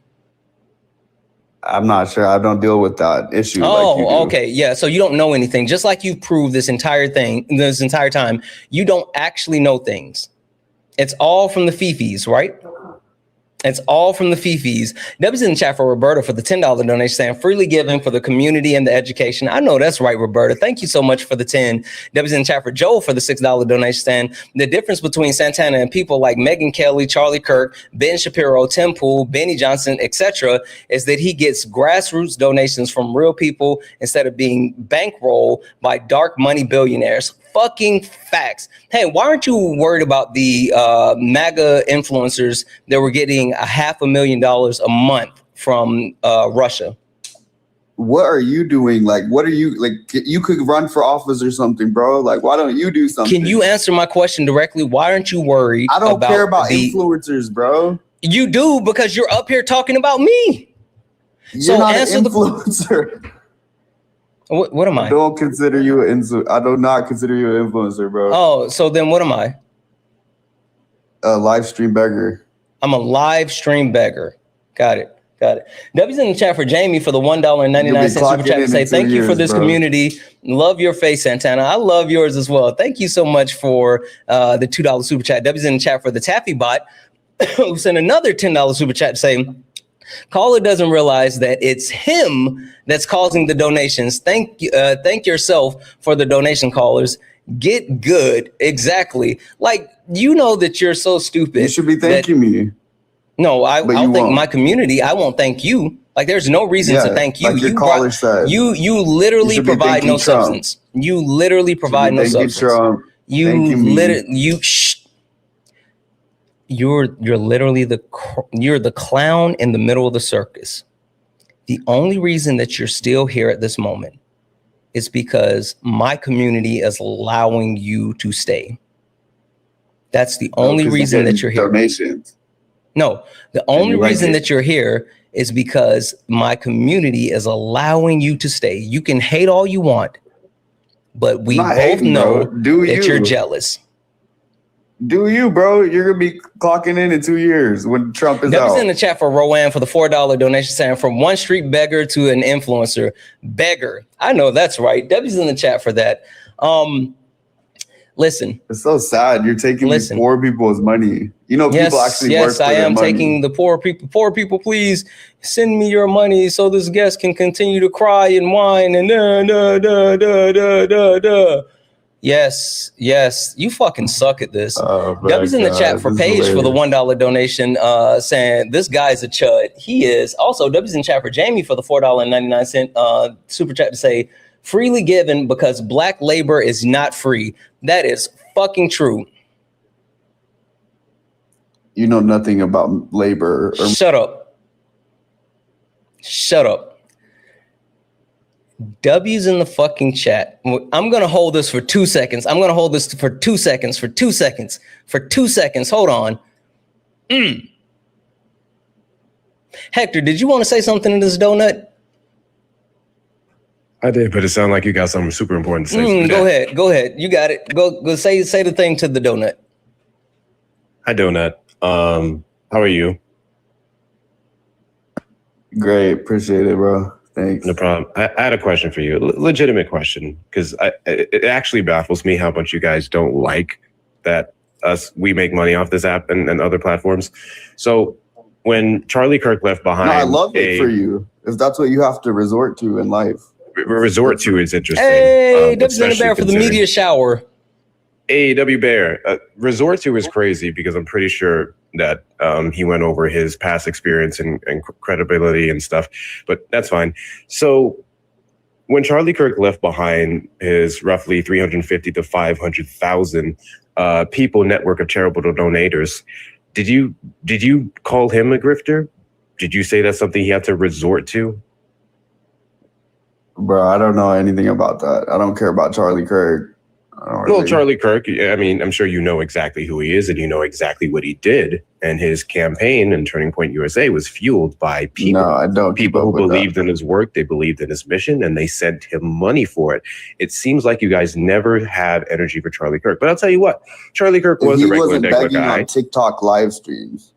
I'm not sure. I don't deal with that issue. Okay. Yeah. So you don't know anything. Just like you've proved this entire time, you don't actually know things. It's all from the fifis, right? It's all from the fifis. W's in the chat for Roberta for the $10 donation saying freely giving for the community and the education. I know that's right, Roberta. Thank you so much for the 10. W's in the chat for Joel for the $6 donation saying the difference between Santana and people like Megyn Kelly, Charlie Kirk, Ben Shapiro, Tim Pool, Benny Johnson, etc. is that he gets grassroots donations from real people instead of being bankrolled by dark money billionaires. Fucking facts. Hey, why aren't you worried about the MAGA influencers that were getting $500,000 a month from Russia? What are you doing? Like, what are you like? You could run for office or something, bro. Like, why don't you do something? Can you answer my question directly? Why aren't you worried? I don't care about influencers, bro. You do, because you're up here talking about me. You're not an influencer. What am I? I don't consider you I do not consider you an influencer, bro. Oh, so then what am I? A live stream beggar. I'm a live stream beggar. Got it. W's in the chat for Jamie for the $1.99 super chat to say thank you for this community. Love your face, Santana. I love yours as well. Thank you so much for the $2 super chat. W's in the chat for the Taffy Bot who sent another $10 super chat to say caller doesn't realize that it's him that's causing the donations. Thank yourself for the donation, callers. Get good. Exactly. Like, you know that you're so stupid. You should be thanking me. No, I'll thank my community. I won't thank you. Like, there's no reason to thank you. Like your caller said. You literally should be provide no thanking Trump. substance. You literally provide no Thank you, substance. Trump. You Thank you, me. You're literally you're the clown in the middle of the circus. The only reason that you're still here at this moment is because my community is allowing you to stay. That's the only reason that you're here. Donations. No, the only reason that you're here is because my community is allowing you to stay. You can hate all you want, but we both know that you're jealous. Do you, bro? You're gonna be clocking in 2 years when Trump is Debbie's out. in the chat for Rowan for the $4 donation, saying from one street beggar to an influencer. Beggar. I know that's right. Debbie's in the chat for that. Listen. It's so sad. You're taking these poor people's money. You know, people actually work for their money. Yes, I am taking the poor people. Poor people, please send me your money so this guest can continue to cry and whine and Yes, you fucking suck at this. Debbie's in the chat for Paige for the $1 donation, saying this guy's a chud. He is. Also, Debbie's in chat for Jamie for the $4.99 super chat to say freely given because black labor is not free. That is fucking true. You know nothing about labor. Shut up. Shut up. W's in the fucking chat. I'm going to hold this for 2 seconds. I'm going to hold this for 2 seconds, for 2 seconds, for 2 seconds. Hold on. Hector, did you want to say something in this donut? I did, but it sounded like you got something super important to say. Go ahead. Go ahead. You got it. Go say the thing to the donut. Hi, Donut. How are you? Great. Appreciate it, bro. Thanks. No problem. I had a question for you, legitimate question, because it actually baffles me how much you guys don't like that we make money off this app and other platforms. So when Charlie Kirk left behind, I love it for you if that's what you have to resort to in life. Resort to is interesting. Hey, W's in the bear for the media shower. Hey, W Bear. Resort to is crazy because I'm pretty sure that he went over his past experience and credibility and stuff, but that's fine. So when Charlie Kirk left behind his roughly 350 to 500,000 people network of charitable donators, did you call him a grifter? Did you say that's something he had to resort to? Bro, I don't know anything about that. I don't care about Charlie Kirk. Well, Charlie Kirk, I mean, I'm sure you know exactly who he is and you know exactly what he did. And his campaign and Turning Point USA was fueled by people. No, I don't. People who believed in his work, they believed in his mission, and they sent him money for it. It seems like you guys never have energy for Charlie Kirk. But I'll tell you what, Charlie Kirk was a regular guy. On TikTok live streams.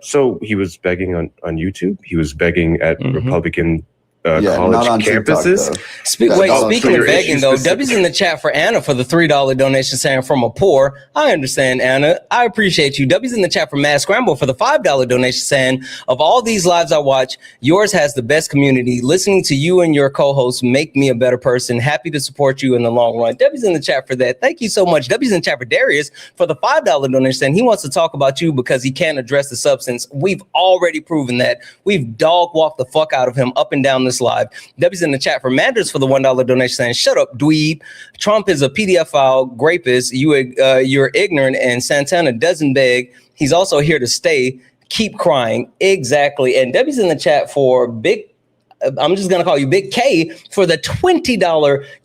So he was begging on YouTube. He was begging at Republican college campuses. Speaking of begging, though, W's in the chat for Anna for the $3 donation, saying from a poor. I understand, Anna. I appreciate you. W's in the chat for Mad Scramble for the $5 donation, saying of all these lives I watch, yours has the best community. Listening to you and your co-hosts make me a better person. Happy to support you in the long run. W's in the chat for that. Thank you so much. W's in the chat for Darius for the $5 donation, saying he wants to talk about you because he can't address the substance. We've already proven that. We've dog walked the fuck out of him up and down this live. W's in the chat for Manders for the $1 donation, saying shut up, dweeb. Trump is a PDF file rapist. You're ignorant, and Santana doesn't beg. He's also here to stay. Keep crying. Exactly. And W's in the chat for I'm just going to call you Big K for the $20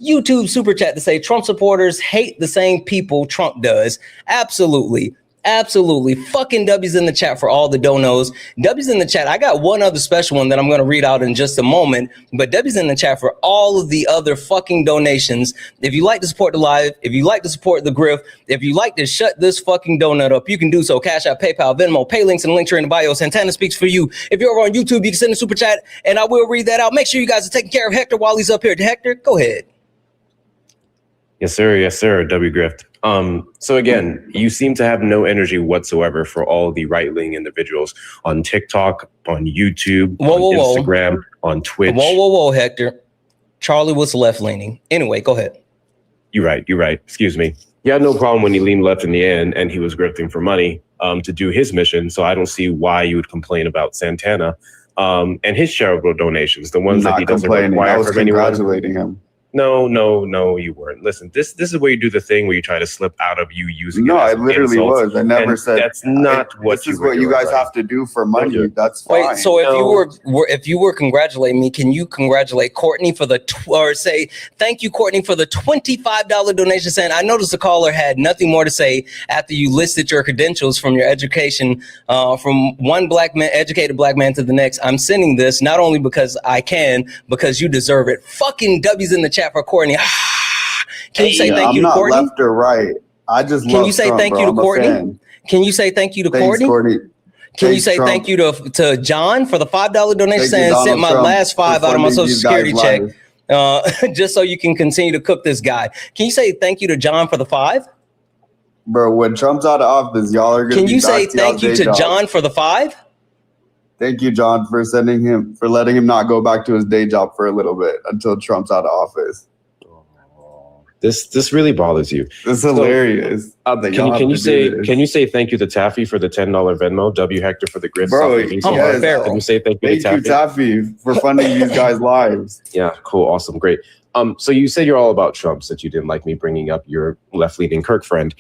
YouTube super chat to say Trump supporters hate the same people Trump does. Absolutely. Absolutely. Fucking W's in the chat for all the donos. W's in the chat. I got one other special one that I'm going to read out in just a moment, but W's in the chat for all of the other fucking donations. If you like to support the live, if you like to support the grift, if you like to shut this fucking donut up, you can do so. Cash App, PayPal, Venmo, pay links, and link here in the bio. Santana speaks for you. If you're over on YouTube, you can send a super chat and I will read that out. Make sure you guys are taking care of Hector while he's up here. Hector, go ahead. Yes, sir. Yes, sir. W Grift. So again, you seem to have no energy whatsoever for all the right-wing individuals on TikTok, on YouTube, on Instagram, on Twitch. Whoa, Hector. Charlie was left-leaning. Anyway, go ahead. You're right. Excuse me. He had no problem when he leaned left in the end and he was grifting for money to do his mission. So I don't see why you would complain about Santana and his charitable donations, the ones that he doesn't complaining. I require was from anyone. congratulating him. No, you weren't. Listen, this is where you do the thing where you try to slip out of you using it. No, as I literally insults, was. I never and said that's not what this is what you guys have to do for money. That's fine. Wait, so if you were congratulating me, can you congratulate Courtney for the or say thank you, Courtney, for the $25 donation? Saying I noticed the caller had nothing more to say after you listed your credentials from your education from one educated black man to the next. I'm sending this not only because I can, because you deserve it. Fucking W's in the chat for Courtney. Can you say thank you to Courtney? I'm not left or right. I just can you say Trump, thank bro. you to I'm a Courtney? fan. Can you say thank you to Thanks, Courtney? Can you say Trump. thank you to John for the $5 donation? Thank you, Saying sent my Trump, last $5 out of my funding social these security guys' check, just so you can continue to cook this guy. Can you say thank you to John for the $5? Bro, when Trump's out of office, y'all are gonna. Can you say thank you to John for the $5? Thank you, John, for letting him not go back to his day job for a little bit until Trump's out of office. This really bothers you. It's hilarious. Can you say thank you to Taffy for the $10 Venmo? W Hector for the grits. Bro, Can you say thank you to Taffy? Thank you, Taffy, for funding these guys' lives. Yeah, cool, awesome, great. So you said you're all about Trump, since you didn't like me bringing up your left-leaning Kirk friend.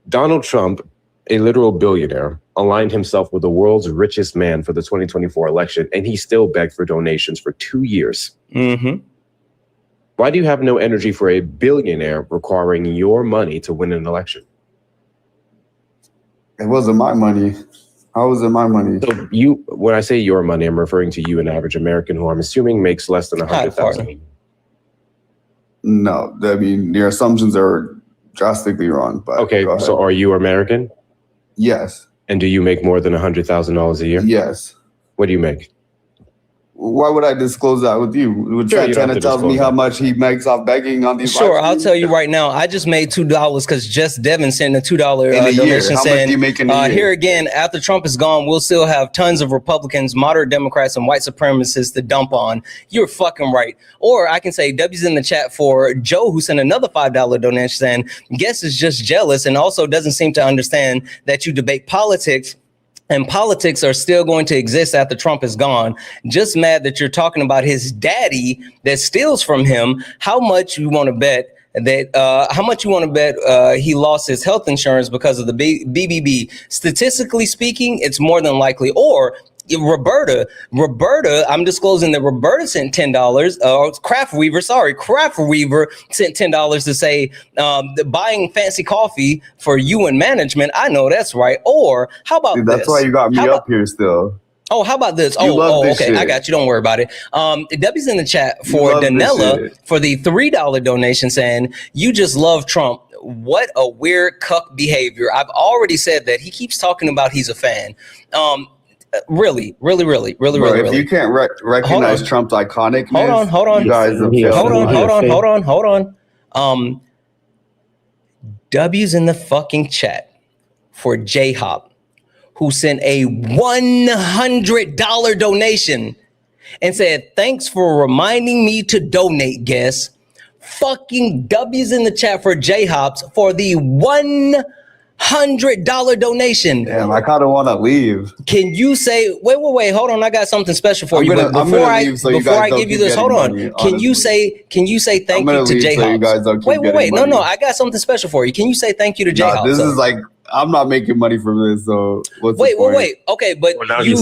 Donald Trump, a literal billionaire, aligned himself with the world's richest man for the 2024 election, and he still begged for donations for 2 years. Mm-hmm. Why do you have no energy for a billionaire requiring your money to win an election? It wasn't my money. How was it my money? So when I say your money, I'm referring to you, an average American, who I'm assuming makes less than $100,000. No, I mean, your assumptions are drastically wrong. But okay, so are you American? Yes. And do you make more than $100,000 a year? Yes. What do you make? Why would I disclose that with you? Santana tells me how much he makes off begging on these. Sure, I'll tell you right now. I just made $2 because Just Devin sent a $2 donation saying, here again, after Trump is gone, we'll still have tons of Republicans, moderate Democrats, and white supremacists to dump on. You're fucking right. Or I can say W's in the chat for Joe, who sent another $5 donation saying, guess is just jealous and also doesn't seem to understand that you debate politics. And politics are still going to exist after Trump is gone. Just mad that you're talking about his daddy that steals from him. How much you want to bet that he lost his health insurance because of the BBB? Statistically speaking, it's more than likely. Or Roberta, I'm disclosing that Roberta sent $10. Craft Weaver sent $10 to say buying fancy coffee for you and management. I know that's right. Or how about this? That's why you got me up here still. Oh, how about this? Okay, shit. I got you. Don't worry about it. W's in the chat for Danella for the $3 donation saying, you just love Trump. What a weird cuck behavior. I've already said that. He keeps talking about he's a fan. Really. Bro, if you can't recognize Trump's iconicness, hold on. You guys Hold on. W's in the fucking chat for J-Hop, who sent a $100 donation and said, thanks for reminding me to donate, guess. Fucking W's in the chat for J-Hops for the $100 donation. Damn, I kind of want to leave. Can you say, wait, hold on. I got something special for you. But before I give you this, hold on. Can you say thank you to J-Hops? Wait. No. I got something special for you. Can you say thank you to J-Hops? This is like, I'm not making money from this, so what's wait. Okay, but you're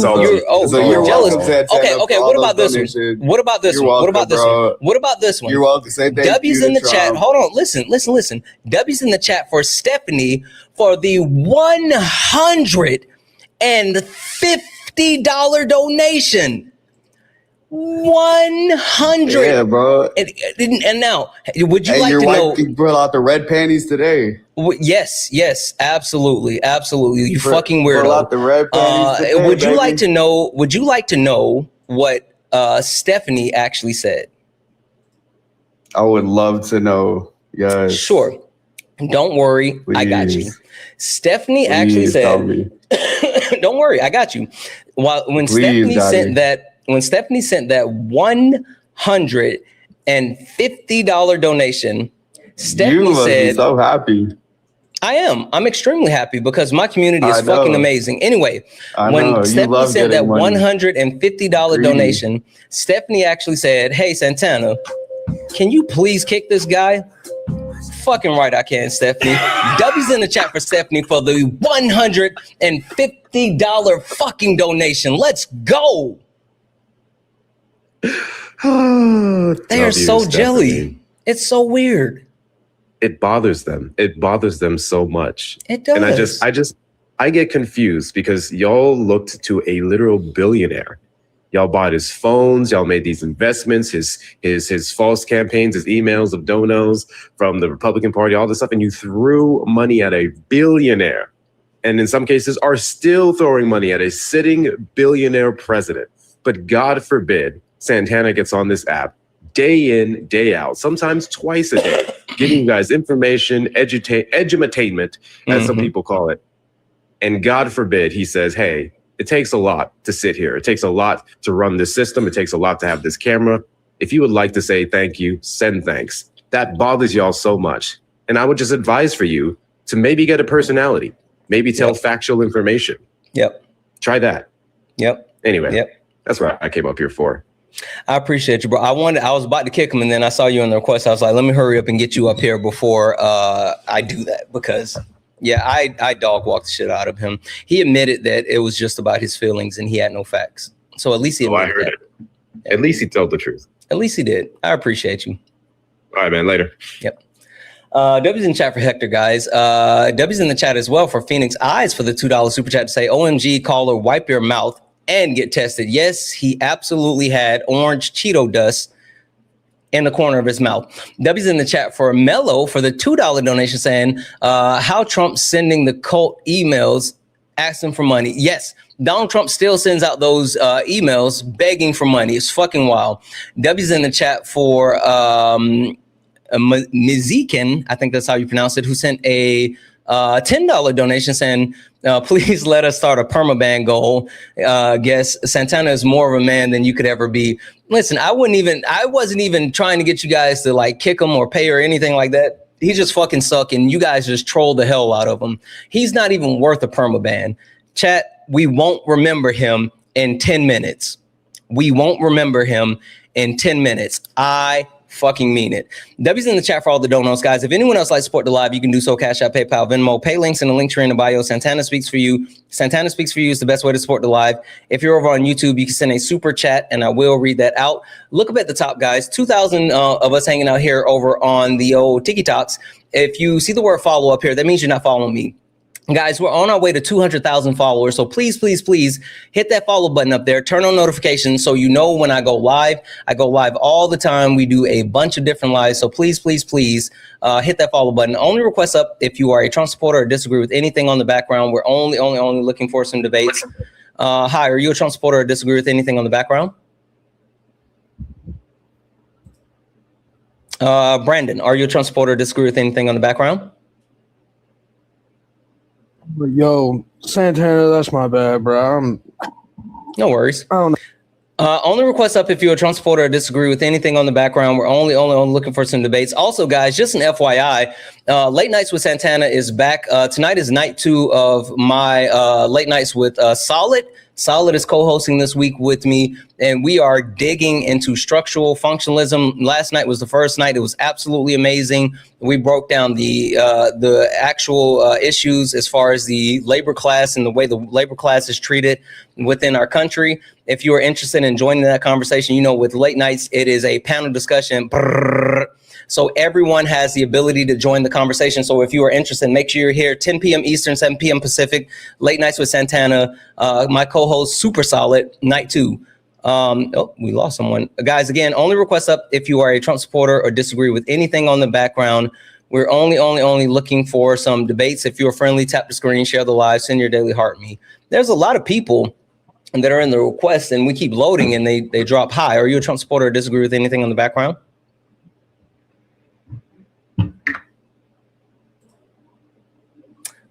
jealous. Okay. What about this one? What about this one? You're welcome. Say thank W's you in the to chat. Trump. Hold on. Listen. W's in the chat for Stephanie for the $150 donation. 100. Yeah, bro. And now, would you like your to wife know? brought out the red panties today. Yes, absolutely. You fucking weirdo. Brought out the red panties today, would you baby. like to know? Would you like to know what Stephanie actually said? I would love to know. Yes. Sure. Don't worry, I got you. Stephanie actually said. Don't worry, I got you. When Stephanie sent that $150 donation, Stephanie you must said, be so happy. I am. I'm extremely happy because my community is fucking amazing. Anyway, when Stephanie sent that $150 donation, Stephanie actually said, "Hey, Santana, can you please kick this guy?" Fucking right I can, Stephanie. W's in the chat for Stephanie for the $150 fucking donation. Let's go. They are so jelly. It's so weird. It bothers them. It bothers them so much. It does. And I get confused because y'all looked to a literal billionaire. Y'all bought his phones. Y'all made these investments, his false campaigns, his emails of donos from the Republican Party, all this stuff. And you threw money at a billionaire. And in some cases are still throwing money at a sitting billionaire president. But God forbid Santana gets on this app day in, day out, sometimes twice a day, giving you guys information, edutainment, as some people call it. And God forbid he says, hey, it takes a lot to sit here. It takes a lot to run this system. It takes a lot to have this camera. If you would like to say thank you, send thanks. That bothers y'all so much. And I would just advise for you to maybe get a personality, maybe tell factual information. Yep. Try that. Yep. Anyway, that's what I came up here for. I appreciate you, bro. I was about to kick him, and then I saw you in the request. I was like, let me hurry up and get you up here before I do that, because I dog walked the shit out of him. He admitted that it was just about his feelings and he had no facts. So at least he admitted that. At least he told the truth. At least he did. I appreciate you. All right, man. Later. Yep. W's in the chat for Hector, guys. W's in the chat as well for Phoenix Eyes for the $2 super chat to say, OMG, caller, wipe your mouth and get tested. Yes, he absolutely had orange Cheeto dust in the corner of his mouth. W's in the chat for Mello for the $2 donation saying, how Trump's sending the cult emails asking for money. Yes, Donald Trump still sends out those emails begging for money. It's fucking wild. W's in the chat for Mizikin, I think that's how you pronounce it, who sent a $10 donation saying, please let us start a permaban goal. Guess Santana is more of a man than you could ever be. Listen, I wasn't even trying to get you guys to like kick him or pay or anything like that. He just fucking suck, and you guys just troll the hell out of him. He's not even worth a permaban. Chat, we won't remember him in 10 minutes. We won't remember him in 10 minutes. I fucking mean it. W's in the chat for all the donuts, guys. If anyone else likes to support the live, you can do so. Cash App, PayPal, Venmo, pay links in the link tree in the bio. Santana Speaks for You. Santana Speaks for You is the best way to support the live. If you're over on YouTube, you can send a super chat and I will read that out. Look up at the top, guys. 2,000 of us hanging out here over on the old TikToks. If you see the word follow up here, that means you're not following me. Guys, we're on our way to 200,000 followers. So please, please, please hit that follow button up there. Turn on notifications so you know when I go live. I go live all the time. We do a bunch of different lives. So please, please, please hit that follow button. Only request up if you are a Trump supporter or disagree with anything on the background. We're only looking for some debates. Hi, are you a Trump supporter or disagree with anything on the background? Brandon, are you a Trump supporter or disagree with anything on the background? Yo, Santana, that's my bad, bro. No worries. I don't know. Only request up if you're a Trump supporter or disagree with anything on the background. We're only looking for some debates. Also, guys, just an FYI, Late Nights with Santana is back. Tonight is night 2 of my Late Nights with Solid. Solid is co-hosting this week with me, and we are digging into structural functionalism. Last night was the first night. It was absolutely amazing. We broke down the actual issues as far as the labor class and the way the labor class is treated within our country. If you are interested in joining that conversation, you know, with Late Nights, it is a panel discussion. So everyone has the ability to join the conversation. So if you are interested, make sure you're here 10 p.m. Eastern, 7 p.m. Pacific, Late Nights with Santana, my co-host, Super Solid, night 2. Oh, we lost someone. Guys, again, only request up if you are a Trump supporter or disagree with anything on the background. We're only looking for some debates. If you're friendly, tap the screen, share the live, send your daily heart me. There's a lot of people that are in the request, and we keep loading, and they drop high. Are you a Trump supporter or disagree with anything on the background?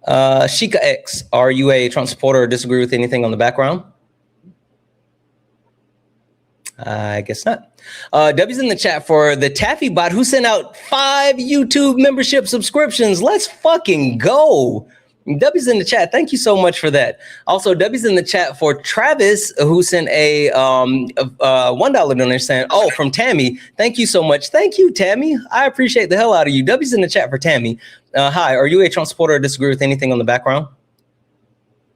Shika X, are you a Trump supporter or disagree with anything on the background? I guess not. W's in the chat for the Taffy bot who sent out 5 YouTube membership subscriptions. Let's fucking go. W's in the chat. Thank you so much for that. Also, W's in the chat for Travis who sent a $1 donation. Oh, from Tammy. Thank you so much. Thank you, Tammy. I appreciate the hell out of you. W's in the chat for Tammy. Hi, are you a Trump supporter or disagree with anything on the background?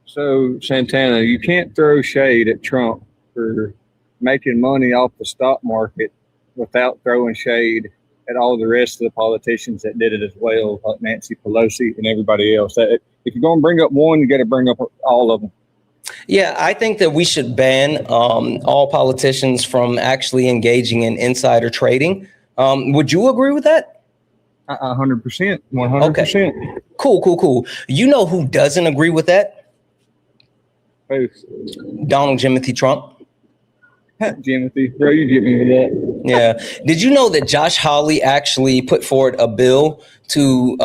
So, Santana, you can't throw shade at Trump for making money off the stock market without throwing shade at all the rest of the politicians that did it as well, like Nancy Pelosi and everybody else. If you're going to bring up one, you got to bring up all of them. Yeah, I think that we should ban all politicians from actually engaging in insider trading. Would you agree with that? 100%. 100%. Okay. Cool. You know who doesn't agree with that? Who? Donald Jimothy Trump. Jimothy, bro, you get me with that. Yeah. Did you know that Josh Hawley actually put forward a bill to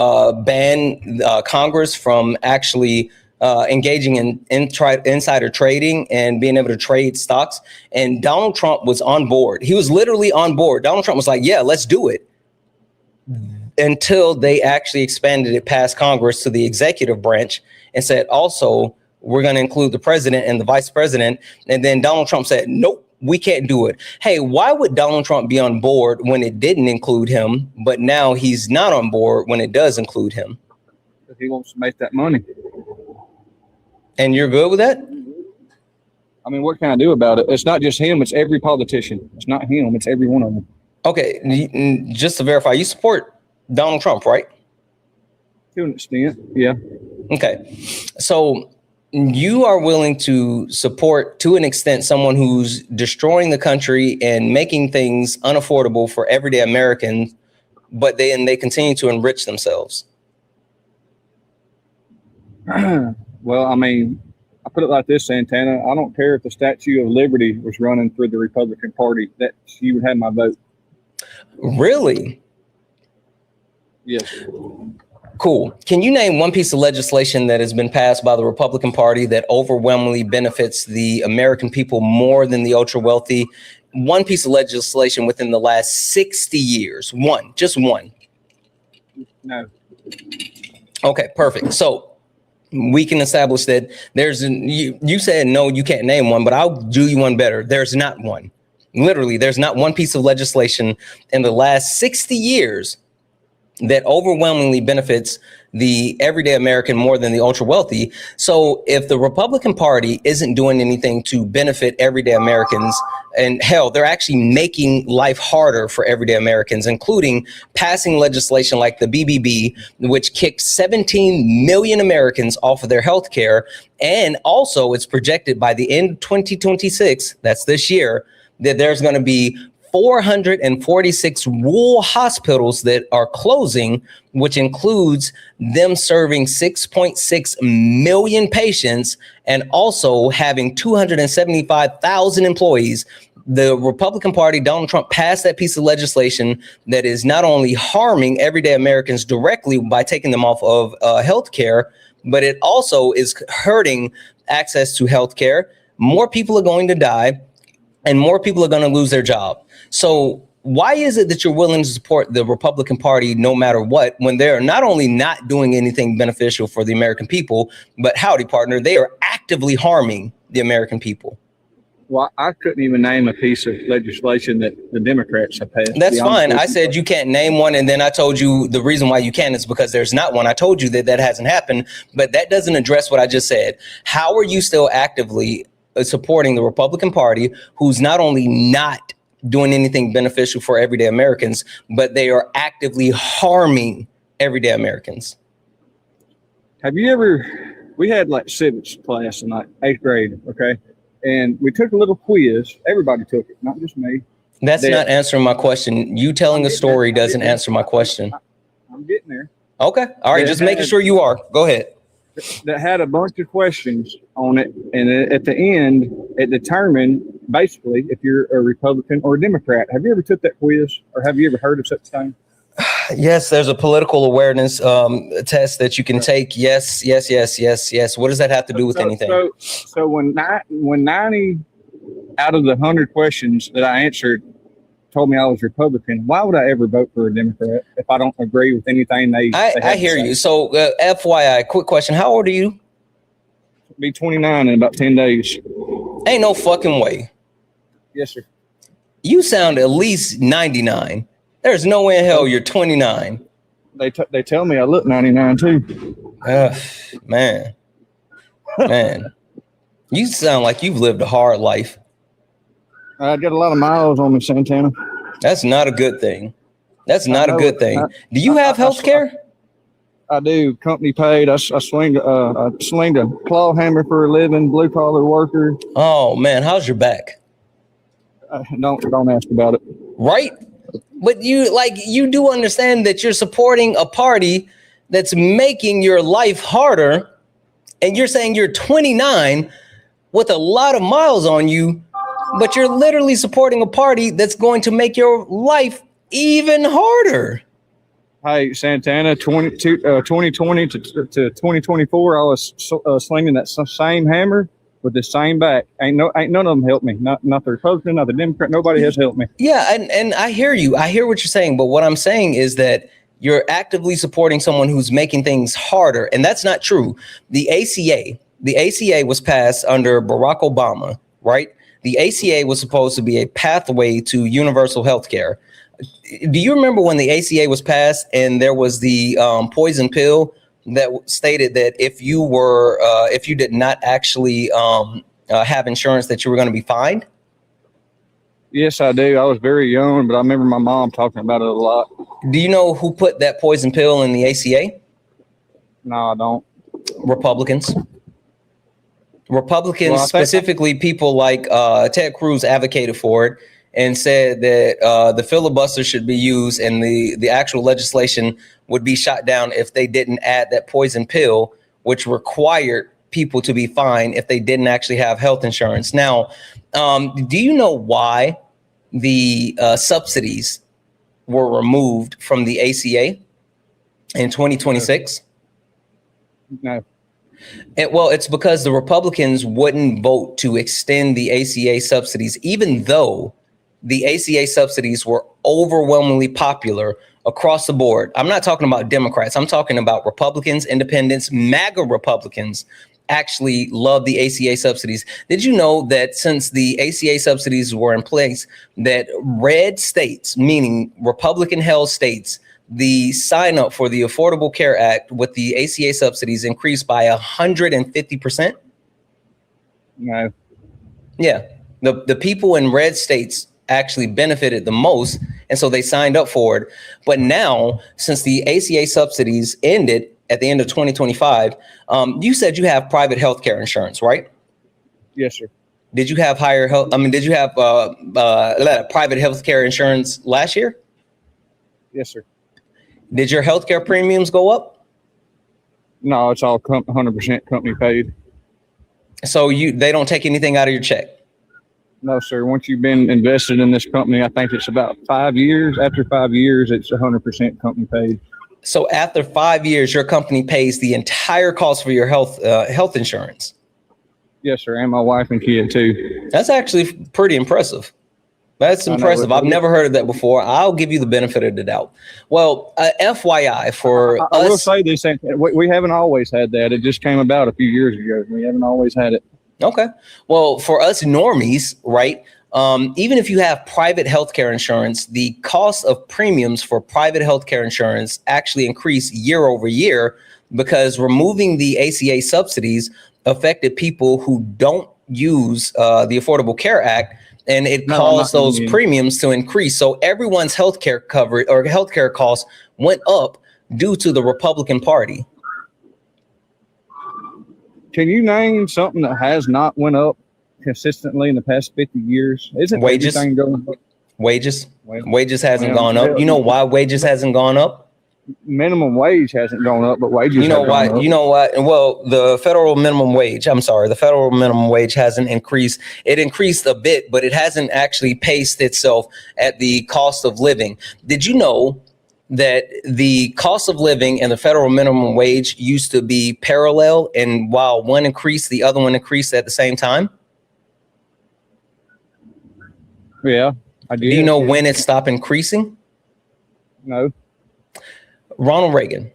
ban Congress from actually engaging in insider trading and being able to trade stocks? And Donald Trump was on board. He was literally on board. Donald Trump was like, yeah, let's do it. Until they actually expanded it past Congress to the executive branch and said, also, we're going to include the president and the vice president. And then Donald Trump said, nope, we can't do it. Hey, why would Donald Trump be on board when it didn't include him, but now he's not on board when it does include him? Because he wants to make that money. And you're good with that? I mean, what can I do about it? It's not just him. It's every politician. It's not him. It's every one of them. Okay. Just to verify, you support Donald Trump, right? To an extent, yeah. Okay. So you are willing to support, to an extent, someone who's destroying the country and making things unaffordable for everyday Americans, but they continue to enrich themselves. Well, I mean, I put it like this, Santana. I don't care if the Statue of Liberty was running for the Republican Party, that she would have my vote. Really? Yes. Cool. Can you name one piece of legislation that has been passed by the Republican Party that overwhelmingly benefits the American people more than the ultra wealthy? One piece of legislation within the last 60 years. One, just one. No. Okay, perfect. So we can establish that you said no, you can't name one, but I'll do you one better. There's not one. Literally, there's not one piece of legislation in the last 60 years that overwhelmingly benefits the everyday American more than the ultra wealthy. So if the Republican Party isn't doing anything to benefit everyday Americans, and hell, they're actually making life harder for everyday Americans, including passing legislation like the BBB, which kicked 17 million Americans off of their health care. And also it's projected by the end of 2026, that's this year, that there's going to be 446 rural hospitals that are closing, which includes them serving 6.6 million patients and also having 275,000 employees. The Republican Party, Donald Trump, passed that piece of legislation that is not only harming everyday Americans directly by taking them off of health care, but it also is hurting access to health care. More people are going to die and more people are going to lose their job. So why is it that you're willing to support the Republican Party no matter what, when they're not only not doing anything beneficial for the American people, but howdy partner, they are actively harming the American people? Well, I couldn't even name a piece of legislation that the Democrats have passed. That's fine. I said you can't name one, and then I told you the reason why you can't is because there's not one. I told you that hasn't happened, but that doesn't address what I just said. How are you still actively supporting the Republican Party, who's not only not doing anything beneficial for everyday Americans, but they are actively harming everyday Americans? Have you ever, we had like civics class in like 8th grade, okay? And we took a little quiz. Everybody took it, not just me. That's not answering my question. You telling a story doesn't answer my question. I'm getting there. Okay. All right. Just making sure you are. Go ahead. That had a bunch of questions on it. And at the end, it determined basically if you're a Republican or a Democrat. Have you ever took that quiz, or have you ever heard of such a thing? Yes, there's a political awareness test that you can take. Yes. What does that have to do with anything? So when 90 out of the 100 questions that I answered, told me I was Republican. Why would I ever vote for a Democrat if I don't agree with anything they have I to hear say? you. So, FYI, quick question: how old are you? Be 29 in about 10 days. Ain't no fucking way. Yes, sir. You sound at least 99. There's no way in hell you're 29. They tell me I look 99 too. Man. You sound like you've lived a hard life. I got a lot of miles on me, Santana. That's not a good thing. That's not a good thing. Do you have health care? I do. Company paid. I swing a claw hammer for a living, blue collar worker. Oh man, how's your back? Don't ask about it. Right? But you do understand that you're supporting a party that's making your life harder, and you're saying you're 29 with a lot of miles on you, but you're literally supporting a party that's going to make your life even harder. Hey, Santana, 2020 to 2024, I was slinging that same hammer with the same back. Ain't none of them helped me. Not the Republican, not the Democrat. Nobody has helped me. Yeah, and I hear you. I hear what you're saying. But what I'm saying is that you're actively supporting someone who's making things harder. And that's not true. The ACA was passed under Barack Obama, right? The ACA was supposed to be a pathway to universal health care. Do you remember when the ACA was passed and there was the poison pill that stated that if you did not actually have insurance, that you were going to be fined? Yes, I do. I was very young, but I remember my mom talking about it a lot. Do you know who put that poison pill in the ACA? No, I don't. Republicans. Republicans, Well, specifically people like Ted Cruz, advocated for it and said that the filibuster should be used and the actual legislation would be shot down if they didn't add that poison pill, which required people to be fined if they didn't actually have health insurance. Now, do you know why the subsidies were removed from the ACA in 2026? No. It's because the Republicans wouldn't vote to extend the ACA subsidies, even though the ACA subsidies were overwhelmingly popular across the board. I'm not talking about Democrats. I'm talking about Republicans, independents, MAGA Republicans actually love the ACA subsidies. Did you know that since the ACA subsidies were in place, that red states, meaning Republican-held states, the sign up for the Affordable Care Act with the ACA subsidies increased by 150%? No. Yeah. The people in red states actually benefited the most, and so they signed up for it. But now, since the ACA subsidies ended at the end of 2025, you said you have private health care insurance, right? Yes, sir. Did you have did you have private health care insurance last year? Yes, sir. Did your health care premiums go up? No, it's all 100% company paid. So they don't take anything out of your check? No, sir. Once you've been invested in this company, I think it's about 5 years. After 5 years, it's 100% company paid. So after 5 years, your company pays the entire cost for your health insurance? Yes, sir. And my wife and kid too. That's actually pretty impressive. That's impressive. I've never heard of that before. I'll give you the benefit of the doubt. Well, FYI for us. I will say this, we haven't always had that. It just came about a few years ago. We haven't always had it. Okay. Well, for us normies, right? Even if you have private healthcare insurance, the cost of premiums for private healthcare insurance actually increased year over year because removing the ACA subsidies affected people who don't use the Affordable Care Act, and it caused those premiums to increase. So everyone's healthcare coverage or healthcare costs went up due to the Republican Party. Can you name something that has not went up consistently in the past 50 years? Isn't wages everything going up? Wages hasn't gone up. You know why wages hasn't gone up? Minimum wage hasn't gone up, but wages you know why gone up. You know why? Well, the federal minimum wage hasn't increased. It increased a bit, but it hasn't actually paced itself at the cost of living. Did you know that the cost of living and the federal minimum wage used to be parallel, and while one increased, the other one increased at the same time? Yeah, I did. Do you know when it stopped increasing? No. Ronald Reagan.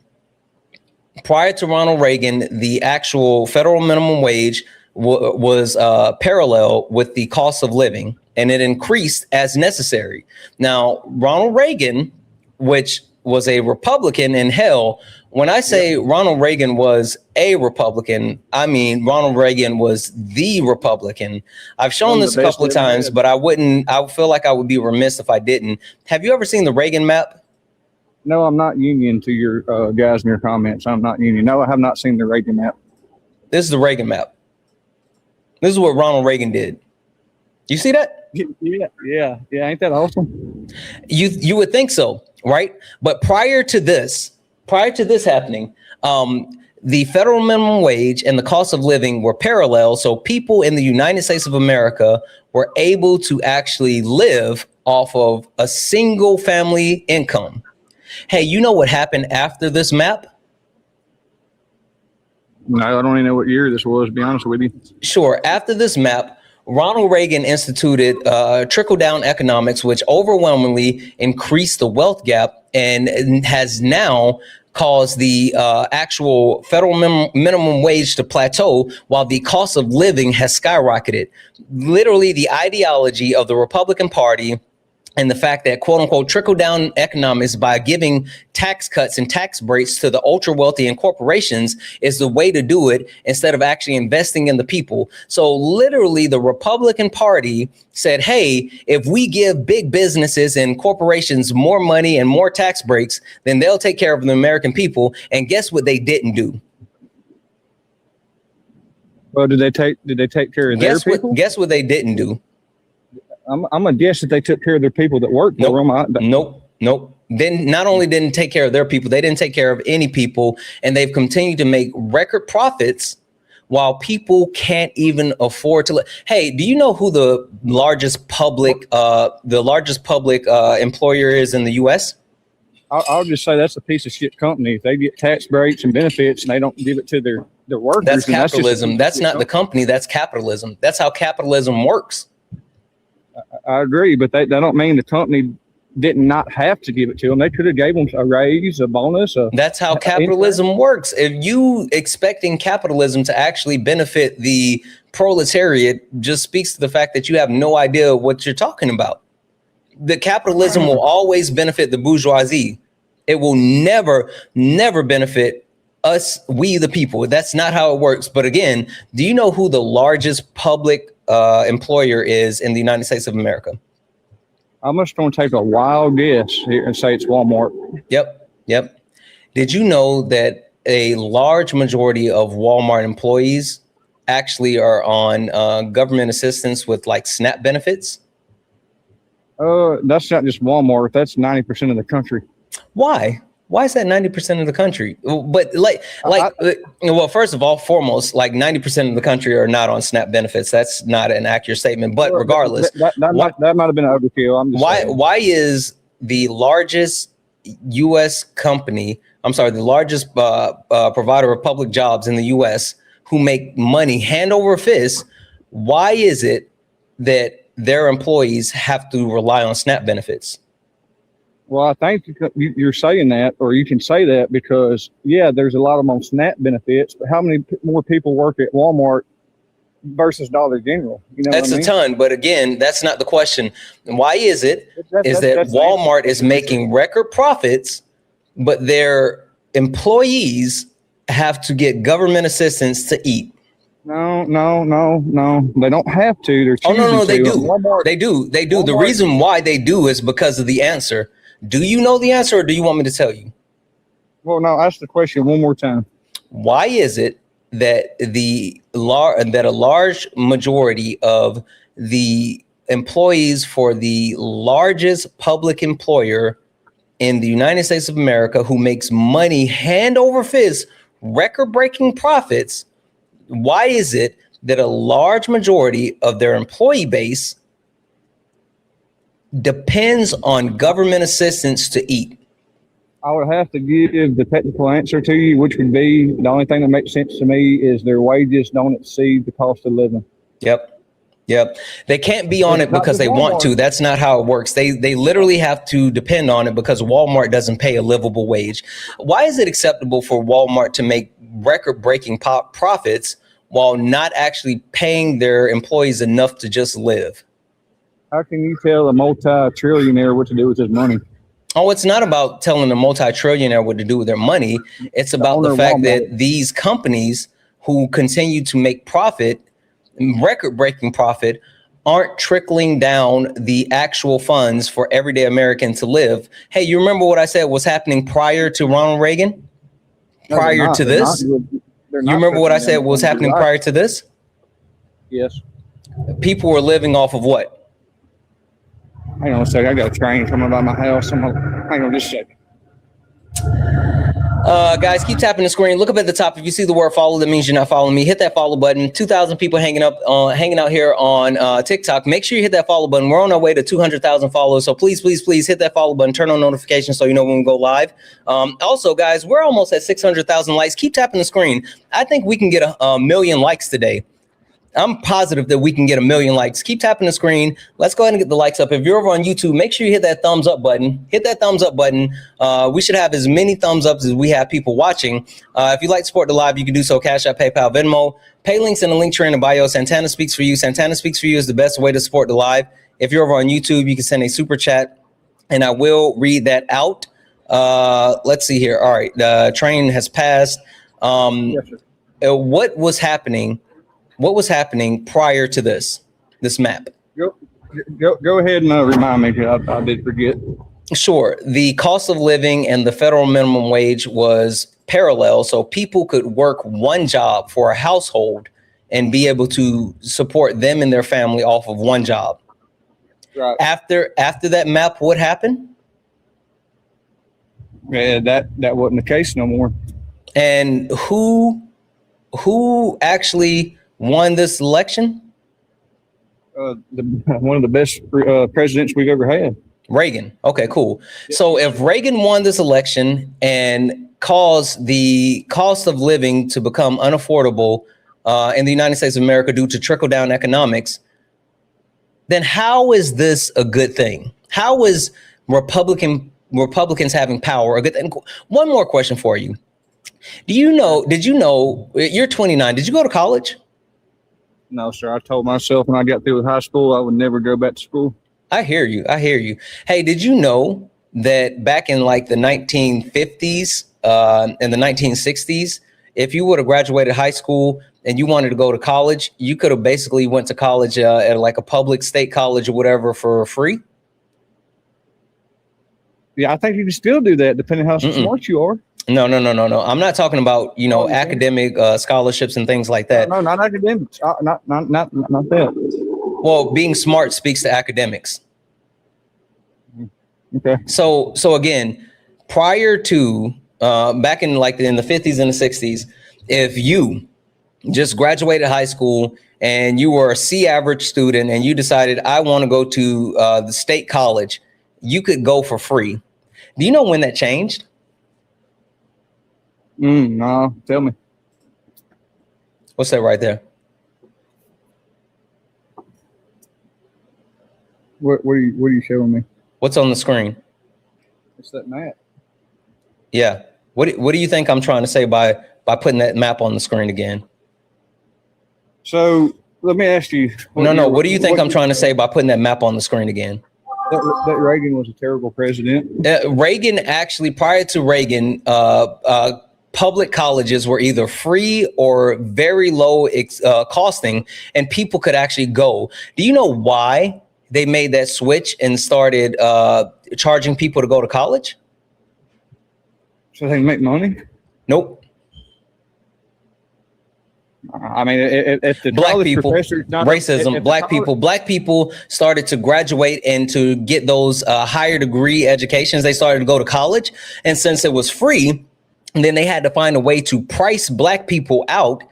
Prior to Ronald Reagan, the actual federal minimum wage was parallel with the cost of living, and it increased as necessary. Now, Ronald Reagan, which was a Republican in hell, when I say Ronald Reagan was a Republican, I mean Ronald Reagan was the Republican. I've shown this a couple of times, but I feel like I would be remiss if I didn't. Have you ever seen the Reagan map? No, I'm not union to your guys in your comments. I'm not union. No, I have not seen the Reagan map. This is the Reagan map. This is what Ronald Reagan did. You see that? Yeah. Ain't that awesome? You would think so, right? But prior to this happening, the federal minimum wage and the cost of living were parallel. So people in the United States of America were able to actually live off of a single family income. Hey, you know what happened after this map? No, I don't even know what year this was, to be honest with you. Sure. After this map, Ronald Reagan instituted trickle-down economics, which overwhelmingly increased the wealth gap and has now caused the actual federal minimum wage to plateau while the cost of living has skyrocketed. Literally, the ideology of the Republican Party and the fact that, quote unquote, trickle down economics by giving tax cuts and tax breaks to the ultra wealthy and corporations is the way to do it instead of actually investing in the people. So literally the Republican Party said, hey, if we give big businesses and corporations more money and more tax breaks, then they'll take care of the American people. And guess what they didn't do? Well, did they take care of their people? Guess what they didn't do? I'm gonna guess that they took care of their people that worked for them. Nope. Then not only didn't take care of their people, they didn't take care of any people, and they've continued to make record profits while people can't even afford to. Hey, do you know who the largest public employer is in the U.S.? I'll just say that's a piece of shit company. If they get tax breaks and benefits and they don't give it to their workers, that's capitalism. That's not the company. That's capitalism. That's how capitalism works. I agree, but that don't mean the company did not have to give it to them. They could have gave them a raise, a bonus. That's how capitalism works. If you expecting capitalism to actually benefit the proletariat just speaks to the fact that you have no idea what you're talking about. The capitalism will always benefit the bourgeoisie. It will never benefit us, we the people. That's not how it works. But again, do you know who the largest public employer is in the United States of America? I'm just going to take a wild guess here and say it's Walmart. Yep. Did you know that a large majority of Walmart employees actually are on government assistance with like SNAP benefits? That's not just Walmart. That's 90% of the country. Why? Why is that 90% of the country? But well, first of all, foremost, like 90% of the country are not on SNAP benefits. That's not an accurate statement. But regardless, that might have been an overkill. I'm just saying. Why is the largest U.S. company, the largest provider of public jobs in the U.S. who make money hand over fist, why is it that their employees have to rely on SNAP benefits? Well, I think you're saying that, or you can say that because, there's a lot of them on SNAP benefits, but how many more people work at Walmart versus Dollar General? You know that's what I mean? A ton, but again, that's not the question. Why is it that Walmart is making record profits, but their employees have to get government assistance to eat? No. They don't have to. They're choosing no, they to. do. Walmart, they do. Walmart, the reason why they do is because of the answer. Do you know the answer, or do you want me to tell you? Well, no, ask the question one more time. Why is it that a large majority of the employees for the largest public employer in the United States of America, who makes money hand over fist, record-breaking profits, why is it that a large majority of their employee base depends on government assistance to eat? I would have to give the technical answer to you, which would be the only thing that makes sense to me is their wages don't exceed the cost of living. Yep. Yep. They can't be on it Not because just they want Walmart. to. That's not how it works. They literally have to depend on it because Walmart doesn't pay a livable wage. Why is it acceptable for Walmart to make record-breaking profits while not actually paying their employees enough to just live? How can you tell a multi-trillionaire what to do with his money? Oh, it's not about telling a multi-trillionaire what to do with their money. It's about the fact that these companies who continue to make profit, record-breaking profit, aren't trickling down the actual funds for everyday American to live. Hey, you remember what I said was happening prior to Ronald Reagan? Prior to this? You remember what I said was happening prior to this? Yes. People were living off of what? Hang on a second. I got a train coming by my house. Hang on just a second. Guys, keep tapping the screen. Look up at the top. If you see the word follow, that means you're not following me. Hit that follow button. 2,000 people hanging out here on TikTok. Make sure you hit that follow button. We're on our way to 200,000 followers. So please hit that follow button. Turn on notifications so you know when we go live. Also, guys, we're almost at 600,000 likes. Keep tapping the screen. I think we can get a million likes today. I'm positive that we can get 1 million likes. Keep tapping the screen. Let's go ahead and get the likes up. If you're over on YouTube, make sure you hit that thumbs up button. Hit that thumbs up button. We should have as many thumbs ups as we have people watching. If you'd like to support the live, you can do so. Cash App, PayPal, Venmo. Pay links in the link tree in the bio. Santana Speaks for You. Santana Speaks for You is the best way to support the live. If you're over on YouTube, you can send a super chat, and I will read that out. Let's see here. All right. The train has passed. Yes, sir. What was happening? What was happening prior to this map? Go ahead and remind me. I did forget. Sure. The cost of living and the federal minimum wage was parallel. So people could work one job for a household and be able to support them and their family off of one job. Right. After that map, what happened? Yeah, that wasn't the case no more. And who actually won this election? One of the best presidents we've ever had. Reagan. Okay, cool. So if Reagan won this election and caused the cost of living to become unaffordable in the United States of America due to trickle-down economics, then how is this a good thing? How is Republicans having power a good thing? One more question for you. Did you know, you're 29, did you go to college? No, sir. I told myself when I got through with high school, I would never go back to school. I hear you. Hey, did you know that back in like the 1950s and the 1960s, if you would have graduated high school and you wanted to go to college, you could have basically went to college at like a public state college or whatever for free? Yeah, I think you can still do that depending how smart you are. No. I'm not talking about, academic scholarships and things like that. No, not academics. Not that. Well, being smart speaks to academics. Okay. So again, prior to back in the 50s and the 60s, if you just graduated high school and you were a C average student and you decided I want to go to the state college, you could go for free. Do you know when that changed? No, tell me. What's that right there? What are you showing me? What's on the screen? It's that map. Yeah. What do you think I'm trying to say by putting that map on the screen again? So let me ask you. What do you think I'm trying to say by putting that map on the screen again? That Reagan was a terrible president. Reagan actually, prior to Reagan, public colleges were either free or very low costing, and people could actually go. Do you know why they made that switch and started charging people to go to college? So they can make money? Nope. I mean, if the black people, racism, black people started to graduate and to get those higher degree educations. They started to go to college. And since it was free, then they had to find a way to price black people out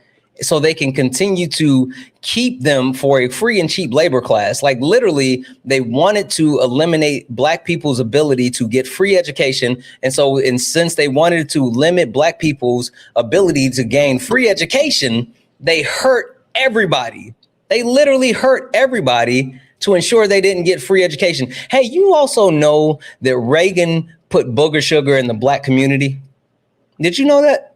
so they can continue to keep them for a free and cheap labor class. Like literally, they wanted to eliminate black people's ability to get free education. And so, since they wanted to limit black people's ability to gain free education, they hurt everybody. They literally hurt everybody to ensure they didn't get free education. Hey, you also know that Reagan put booger sugar in the black community? Did you know that?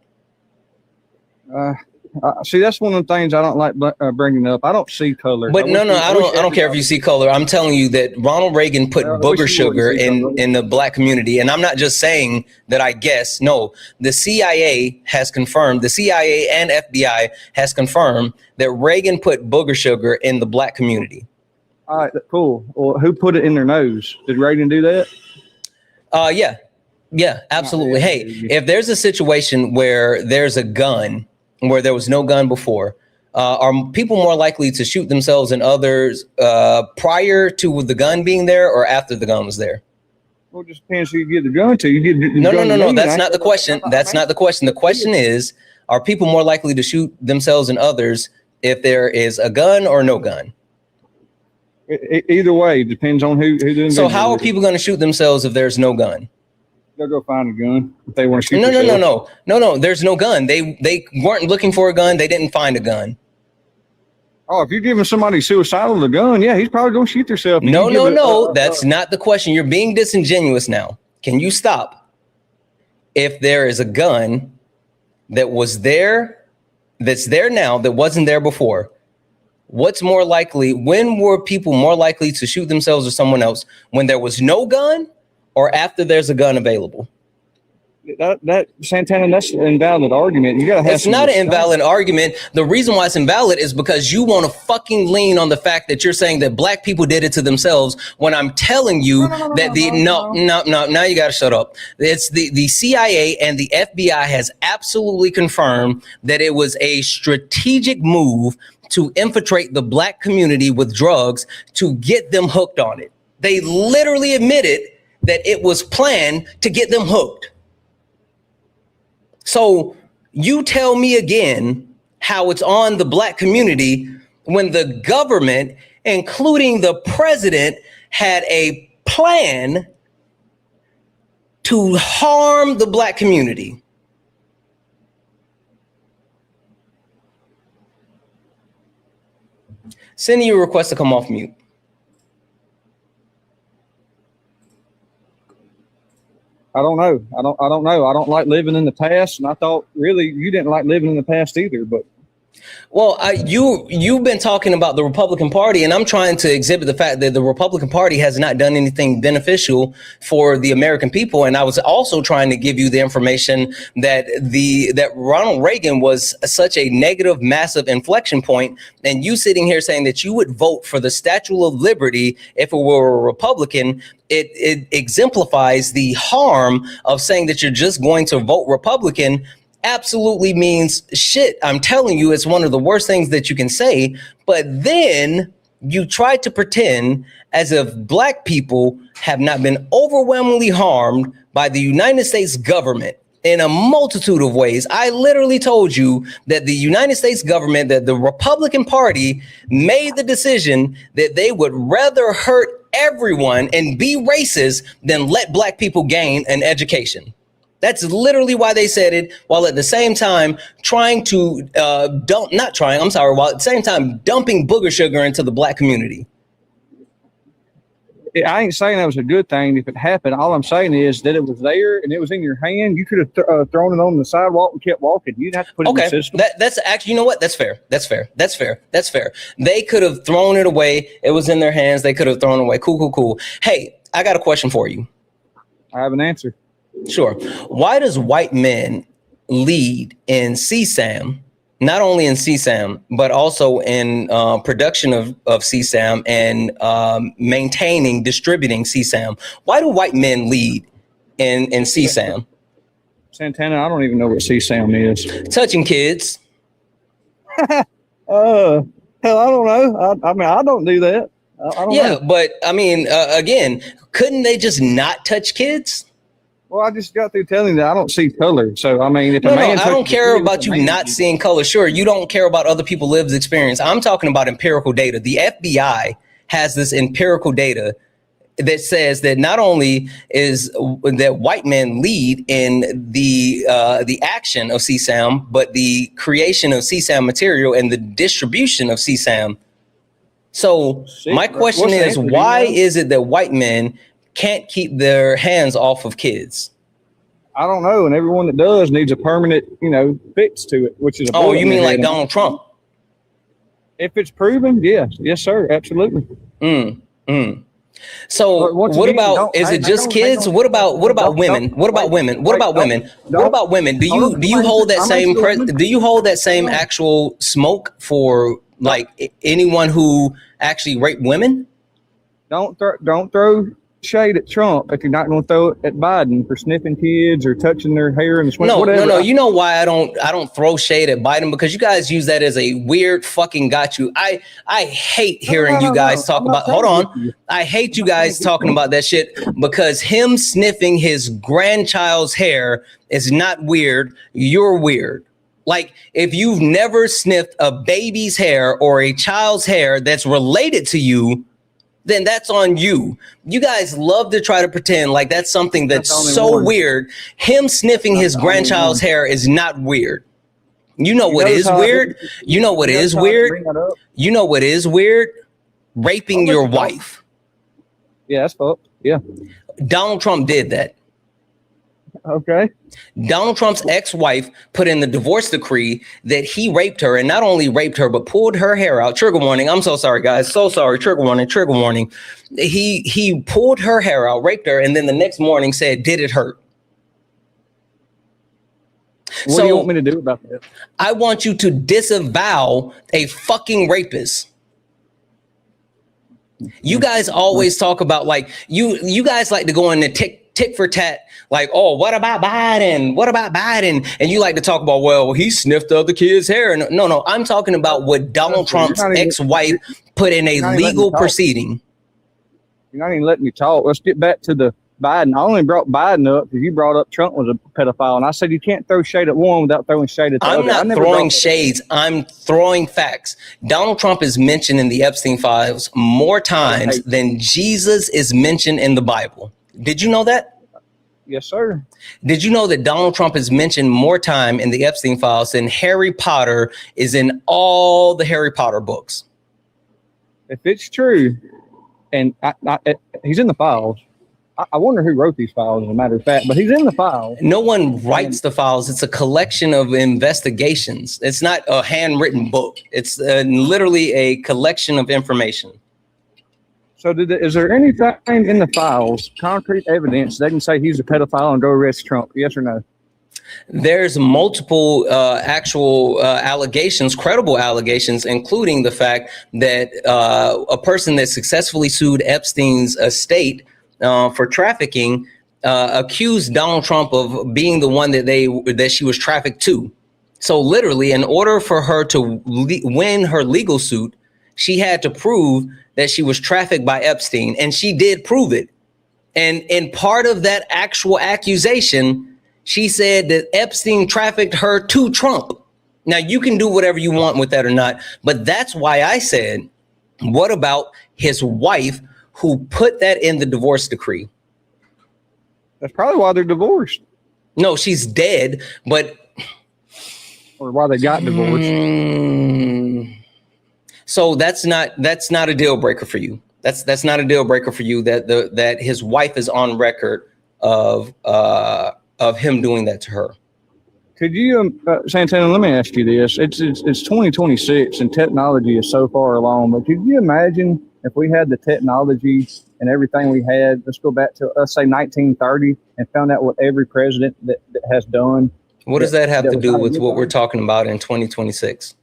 See, that's one of the things I don't like bringing up. I don't see color. But I don't care if you see color. I'm telling you that Ronald Reagan put booger sugar in the black community. And I'm not just saying that I guess. No, the CIA has confirmed, the CIA and FBI has confirmed that Reagan put booger sugar in the black community. All right, cool. Well, who put it in their nose? Did Reagan do that? Yeah, absolutely. Hey, if there's a situation where there's a gun, where there was no gun before, are people more likely to shoot themselves and others prior to the gun being there or after the gun was there? Well, it just depends who you get the gun to. No. That's not the question. That's not the question. The question is, are people more likely to shoot themselves and others if there is a gun or no gun? Either way, depends on who doing. So how are people going to shoot themselves if there's no gun? They'll go find a gun if they want to shoot. No. There's no gun. They weren't looking for a gun. They didn't find a gun. Oh, if you're giving somebody suicidal a gun, yeah, he's probably going to shoot himself. No. That's not the question. You're being disingenuous now. Can you stop? If there is a gun that was there, that's there now, that wasn't there before, what's more likely? When were people more likely to shoot themselves or someone else? When there was no gun? Or after there's a gun available? That Santana, that's an invalid argument. You gotta have. It's not an invalid argument. The reason why it's invalid is because you want to fucking lean on the fact that you're saying that black people did it to themselves. When I'm telling you no. Now you gotta shut up. It's the CIA and the FBI has absolutely confirmed that it was a strategic move to infiltrate the black community with drugs to get them hooked on it. They literally admitted that it was planned to get them hooked. So you tell me again how it's on the black community when the government, including the president, had a plan to harm the black community. Sending you a request to come off mute. I don't know. I don't know. I don't like living in the past, and I thought really you didn't like living in the past either. But well, you've been talking about the Republican Party, and I'm trying to exhibit the fact that the Republican Party has not done anything beneficial for the American people. And I was also trying to give you the information that that Ronald Reagan was such a negative, massive inflection point, and you sitting here saying that you would vote for the Statue of Liberty if it were a Republican. It exemplifies the harm of saying that you're just going to vote Republican. Absolutely means shit. I'm telling you, it's one of the worst things that you can say. But then you try to pretend as if black people have not been overwhelmingly harmed by the United States government in a multitude of ways. I literally told you that the United States government, that the Republican Party made the decision that they would rather hurt everyone and be racist than let black people gain an education. That's literally why they said it, while at the same time trying to while at the same time dumping booger sugar into the black community. I ain't saying that was a good thing if it happened. All I'm saying is that it was there and it was in your hand. You could have thrown it on the sidewalk and kept walking. You didn't have to put it in the system. That's actually, you know what? That's fair. They could have thrown it away. It was in their hands. They could have thrown it away. Cool. Hey, I got a question for you. I have an answer. Sure. Why does white men lead in CSAM, not only in CSAM, but also in production of CSAM and distributing CSAM? Why do white men lead in CSAM? Santana, I don't even know what CSAM is. Touching kids. Hell, I don't know. I mean, I don't do that. I don't know. But I mean, again, couldn't they just not touch kids? Well, I just got through telling you that I don't see color. So, I mean, if I don't care about you not seeing color. Sure, you don't care about other people's lived experience. I'm talking about empirical data. The FBI has this empirical data that says that not only is that white men lead in the action of CSAM, but the creation of CSAM material and the distribution of CSAM So my question is, why is it that white men can't keep their hands off of kids? I don't know, and everyone that does needs a permanent, fix to it, which is a you mean like Donald Trump? If it's proven, yes, sir, absolutely. So what about? Is it just kids? What about women? What about women? What about women? What about women? Do you hold that same? Do you hold that same actual smoke for like anyone who actually raped women? Don't throw shade at Trump if you're not going to throw it at Biden for sniffing kids or touching their hair and whatever. No. You know why I don't throw shade at Biden? Because you guys use that as a weird fucking got you. I hate hearing you guys talk about. Hold on, I hate you guys talking about that shit because him sniffing his grandchild's hair is not weird. You're weird. Like if you've never sniffed a baby's hair or a child's hair that's related to you, then that's on you. You guys love to try to pretend like that's something that's so weird. Him sniffing his grandchild's hair is not weird. You know what is weird? You know what is weird? You know what is weird? Raping your wife. Yeah, that's fucked. Yeah. Donald Trump did that. Okay. Donald Trump's ex-wife put in the divorce decree that he raped her, and not only raped her, but pulled her hair out. Trigger warning. I'm so sorry, guys. So sorry. Trigger warning. Trigger warning. He pulled her hair out, raped her, and then the next morning said, "Did it hurt?" What do you want me to do about that? I want you to disavow a fucking rapist. You guys always talk about like you guys like to go in the tick for tat. Like, oh, what about Biden? What about Biden? And you like to talk about, well, he sniffed the other kid's hair. No, I'm talking about what Donald Trump's ex-wife put in a legal proceeding. You're not even letting me talk. Let's get back to the Biden. I only brought Biden up because you brought up Trump was a pedophile. And I said you can't throw shade at one without throwing shade at the other. I'm not throwing shades. I'm throwing facts. Donald Trump is mentioned in the Epstein files more times than Jesus is mentioned in the Bible. Did you know that? Yes, sir. Did you know that Donald Trump is mentioned more time in the Epstein files than Harry Potter is in all the Harry Potter books? If it's true, and he's in the files, I wonder who wrote these files, as a matter of fact, but he's in the files. No one writes the files. It's a collection of investigations. It's not a handwritten book. It's literally a collection of information. So is there anything in the files, concrete evidence, they can say he's a pedophile and go arrest Trump? Yes or no? There's multiple actual allegations, credible allegations, including the fact that a person that successfully sued Epstein's estate for trafficking accused Donald Trump of being the one that she was trafficked to. So literally, in order for her to win her legal suit, she had to prove that she was trafficked by Epstein, and she did prove it. And in part of that actual accusation, she said that Epstein trafficked her to Trump. Now, you can do whatever you want with that or not, but that's why I said, what about his wife who put that in the divorce decree? That's probably why they're divorced. No, she's dead, but... Or why they got divorced. So that's not a deal breaker for you. That's not a deal breaker for you that his wife is on record of him doing that to her. Could you, Santana? Let me ask you this: it's 2026 and technology is so far along, but could you imagine if we had the technology and everything we had? Let's go back to let's say 1930 and found out what every president that has done. What does that have to do with what we're talking about in 2026?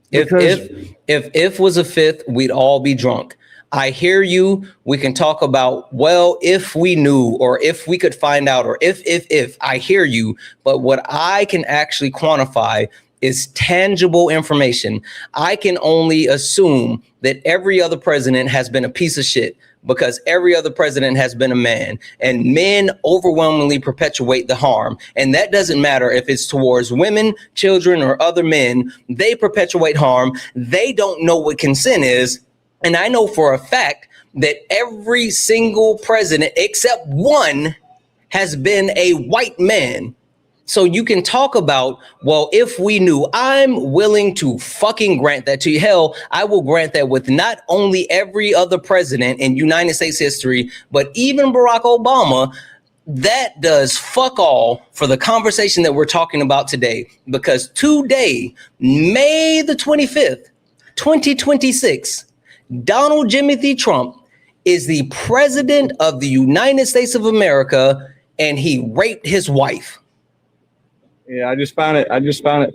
If was a fifth, we'd all be drunk. I hear you. We can talk about, well, if we knew, or if we could find out, or if I hear you. But what I can actually quantify is tangible information. I can only assume that every other president has been a piece of shit because every other president has been a man, and men overwhelmingly perpetuate the harm. And that doesn't matter if it's towards women, children, or other men. They perpetuate harm. They don't know what consent is. And I know for a fact that every single president except one has been a white man. So you can talk about, well, if we knew, I'm willing to fucking grant that to you. Hell, I will grant that with not only every other president in United States history, but even Barack Obama. That does fuck all for the conversation that we're talking about today, because today, May the 25th, 2026, Donald Timothy Trump is the president of the United States of America, and he raped his wife. Yeah, I just found it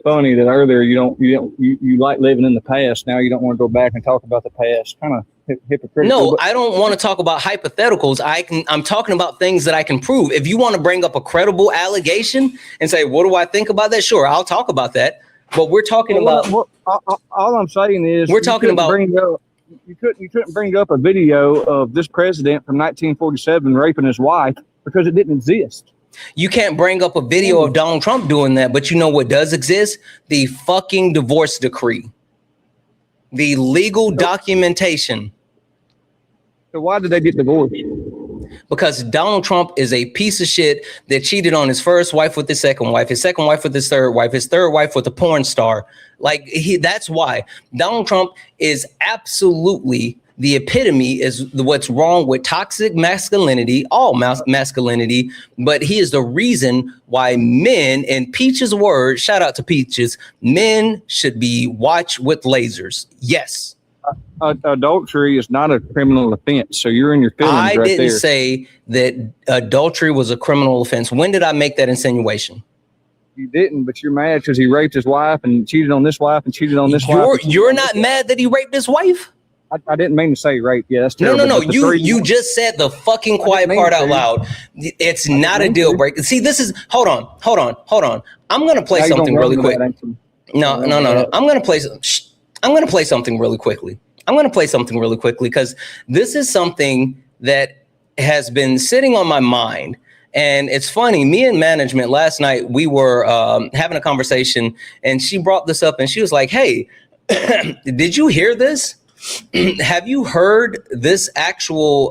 funny that earlier you like living in the past. Now you don't want to go back and talk about the past. Kind of hypocritical. No, I don't want to talk about hypotheticals. I'm talking about things that I can prove. If you want to bring up a credible allegation and say, what do I think about that? Sure, I'll talk about that. But we're talking about. All I'm saying is we're talking about. You couldn't bring up a video of this president from 1947 raping his wife because it didn't exist. You can't bring up a video of Donald Trump doing that, but you know what does exist? The fucking divorce decree. The legal documentation. So why did they get divorced? Because Donald Trump is a piece of shit that cheated on his first wife with his second wife wife with his third wife with a porn star. That's why Donald Trump is absolutely the epitome is what's wrong with toxic masculinity, all masculinity, but he is the reason why men, in Peach's words, shout out to Peaches, men should be watched with lasers. Yes. Adultery is not a criminal offense, so you're in your feelings I right didn't there. say that adultery was a criminal offense. When did I make that insinuation? You didn't, but you're mad because he raped his wife and cheated on this wife and cheated on this wife. You're not mad that he raped his wife? I didn't mean to say rape. Yeah, that's No. terrible. You just said the fucking quiet part out loud. It's not a deal breaker. See, this is hold on. I'm gonna play something really quick. No. I'm gonna play something really quickly. Because this is something that has been sitting on my mind. And it's funny, me and management last night, we were having a conversation and she brought this up and she was like, hey, did you hear this? Have you heard this actual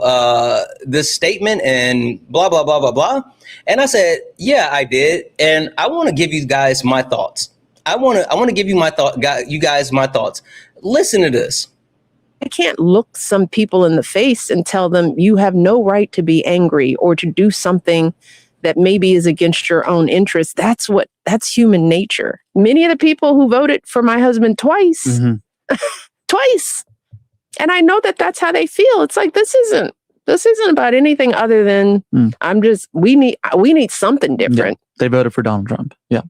this statement and blah blah blah blah blah? And I said, yeah, I did, and I want to give you guys my thoughts. I want to give you you guys my thoughts. Listen to this. I can't look some people in the face and tell them you have no right to be angry or to do something that maybe is against your own interests. That's human nature. Many of the people who voted for my husband twice. And I know that that's how they feel. It's like, this isn't about anything other than we need something different. Yeah, they voted for Donald Trump. Yeah.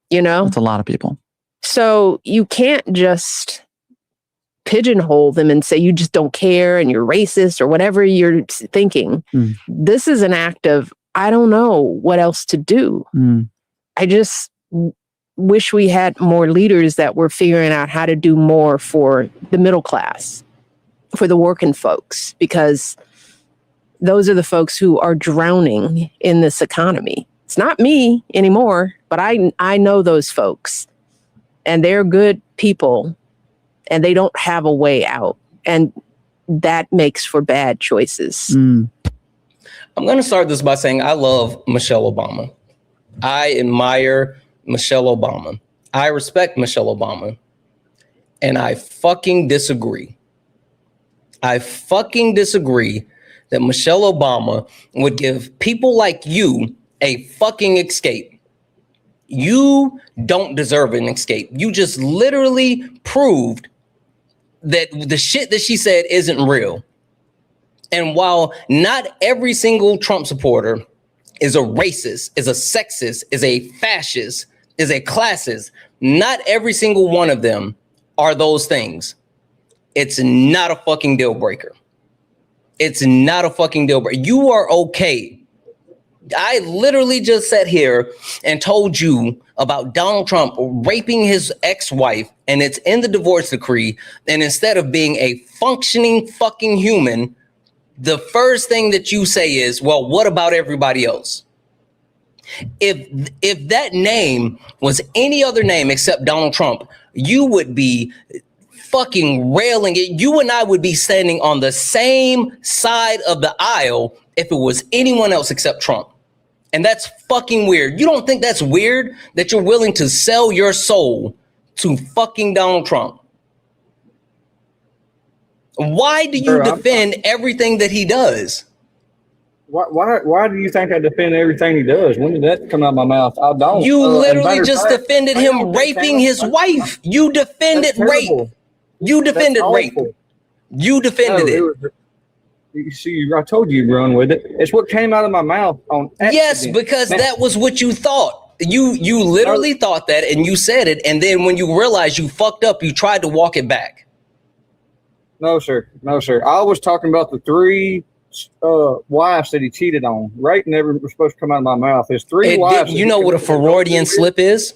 You know, that's a lot of people. So you can't just pigeonhole them and say you just don't care and you're racist or whatever you're thinking. This is an act of, I don't know what else to do. I just wish we had more leaders that were figuring out how to do more for the middle class, for the working folks, because those are the folks who are drowning in this economy. It's not me anymore, but I know those folks, and they're good people, and they don't have a way out, and that makes for bad choices. I'm going to start this by saying I love Michelle Obama. I admire Michelle Obama. I respect Michelle Obama, and I fucking disagree. I fucking disagree that Michelle Obama would give people like you a fucking escape. You don't deserve an escape. You just literally proved that the shit that she said isn't real. And while not every single Trump supporter is a racist, is a sexist, is a fascist, is a classist, not every single one of them are those things. It's not a fucking deal breaker. It's not a fucking deal breaker. You are okay. I literally just sat here and told you about Donald Trump raping his ex-wife, and it's in the divorce decree. And instead of being a functioning fucking human, the first thing that you say is, well, what about everybody else? If that name was any other name except Donald Trump, you would be fucking railing it. You and I would be standing on the same side of the aisle if it was anyone else except Trump. And that's fucking weird. You don't think that's weird that you're willing to sell your soul to fucking Donald Trump? Why do you defend everything that he does? Why do you think I defend everything he does? When did that come out of my mouth? I don't. You literally just defended him raping his wife. You defended rape. You defended rape. You defended it. You see, I told you run with it. It's what came out of my mouth on accident. Yes, because that was what you thought. You literally thought that, and you said it, and then when you realized you fucked up, you tried to walk it back. No, sir. No, sir. I was talking about the 3 wives that he cheated on. Rape never was supposed to come out of my mouth. There's 3 wives. You know what a Freudian slip is?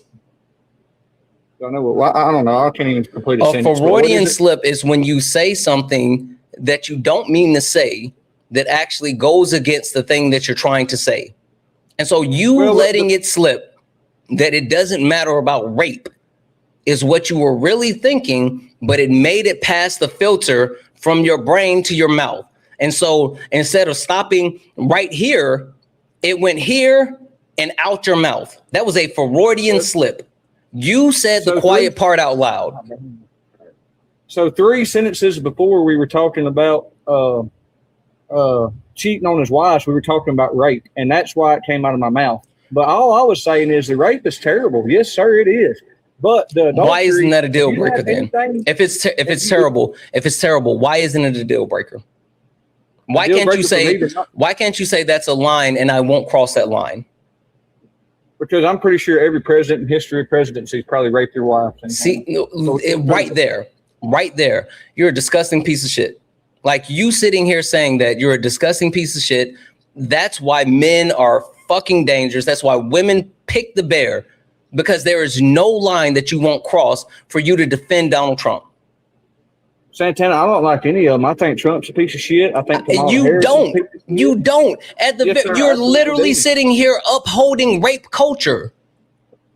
I know. I don't know. I can't even complete a sentence. A Freudian slip is when you say something that you don't mean to say that actually goes against the thing that you're trying to say. And so letting it slip that it doesn't matter about rape is what you were really thinking, but it made it past the filter from your brain to your mouth. And so instead of stopping right here, it went here and out your mouth. That was a Freudian slip. You said the quiet part out loud. So 3 sentences before we were talking about cheating on his wife, we were talking about rape, and that's why it came out of my mouth. But all I was saying is the rape is terrible. Yes, sir, it is. But the adultery, why isn't that a deal breaker then? If it's terrible, why isn't it a deal breaker? Why can't you say that's a line and I won't cross that line? Because I'm pretty sure every president in history of presidency has probably raped their wife. See, right there, you're a disgusting piece of shit. Like you sitting here saying that you're a disgusting piece of shit. That's why men are fucking dangerous. That's why women pick the bear, because there is no line that you won't cross for you to defend Donald Trump. Santana, I don't like any of them. I think Trump's a piece of shit. I think you don't. You're literally sitting here upholding rape culture.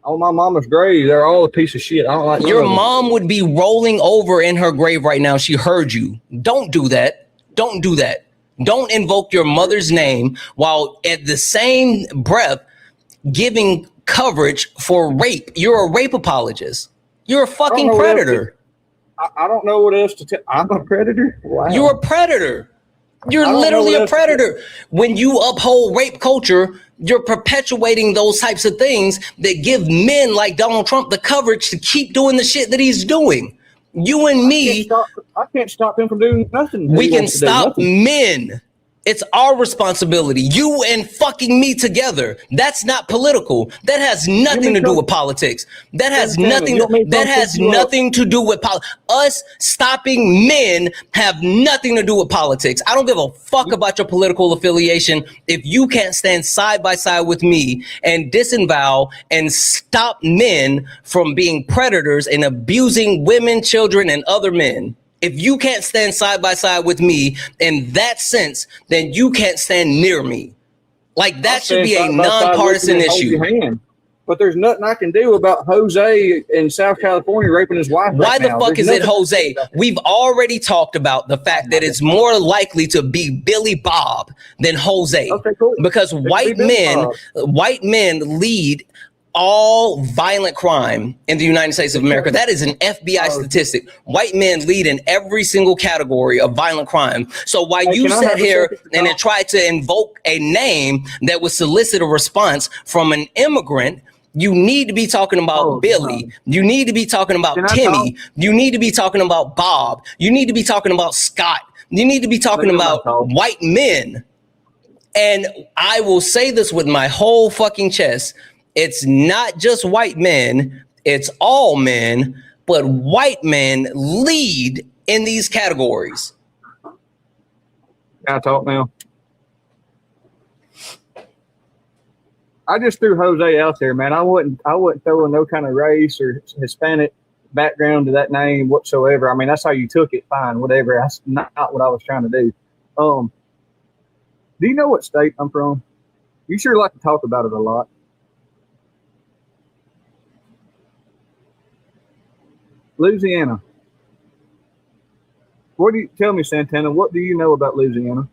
On my mama's grave, they're all a piece of shit. I don't like your mom would be rolling over in her grave right now. She heard you. Don't do that. Don't do that. Don't invoke your mother's name while at the same breath giving coverage for rape. You're a rape apologist. You're a fucking predator. I don't know what else to tell. I'm a predator? Wow. You're a predator. You're literally a predator. When you uphold rape culture, you're perpetuating those types of things that give men like Donald Trump the coverage to keep doing the shit that he's doing. You and me. I can't stop him from doing nothing. We can stop men. It's our responsibility. You and fucking me together. That's not political. That has nothing to do with politics. That has nothing to do with politics. Us stopping men have nothing to do with politics. I don't give a fuck about your political affiliation if you can't stand side by side with me and disavow and stop men from being predators and abusing women, children, and other men. If you can't stand side by side with me in that sense, then you can't stand near me. Like that should be a nonpartisan issue. But there's nothing I can do about Jose in South California raping his wife. Why the fuck is it Jose? We've already talked about the fact that it's more likely to be Billy Bob than Jose. Okay, cool. Because white men lead all violent crime in the United States of America. That is an FBI statistic. White men lead in every single category of violent crime. So while you sat here and then tried to invoke a name that would solicit a response from an immigrant, you need to be talking about Billy. You need to be talking about Timmy. You need to be talking about Bob. You need to be talking about Scott. You need to be talking about white men. And I will say this with my whole fucking chest. It's not just white men, it's all men, but white men lead in these categories. Can I talk now? I just threw Jose out there, man. I wouldn't throw in no kind of race or Hispanic background to that name whatsoever. I mean, that's how you took it, fine, whatever. That's not what I was trying to do. Do you know what state I'm from? You sure like to talk about it a lot. Louisiana. What do you tell me, Santana? What do you know about Louisiana?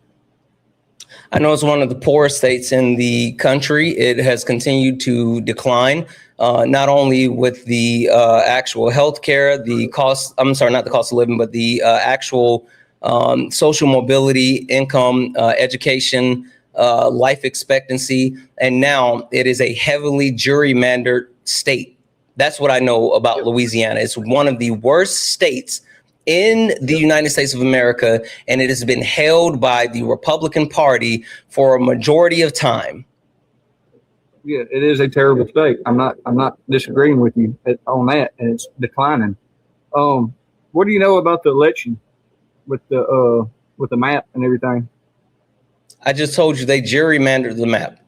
I know it's one of the poorest states in the country. It has continued to decline, not only with the actual healthcare, the cost, I'm sorry, not the cost of living, but the actual social mobility, income, education, life expectancy. And now it is a heavily gerrymandered state. That's what I know about Louisiana. It's one of the worst states in the United States of America, and it has been held by the Republican Party for a majority of time. Yeah, it is a terrible state. I'm not disagreeing with you on that, and it's declining. What do you know about the election with the map and everything? I just told you they gerrymandered the map.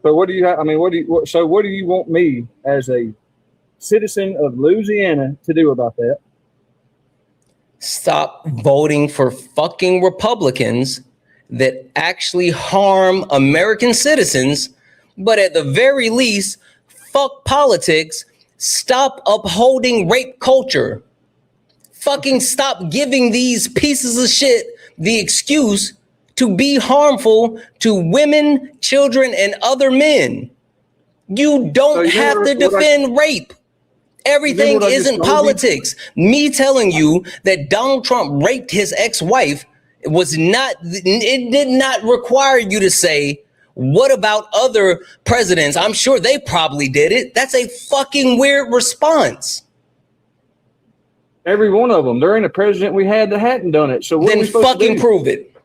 So what do you have? I mean, what do you want me as a citizen of Louisiana to do about that? Stop voting for fucking Republicans that actually harm American citizens, but at the very least, fuck politics. Stop upholding rape culture. Fucking stop giving these pieces of shit the excuse to be harmful to women, children, and other men. You don't have to defend rape. Everything isn't politics. Me telling you that Donald Trump raped his ex-wife it did not require you to say, what about other presidents? I'm sure they probably did it. That's a fucking weird response. Every one of them. There ain't a president we had that hadn't done it. So what then fucking prove it.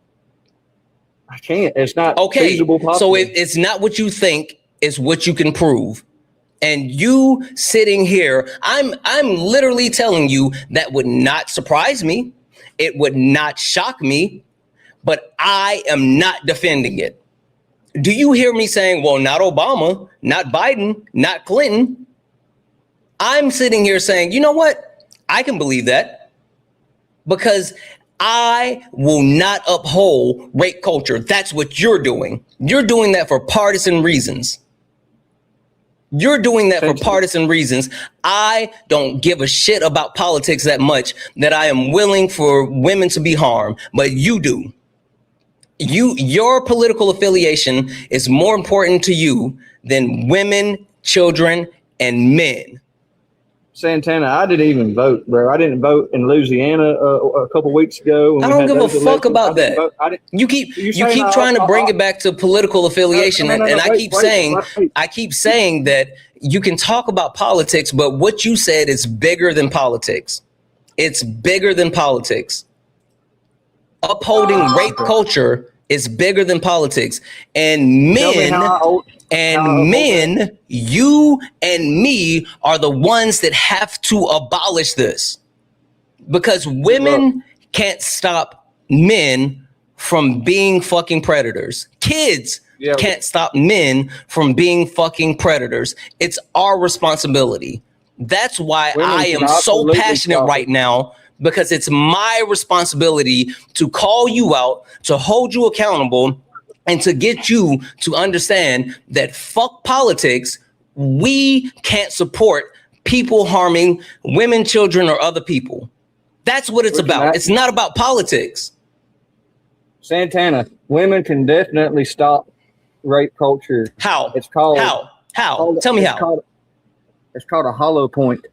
I can't. It's not feasible. So if it's not what you think, it's what you can prove. And you sitting here, I'm literally telling you that would not surprise me. It would not shock me, but I am not defending it. Do you hear me saying, well, not Obama, not Biden, not Clinton? I'm sitting here saying, you know what? I can believe that because I will not uphold rape culture. That's what you're doing. You're doing that for partisan reasons. You're doing that for partisan reasons. I don't give a shit about politics that much that I am willing for women to be harmed, but you do. Your political affiliation is more important to you than women, children, and men. Santana, I didn't even vote, bro. I didn't vote in Louisiana a couple weeks ago. I don't give a fuck about that. You keep trying to bring it back to political affiliation, and I keep saying that you can talk about politics, but what you said is bigger than politics. It's bigger than politics. Upholding rape culture is bigger than politics, and men, you and me are the ones that have to abolish this because women can't stop men from being fucking predators. Kids can't stop men from being fucking predators. It's our responsibility. That's why I am so passionate right now, because it's my responsibility to call you out, to hold you accountable, and to get you to understand that fuck politics. We can't support people harming women, children, or other people. That's what it's about. It's not about politics. Santana, women can definitely stop rape culture. How? It's called how? Tell me how. It's called a hollow point.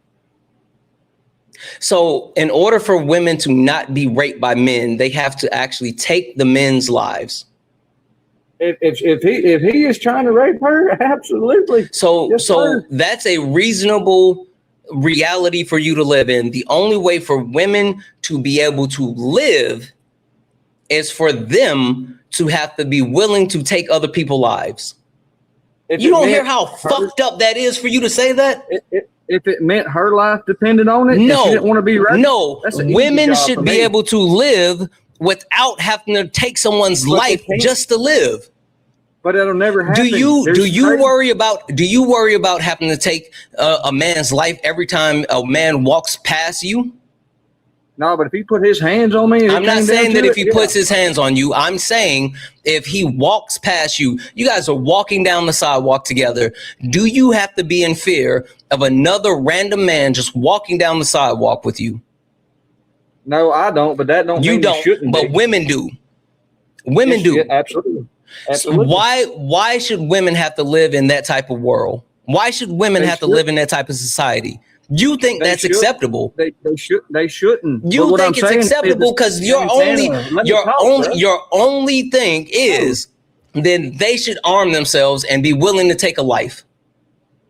So in order for women to not be raped by men, they have to actually take the men's lives. If he is trying to rape her, absolutely. So that's a reasonable reality for you to live in. The only way for women to be able to live is for them to have to be willing to take other people's lives. You don't hear how fucked up that is for you to say that? If it meant her life depended on it, she didn't want to be raped. No, women should be able to live without having to take someone's life just to live. But it'll never happen. Do you worry about having to take a man's life every time a man walks past you? No, but if he put his hands on me, I'm not saying that if he puts his hands on you. I'm saying if he walks past you, you guys are walking down the sidewalk together. Do you have to be in fear of another random man just walking down the sidewalk with you? No, I don't. But that don't You mean don't. you shouldn't. But be. women do. Women do. Yeah, absolutely. So Absolutely. why should women have to live in that type of world? Why should women have to live in that type of society? You think that's acceptable? They shouldn't. You But what think I'm it's saying is acceptable because your only thing is then they should arm themselves and be willing to take a life.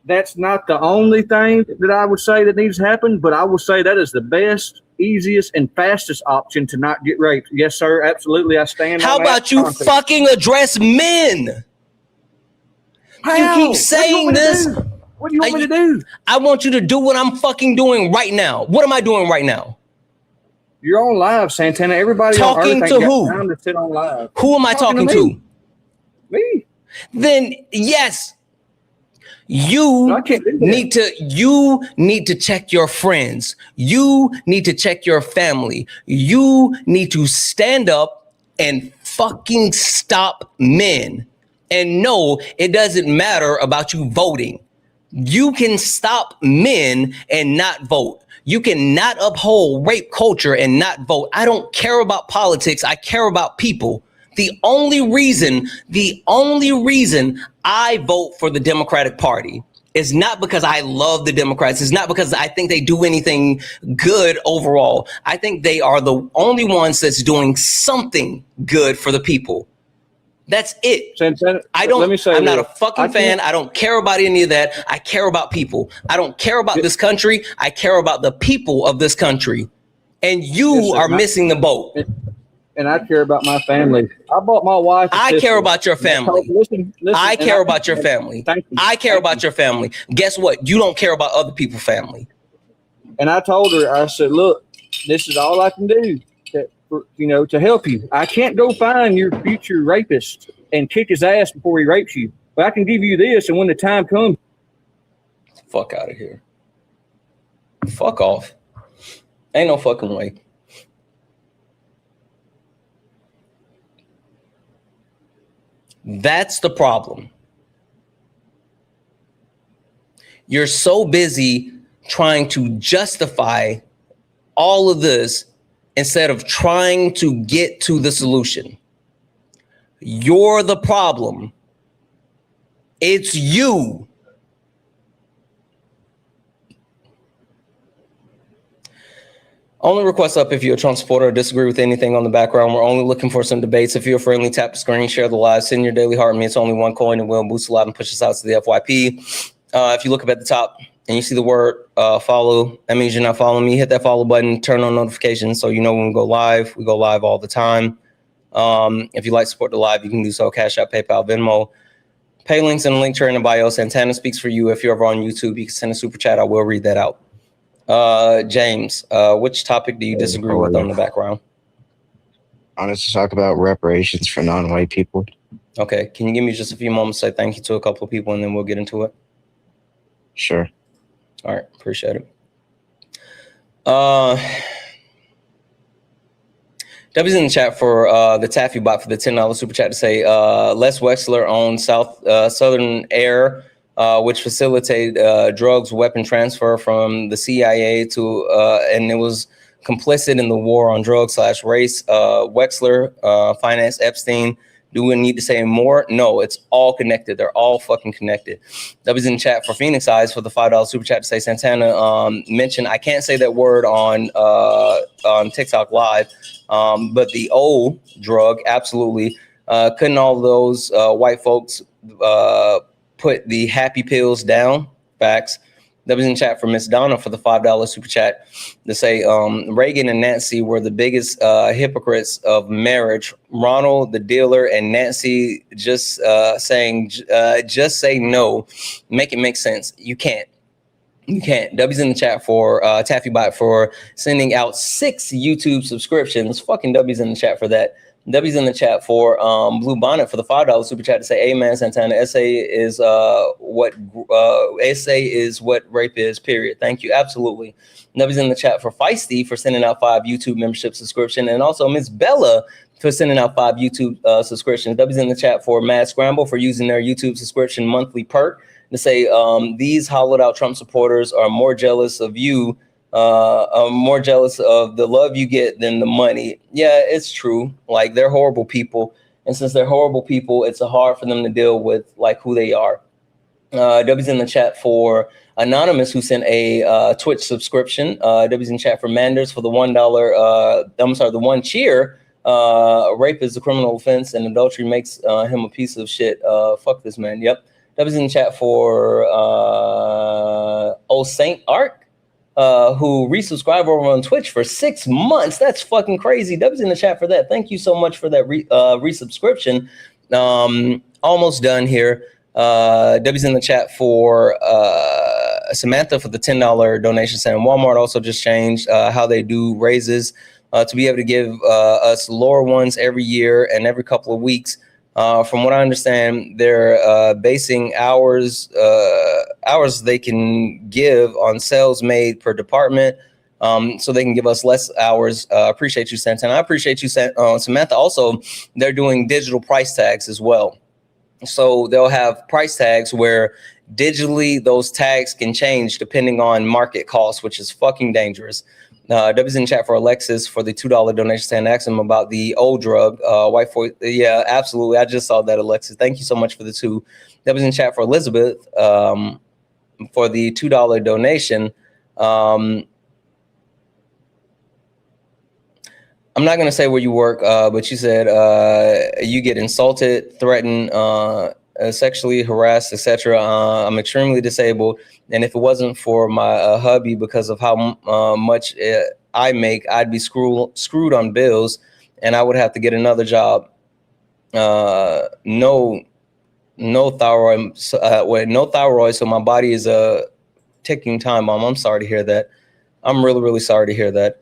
That's not the only thing that I would say that needs to happen, but I will say that is the best, easiest, and fastest option to not get raped. Yes, sir. Absolutely. I stand How on that about you concept. fucking address men? How? You keep What saying do you want me to this. do? What do you want me to do? I want you to do what I'm fucking doing right now. What am I doing right now? You're on live, Santana. Everybody Talking on Earth to ain't who? got time to sit on live. Who am I talking to? Me. Then yes, you need to check your friends. You need to check your family. You need to stand up and fucking stop men. And no, it doesn't matter about you voting. You can stop men and not vote. You cannot uphold rape culture and not vote. I don't care about politics. I care about people. The only reason I vote for the Democratic Party is not because I love the Democrats. It's not because I think they do anything good overall. I think they are the only ones that's doing something good for the people. That's it. Santana, I'm not a fucking fan. I don't care about any of that. I care about people. I don't care about this country. I care about the people of this country. And you are missing the boat. And I care about my family. I bought my wife. I care about your family. Listen, I care about your family. I care about your family. Guess what? You don't care about other people's family. And I told her, I said, look, this is all I can do to help you. I can't go find your future rapist and kick his ass before he rapes you. But I can give you this, and when the time comes. Fuck out of here. Fuck off. Ain't no fucking way. That's the problem. You're so busy trying to justify all of this instead of trying to get to the solution. You're the problem. It's you. Only request up if you're a Trump supporter or disagree with anything on the background. We're only looking for some debates. If you're friendly, tap the screen, share the live, send your daily heart. Me, it's only one coin and will boost the live and push us out to the FYP. If you look up at the top and you see the word follow, that means you're not following me. Hit that follow button, turn on notifications so you know when we go live. We go live all the time. If you'd like to support the live, you can do so. Cash App, PayPal, Venmo. Pay links in the link tree in the bio. Santana speaks for you. If you're ever on YouTube, you can send a super chat. I will read that out. James, which topic do you disagree with on the background? I wanted to talk about reparations for non-white people. Okay. Can you give me just a few moments to say thank you to a couple of people and then we'll get into it? Sure. All right. Appreciate it. W's in the chat for the Taffy bot for the $10 super chat to say Les Wexler owns Southern Air, which facilitated drugs weapon transfer from the CIA to and it was complicit in the war on drugs / race. Wexler financed Epstein. Do we need to say more? No, it's all connected. They're all fucking connected. W's in the chat for Phoenix Eyes for the $5 super chat to say Santana mentioned, I can't say that word on TikTok live, but the O drug, absolutely. Couldn't all those white folks put the happy pills down? Facts. That was in chat for Miss Donna for the $5 super chat to say Reagan and Nancy were the biggest hypocrites of marriage. Ronald, the dealer, and Nancy just say no. Make it make sense. You can't. You can't. W's in the chat for TaffyBot for sending out 6 YouTube subscriptions. Fucking W's in the chat for that. W's in the chat for Blue Bonnet for the $5 super chat to say, "Amen, Santana. SA is what rape is. Period." Thank you. Absolutely. W's in the chat for Feisty for sending out 5 YouTube membership subscription, and also Miss Bella for sending out 5 YouTube subscriptions. W's in the chat for Mad Scramble for using their YouTube subscription monthly perk to say these hollowed out Trump supporters are more jealous of you I'm more jealous of the love you get than the money. Yeah, it's true. Like, they're horrible people. And since they're horrible people, it's hard for them to deal with like who they are. W's in the chat for Anonymous, who sent a Twitch subscription. W's in chat for Manders for the $1. The one cheer. Rape is a criminal offense and adultery makes him a piece of shit. Fuck this man. Yep. W's in the chat for Old Saint Arc. Who resubscribed over on Twitch for 6 months. That's fucking crazy. W's in the chat for that. Thank you so much for that resubscription. Almost done here. W's in the chat for Samantha for the $10 donation, saying Walmart also just changed how they do raises to be able to give us lower ones every year and every couple of weeks. From what I understand, they're basing hours they can give on sales made per department, so they can give us less hours. Appreciate you, Santana. I appreciate you, Samantha. Also, they're doing digital price tags as well. So they'll have price tags where digitally those tags can change depending on market cost, which is fucking dangerous. W's in chat for Alexis for the $2 donation, saying ask him about the old drug. White voice. Yeah, absolutely. I just saw that, Alexis. Thank you so much for the $2. W's in chat for Elizabeth for the $2 donation. I'm not going to say where you work, but you said you get insulted, threatened, sexually harassed, etc. I'm extremely disabled, and if it wasn't for my hubby, because of how much I make, I'd be screwed on bills, and I would have to get another job. No thyroid, no thyroid, so my body is a ticking time bomb. I'm sorry to hear that. I'm really, really sorry to hear that.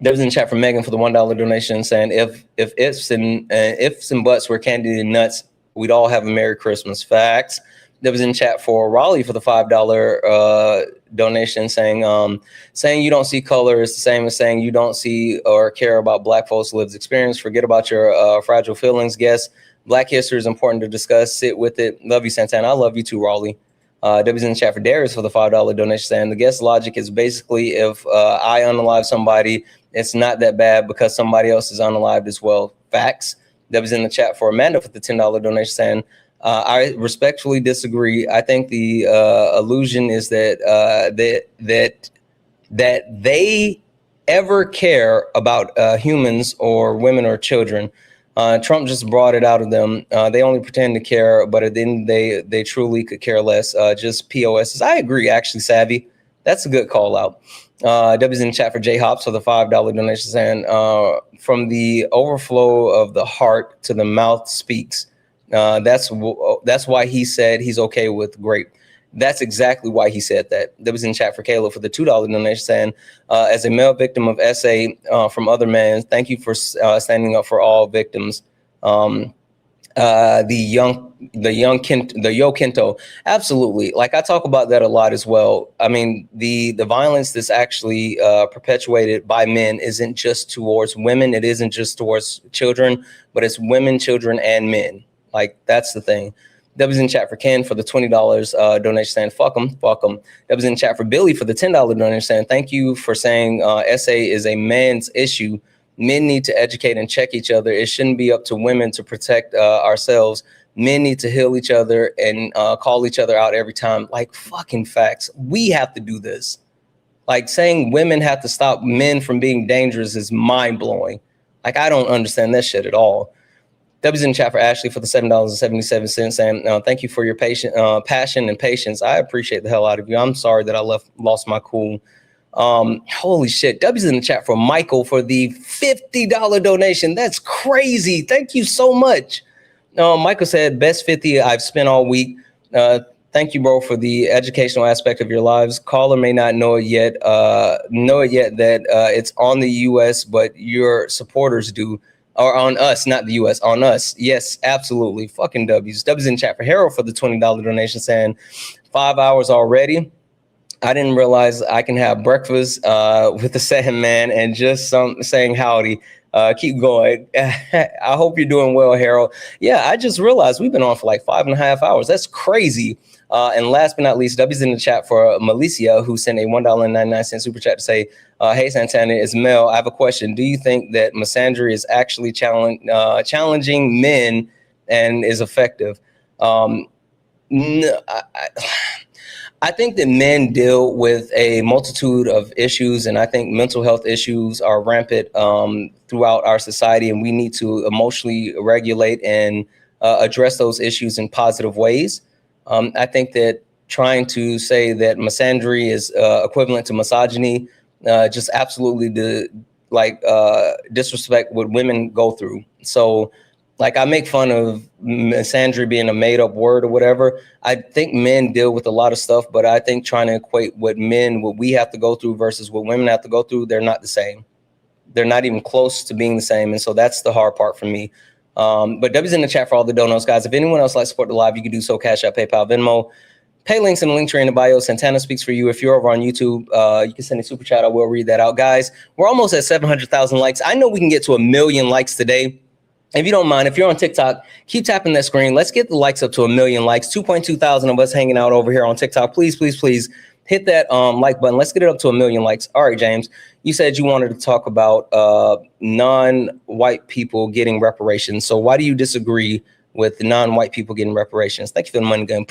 There was in the chat from Megan for the $1 donation, saying if ifs and buts were candy and nuts, we'd all have a Merry Christmas. Facts. There was in chat for Raleigh for the $5 donation, saying saying you don't see color is the same as saying you don't see or care about Black folks' lived experience. Forget about your fragile feelings. Guess Black history is important to discuss. Sit with it. Love you, Santana. I love you too, Raleigh. W's in the chat for Darius for the $5 donation, saying the guest logic is basically if I unalive somebody, it's not that bad because somebody else is unalived as well. Facts. W's in the chat for Amanda for the $10 donation, saying I respectfully disagree. I think the illusion is that that they ever care about humans or women or children. Trump just brought it out of them. They only pretend to care, but at the end they truly could care less. Just POSs. I agree, actually, Savvy. That's a good call out. W's in the chat for J Hops for the $5 donation, saying from the overflow of the heart to the mouth speaks. That's why he said he's okay with grape. That's exactly why he said that. That was in chat for Kayla for the $2 donation, saying, as a male victim of SA from other men, thank you for standing up for all victims. The Yo Kento, absolutely. Like, I talk about that a lot as well. I mean, the violence that's actually perpetuated by men isn't just towards women. It isn't just towards children, but it's women, children, and men. Like, that's the thing. That was in chat for Ken for the $20 donation, saying fuck them. That was in chat for Billy for the $10 donation, saying thank you for saying SA is a man's issue. Men need to educate and check each other. It shouldn't be up to women to protect ourselves. Men need to heal each other and call each other out every time. Like, fucking facts. We have to do this. Like, saying women have to stop men from being dangerous is mind blowing. Like, I don't understand that shit at all. That was in chat for Ashley for the $7.77, saying thank you for your passion and patience. I appreciate the hell out of you. I'm sorry that I lost my cool. Holy shit. W's in the chat for Michael for the $50 donation. That's crazy. Thank you so much. Michael said, best 50 I've spent all week. Thank you, bro, for the educational aspect of your lives. Caller may not know it yet that it's on the US, but your supporters do. Or on us, not the US, on us. Yes, absolutely. Fucking W's. W's in chat for Harold for the $20 donation, saying 5 hours already. I didn't realize I can have breakfast with the second man and just saying howdy. Keep going. I hope you're doing well, Harold. Yeah, I just realized we've been on for like 5.5 hours. That's crazy. And last but not least, W's in the chat for Malicia, who sent a $1.99 super chat to say, hey, Santana, it's Mel. I have a question. Do you think that misandry is actually challenging men and is effective? No, I think that men deal with a multitude of issues, and I think mental health issues are rampant throughout our society, and we need to emotionally regulate and address those issues in positive ways. I think that trying to say that misandry is equivalent to misogyny just absolutely disrespect what women go through. So, like, I make fun of misandry being a made-up word or whatever. I think men deal with a lot of stuff, but I think trying to equate what we have to go through versus what women have to go through, they're not the same. They're not even close to being the same, and so that's the hard part for me. But W's in the chat for all the donos, guys. If anyone else likes to support the live, you can do so. Cash App, PayPal, Venmo. Pay links in the link tree in the bio. Santana speaks for you. If you're over on YouTube, you can send a super chat. I will read that out, guys. We're almost at 700,000 likes. I know we can get to 1 million likes today. If you don't mind, if you're on TikTok, keep tapping that screen. Let's get the likes up to 1 million likes. 2.2 thousand of us hanging out over here on TikTok. Please, please, please hit that like button. Let's get it up to 1 million likes. All right, James, you said you wanted to talk about non-white people getting reparations. So why do you disagree with non-white people getting reparations? Thank you for the money gun.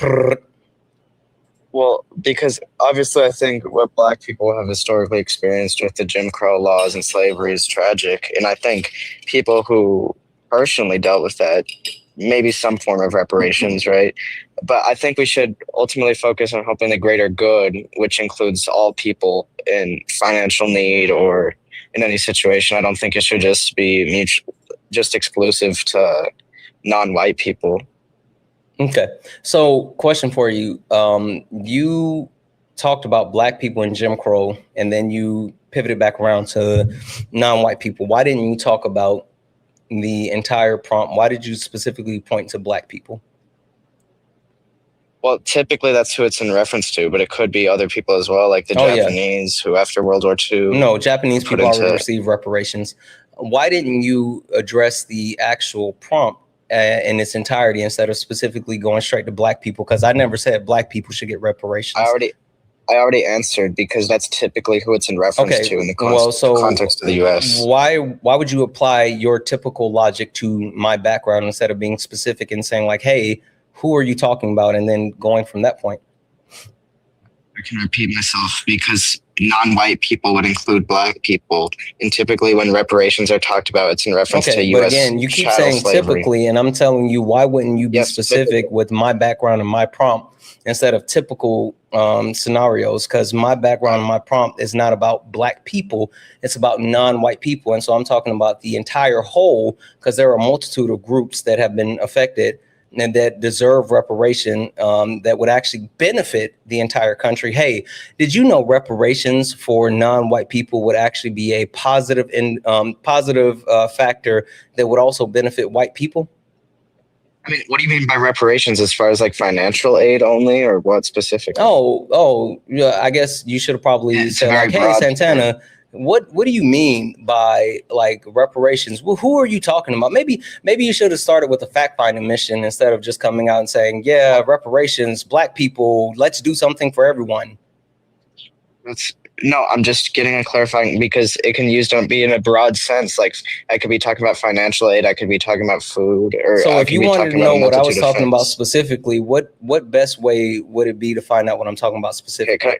Well, because obviously I think what Black people have historically experienced with the Jim Crow laws and slavery is tragic. And I think people who personally dealt with that, maybe some form of reparations, right? But I think we should ultimately focus on helping the greater good, which includes all people in financial need or in any situation. I don't think it should just be just exclusive to non-white people. Okay. So question for you. You talked about Black people in Jim Crow, and then you pivoted back around to non-white people. Why didn't you talk about the entire prompt? Why did you specifically point to Black people? Well, typically that's who it's in reference to, but it could be other people as well, like the Japanese who after World War II. No, Japanese people already received reparations. Why didn't you address the actual prompt in its entirety instead of specifically going straight to Black people? Because I never said Black people should get reparations. I already answered, because that's typically who it's in reference to in the context of the U.S. Why would you apply your typical logic to my background instead of being specific and saying like, hey, who are you talking about? And then going from that point. I can repeat myself, because non-white people would include Black people. And typically when reparations are talked about, it's in reference to U.S. But again, you keep saying slavery. Typically, and I'm telling you, why wouldn't you be specific with my background and my prompt instead of typical scenarios? Because my background and my prompt is not about Black people. It's about non-white people. And so I'm talking about the entire whole, because there are a multitude of groups that have been affected and that deserve reparation, that would actually benefit the entire country. Hey, did you know reparations for non-white people would actually be a positive factor that would also benefit white people? I mean, what do you mean by reparations, as far as like financial aid only, or what specifically? Yeah, I guess you should have probably said like, hey, Santana, what do you mean by like reparations? Well, who are you talking about? Maybe you should have started with a fact-finding mission instead of just coming out and saying, yeah, reparations, Black people, let's do something for everyone. No, I'm just getting a clarifying, because it can be in a broad sense. Like, I could be talking about financial aid, I could be talking about food, or so if you wanted to know what I was talking things. about specifically, what best way would it be to find out what I'm talking about specifically? Okay,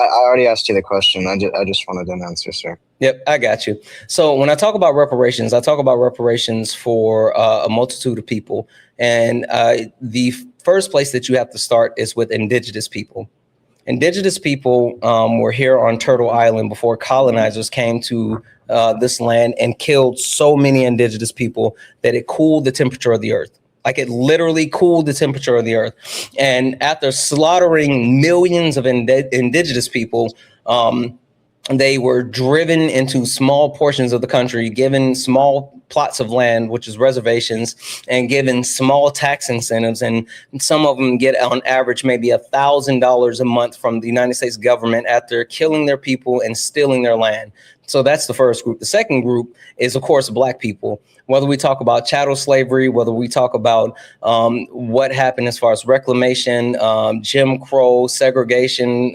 I already asked you the question. I just wanted an answer, sir. Yep, I got you. So when I talk about reparations, I talk about reparations for a multitude of people. And the first place that you have to start is with indigenous people. Indigenous people were here on Turtle Island before colonizers came to this land and killed so many indigenous people that it cooled the temperature of the earth. Like, it literally cooled the temperature of the earth. And after slaughtering millions of indigenous people, they were driven into small portions of the country, given small plots of land, which is reservations, and given small tax incentives. And some of them get on average maybe $1,000 a month from the United States government after killing their people and stealing their land. So that's the first group. The second group is, of course, Black people. Whether we talk about chattel slavery, whether we talk about what happened as far as reclamation, Jim Crow, segregation,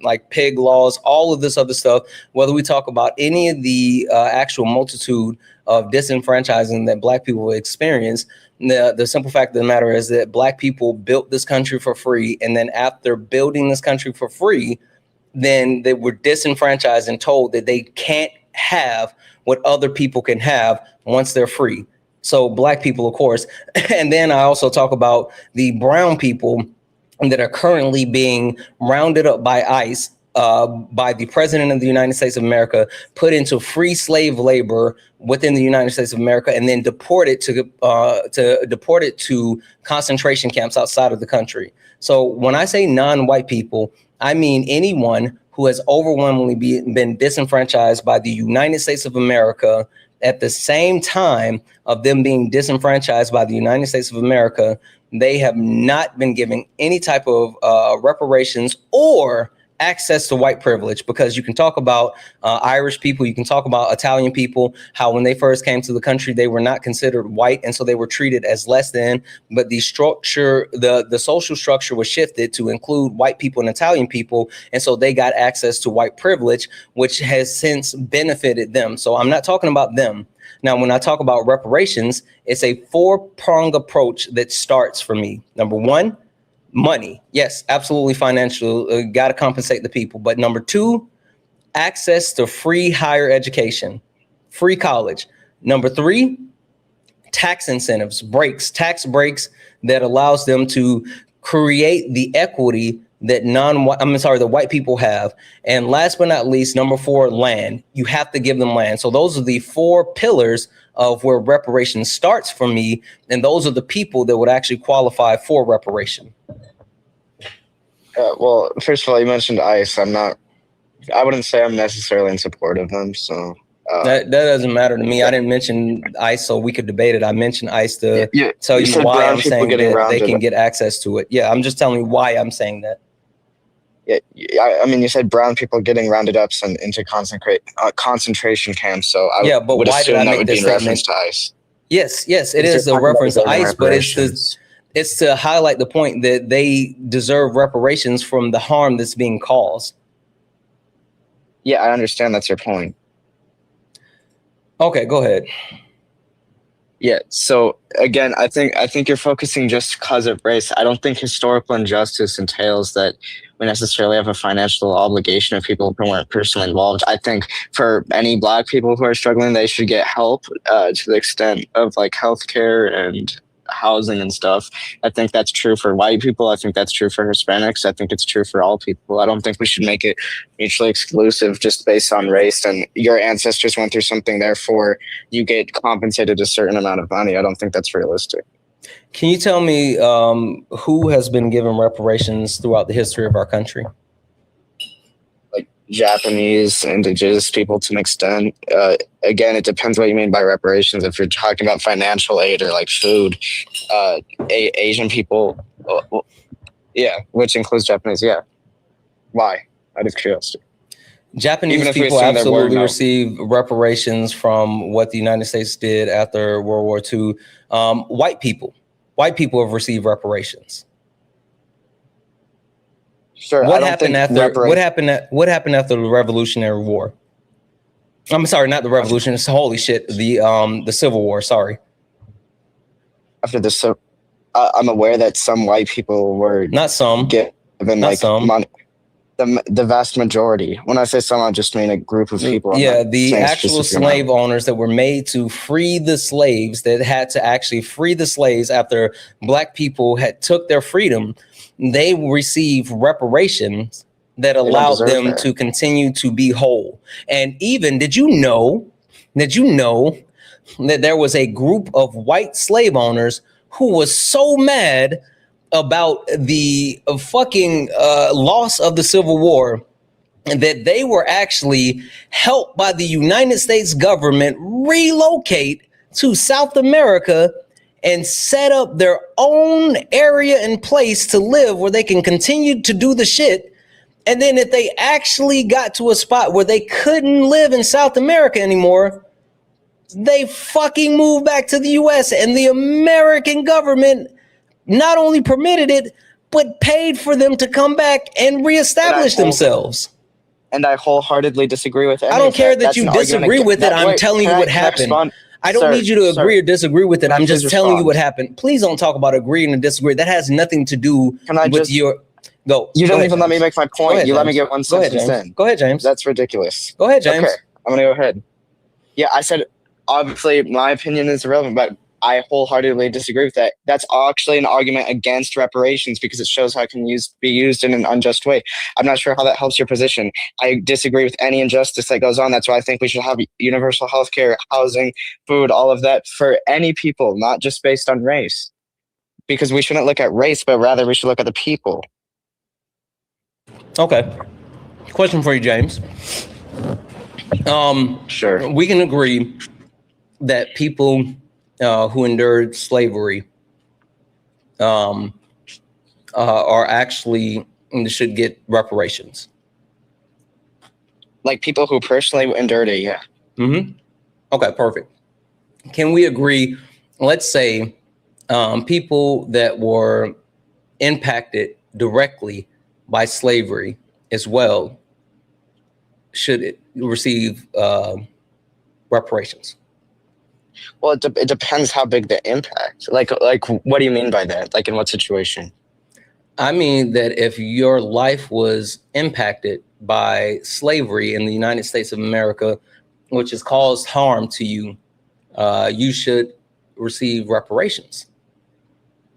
like pig laws, all of this other stuff, whether we talk about any of the actual multitude of disenfranchising that Black people experience, the simple fact of the matter is that Black people built this country for free. And then after building this country for free, then they were disenfranchised and told that they can't have what other people can have once they're free. So Black people, of course. And then I also talk about the brown people that are currently being rounded up by ICE, by the President of the United States of America, put into free slave labor within the United States of America, and then deported to concentration camps outside of the country. So when I say non-white people, I mean anyone who has overwhelmingly been disenfranchised by the United States of America. At the same time of them being disenfranchised by the United States of America, they have not been given any type of reparations or access to white privilege, because you can talk about Irish people, you can talk about Italian people, how when they first came to the country, they were not considered white, and so they were treated as less than. But the structure, the social structure was shifted to include white people and Italian people, and so they got access to white privilege, which has since benefited them. So I'm not talking about them. Now, when I talk about reparations, it's a four-pronged approach that starts for me. Number one, money. Yes, absolutely financial. Got to compensate the people. But number two, access to free higher education, free college. Number three, tax incentives, tax breaks that allows them to create the equity that the white people have. And last but not least, number four, land. You have to give them land. So those are the four pillars of where reparations starts for me. And those are the people that would actually qualify for reparation. Well, first of all, you mentioned ICE. I wouldn't say I'm necessarily in support of them. So that doesn't matter to me. I didn't mention ICE so we could debate it. I mentioned ICE to tell you why I'm saying that they can get access to it. Yeah, I'm just telling you why I'm saying that. Yeah, I mean, you said brown people getting rounded up into concentration camps. So I would assume that would be in reference to ICE. Yes, it is a reference to ICE, but it's to highlight the point that they deserve reparations from the harm that's being caused. Yeah, I understand that's your point. Okay, go ahead. Yeah, so again, I think you're focusing just because of race. I don't think historical injustice entails that we necessarily have a financial obligation of people who weren't personally involved. I think for any Black people who are struggling, they should get help to the extent of like healthcare and housing and stuff. I think that's true for white people. I think that's true for Hispanics. I think it's true for all people. I don't think we should make it mutually exclusive just based on race and your ancestors went through something, therefore you get compensated a certain amount of money. I don't think that's realistic. Can you tell me who has been given reparations throughout the history of our country? Like Japanese, indigenous people to an extent. Again, it depends what you mean by reparations. If you're talking about financial aid or like food, Asian people, yeah, which includes Japanese, yeah. Why? Out of curiosity. Japanese people absolutely receive reparations from what the United States did after World War II. White people have received reparations. Sure. What happened after the Revolutionary War? I'm sorry, not the Revolution. It's holy shit. The Civil War. Sorry. After the I'm aware that some white people were not some given like money. The vast majority. When I say some, I just mean a group of people. Yeah, the actual slave owners that were made to free the slaves, that had to actually free the slaves after Black people had took their freedom. They received reparations that allowed them to continue to be whole. And even, did you know that there was a group of white slave owners who was so mad about the fucking loss of the Civil War that they were actually helped by the United States government relocate to South America and set up their own area and place to live where they can continue to do the shit And then if they actually got to a spot where they couldn't live in South America anymore, they fucking moved back to the US, and the American government not only permitted it, but paid for them to come back and reestablish themselves. And I wholeheartedly disagree with any I don't of care that That's you an argument disagree with it. that- I'm wait, telling you can what can happened. respond? I don't Sir, need you to agree sir, or disagree with it. can I I'm just please telling you respond? what happened. Please don't talk about agreeing and disagree. That has nothing to do with your. Go. You Go don't ahead, even let me James. make my Go point. ahead, You let me James. get one Go ahead, sentence James. in. Go ahead, James. That's ridiculous. Go ahead, James. Okay, I'm gonna go ahead. Yeah, I said obviously my opinion is irrelevant, but I wholeheartedly disagree with that. That's actually an argument against reparations because it shows how it can be used in an unjust way. I'm not sure how that helps your position. I disagree with any injustice that goes on. That's why I think we should have universal health care, housing, food, all of that for any people, not just based on race. Because we shouldn't look at race, but rather we should look at the people. Okay. Question for you, James. Sure. We can agree that people who endured slavery are actually should get reparations. Like people who personally endured it, yeah. Mm-hmm. Okay, perfect. Can we agree? Let's say people that were impacted directly by slavery as well should receive reparations. Well, it depends how big the impact. Like, what do you mean by that? Like, in what situation? I mean that if your life was impacted by slavery in the United States of America, which has caused harm to you, you should receive reparations.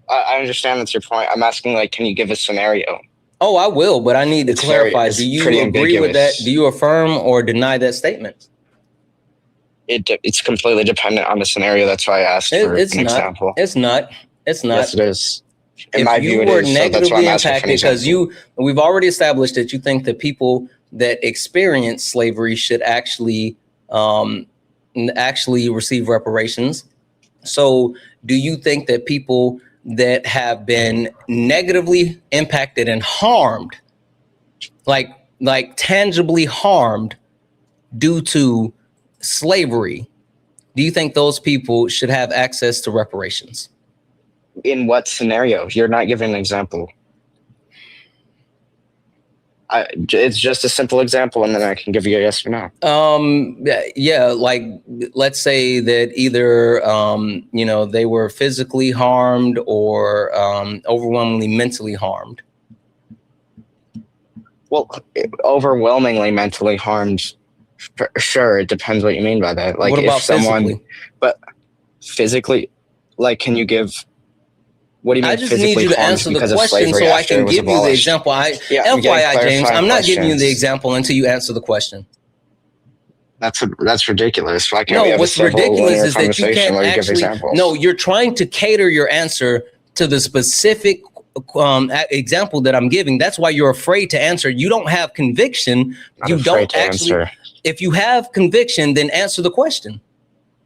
I understand that's your point. I'm asking, like, can you give a scenario? Oh, I will, but I need to clarify. It's Do you pretty agree with that? ambiguous. Do you affirm or deny that statement? It's completely dependent on the scenario. That's why I asked for an example. It's not. It's not. Yes, it is. In If my you view, it were is. So that's why negatively I'm asking for an impacted, because example. we've already established that you think that people that experience slavery should actually receive reparations. So, do you think that people that have been negatively impacted and harmed, like tangibly harmed due to slavery, do you think those people should have access to reparations? In what scenario? You're not giving an example. It's just a simple example, and then I can give you a yes or no. Yeah, like let's say that either they were physically harmed or overwhelmingly mentally harmed. Well, overwhelmingly mentally harmed. Sure, it depends what you mean by that. Like, What about if someone, physically? But physically, like, can you give? What do you mean? I just need you to answer the question so I can give you the example. FYI, James, I'm not giving you the example until you answer the question. That's ridiculous. Why can't we No, have what's a civil, ridiculous linear is that you conversation can't where you give actually. examples? No, you're trying to cater your answer to the specific example that I'm giving. That's why you're afraid to answer. You don't have conviction. Not You afraid don't to actually. answer. If you have conviction, then answer the question.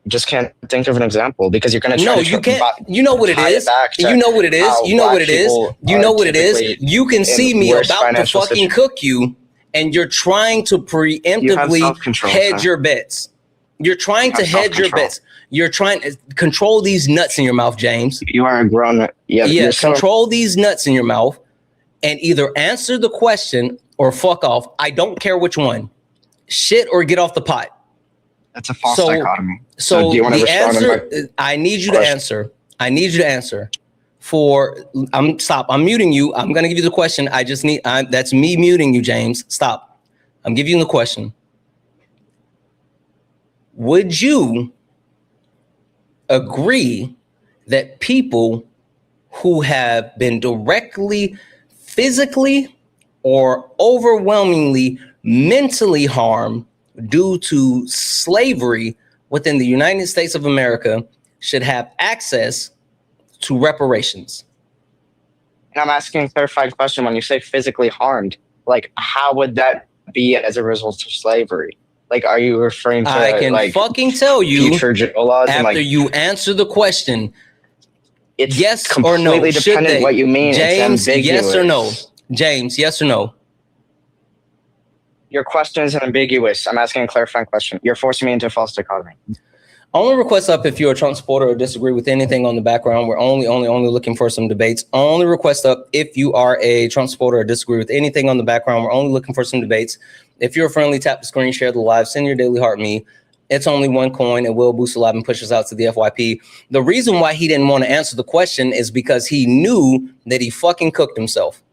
Just can't think of an example because you're going to try No, to you can't. You know what it tie is. back to You know what it is. how You know what black it is. people You are know what it is. typically You can in see me worse about to financial fucking cook you, and you're trying to preemptively self-control, hedge sir. your bets. You're trying You to have hedge your self-control. bets. You're trying to control these nuts in your mouth, James. You are a grown. Yeah. Yeah, control these nuts in your mouth and either answer the question or fuck off. I don't care which one. Shit or get off the pot. That's a false dichotomy. So do you want to the respond answer, I need you to answer. I need you to answer. Stop. I'm muting you. I'm going to give you the question. I just need, that's me muting you, James. Stop. I'm giving you the question. Would you agree that people who have been directly, physically, or overwhelmingly mentally harmed due to slavery within the United States of America should have access to reparations? And I'm asking a clarified question. When you say physically harmed, like, how would that be as a result of slavery? Like, are you referring to I can fucking tell you future jail laws and, after like, you answer the question. It's yes or no? completely Should dependent they? what you mean. James, It's yes or no? ambiguous. James, yes or no? Your question is ambiguous. I'm asking a clarifying question. You're forcing me into a false dichotomy. Only request up if you're a Trump supporter or disagree with anything on the background. We're only looking for some debates. Only request up if you are a Trump supporter or disagree with anything on the background. We're only looking for some debates. If you're friendly, tap the screen, share the live, send your daily heart me. It's only one coin. It will boost the live and push us out to the FYP. The reason why he didn't want to answer the question is because he knew that he fucking cooked himself.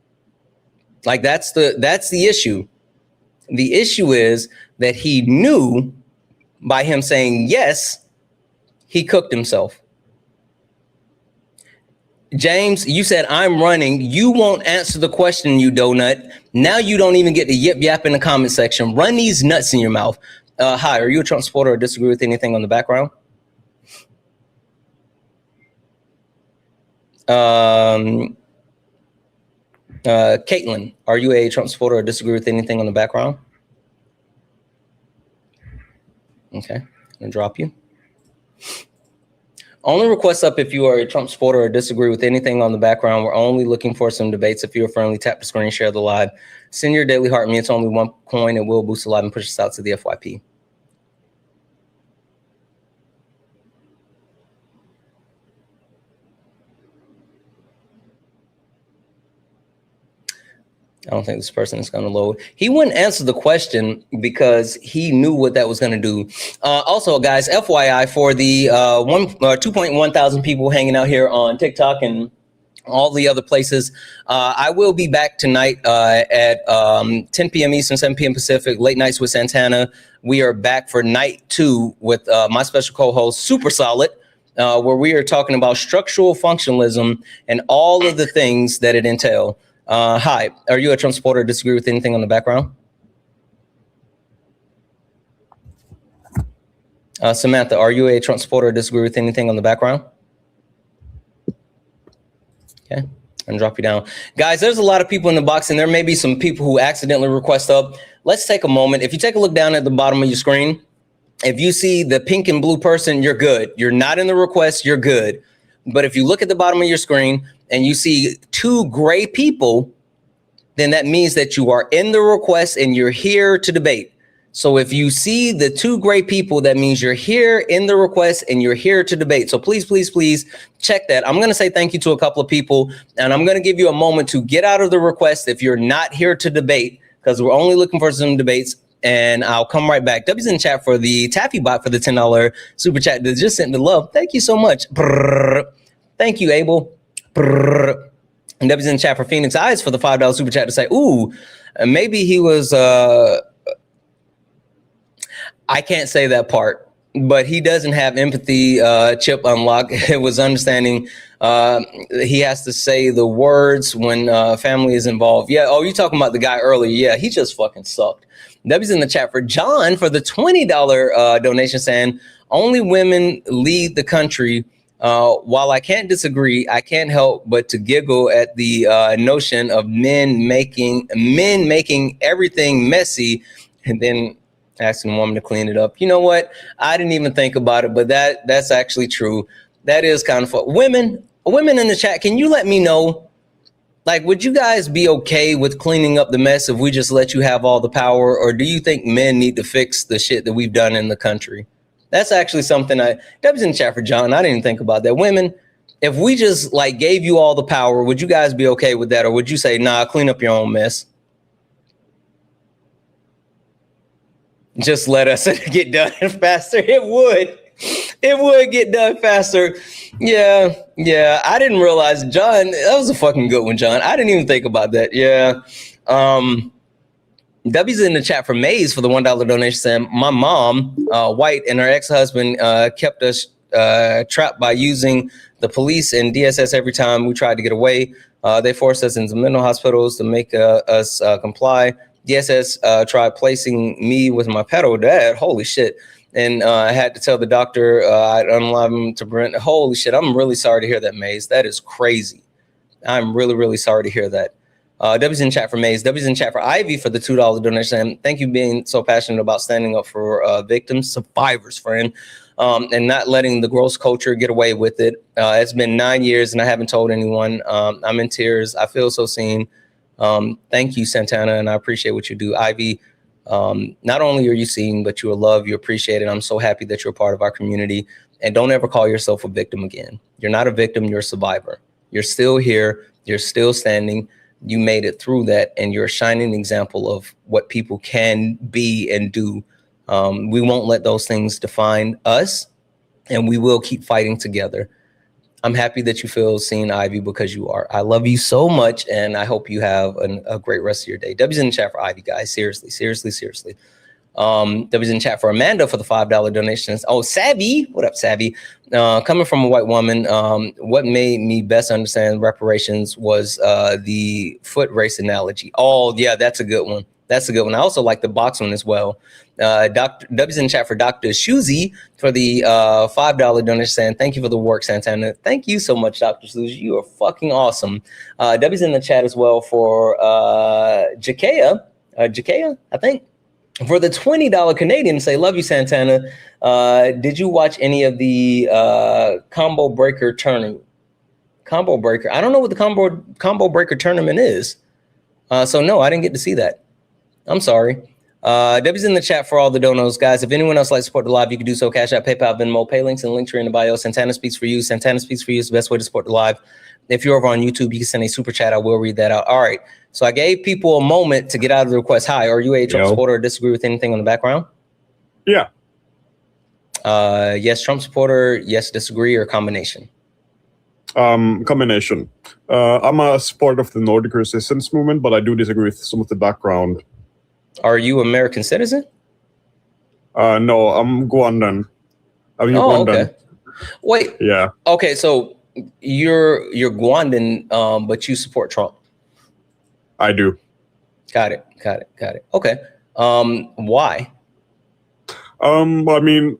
Like that's the issue. The issue is that he knew by him saying yes, he cooked himself. James, you said I'm running. You won't answer the question, you donut. Now you don't even get to yip yap in the comment section. Run these nuts in your mouth. Hi, are you a Trump supporter or disagree with anything on the background? Caitlin, are you a Trump supporter or disagree with anything on the background? Okay, I'm gonna drop you. Only request up if you are a Trump supporter or disagree with anything on the background. We're only looking for some debates. If you're friendly, tap the screen, share the live. Send your daily heart me. It's only one coin. It will boost the live and push us out to the FYP. I don't think this person is going to load. He wouldn't answer the question because he knew what that was going to do. Also, guys, FYI, for the 2.1 thousand people hanging out here on TikTok and all the other places, I will be back tonight at 10 p.m. Eastern, 7 p.m. Pacific, late nights with Santana. We are back for night 2 with my special co-host, Super Solid, where we are talking about structural functionalism and all of the things that it entails. Hi, are you a Trump supporter or disagree with anything on the background? Samantha, are you a Trump supporter or disagree with anything on the background? Okay, and drop you down. Guys, there's a lot of people in the box, and there may be some people who accidentally request up. Let's take a moment. If you take a look down at the bottom of your screen, if you see the pink and blue person, you're good. You're not in the request, you're good. But if you look at the bottom of your screen and you see 2 gray people, then that means that you are in the request and you're here to debate. So if you see the 2 gray people, that means you're here in the request and you're here to debate. So please, please, please check that. I'm going to say thank you to a couple of people, and I'm going to give you a moment to get out of the request if you're not here to debate, because we're only looking for some debates. And I'll come right back. W's in the chat for the Taffy bot for the $10 super chat that just sent me love. Thank you so much. Brrr. Thank you, Abel. Brrr. And W's in the chat for Phoenix Eyes for the $5 super chat to say, ooh, maybe he was, I can't say that part, but he doesn't have empathy chip unlocked. It was understanding he has to say the words when family is involved. Yeah. Oh, you're talking about the guy earlier. Yeah, he just fucking sucked. W's in the chat for John for the $20 donation saying only women lead the country. While I can't disagree, I can't help but to giggle at the notion of men making everything messy and then asking a woman to clean it up. You know what? I didn't even think about it, but that's actually true. That is kind of fun. Women in the chat, can you let me know? Like, would you guys be okay with cleaning up the mess if we just let you have all the power? Or do you think men need to fix the shit that we've done in the country? That's actually something that was in the chat for John. I didn't even think about that. Women, if we just like gave you all the power, would you guys be okay with that? Or would you say, nah, clean up your own mess? Just let us get done faster. It would get done faster. Yeah. I didn't realize, John, that was a fucking good one, John. I didn't even think about that. Yeah. W's in the chat for Maze for the $1 donation saying, my mom, white, and her ex-husband kept us trapped by using the police and DSS every time we tried to get away. They forced us into mental hospitals to make us comply. DSS tried placing me with my pedo dad. Holy shit. And I had to tell the doctor I'd unalive him to Brent. Holy shit. I'm really sorry to hear that, Maze. That is crazy. I'm really, really sorry to hear that. W's in chat for Maze. W's in chat for Ivy for the $2 donation. And thank you for being so passionate about standing up for victims, survivors, friend, and not letting the gross culture get away with it. It's been 9 years and I haven't told anyone. I'm in tears. I feel so seen. Thank you, Santana, and I appreciate what you do. Ivy, Not only are you seen, but you are loved, you appreciate it. I'm so happy that you're a part of our community. And don't ever call yourself a victim again. You're not a victim, you're a survivor. You're still here, you're still standing. You made it through that, and you're a shining example of what people can be and do. We won't let those things define us, and we will keep fighting together. I'm happy that you feel seen, Ivy, because you are. I love you so much, and I hope you have a great rest of your day. W's in the chat for Ivy, guys. Seriously, seriously, seriously. W's in the chat for Amanda for the $5 donations. Oh, Savvy. What up, Savvy? Coming from a white woman, what made me best understand reparations was the foot race analogy. Oh, yeah, that's a good one. That's a good one. I also like the box one as well. W's in the chat for Dr. Shuzi for the $5 donation saying, thank you for the work, Santana. Thank you so much, Dr. Shuzi. You are fucking awesome. W's in the chat as well for Jakea, I think. For the $20 Canadian, say, love you, Santana. Did you watch any of the Combo Breaker tournament? Combo Breaker. I don't know what the Combo Breaker tournament is. So no, I didn't get to see that. I'm sorry. W's in the chat for all the donos, guys. If anyone else likes to support the live, you can do so. Cash App, PayPal, Venmo, Pay links, and Linktree in the bio. Santana Speaks for You. Santana Speaks for You is the best way to support the live. If you're over on YouTube, you can send a super chat. I will read that out. All right. So I gave people a moment to get out of the request. Hi, are you a Trump supporter or disagree with anything on the background? Yeah. Yes, Trump supporter. Yes, disagree, or combination? Combination. I'm a supporter of the Nordic resistance movement, but I do disagree with some of the background. Are you American citizen? No, I'm Guandan. I'm Ugandan. Okay. Wait. Yeah. Okay, so you're Guandan, but you support Trump. I do. Got it. Okay. Why? I mean,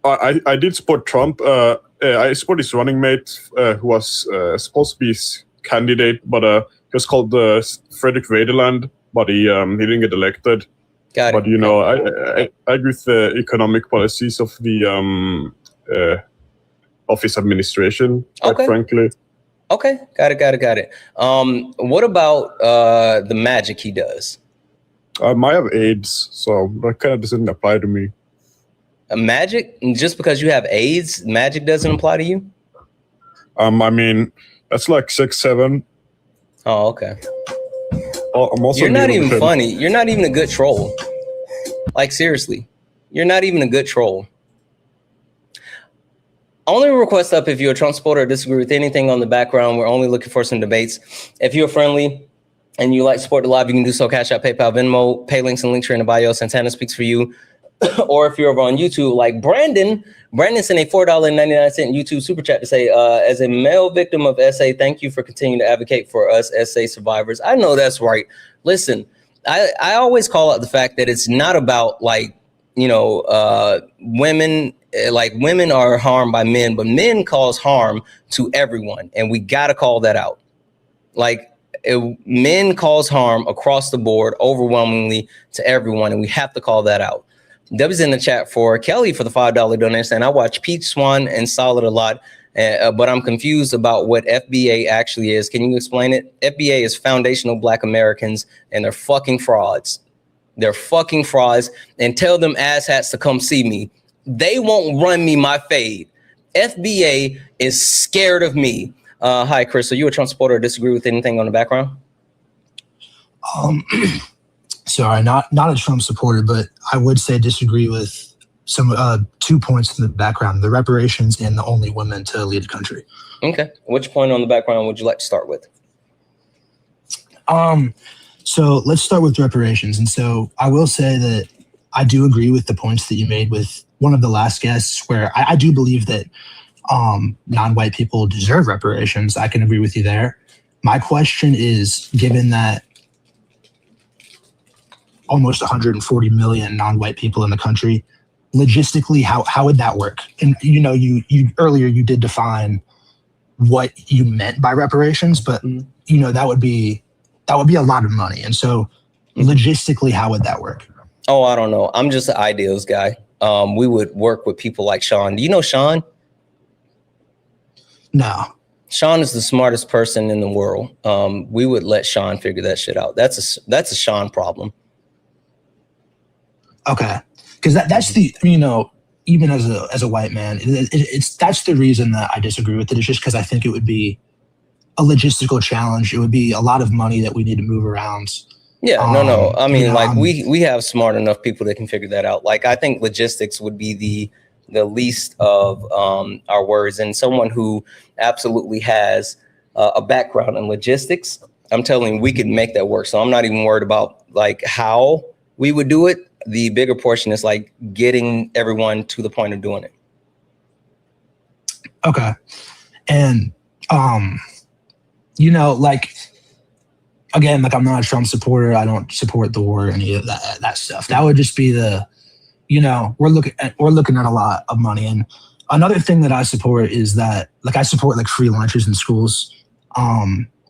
I did support Trump. I support his running mate, who was supposed to be his candidate, but he was called Frederick Vaderland, but he didn't get elected. Got it. But you know, I agree with the economic policies of the of his administration, quite frankly. Okay, got it. What about the magic he does? I have AIDS, so that kind of doesn't apply to me. Magic? Just because you have AIDS, magic doesn't apply to you? I mean, that's like 6'7". Oh, okay. I'm also You're not even funny. You're not even a good troll. Like, seriously. You're not even a good troll. Only request up if you're a Trump supporter or disagree with anything on the background. We're only looking for some debates. If you're friendly and you like to support the live, you can do so. Cash App, PayPal, Venmo, Pay links and Linktree in the bio. Santana Speaks for You. Or if you're over on YouTube, like Brandon sent a $4.99 YouTube super chat to say, as a male victim of SA, thank you for continuing to advocate for us SA survivors. I know that's right. Listen, I always call out the fact that it's not about like, you know, women, like women are harmed by men, but men cause harm to everyone. And we got to call that out. Like men cause harm across the board, overwhelmingly to everyone. And we have to call that out. W's in the chat for Kelly for the $5 donation. And I watch Peach, Swan, and Solid a lot, but I'm confused about what FBA actually is. Can you explain it? FBA is Foundational Black Americans, and they're fucking frauds. They're fucking frauds. And tell them asshats to come see me. They won't run me my fade. FBA is scared of me. Hi, Chris. Are you a Trump supporter or disagree with anything on the background? Sorry, not a Trump supporter, but I would say disagree with some 2 points in the background: the reparations and the only women to lead the country. Okay, which point on the background would you like to start with? So let's start with reparations. And so I will say that I do agree with the points that you made with one of the last guests, where I do believe that non-white people deserve reparations. I can agree with you there. My question is, given that almost 140 million non-white people in the country, logistically, how would that work? And you know, you earlier you did define what you meant by reparations, but you know, that would be a lot of money. And so logistically, how would that work? Oh, I don't know. I'm just an ideals guy. We would work with people like Sean. Do you know Sean? No. Sean is the smartest person in the world. We would let Sean figure that shit out. That's a Sean problem. Okay, because that's the, you know, even as a white man, it's that's the reason that I disagree with it. It's just because I think it would be a logistical challenge. It would be a lot of money that we need to move around. Yeah, no. I mean, like we have smart enough people that can figure that out. Like I think logistics would be the least of our worries, and someone who absolutely has a background in logistics, I'm telling you, we could make that work. So I'm not even worried about like how we would do it. The bigger portion is like getting everyone to the point of doing it. Okay. And, you know, like, again, like I'm not a Trump supporter. I don't support the war or any of that stuff. That would just be the, you know, we're looking at a lot of money. And another thing that I support is that, like, I support like free lunches in schools,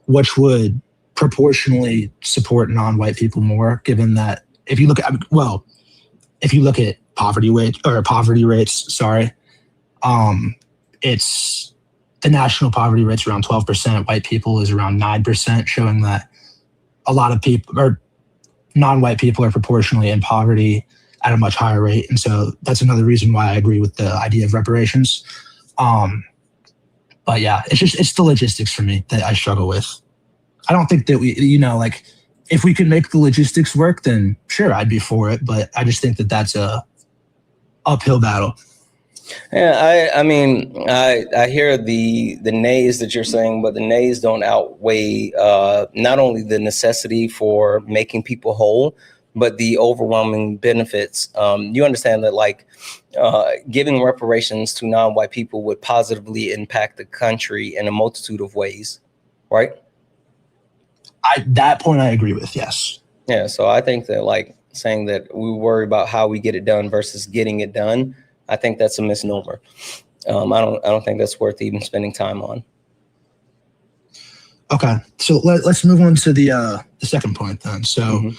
which would proportionally support non-white people more, given that if you look at, well, if you look at poverty rates, sorry, it's the national poverty rate's around 12%. White people is around 9%, showing that a lot of people, or non-white people, are proportionally in poverty at a much higher rate. And so that's another reason why I agree with the idea of reparations. But yeah, it's the logistics for me that I struggle with. I don't think that we, you know, like, if we could make the logistics work, then sure, I'd be for it. But I just think that that's a uphill battle. Yeah, I mean, I hear the nays that you're saying, but the nays don't outweigh not only the necessity for making people whole, but the overwhelming benefits. You understand that, like, giving reparations to non-white people would positively impact the country in a multitude of ways, right? That point I agree with, yes. Yeah, so I think that, like, saying that we worry about how we get it done versus getting it done, I think that's a misnomer. I don't think that's worth even spending time on. Okay, so let's move on to the second point then. So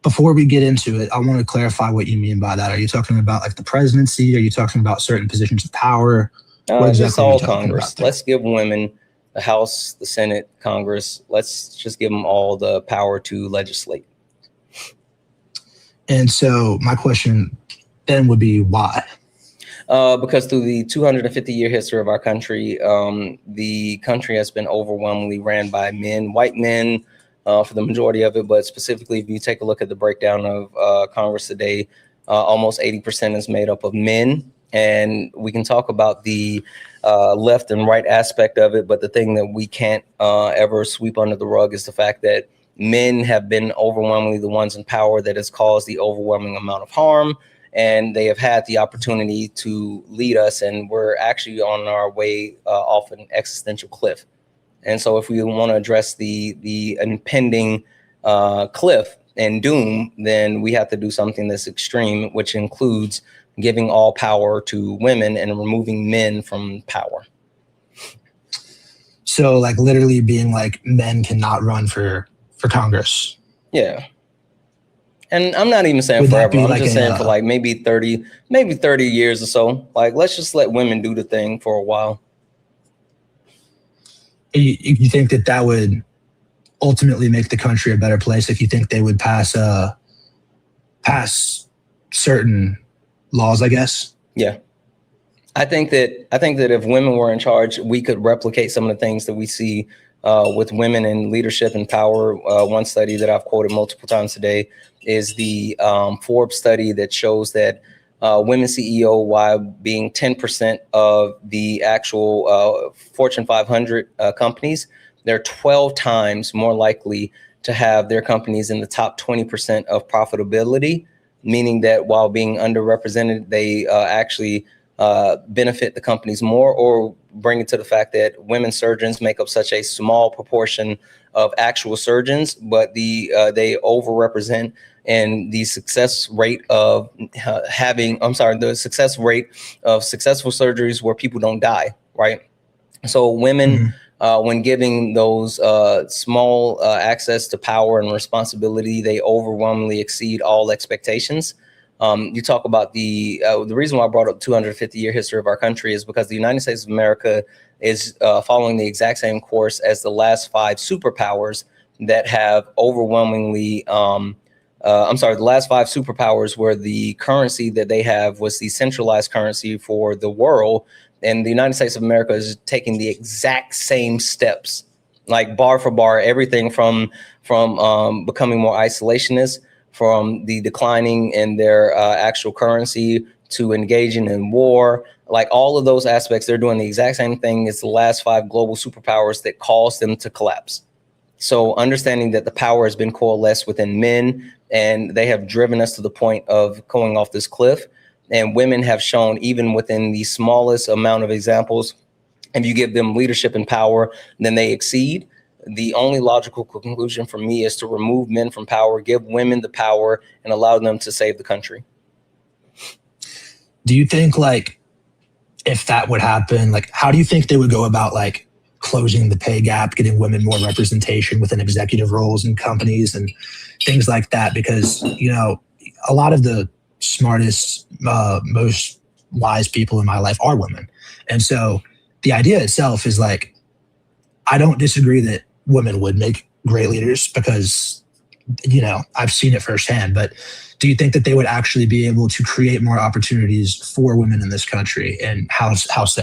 before we get into it, I want to clarify what you mean by that. Are you talking about like the presidency? Are you talking about certain positions of power? What exactly just all Congress. Let's give women the House, the Senate, Congress. Let's just give them all the power to legislate. And so my question then would be why? Because through the 250-year history of our country, the country has been overwhelmingly ran by men, white men, for the majority of it. But specifically, if you take a look at the breakdown of Congress today, almost 80% is made up of men. And we can talk about the left and right aspect of it, but the thing that we can't ever sweep under the rug is the fact that men have been overwhelmingly the ones in power that has caused the overwhelming amount of harm, and they have had the opportunity to lead us, and we're actually on our way off an existential cliff. And so if we want to address the impending cliff and doom, then we have to do something that's extreme, which includes giving all power to women and removing men from power. So like literally being like, men cannot run for Congress. Yeah. And I'm not even saying forever. I'm just saying for like maybe 30 years or so. Like, let's just let women do the thing for a while. You think that would ultimately make the country a better place if you think they would pass certain laws, I guess? Yeah. I think that if women were in charge, we could replicate some of the things that we see with women in leadership and power. One study that I've quoted multiple times today is the Forbes study that shows that women CEO, while being 10% of the actual Fortune 500 companies, they're 12 times more likely to have their companies in the top 20% of profitability, meaning that while being underrepresented, they actually benefit the companies more, or bring it to the fact that women surgeons make up such a small proportion of actual surgeons, but they overrepresent in the success rate of the success rate of successful surgeries where people don't die, right? So women, when giving those small access to power and responsibility, they overwhelmingly exceed all expectations. You talk about the reason why I brought up 250-year history of our country is because the United States of America is following the exact same course as the last 5 superpowers that have overwhelmingly the last 5 superpowers where the currency that they have was the centralized currency for the world. And the United States of America is taking the exact same steps, like bar for bar, everything from becoming more isolationist, from the declining in their actual currency to engaging in war. Like all of those aspects, they're doing the exact same thing as the last 5 global superpowers that caused them to collapse. So understanding that the power has been coalesced within men, and they have driven us to the point of going off this cliff. And women have shown, even within the smallest amount of examples, if you give them leadership and power, then they exceed. The only logical conclusion for me is to remove men from power, give women the power, and allow them to save the country. Do you think, like, if that would happen, like, how do you think they would go about, like, closing the pay gap, getting women more representation within executive roles in companies and things like that? Because, you know, a lot of the smartest, most wise people in my life are women. And so the idea itself is like, I don't disagree that women would make great leaders because, you know, I've seen it firsthand. But do you think that they would actually be able to create more opportunities for women in this country? And how so?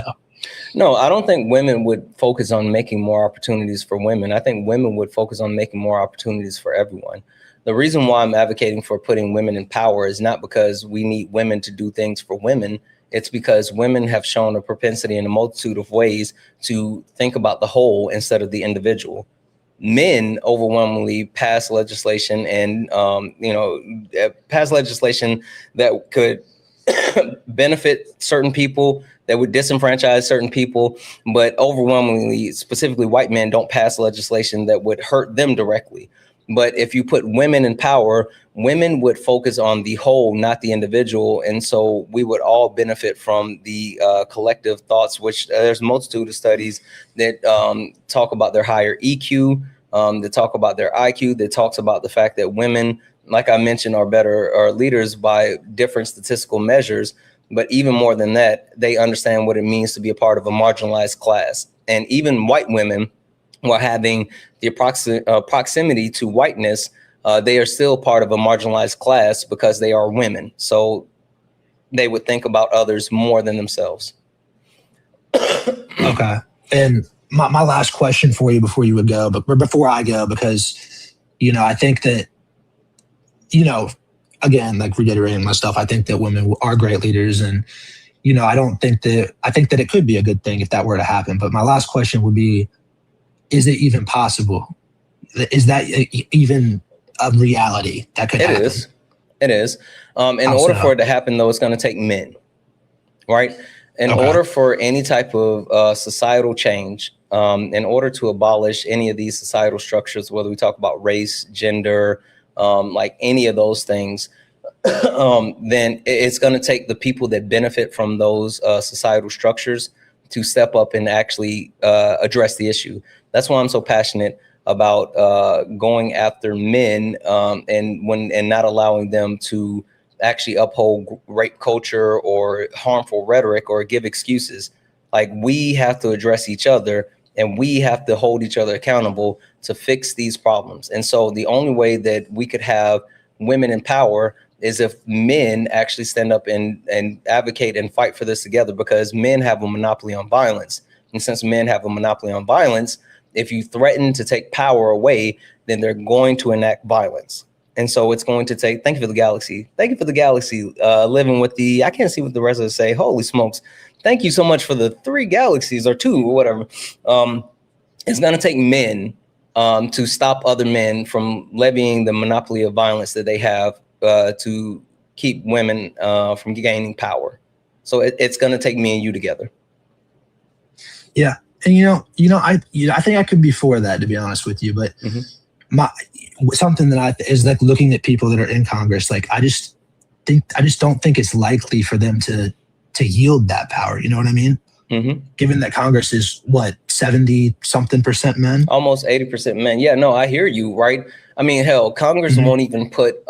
No, I don't think women would focus on making more opportunities for women. I think women would focus on making more opportunities for everyone. The reason why I'm advocating for putting women in power is not because we need women to do things for women. It's because women have shown a propensity in a multitude of ways to think about the whole instead of the individual. Men overwhelmingly pass legislation and, pass legislation that could benefit certain people, that would disenfranchise certain people, but overwhelmingly, specifically white men, don't pass legislation that would hurt them directly. But if you put women in power, women would focus on the whole, not the individual. And so we would all benefit from the collective thoughts, which there's a multitude of studies that talk about their higher EQ, that talk about their IQ, that talks about the fact that women, like I mentioned, are better leaders by different statistical measures. But even more than that, they understand what it means to be a part of a marginalized class. And even white women, while having the proximity to whiteness, they are still part of a marginalized class because they are women. So they would think about others more than themselves. Okay. And my last question for you before you would go, but before I go, because, you know, I think that, you know, again, like reiterating myself, I think that women are great leaders. And, you know, I think that it could be a good thing if that were to happen. But my last question would be, is it even possible? Is that even a reality that could happen? It is. In order for it to happen, though, it's going to take men, right? In order for any type of societal change, in order to abolish any of these societal structures, whether we talk about race, gender, like any of those things, then it's going to take the people that benefit from those societal structures to step up and actually address the issue. That's why I'm so passionate about going after men and not allowing them to actually uphold rape culture or harmful rhetoric or give excuses. Like, we have to address each other, and we have to hold each other accountable to fix these problems. And so the only way that we could have women in power is if men actually stand up and advocate and fight for this together, because men have a monopoly on violence. And since men have a monopoly on violence, if you threaten to take power away, then they're going to enact violence. And so it's going to take, thank you for the galaxy. Thank you for the galaxy, living with the, I can't see what the rest of it say. Holy smokes. Thank you so much for the 3 galaxies or 2 or whatever. It's going to take men to stop other men from levying the monopoly of violence that they have to keep women from gaining power. So it's going to take me and you together. Yeah. And I think I could be for that, to be honest with you. But something that is like looking at people that are in Congress, like I just don't think it's likely for them to yield that power. You know what I mean? Given that Congress is what, 70-something% men, almost 80% men. Yeah, no, I hear you. Right. I mean, hell, Congress won't even put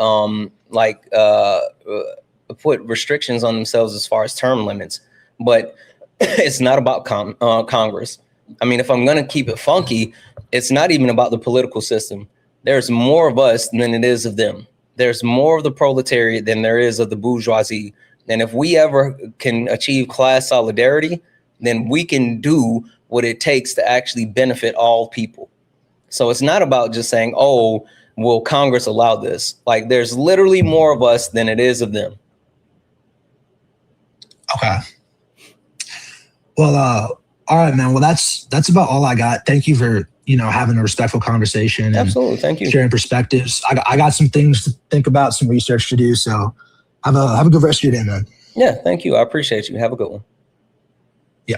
put restrictions on themselves as far as term limits. But it's not about Congress. I mean, if I'm going to keep it funky, it's not even about the political system. There's more of us than it is of them. There's more of the proletariat than there is of the bourgeoisie. And if we ever can achieve class solidarity, then we can do what it takes to actually benefit all people. So it's not about just saying, oh, will Congress allow this? Like, there's literally more of us than it is of them. Okay. Well, all right, man. Well, that's about all I got. Thank you for, having a respectful conversation. And absolutely. Thank you. Sharing perspectives. I got some things to think about, some research to do. So have a good rest of your day, man. Yeah. Thank you. I appreciate you. Have a good one. Yeah.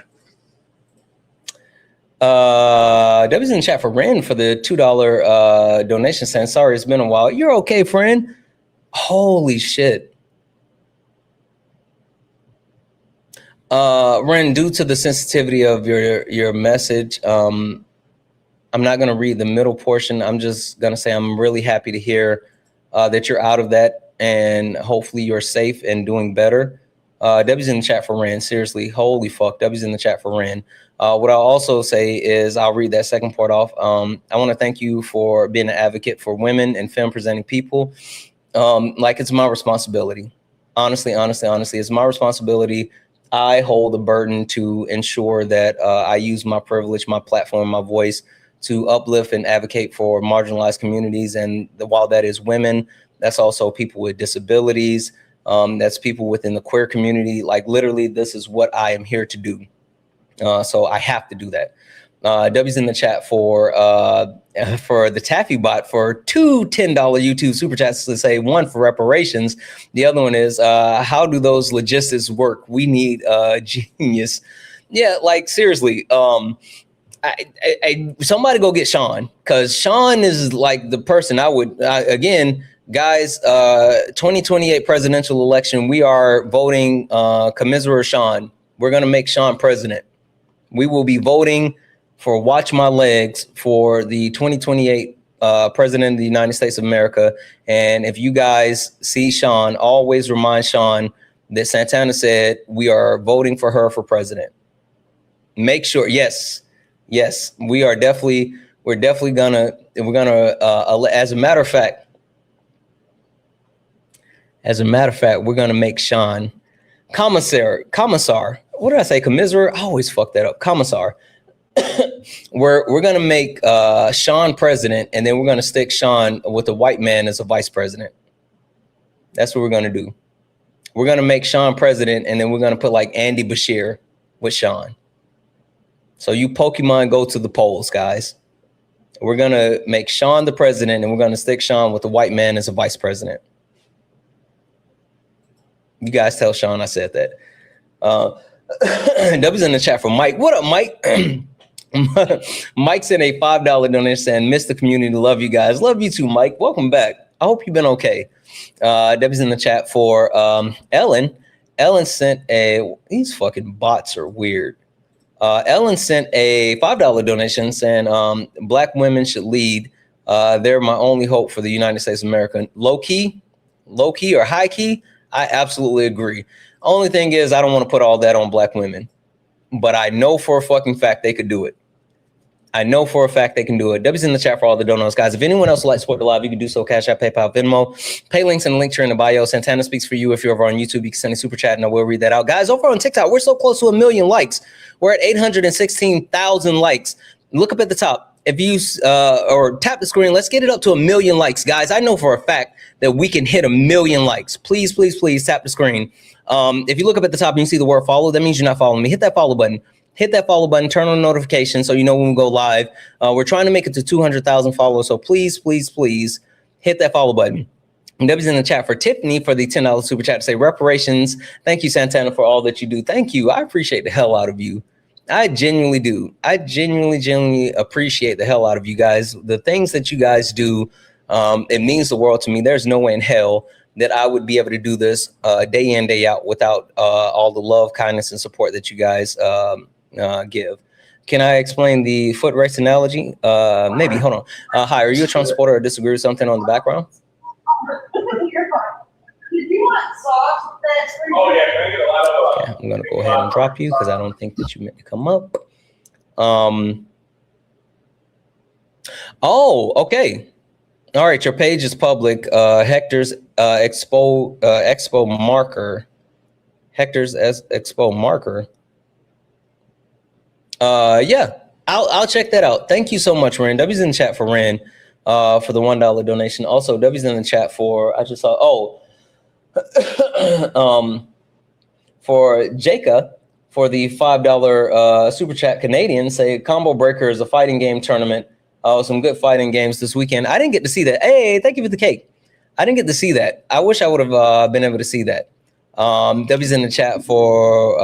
W's in the chat for Ren for the $2 donation saying, sorry, it's been a while. You're okay, friend. Holy shit. Ren, due to the sensitivity of your message, I'm not going to read the middle portion. I'm just going to say I'm really happy to hear that you're out of that, and hopefully you're safe and doing better. W's in the chat for Ren. Seriously, holy fuck. W's in the chat for Ren. What I'll also say is I'll read that second part off. I want to thank you for being an advocate for women and femme presenting people. Like, it's my responsibility. Honestly, it's my responsibility. I hold the burden to ensure that I use my privilege, my platform, my voice to uplift and advocate for marginalized communities. And while that is women, that's also people with disabilities. That's people within the queer community. Like, literally, this is what I am here to do. So I have to do that. W's in the chat for the Taffy bot for two $10 YouTube super chats to say, one for reparations. The other one is, how do those logistics work? We need genius. Yeah, like, seriously. Somebody go get Sean, because Sean is like the person I would, again, guys, 2028 presidential election, we are voting commiserate Sean. We're going to make Sean president. We will be voting for Watch My Legs for the 2028 president of the United States of America. And if you guys see Sean, always remind Sean that Santana said we are voting for her for president. Make sure, yes, we're definitely gonna, as a matter of fact, we're gonna make Sean commissar. What did I say? Commiserate? I always fuck that up. Commissar. We're gonna make Sean president, and then we're gonna stick Sean with a white man as a vice president. That's what we're gonna do. We're gonna make Sean president, and then we're gonna put like Andy Bashir with Sean. So you Pokemon go to the polls, guys. We're gonna make Sean the president, and we're gonna stick Sean with the white man as a vice president. You guys tell Sean I said that. W's in the chat for Mike. What up, Mike? Mike sent a $5 donation saying, miss the community, love you guys. Love you too, Mike. Welcome back. I hope you've been okay. W's in the chat for Ellen. Ellen sent these fucking bots are weird. Ellen sent a $5 donation saying, black women should lead. They're my only hope for the United States of America. Low key or high key, I absolutely agree. Only thing is, I don't want to put all that on black women, but I know for a fucking fact they could do it. I know for a fact they can do it. W's in the chat for all the donuts, guys. If anyone else would like to support the live, you can do so. Cash App, PayPal, Venmo. Pay links and the link here in the bio. Santana speaks for you. If you're over on YouTube, you can send a super chat and I will read that out. Guys, over on TikTok, we're so close to 1 million likes. We're at 816,000 likes. Look up at the top. If you or tap the screen, let's get it up to 1 million likes, guys. I know for a fact that we can hit 1 million likes. Please, please, please tap the screen. If you look up at the top and you see the word follow, that means you're not following me. Hit that follow button. Hit that follow button, turn on notifications so you know when we go live. We're trying to make it to 200,000 followers. So please, please, please hit that follow button. And W's in the chat for Tiffany for the $10 super chat to say reparations. Thank you, Santana, for all that you do. Thank you. I appreciate the hell out of you. I genuinely do. I genuinely appreciate the hell out of you guys. The things that you guys do, it means the world to me. There's no way in hell that I would be able to do this day in, day out without all the love, kindness, and support that you guys give. Can I explain the foot race analogy? Maybe. Hold on. Hi, are you a Trump supporter or disagree with something on the background? Okay, I'm gonna go ahead and drop you because I don't think that you meant to come up. Oh, okay. All right, your page is public. Hector's expo marker. Hector's expo marker. Yeah, I'll check that out. Thank you so much, Ren. W's in the chat for Ren, for the $1 donation. Also, W's in the chat for for Jacob for the $5 super chat Canadian. Say Combo Breaker is a fighting game tournament. Some good fighting games this weekend. I didn't get to see that. Hey, thank you for the cake. I didn't get to see that. I wish I would have been able to see that. W's in the chat for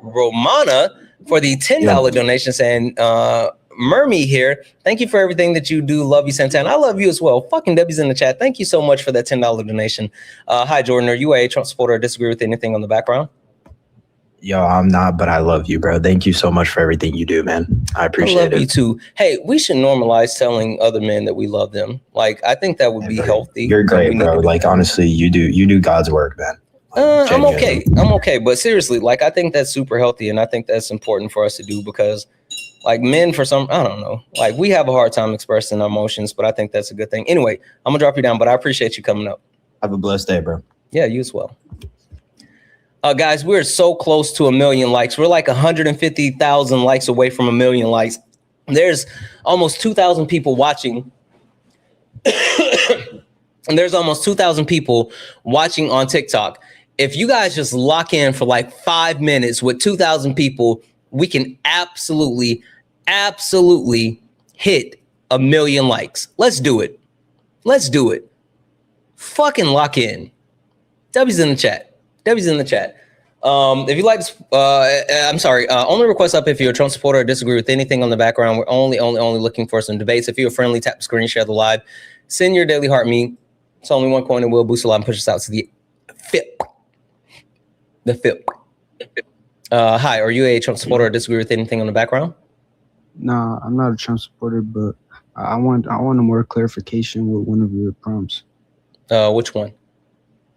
Romana for the $10 donation, saying Mermy here. Thank you for everything that you do. Love you, Santana. I love you as well. Fucking W's in the chat. Thank you so much for that $10 donation. Hi, Jordan. Are you a Trump supporter or disagree with anything on the background? Yo, I'm not, but I love you, bro. Thank you so much for everything you do, man. I appreciate it. I love you too. Hey, we should normalize telling other men that we love them. Like, I think that would be healthy. You're great, bro. Like, honestly, you do God's work, man. I'm okay. But seriously, like, I think that's super healthy. And I think that's important for us to do because, like, men, I don't know, like, we have a hard time expressing our emotions, but I think that's a good thing. Anyway, I'm gonna drop you down, but I appreciate you coming up. Have a blessed day, bro. Yeah, you as well. Guys, we're so close to 1 million likes. We're like 150,000 likes away from 1 million likes. There's almost 2,000 people watching. And there's almost 2,000 people watching on TikTok. If you guys just lock in for like 5 minutes with 2,000 people, we can absolutely hit 1 million likes. Let's do it. Let's do it. Fucking lock in. W's in the chat. W's in the chat. If you like, I'm sorry. Only request up if you're a Trump supporter or disagree with anything on the background. We're only looking for some debates. If you're friendly, tap the screen, share the live, send your daily heart me. It's only one coin and will boost a lot and push us out to the FIP. The FIP. Hi, are you a Trump supporter or disagree with anything on the background? No, I'm not a Trump supporter, but I want a more clarification with one of your prompts. Which one?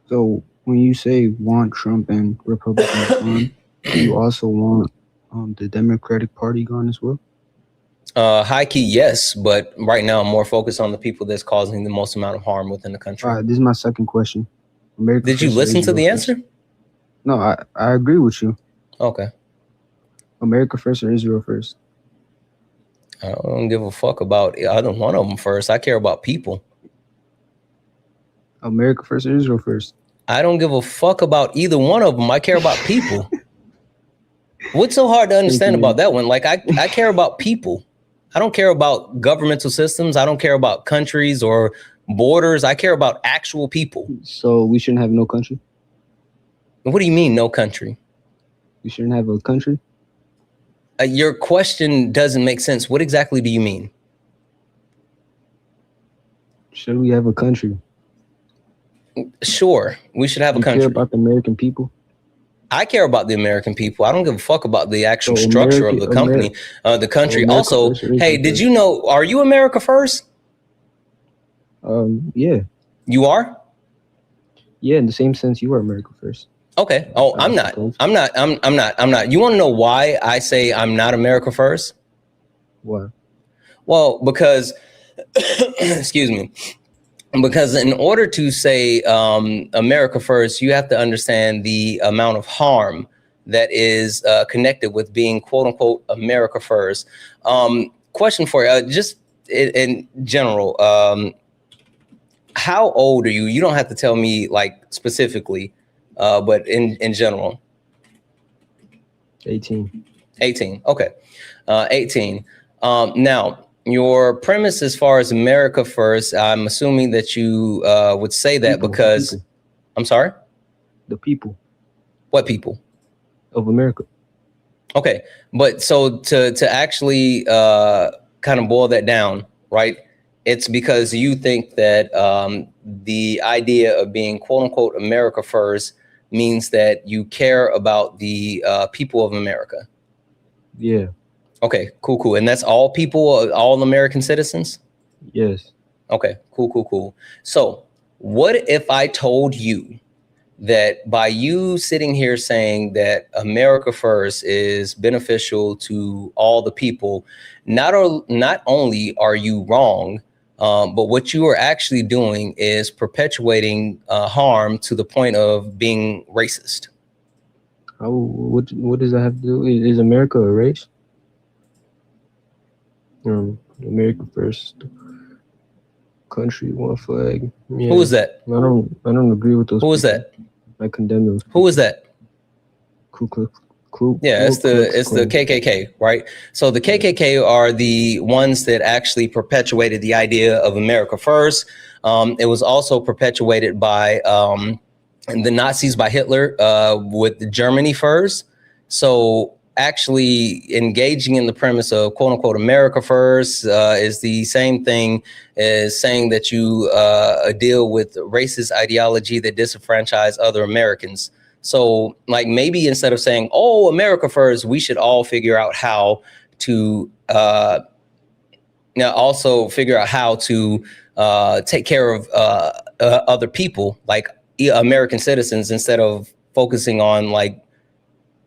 So when you say want Trump and Republicans gone, you also want the Democratic Party gone as well? High key, yes, but right now I'm more focused on the people that's causing the most amount of harm within the country. All right, this is my second question. Did you listen to the answer? No, I agree with you. Okay. America first or Israel first? I don't give a fuck about either one of them first. I care about people. America first or Israel first? I don't give a fuck about either one of them. I care about people. What's so hard to understand about that one? Like, I care about people. I don't care about governmental systems. I don't care about countries or borders. I care about actual people. So we shouldn't have no country? What do you mean, no country? We shouldn't have a country? Your question doesn't make sense. What exactly do you mean? Should we have a country? Sure, we should have a country. You care about the American people? I care about the American people. I don't give a fuck about the actual structure of the company, the country. Also, hey, did you know, are you America first? Yeah. You are? Yeah, in the same sense you are America first. Okay. Oh, I'm not. I'm not. You want to know why I say I'm not America first? Why? Well, because, excuse me. Because in order to say America first, you have to understand the amount of harm that is connected with being quote unquote America first. Question for you, just in general, how old are you? You don't have to tell me like specifically, but in general. 18. 18. Okay. 18. Now, your premise as far as America first, I'm assuming that you would say that because, I'm sorry? The people. What people? Of America. Okay, but so to actually kind of boil that down, right? It's because you think that the idea of being quote unquote America first means that you care about the people of America. Yeah. Okay, cool. And that's all people, all American citizens? Yes. Okay, cool. So what if I told you that by you sitting here saying that America first is beneficial to all the people, not only are you wrong, But what you are actually doing is perpetuating harm to the point of being racist. How, what does that have to do? Is America a race? America first, country, one flag. Yeah. Who is that? I don't agree with those. Who is that? I condemn those. Who is that? Yeah, it's the KKK, right? So the KKK are the ones that actually perpetuated the idea of America first. It was also perpetuated by the Nazis, by Hitler, with Germany first. So actually engaging in the premise of quote unquote America first is the same thing as saying that you deal with racist ideology that disenfranchise other Americans. So like maybe instead of saying, oh, America first, we should all figure out how to take care of other people, like American citizens, instead of focusing on like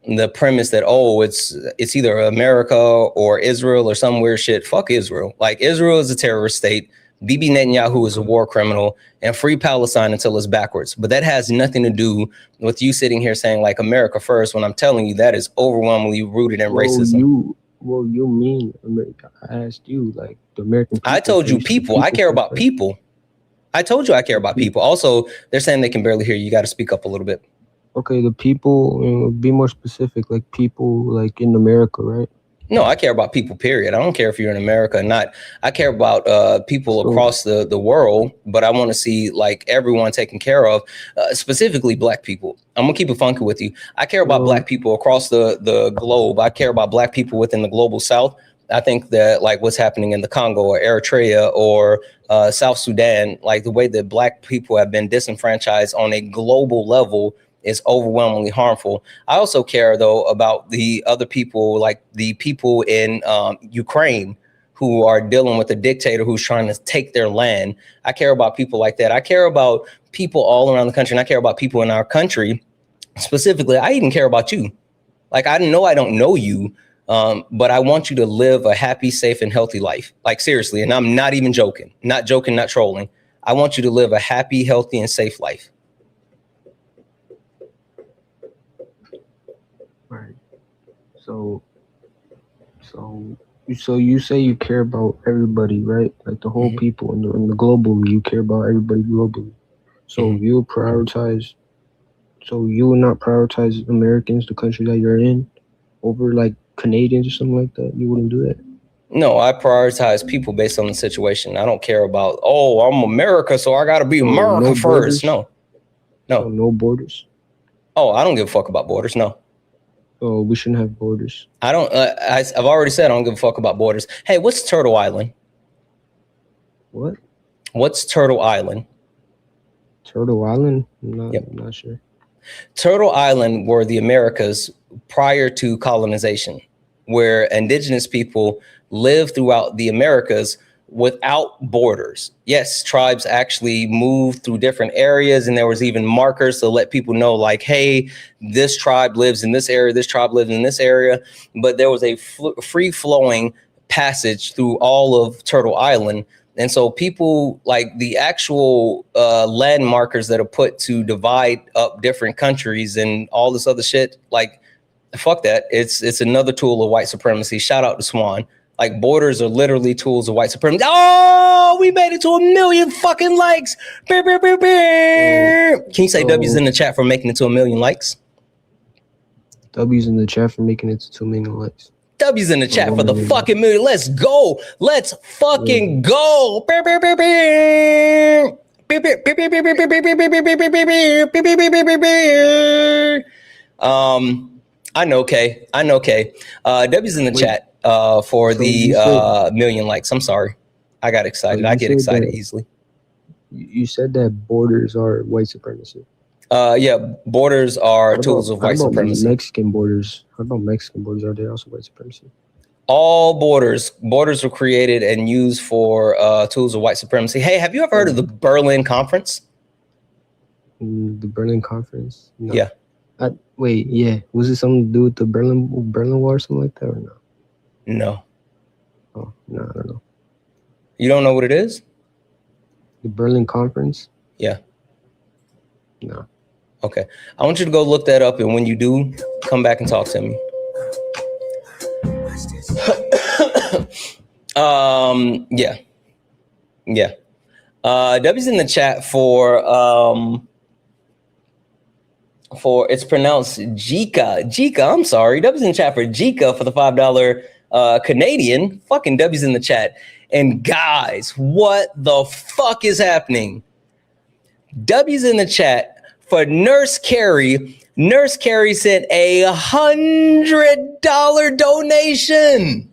the premise that, oh, it's either America or Israel or some weird shit. Fuck Israel. Like Israel is a terrorist state. Bibi Netanyahu is a war criminal, and free Palestine until it's backwards. But that has nothing to do with you sitting here saying like America first, when I'm telling you that is overwhelmingly rooted in racism. You mean America? I asked you like the American people. I told you people. I care about people. I told you I care about people. Also, they're saying they can barely hear you. You got to speak up a little bit. Okay, the people, be more specific, like people like in America, right? No, I care about people, period. I don't care if you're in America or not. I care about people across the world, but I want to see like everyone taken care of, specifically black people. I'm gonna keep it funky with you. I care about black people across the globe. I care about black people within the global South. I think that like what's happening in the Congo or Eritrea or South Sudan, like the way that black people have been disenfranchised on a global level is overwhelmingly harmful. I also care though about the other people, like the people in Ukraine who are dealing with a dictator who's trying to take their land. I care about people like that. I care about people all around the country, and I care about people in our country specifically. I even care about you. Like I know I don't know you, but I want you to live a happy, safe, and healthy life. Like seriously, and I'm not even joking, not trolling. I want you to live a happy, healthy, and safe life. Right. So you say you care about everybody, right? Like the whole people in the global, you care about everybody globally. So you will not prioritize Americans, the country that you're in, over like Canadians or something like that? You wouldn't do that? No, I prioritize people based on the situation. I don't care about, oh, I'm America, so I got to be America first. No. So no borders? Oh, I don't give a fuck about borders. No. Oh, we shouldn't have borders. I don't. I've already said I don't give a fuck about borders. Hey, what's Turtle Island? What? What's Turtle Island? Turtle Island? I'm not sure. Turtle Island were the Americas prior to colonization, where indigenous people lived throughout the Americas without borders. Yes, tribes actually moved through different areas, and there was even markers to let people know like, hey, this tribe lives in this area, this tribe lives in this area. But there was a free-flowing passage through all of Turtle Island. And so people like the actual land markers that are put to divide up different countries and all this other shit, like, fuck that. It's another tool of white supremacy. Shout out to Swan. Like borders are literally tools of white supremacy. Oh, we made it to 1 million fucking likes. Can you say W's in the chat for making it to 1 million likes? W's in the chat for making it to 2 million likes. W's in the chat for the fucking million. Let's go. Let's fucking go. I know, Kay. W's in the chat for the million likes. I'm sorry. I got excited. I get excited easily. You said that borders are white supremacy. Yeah, borders are tools of white supremacy. Mexican borders. How about Mexican borders? Are they also white supremacy? All borders were created and used for tools of white supremacy. Hey, have you ever heard of the Berlin Conference? The Berlin Conference? No. Yeah. Wait, yeah. Was it something to do with the Berlin Wall or something like that or no? No. Oh, no, I don't know. You don't know what it is? The Berlin Conference? Yeah. No. Okay. I want you to go look that up, and when you do, come back and talk to me. Yeah. Yeah. W's in the chat for it's pronounced Jika. Jika, I'm sorry. W's in the chat for Jika for the $5 Canadian. Fucking W's in the chat. And guys, what the fuck is happening? W's in the chat for Nurse Carrie. Nurse Carrie sent a $100 donation.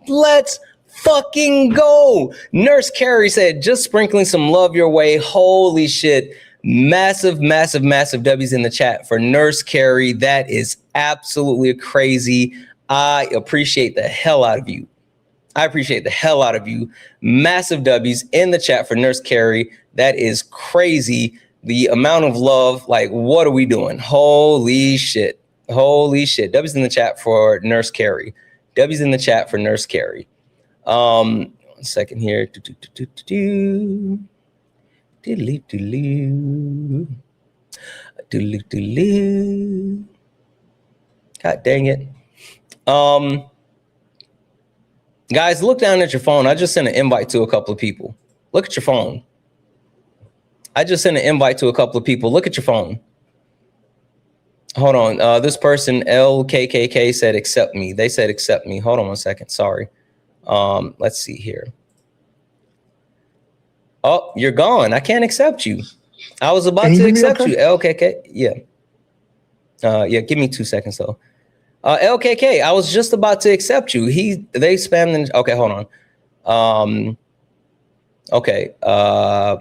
Let's fucking go. Nurse Carrie said, just sprinkling some love your way. Holy shit. Massive, massive, massive W's in the chat for Nurse Carrie. That is absolutely crazy. I appreciate the hell out of you. I appreciate the hell out of you. Massive W's in the chat for Nurse Carrie. That is crazy. The amount of love, like, what are we doing? Holy shit. Holy shit. W's in the chat for Nurse Carrie. W's in the chat for Nurse Carrie. 1 second here. God dang it. Guys, look down at your phone. I just sent an invite to a couple of people. Look at your phone. I just sent an invite to a couple of people. Look at your phone. Hold on. This person, LKKK, said accept me. They said accept me. Hold on 1 second. Sorry. Let's see here. Oh, you're gone. I can't accept you. I was about to accept you. LKK. Yeah. Yeah, give me 2 seconds though. LKK, I was just about to accept you. They spammed. Okay, hold on. Okay.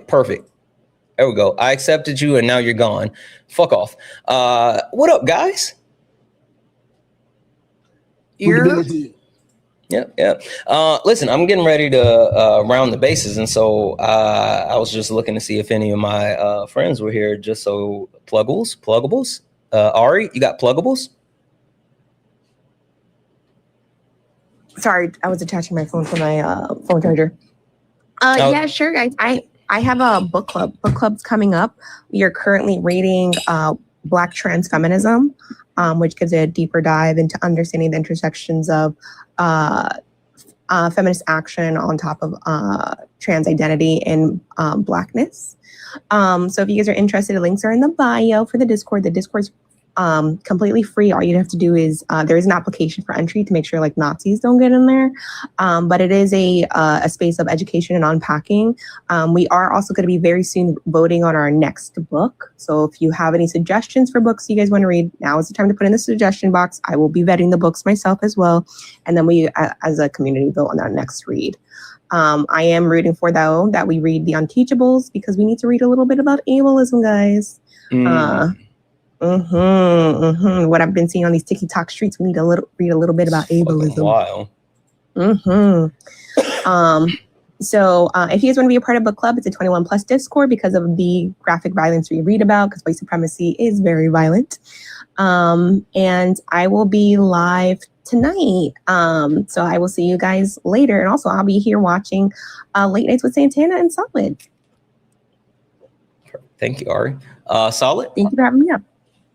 Perfect. There we go. I accepted you and now you're gone. Fuck off. What up, guys? Yeah. Listen, I'm getting ready to round the bases, and so I was just looking to see if any of my friends were here. Just so pluggables. Ari, you got pluggables? Sorry, I was attaching my phone to my phone charger. Yeah, sure, guys. I have a book club. Book club's coming up. We are currently reading Black Trans Feminism, which gives a deeper dive into understanding the intersections of feminist action on top of trans identity and Blackness. So if you guys are interested, the links are in the bio for the Discord. The Discord's completely free. All you have to do is there is an application for entry to make sure like Nazis don't get in there. But it is a space of education and unpacking. We are also going to be very soon voting on our next book. So if you have any suggestions for books you guys want to read, now is the time to put in the suggestion box. I will be vetting the books myself as well. And then we, as a community, vote on our next read. I am rooting for, though, that we read The Unteachables because we need to read a little bit about ableism, guys. What I've been seeing on these TikTok streets, we need to read a little bit about ableism. Wow. So if you guys want to be a part of book club, it's a 21 plus Discord because of the graphic violence we read about, because white supremacy is very violent. And I will be live tonight. So I will see you guys later. And also I'll be here watching Late Nights with Santana and Solid. Thank you, Ari. Solid. Thank you for having me up.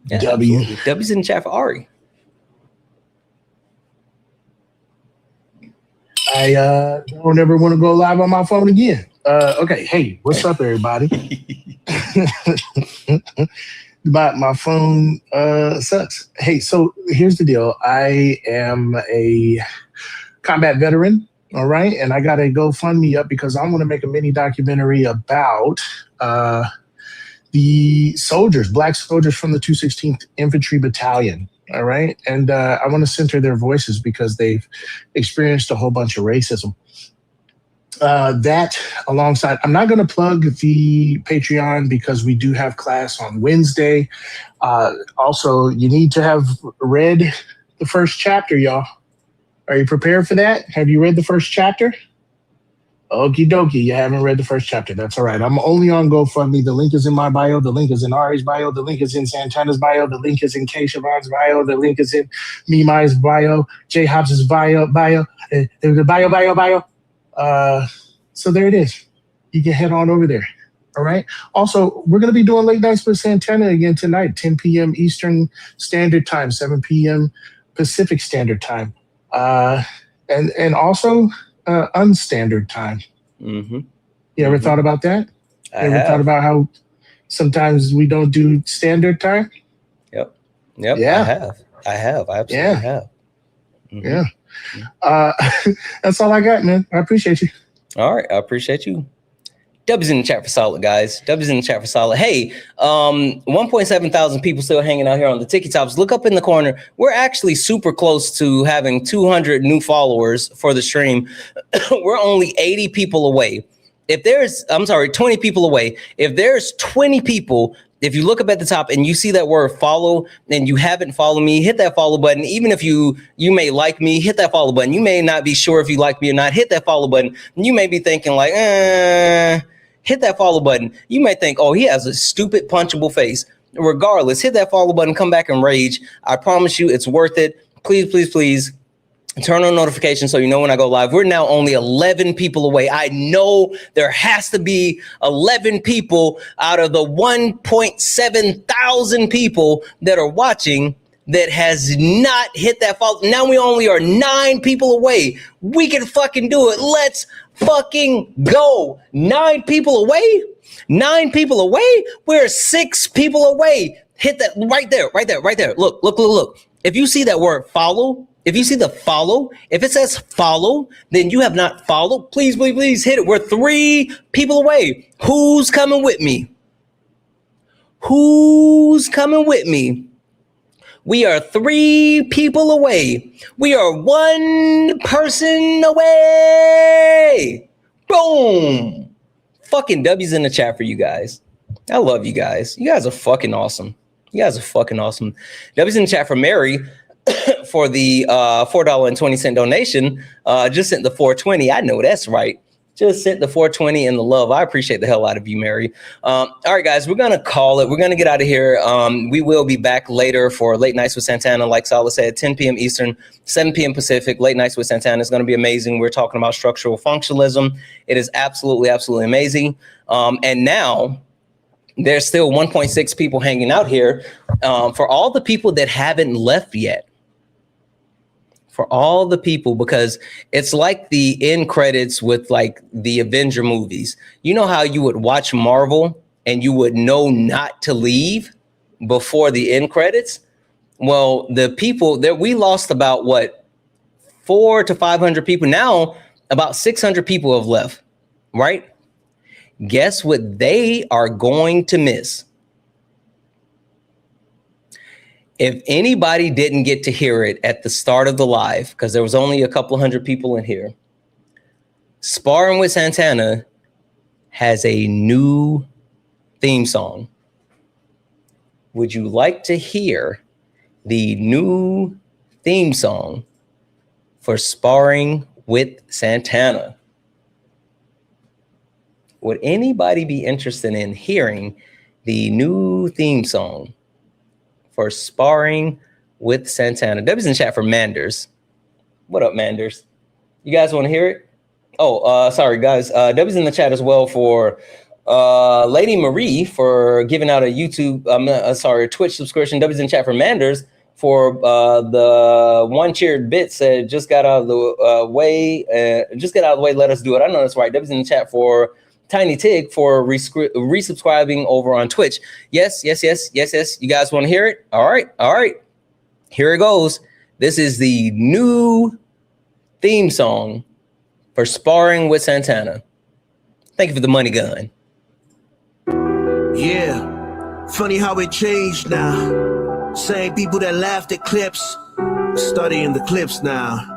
Yeah, W's in the chat for Ari. I don't ever want to go live on my phone again. Okay, hey, what's up, everybody? My phone sucks. Hey, so here's the deal. I am a combat veteran, all right? And I got a GoFundMe up because I want to make a mini documentary about the soldiers, Black soldiers from the 216th Infantry Battalion, all right? And I want to center their voices because they've experienced a whole bunch of racism. That alongside, I'm not going to plug the Patreon because we do have class on Wednesday. Also, you need to have read the first chapter, y'all. Are you prepared for that? Have you read the first chapter? Okie dokie, you haven't read the first chapter. That's all right. I'm only on GoFundMe. The link is in my bio. The link is in Ari's bio. The link is in Santana's bio. The link is in K. Siobhan's bio. The link is in Mimai's bio. J. Hobbs's bio. So there it is. you can head on over there. All right. Also, we're going to be doing Late Nights with Santana again tonight, 10 p.m. Eastern Standard Time, 7 p.m. Pacific Standard Time, and also unstandard time. Mm-hmm. You ever thought about that? I ever have. thought about how sometimes we don't do standard time? Yep. Yeah. I absolutely have. Mm-hmm. Yeah. That's all I got, man. I appreciate you. All right. I appreciate you. W's in the chat for solid, guys. W's in the chat for solid. Hey, 1.7 thousand people still hanging out here on the Tiki Tops. Look up in the corner. We're actually super close to having 200 new followers for the stream. We're only 80 people away. 20 people away. If there's 20 people, if you look up at the top and you see that word follow and you haven't followed me, hit that follow button. Even if you may like me, hit that follow button. You may not be sure if you like me or not, hit that follow button. You may be thinking like, hit that follow button. You may think, oh, he has a stupid punchable face. Regardless, hit that follow button, come back and rage. I promise you it's worth it. Please, please, please. Turn on notifications so you know when I go live. We're now only 11 people away. I know there has to be 11 people out of the 1.7 thousand people that are watching that has not hit that follow. Now we only are 9 people away. We can fucking do it. Let's fucking go. 9 people away? 9 people away? We're 6 people away. Hit that right there, right there, right there. Look, look, look, look. If you see that word follow, if you see the follow, if it says follow, then you have not followed. Please, please, please hit it. We're 3 people away. Who's coming with me? Who's coming with me? We are 3 people away. We are 1 person away. Boom. Fucking W's in the chat for you guys. I love you guys. You guys are fucking awesome. You guys are fucking awesome. W's in the chat for Mary. For the $4.20 donation, just sent the 420. I know that's right. Just sent the 420 and the love. I appreciate the hell out of you, Mary. All right, guys, we're gonna call it. We're gonna get out of here. We will be back later for Late Nights with Santana. Like Sala said, 10 p.m. Eastern, 7 p.m. Pacific. Late Nights with Santana is gonna be amazing. We're talking about structural functionalism. It is absolutely, absolutely amazing. And now there's still 1.6 people hanging out here. For all the people that haven't left yet. For all the people, because it's like the end credits with like the Avenger movies. You know how you would watch Marvel and you would know not to leave before the end credits? Well, the people that we lost about 400 to 500 people. Now about 600 people have left, right? Guess what they are going to miss? If anybody didn't get to hear it at the start of the live, because there was only a couple hundred people in here, Sparring with Santana has a new theme song. Would you like to hear the new theme song for Sparring with Santana? Would anybody be interested in hearing the new theme song for Sparring with Santana? W's in the chat for Manders. What up, Manders? You guys want to hear it? Oh, sorry, guys. W's in the chat as well for Lady Marie for giving out a a Twitch subscription. W's in the chat for Manders for the one cheered bit said, just got out of the way. Just get out of the way. Let us do it. I know that's right. W's in the chat for Tiny Tig for resubscribing over on Twitch. Yes. You guys want to hear it? All right. Here it goes. This is the new theme song for Sparring with Santana. Thank you for the money gun. Yeah, funny how it changed now. Same people that laughed at clips, studying the clips now.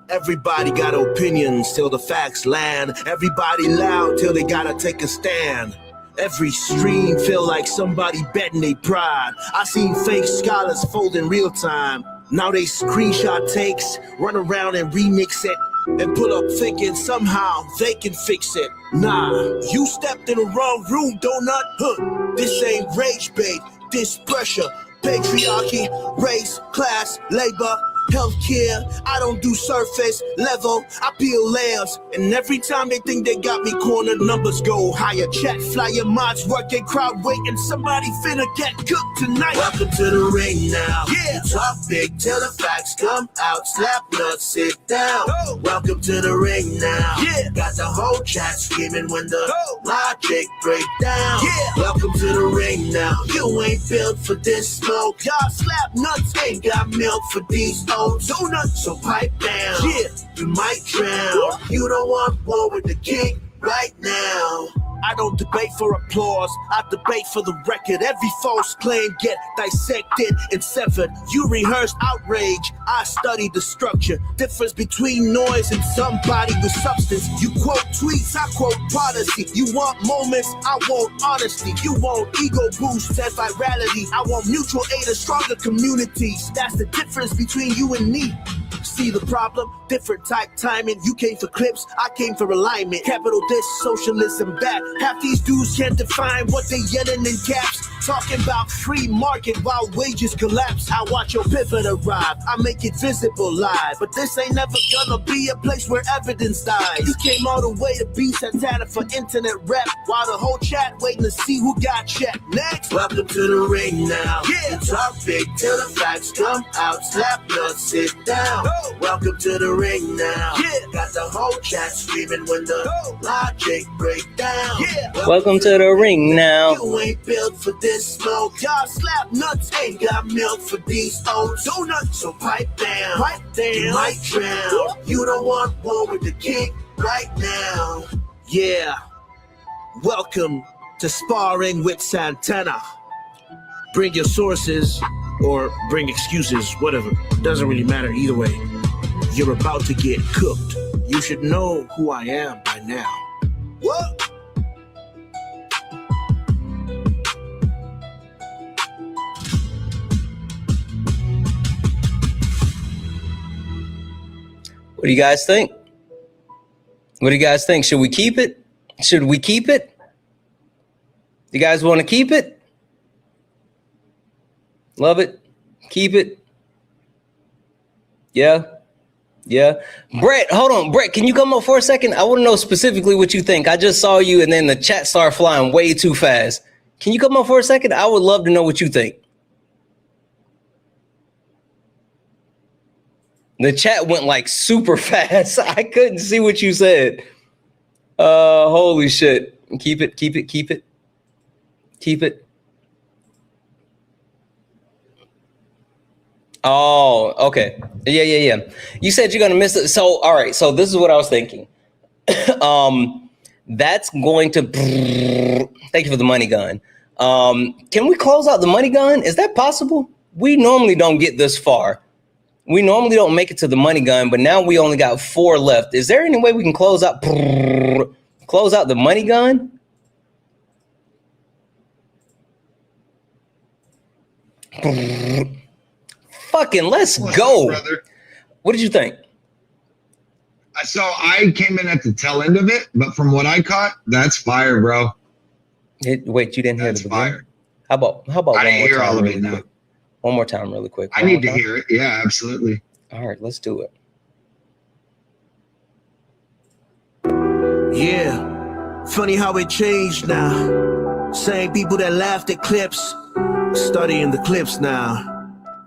Everybody got opinions till the facts land. Everybody loud till they gotta take a stand. Every stream feel like somebody betting they pride. I seen fake scholars fold in real time. Now they screenshot takes, run around and remix it, and pull up thinking somehow they can fix it. Nah, you stepped in the wrong room, donut. This ain't rage bait, this pressure. Patriarchy, race, class, labor. Healthcare, I don't do surface level, I peel layers. And every time they think they got me cornered, numbers go higher. Chat, flyer, mods, working, crowd waiting. Somebody finna get cooked tonight. Welcome to the ring now. Yeah. Talk big till the facts come out. Slap nuts, sit down. Welcome to the ring now. Yeah. Got the whole chat screaming when the logic break down. Yeah. Welcome to the ring now. You ain't built for this smoke. Y'all slap nuts ain't got milk for these old donuts. So pipe down. Yeah. You might drown. You don't want war with the king right now. I don't debate for applause, I debate for the record. Every false claim get dissected and severed. You rehearse outrage, I study the structure. Difference between noise and somebody with substance. You quote tweets, I quote policy. You want moments, I want honesty. You want ego boosts and virality. I want mutual aid and stronger communities. That's the difference between you and me. See the problem? Different type timing. You came for clips, I came for alignment. Capital this, socialism that. Half these dudes can't define what they yelling in caps. Talking about free market while wages collapse. I watch your pivot arrive, I make it visible live. But this ain't never gonna be a place where evidence dies. You came all the way to be Santana for internet rap, while the whole chat waiting to see who got checked. Next, welcome to the ring now. Yeah. You talk big till the facts come out. Slap nuts, sit down. Welcome to the ring now. Yeah. Got the whole chat screaming when the logic break down. Yeah. Welcome to the ring now. You ain't built for this smoke. Y'all slap nuts ain't got milk for these old donuts. So pipe down. Pipe down. You might drown. You don't want war with the king right now. Yeah. Welcome to Sparring with Santana. Bring your sources or bring excuses, whatever. Doesn't really matter either way. You're about to get cooked. You should know who I am by now. What? What do you guys think? What do you guys think? Should we keep it? Should we keep it? You guys want to keep it? Love it? Keep it? Yeah? Yeah? Brett, hold on. Brett, can you come up for a second? I want to know specifically what you think. I just saw you and then the chat started flying way too fast. Can you come up for a second? I would love to know what you think. The chat went like super fast. I couldn't see what you said. Holy shit. Keep it, keep it, keep it. Keep it. Oh, okay. Yeah. You said you're going to miss it. So, all right. So this is what I was thinking. That's going to, thank you for the money gun. Can we close out the money gun? Is that possible? We normally don't get this far. We normally don't make it to the money gun, but now we only got 4 left. Is there any way we can close out the money gun? Fucking let's go. Brother. What did you think? So I came in at the tail end of it, but from what I caught, that's fire, bro. Wait, you didn't hear the beginning? How about I one more didn't hear time all of really it now. quick? One more time really quick. I need to hear it. Yeah, absolutely. All right, let's do it. Yeah, funny how it changed now. Same people that laughed at clips, studying the clips now.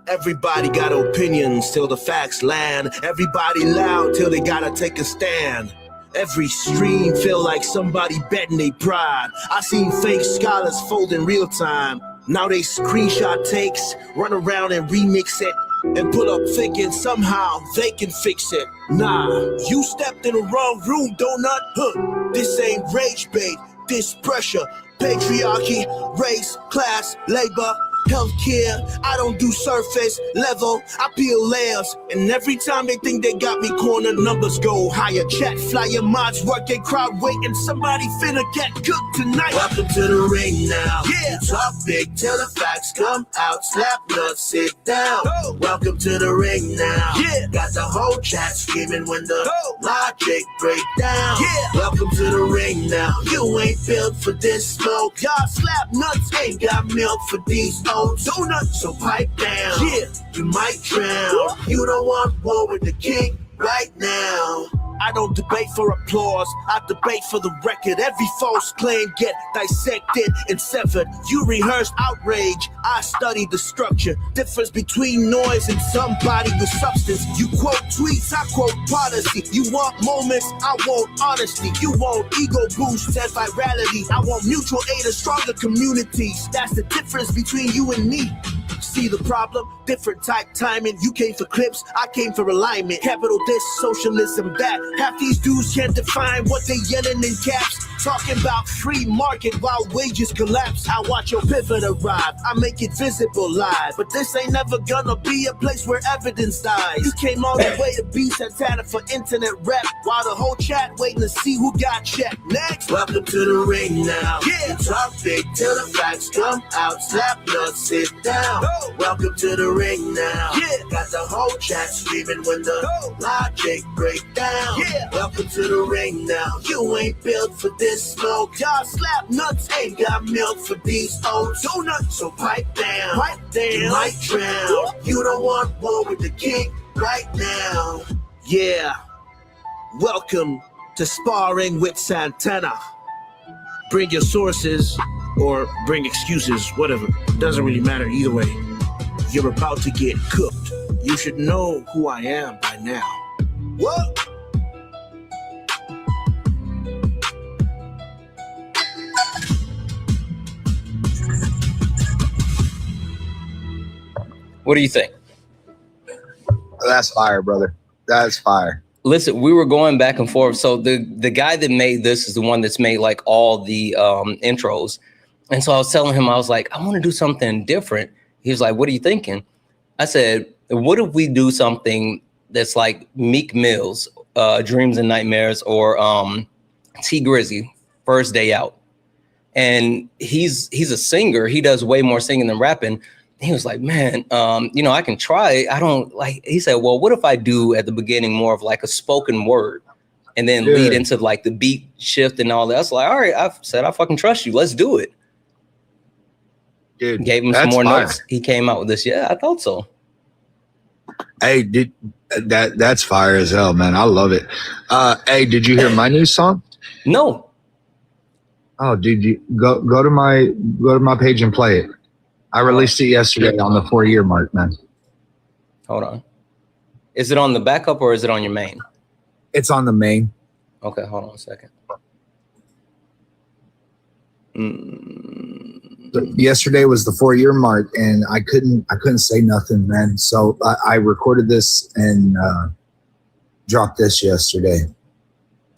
Everybody got opinions till the facts land. Everybody loud till they gotta take a stand. Every stream feel like somebody betting they pride. I seen fake scholars fold in real time. Now they screenshot takes, run around and remix it, and put up thinking somehow they can fix it. Nah, you stepped in the wrong room, donut. This ain't rage bait, this pressure. Patriarchy, race, class, labor, healthcare. I don't do surface level, I peel layers. And every time they think they got me cornered, numbers go higher. Chat, flyer, mods, working, crowd waiting. Somebody finna get cooked tonight. Welcome to the ring now. Yeah. Talk big till the facts come out. Slap nuts, sit down. Welcome to the ring now. Yeah. Got the whole chat screaming when the logic break down. Yeah. Welcome to the ring now. You ain't built for this smoke. Y'all slap nuts ain't got milk for these oats. Donut, so pipe down. Yeah, you might drown. You don't want war with the king right now. I don't debate for applause, I debate for the record. Every false claim get dissected and severed. You rehearse outrage, I study the structure. Difference between noise and somebody with substance. You quote tweets, I quote policy. You want moments, I want honesty. You want ego boosts and virality. I want mutual aid and stronger communities. That's the difference between you and me. See the problem? Different type timing. You came for clips, I came for alignment. Capital this, socialism that. Half these dudes can't define what they yelling in caps. Talking about free market while wages collapse. I watch your pivot arrive, I make it visible live. But this ain't never gonna be a place where evidence dies. You came all the way to be Santana for internet rap, while the whole chat waiting to see who got checked. Next, welcome to the ring now. Yeah, talk big till the facts come out. Slap nuts, sit down. Welcome to the ring now. Yeah, got the whole chat screaming when the logic break down. Yeah, welcome to the ring now. You ain't built for this smoke. Y'all slap nuts ain't got milk for these oats. Donuts, so pipe down. Pipe down. You might drown. You don't want war with the king right now. Yeah, welcome to Sparring with Santana. Bring your sources or bring excuses, whatever. Doesn't really matter either way. You're about to get cooked. You should know who I am by now. What? What do you think? That's fire, brother. That's fire. Listen, we were going back and forth. So the guy that made this is the one that's made like all the intros. And so I was telling him, I was like, I want to do something different. He was like, what are you thinking? I said, what if we do something that's like Meek Mill's Dreams and Nightmares, or T Grizzy, First Day Out. And he's a singer. He does way more singing than rapping. He was like, man, I can try. I don't like, he said, well, what if I do at the beginning more of like a spoken word and then lead into like the beat shift and all that? I was like, all right, I said, I fucking trust you. Let's do it. Dude, gave him some more notes. He came out with this. Yeah, I thought so. Hey, that's fire as hell, man. I love it. Hey, did you hear my new song? No. Oh, dude, you go to my page and play it. I released it yesterday on the 4-year mark, man. Hold on. Is it on the backup or is it on your main? It's on the main. Okay, hold on a second. Yesterday was the 4-year mark, and I couldn't say nothing, man. So I recorded this and dropped this yesterday.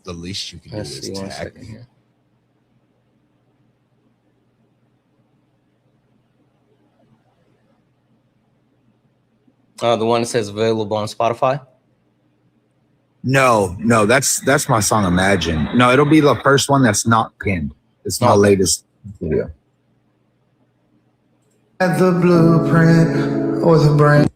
The least you can do is tag me. Here. The one that says available on Spotify? No, that's my song Imagine. No, it'll be the first one that's not pinned. It's my latest video. The blueprint or the brain.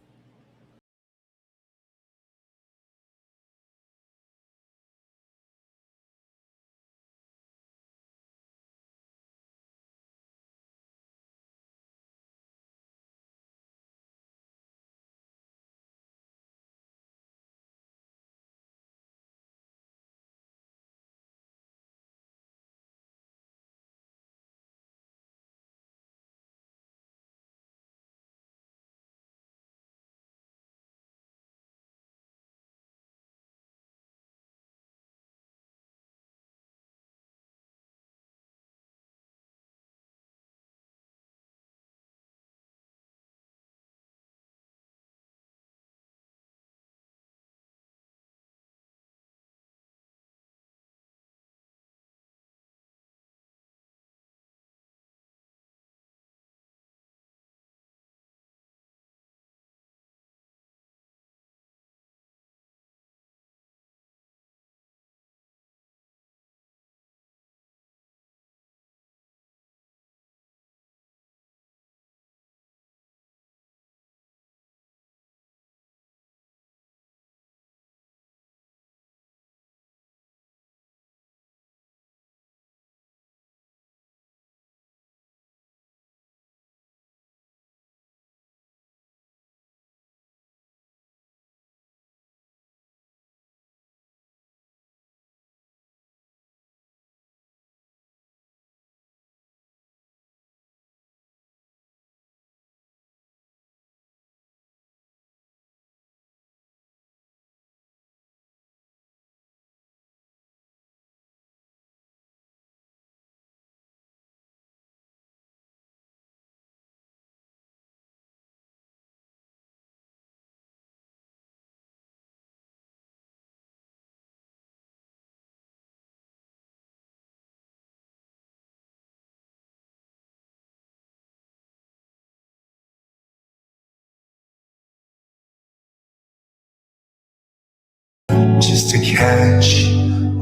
just to catch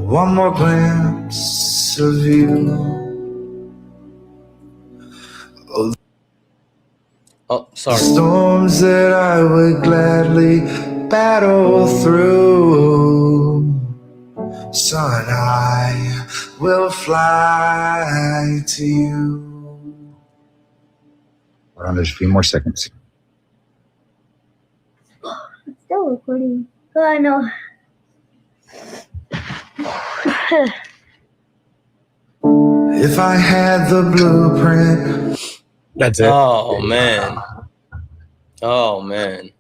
one more glimpse of you. Oh, sorry. Storms that I would gladly battle through. Son, I will fly to you. Hold on, there's a few more seconds. Still recording. Oh, I know. If I had the blueprint. That's it. Oh man. Oh man.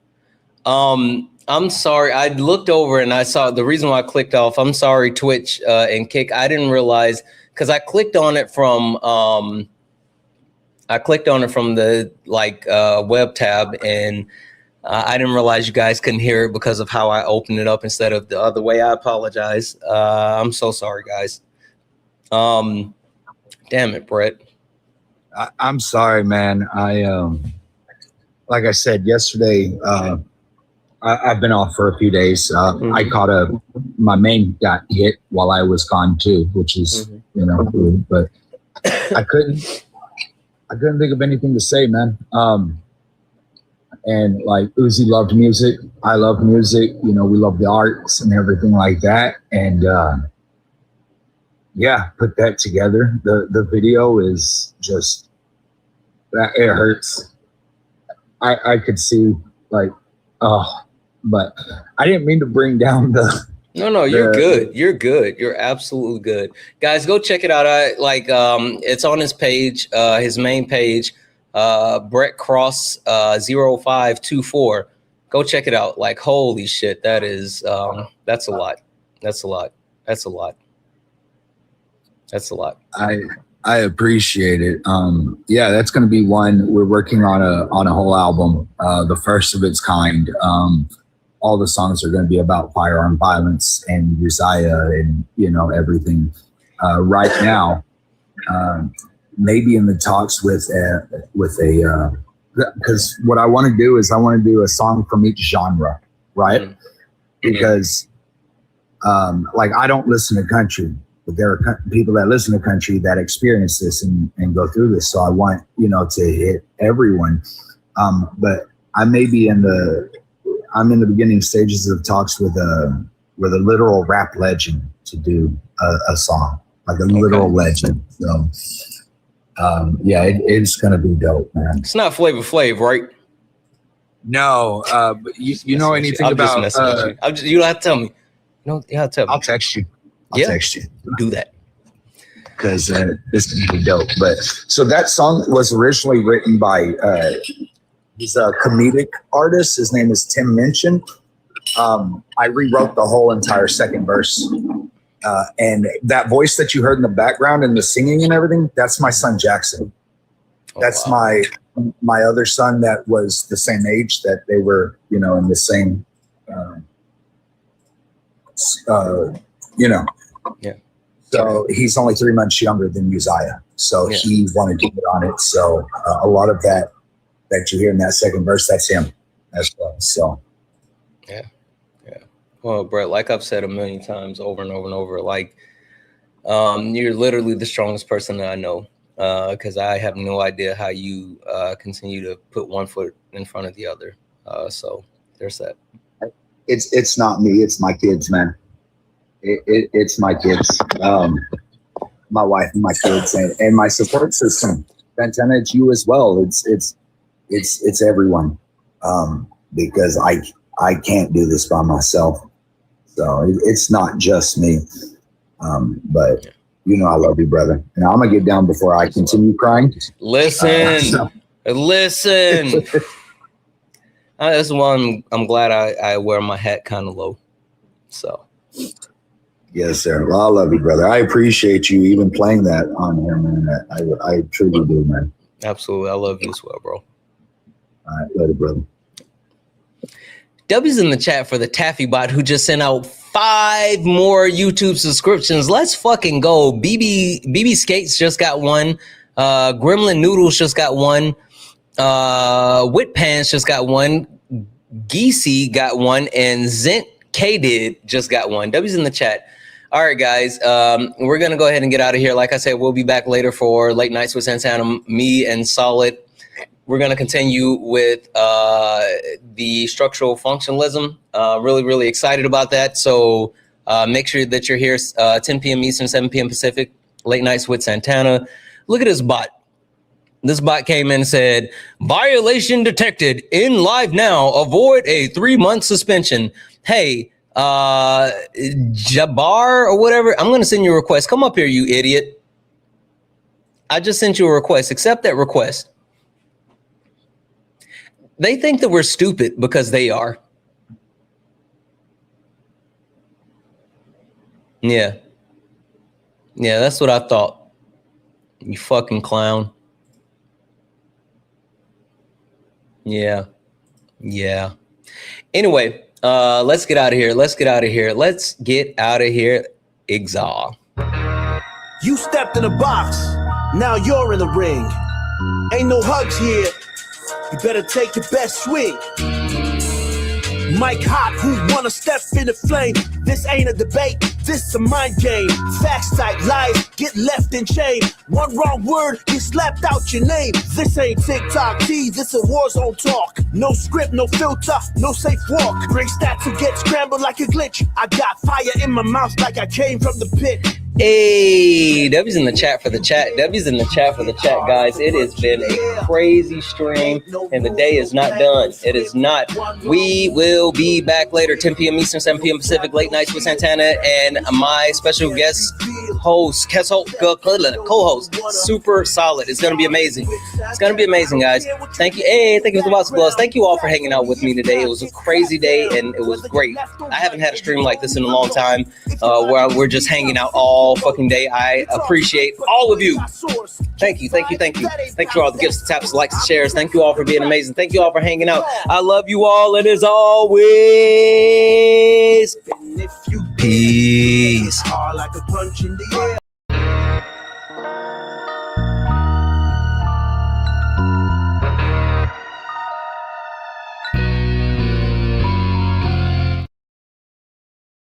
I'm sorry. I looked over and I saw the reason why I clicked off. I'm sorry, Twitch and Kick. I didn't realize because I clicked on it from the web tab, and I didn't realize you guys couldn't hear it because of how I opened it up instead of the other way. I apologize. I'm so sorry, guys. Damn it, Brett. I'm sorry, man. Like I said yesterday, I've been off for a few days. I caught my main got hit while I was gone too, which is, but I couldn't think of anything to say, man. And like Uzi loved music. I love music. We love the arts and everything like that. And, yeah, put that together. The video is just, it hurts. I could see but I didn't mean to bring down the. No, you're good. You're good. You're absolutely good. Guys, go check it out. It's on his page, his main page, Brett Cross 0524. Go check it out. Like, holy shit, that is that's a lot. That's a lot. That's a lot. That's a lot. I appreciate it. Yeah, that's going to be one. We're working on a whole album, the first of its kind. All the songs are going to be about firearm violence and Uzziah and everything. Right now, maybe in the talks with a because what I want to do is I want to do a song from each genre, right? Mm-hmm. Because I don't listen to country. But there are people that listen to country that experience this and go through this. So I want, to hit everyone. But I may be I'm in the beginning stages of talks with a literal rap legend to do a song, like a literal legend. So, yeah, it's going to be dope, man. It's not Flavor Flav, right? No, but you know anything about, you don't have to tell me. No, you have to tell me. I'll text you. I'll text you. Do that. Because this can be dope. But so that song was originally written by he's a comedic artist. His name is Tim Minchin. I rewrote the whole entire second verse. And that voice that you heard in the background and the singing and everything, that's my son Jackson. That's my other son that was the same age that they were, in the same Yeah. So he's only 3 months younger than Uzziah. So he wanted to get on it. So a lot of that you hear in that second verse, that's him as well. So yeah. Well, Brett, like I've said a million times over and over and over, you're literally the strongest person that I know. Because I have no idea how you continue to put one foot in front of the other. So there's that. It's not me. It's my kids, man. It's my kids, my wife and my kids, and my support system. Santana, it's you as well. It's everyone, because I can't do this by myself. So it's not just me. But I love you, brother. And I'm gonna get down before I continue crying. Listen. That's one. I'm glad I wear my hat kind of low. So. Yes, sir. Well, I love you, brother. I appreciate you even playing that on here, man. I truly do, man. Absolutely. I love you as well, bro. All right. Later, brother. W's in the chat for the Taffy bot who just sent out 5 more YouTube subscriptions. Let's fucking go. BB Skates just got one. Gremlin Noodles just got one. Whit Pants just got one. Geesey got one. And Zent K did just got one. W's in the chat. All right, guys. We're going to go ahead and get out of here. Like I said, we'll be back later for Late Nights with Santana, me and Solid. We're going to continue with the structural functionalism. Really, really excited about that. So make sure that you're here 10 p.m. Eastern, 7 p.m. Pacific, Late Nights with Santana. Look at this bot. This bot came in and said, violation detected in live now. Avoid a 3-month suspension. Hey, Jabbar or whatever, I'm going to send you a request. Come up here, you idiot. I just sent you a request. Accept that request. They think that we're stupid because they are. Yeah. Yeah, that's what I thought. You fucking clown. Yeah. Yeah. Anyway, let's get out of here. Let's get out of here. Let's get out of here. Exile. You stepped in a box. Now you're in the ring. Ain't no hugs here. You better take your best swing. Mike Hot, who wanna step in the flame? This ain't a debate, this a mind game. Facts type lies, get left in chain. One wrong word, you slapped out your name. This ain't TikTok T, this a war zone talk. No script, no filter, no safe walk. Bring stats to get scrambled like a glitch. I got fire in my mouth like I came from the pit. Hey, W's in the chat for the chat. W's in the chat for the chat, guys. It has been a crazy stream, and the day is not done. It is not. We will be back later, 10 p.m. Eastern, 7 p.m. Pacific, Late Nights with Santana, and my special guest host, co-host, Super Solid. It's going to be amazing. It's going to be amazing, guys. Thank you. Hey, thank you for the box of gloves. Thank you all for hanging out with me today. It was a crazy day, and it was great. I haven't had a stream like this in a long time, where we're just hanging out all fucking day. I appreciate all of you. Thank you, thank you, thank you. Thank you for all the gifts, taps, likes, and shares. Thank you all for being amazing. Thank you all for hanging out. I love you all, and as always, peace. Like a punch in the air.